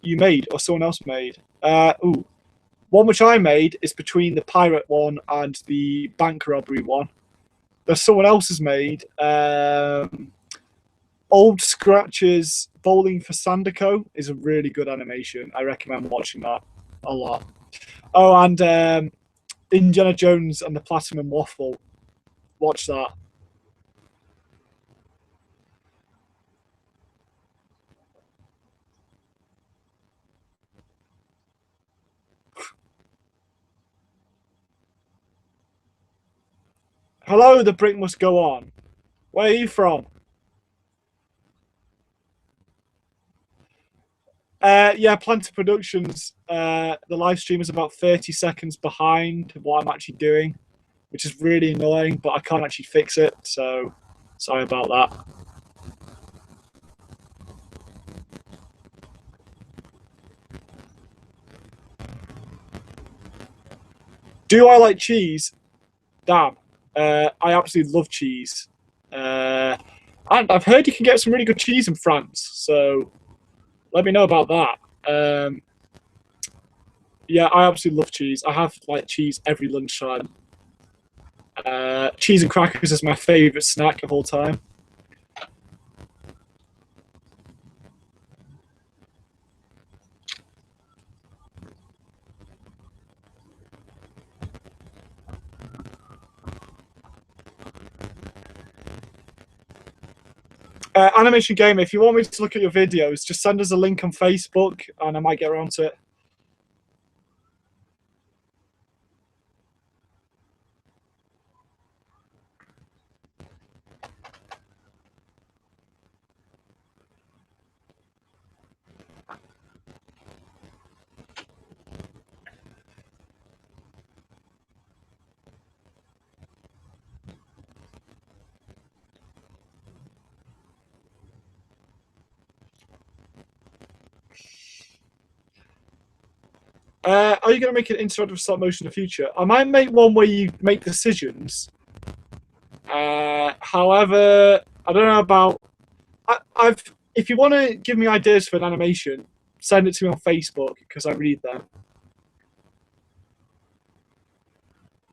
[SPEAKER 2] you made or someone else made? One which I made is between the pirate one and the bank robbery one. There's someone else has made Old Scratch's Bowling for Sandico is a really good animation. I recommend watching that a lot. Oh, and Indiana Jones and the Platinum Waffle. Watch that. Hello, the brick must go on. Where are you from? Yeah, Planter Productions. The live stream is about 30 seconds behind what I'm actually doing, which is really annoying, but I can't actually fix it, so sorry about that. Do I like cheese? Damn. I absolutely love cheese. And I've heard you can get some really good cheese in France, so let me know about that. Yeah, I absolutely love cheese. I have like cheese every lunchtime. Cheese and crackers is my favourite snack of all time. Animation Gamer, if you want me to look at your videos, just send us a link on Facebook and I might get around to it. Are you going to make an interactive stop motion in the future? I might make one where you make decisions However, I don't know about. I've. If you want to give me ideas for an animation, send it to me on Facebook because I read them.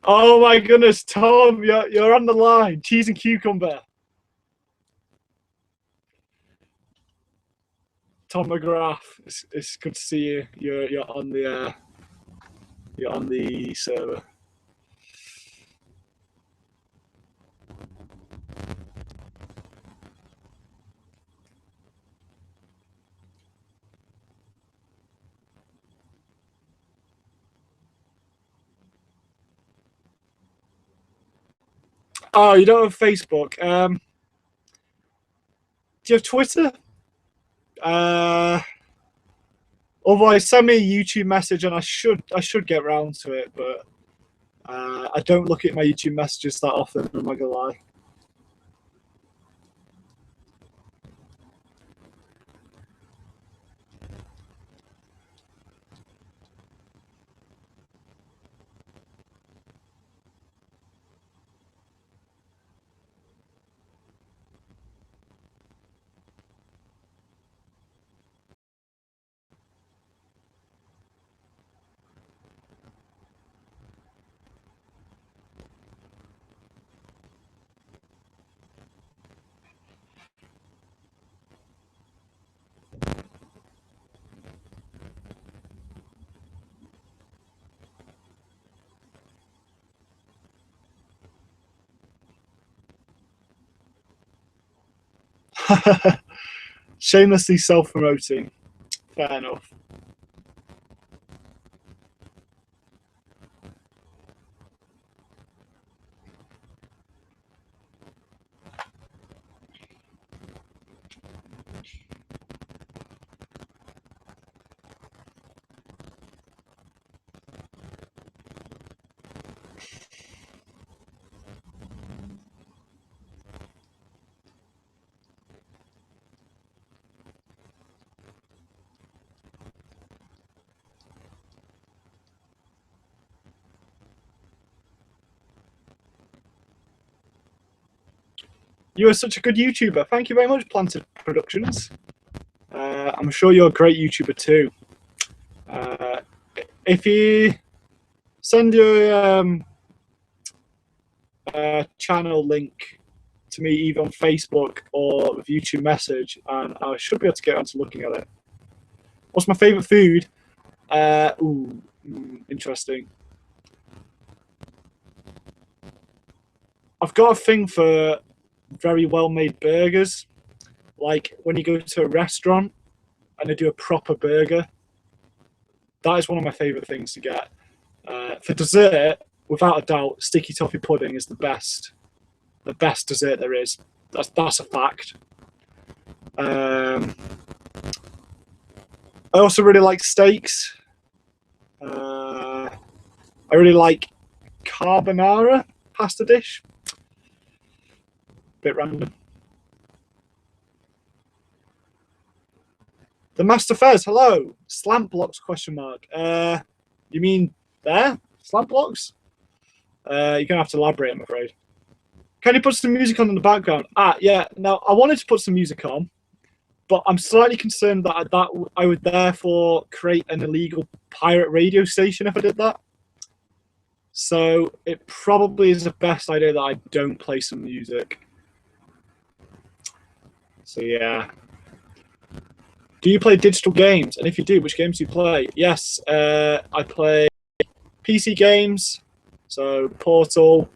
[SPEAKER 2] Oh my goodness, Tom, you're on the line. Cheese and cucumber. Tom McGrath, it's good to see you. You're on the server. Oh, you don't have Facebook. Do you have Twitter? Otherwise, send me a YouTube message, and I should get round to it. But I don't look at my YouTube messages that often. I'm not gonna lie. Shamelessly self-promoting. Fair enough. You are such a good YouTuber. Thank you very much, Planted Productions. I'm sure you're a great YouTuber too. If you send your channel link to me either on Facebook or with YouTube message, and I should be able to get onto looking at it. What's my favourite food? Interesting. I've got a thing for very well-made burgers. Like when you go to a restaurant and they do a proper burger, that is one of my favourite things to get. For dessert, without a doubt, sticky toffee pudding is the best dessert there is. That's a fact. I also really like steaks. I really like carbonara pasta dish. Bit random. The Master Fez, hello. Slant blocks, question mark. You mean there? Slant blocks? You're gonna have to elaborate, I'm afraid. Can you put some music on in the background? Yeah. Now I wanted to put some music on, but I'm slightly concerned that I would therefore create an illegal pirate radio station if I did that. So it probably is the best idea that I don't play some music. So yeah. Do you play digital games? And if you do, which games do you play? Yes, I play PC games, so Portal,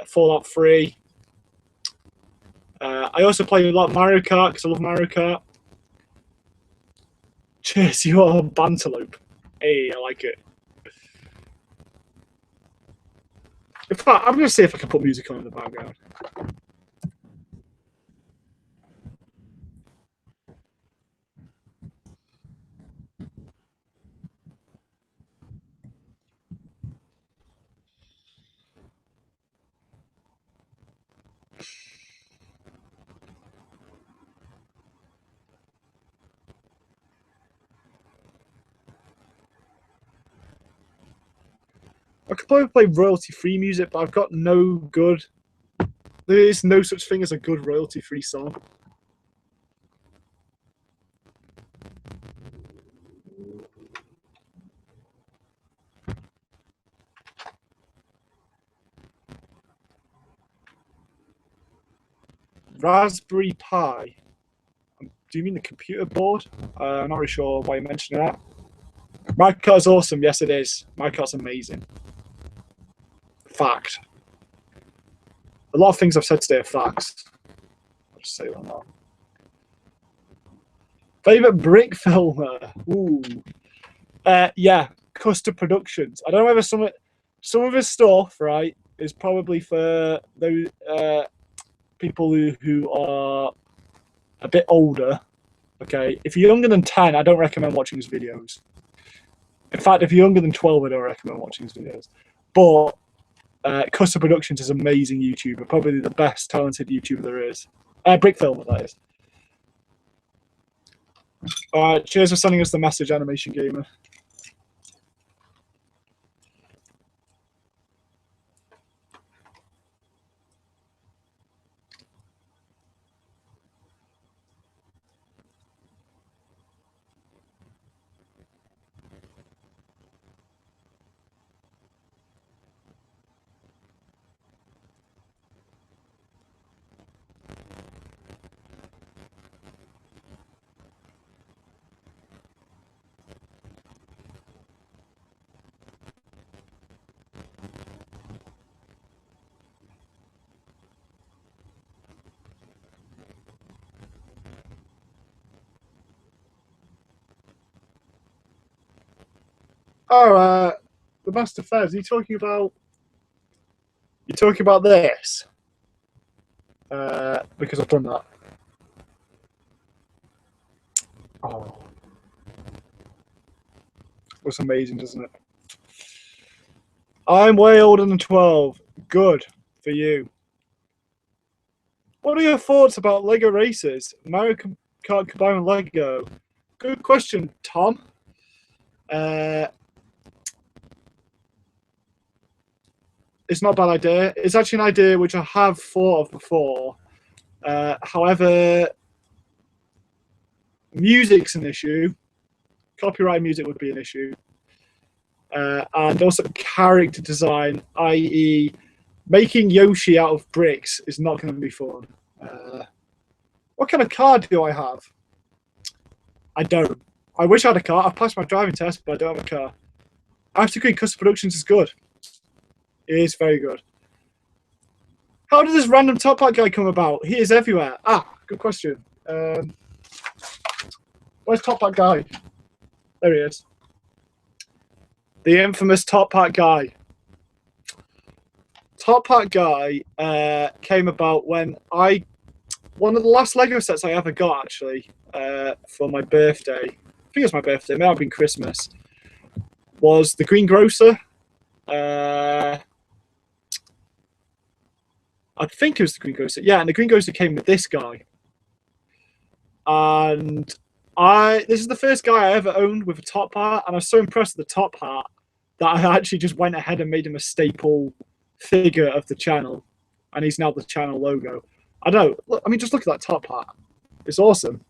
[SPEAKER 2] Fallout 3. I also play a lot of Mario Kart because I love Mario Kart. Cheers, you are Bantelope. Hey, I like it. In fact, I'm going to see if I can put music on in the background. I could probably play royalty-free music, but I've got no good There is no such thing as a good royalty-free song. Raspberry Pi. Do you mean the computer board? I'm not really sure why you're mentioning that. My car's awesome. Yes, it is. My car's amazing. Fact. A lot of things I've said today are facts. I'll just say that now. Favorite brick filmer? Ooh. Yeah, Custer Productions. I don't know whether some of his stuff, right, is probably for those people who are a bit older. Okay, if you're younger than 10, I don't recommend watching his videos. In fact, if you're younger than 12, I don't recommend watching his videos. But Custer Productions is an amazing YouTuber, probably the best talented YouTuber there is. Brick filmer, that is. All right, cheers for sending us the message, Animation Gamer. Oh, the Master Fez. Are you talking about? You're talking about this? Because I've done that. Oh, that's amazing, isn't it? I'm way older than 12. Good for you. What are your thoughts about Lego races? Mario Kart combined with Lego. Good question, Tom. It's not a bad idea. It's actually an idea which I have thought of before. However, music's an issue. Copyright music would be an issue. And also character design, i.e. making Yoshi out of bricks is not going to be fun. What kind of car do I have? I don't. I wish I had a car. I've passed my driving test, but I don't have a car. I have to agree, Custer Productions is good. It is very good. How did this random top hat guy come about? He is everywhere. Good question. Where's top hat guy? There he is. The infamous top hat guy. Top hat guy came about when one of the last Lego sets I ever got, actually, for my birthday. I think it was my birthday. It may have been Christmas. Was the Green Grocer. I think it was the Green Grocer. Yeah, and the Green Grocer came with this guy. And this is the first guy I ever owned with a top hat, and I was so impressed with the top hat that I actually just went ahead and made him a staple figure of the channel, and he's now the channel logo. I don't know. I mean, just look at that top hat. It's awesome.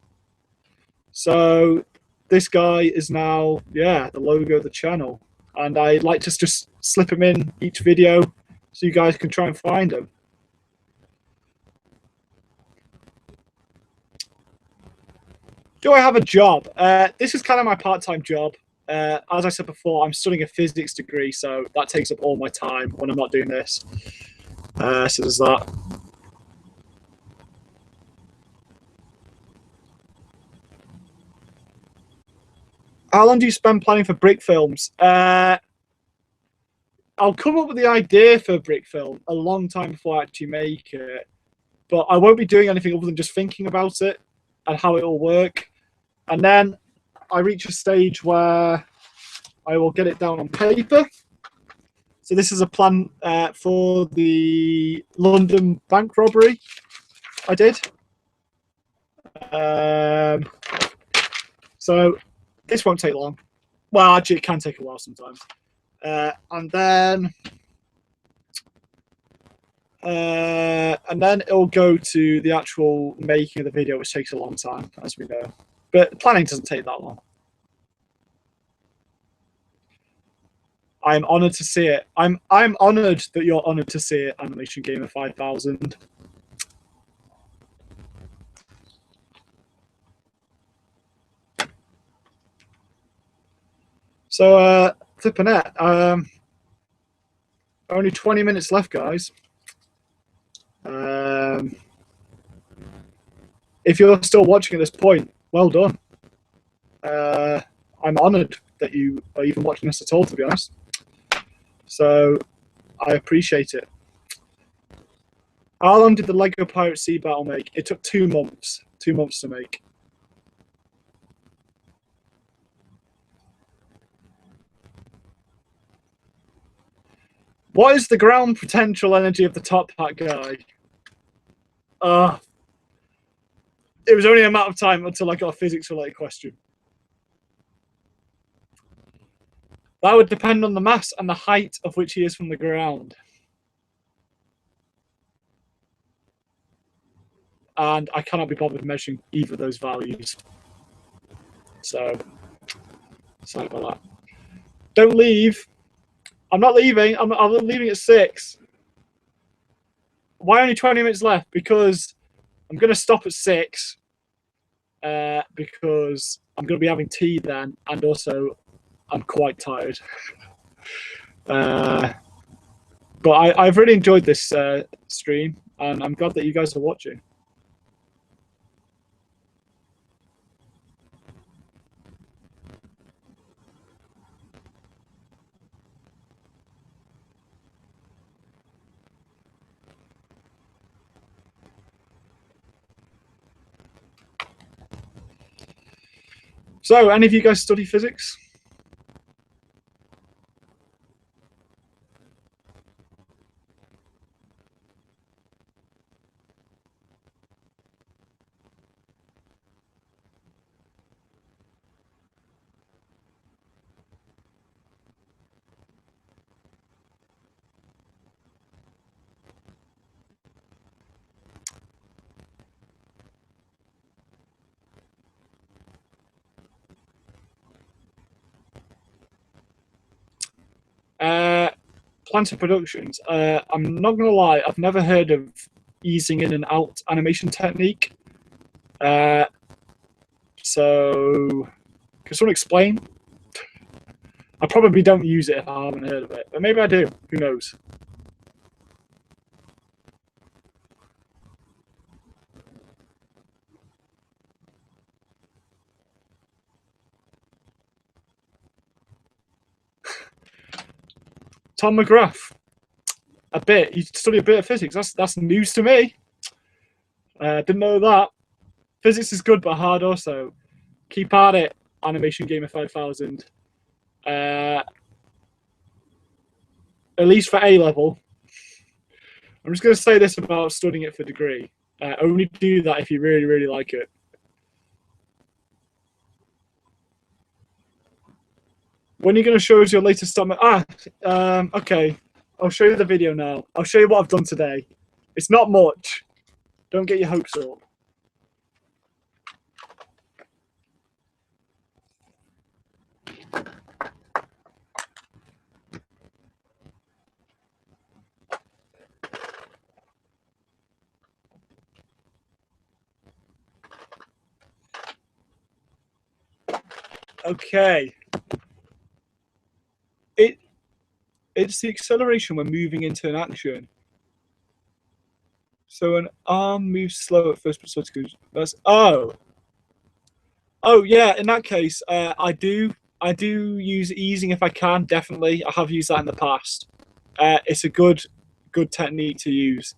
[SPEAKER 2] So this guy is now, yeah, the logo of the channel, and I like to just slip him in each video so you guys can try and find him. Do I have a job? This is kind of my part-time job. As I said before, I'm studying a physics degree, so that takes up all my time when I'm not doing this. So there's that. How long do you spend planning for brick films? I'll come up with the idea for a brick film a long time before I actually make it, but I won't be doing anything other than just thinking about it and how it will work. And then I reach a stage where I will get it down on paper. So this is a plan for the London bank robbery I did. So this won't take long. Well, actually, it can take a while sometimes. And then and then it'll go to the actual making of the video, which takes a long time, as we know. But planning doesn't take that long. I'm honoured to see it. I'm honoured that you're honoured to see it, Animation Gamer 5000. So, flipping it. Only 20 minutes left, guys. If you're still watching at this point, well done. I'm honoured that you are even watching this at all, to be honest. So, I appreciate it. How long did the Lego Pirate Sea Battle make? It took 2 months. 2 months to make. What is the ground potential energy of the top hat guy? It was only a matter of time until I got a physics-related question. That would depend on the mass and the height of which he is from the ground. And I cannot be bothered measuring either of those values. So, sorry about that. Don't leave. I'm not leaving. I'm leaving at 6. Why only 20 minutes left? Because I'm going to stop at 6. Because I'm going to be having tea then, and also I'm quite tired. But I've really enjoyed this stream, and I'm glad that you guys are watching. So, any of you guys study physics? Planter Productions. I'm not going to lie, I've never heard of easing in and out animation technique. So, can someone explain? I probably don't use it if I haven't heard of it, but maybe I do. Who knows? Tom McGrath. A bit. You study a bit of physics. That's news to me. Didn't know that. Physics is good but hard also. Keep at it, Animation Gamer 5000. At least for A level. I'm just going to say this about studying it for degree. Only do that if you really, really like it. When are you going to show us your latest stuff? Okay. I'll show you the video now. I'll show you what I've done today. It's not much. Don't get your hopes up. Okay. It's the acceleration when moving into an action. So an arm moves slow at first, but that's oh yeah. In that case, I do use easing if I can. Definitely, I have used that in the past. It's a good technique to use.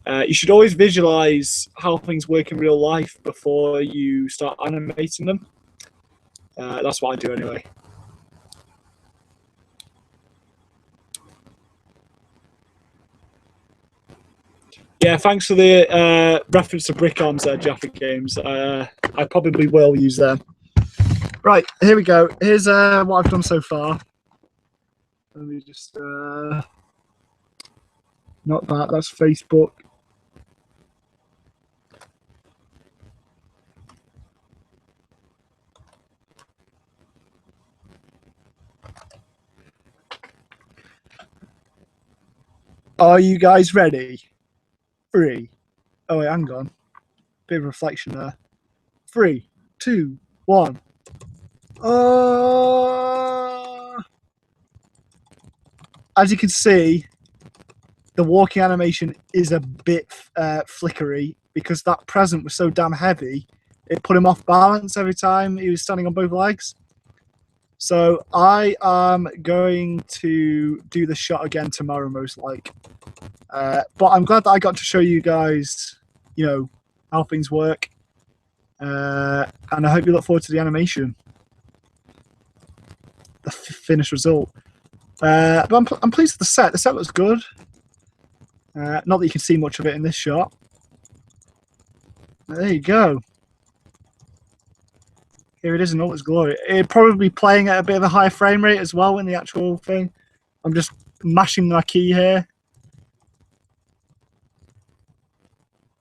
[SPEAKER 2] You should always visualize how things work in real life before you start animating them. That's what I do anyway. Yeah, thanks for the reference to brick arms there, Jaffa Games. I probably will use them. Right, here we go. Here's what I've done so far. Let me just... Not that. That's Facebook. Are you guys ready? 3. Oh wait, hang on. Bit of reflection there. 3, 2, 1. As you can see, the walking animation is a bit flickery because that present was so damn heavy. It put him off balance every time he was standing on both legs. So I am going to do the shot again tomorrow, most like. But I'm glad that I got to show you guys, you know, how things work. And I hope you look forward to the animation, the finished result. But I'm pleased with the set. The set looks good. Not that you can see much of it in this shot. There you go. Here it is in all its glory. It'd probably be playing at a bit of a higher frame rate as well in the actual thing. I'm just mashing my key here.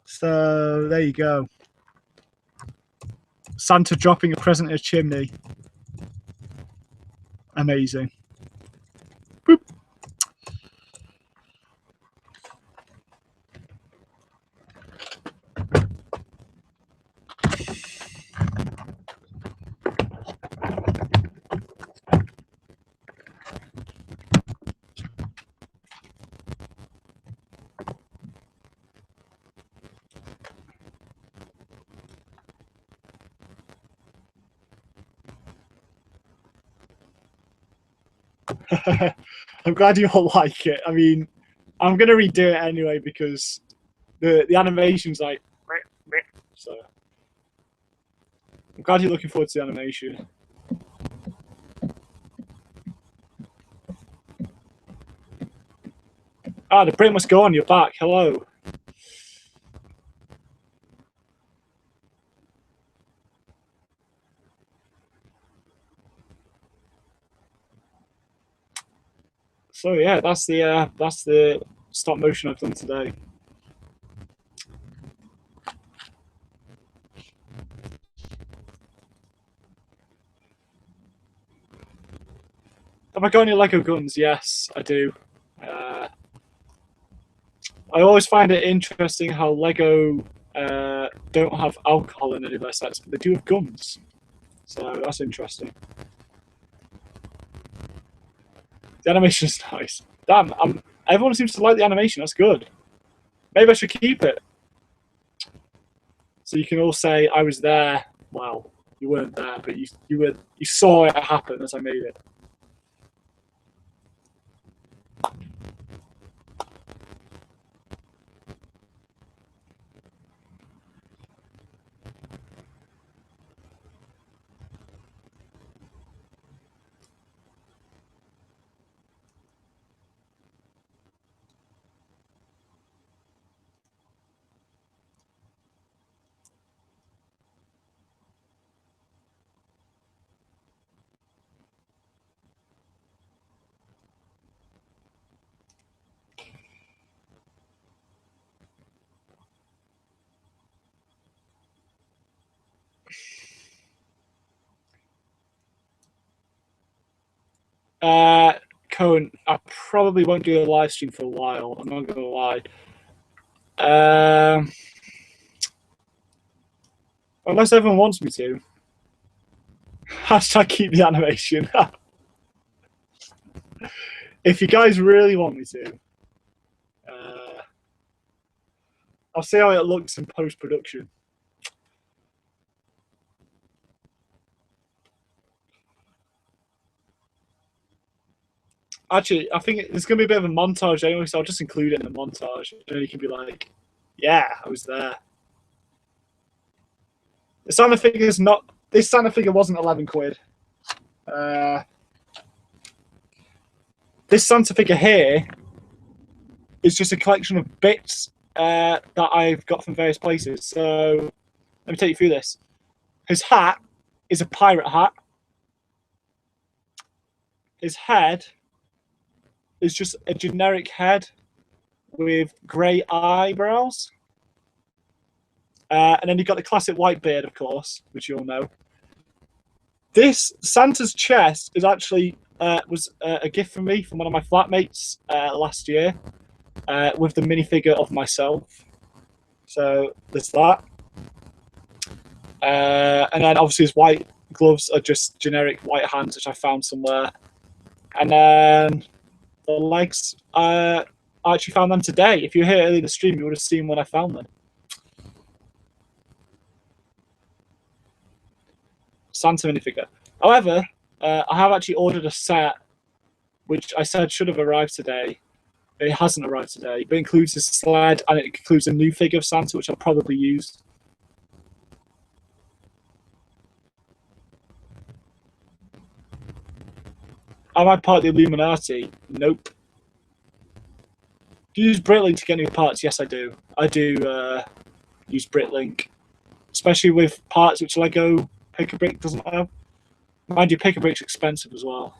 [SPEAKER 2] So there you go. Santa dropping a present in a chimney. Amazing. Boop. I'm glad you all like it. I mean, I'm gonna redo it anyway because the animation's like so. I'm glad you're looking forward to the animation. Ah, the break must go on. You're back. Hello. So yeah, that's the stop motion I've done today. Have I got any Lego guns? Yes, I do. I always find it interesting how Lego don't have alcohol in any of their sets, but they do have guns. So that's interesting. The animation is nice. Damn, everyone seems to like the animation. That's good. Maybe I should keep it. So you can all say I was there. Well, you weren't there, but you saw it happen as I made it. Cohen, I probably won't do a live stream for a while. I'm not gonna lie. Unless everyone wants me to. Hashtag keep the animation. If you guys really want me to, I'll see how it looks in post-production. Actually, I think there's going to be a bit of a montage anyway, so I'll just include it in the montage. And then you can be like, yeah, I was there. The Santa figure's not... This Santa figure wasn't 11 quid. This Santa figure here is just a collection of bits that I've got from various places. So let me take you through this. His hat is a pirate hat. His head is just a generic head with grey eyebrows. And then you've got the classic white beard, of course, which you all know. This Santa's chest is actually was a gift from me from one of my flatmates last year with the minifigure of myself. So there's that. And then obviously his white gloves are just generic white hands, which I found somewhere. And then the legs, I actually found them today. If you were here earlier in the stream, you would have seen when I found them. Santa minifigure. However, I have actually ordered a set, which I said should have arrived today. It hasn't arrived today, but it includes a sled and it includes a new figure of Santa, which I'll probably use. Am I part of the Illuminati? Nope. Do you use Britlink to get new parts? Yes, I do. I do use Britlink, especially with parts which Lego Pick-a-Brick doesn't have. Mind you, Pick-a-Brick's expensive as well.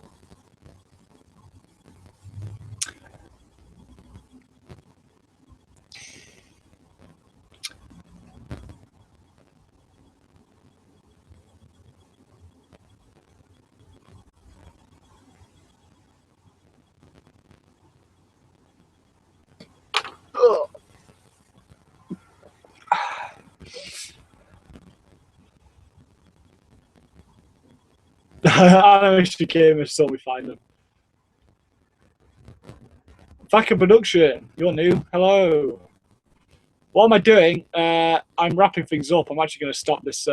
[SPEAKER 2] Animation gamers saw me find them. Back in production, you're new. Hello. What am I doing? I'm wrapping things up. I'm actually going to stop this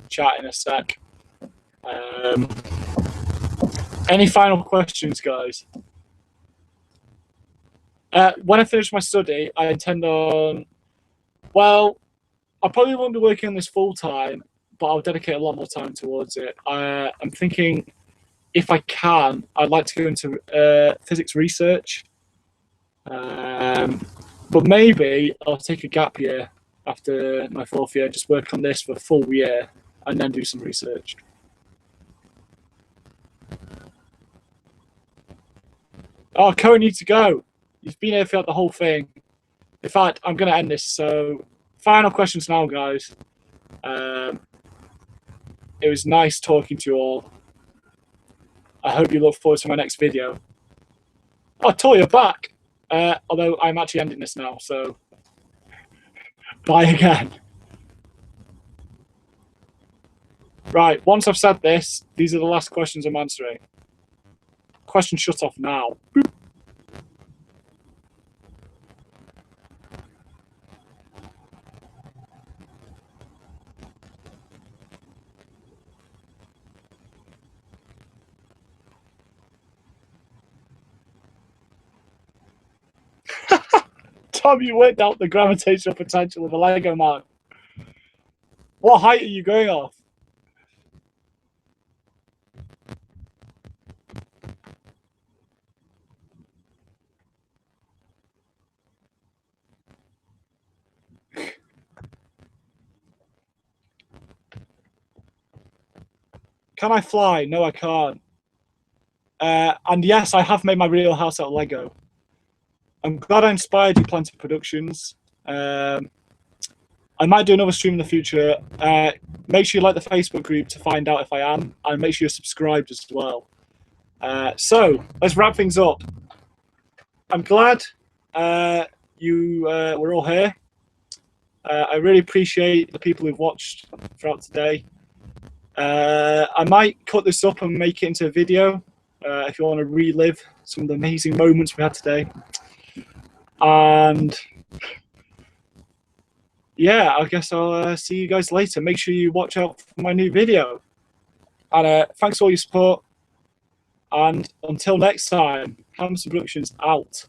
[SPEAKER 2] chat in a sec. Any final questions, guys? When I finish my study, I intend on. Well, I probably won't be working on this full time, but I'll dedicate a lot more time towards it. I'm thinking, if I can, I'd like to go into physics research. But maybe I'll take a gap year after my 4th year, just work on this for a full year, and then do some research. Oh, Cohen needs to go. He's been here throughout the whole thing. In fact, I'm going to end this. So, final questions now, guys. It was nice talking to you all. I hope you look forward to my next video. Oh, Tor, you're back. Although I'm actually ending this now, so bye again. Right, once I've said this, these are the last questions I'm answering. Question shut off now. Boop. Tom, you worked out the gravitational potential of a Lego man. What height are you going off? Can I fly? No, I can't. And yes, I have made my real house out of Lego. I'm glad I inspired you, Plenty Productions. I might do another stream in the future. Make sure you like the Facebook group to find out if I am, and make sure you're subscribed as well. So let's wrap things up. I'm glad you were all here. I really appreciate the people who've watched throughout today. I might cut this up and make it into a video if you want to relive some of the amazing moments we had today. And yeah, I guess I'll see you guys later. Make sure you watch out for my new video. And thanks for all your support. And until next time, Hamster Productions out.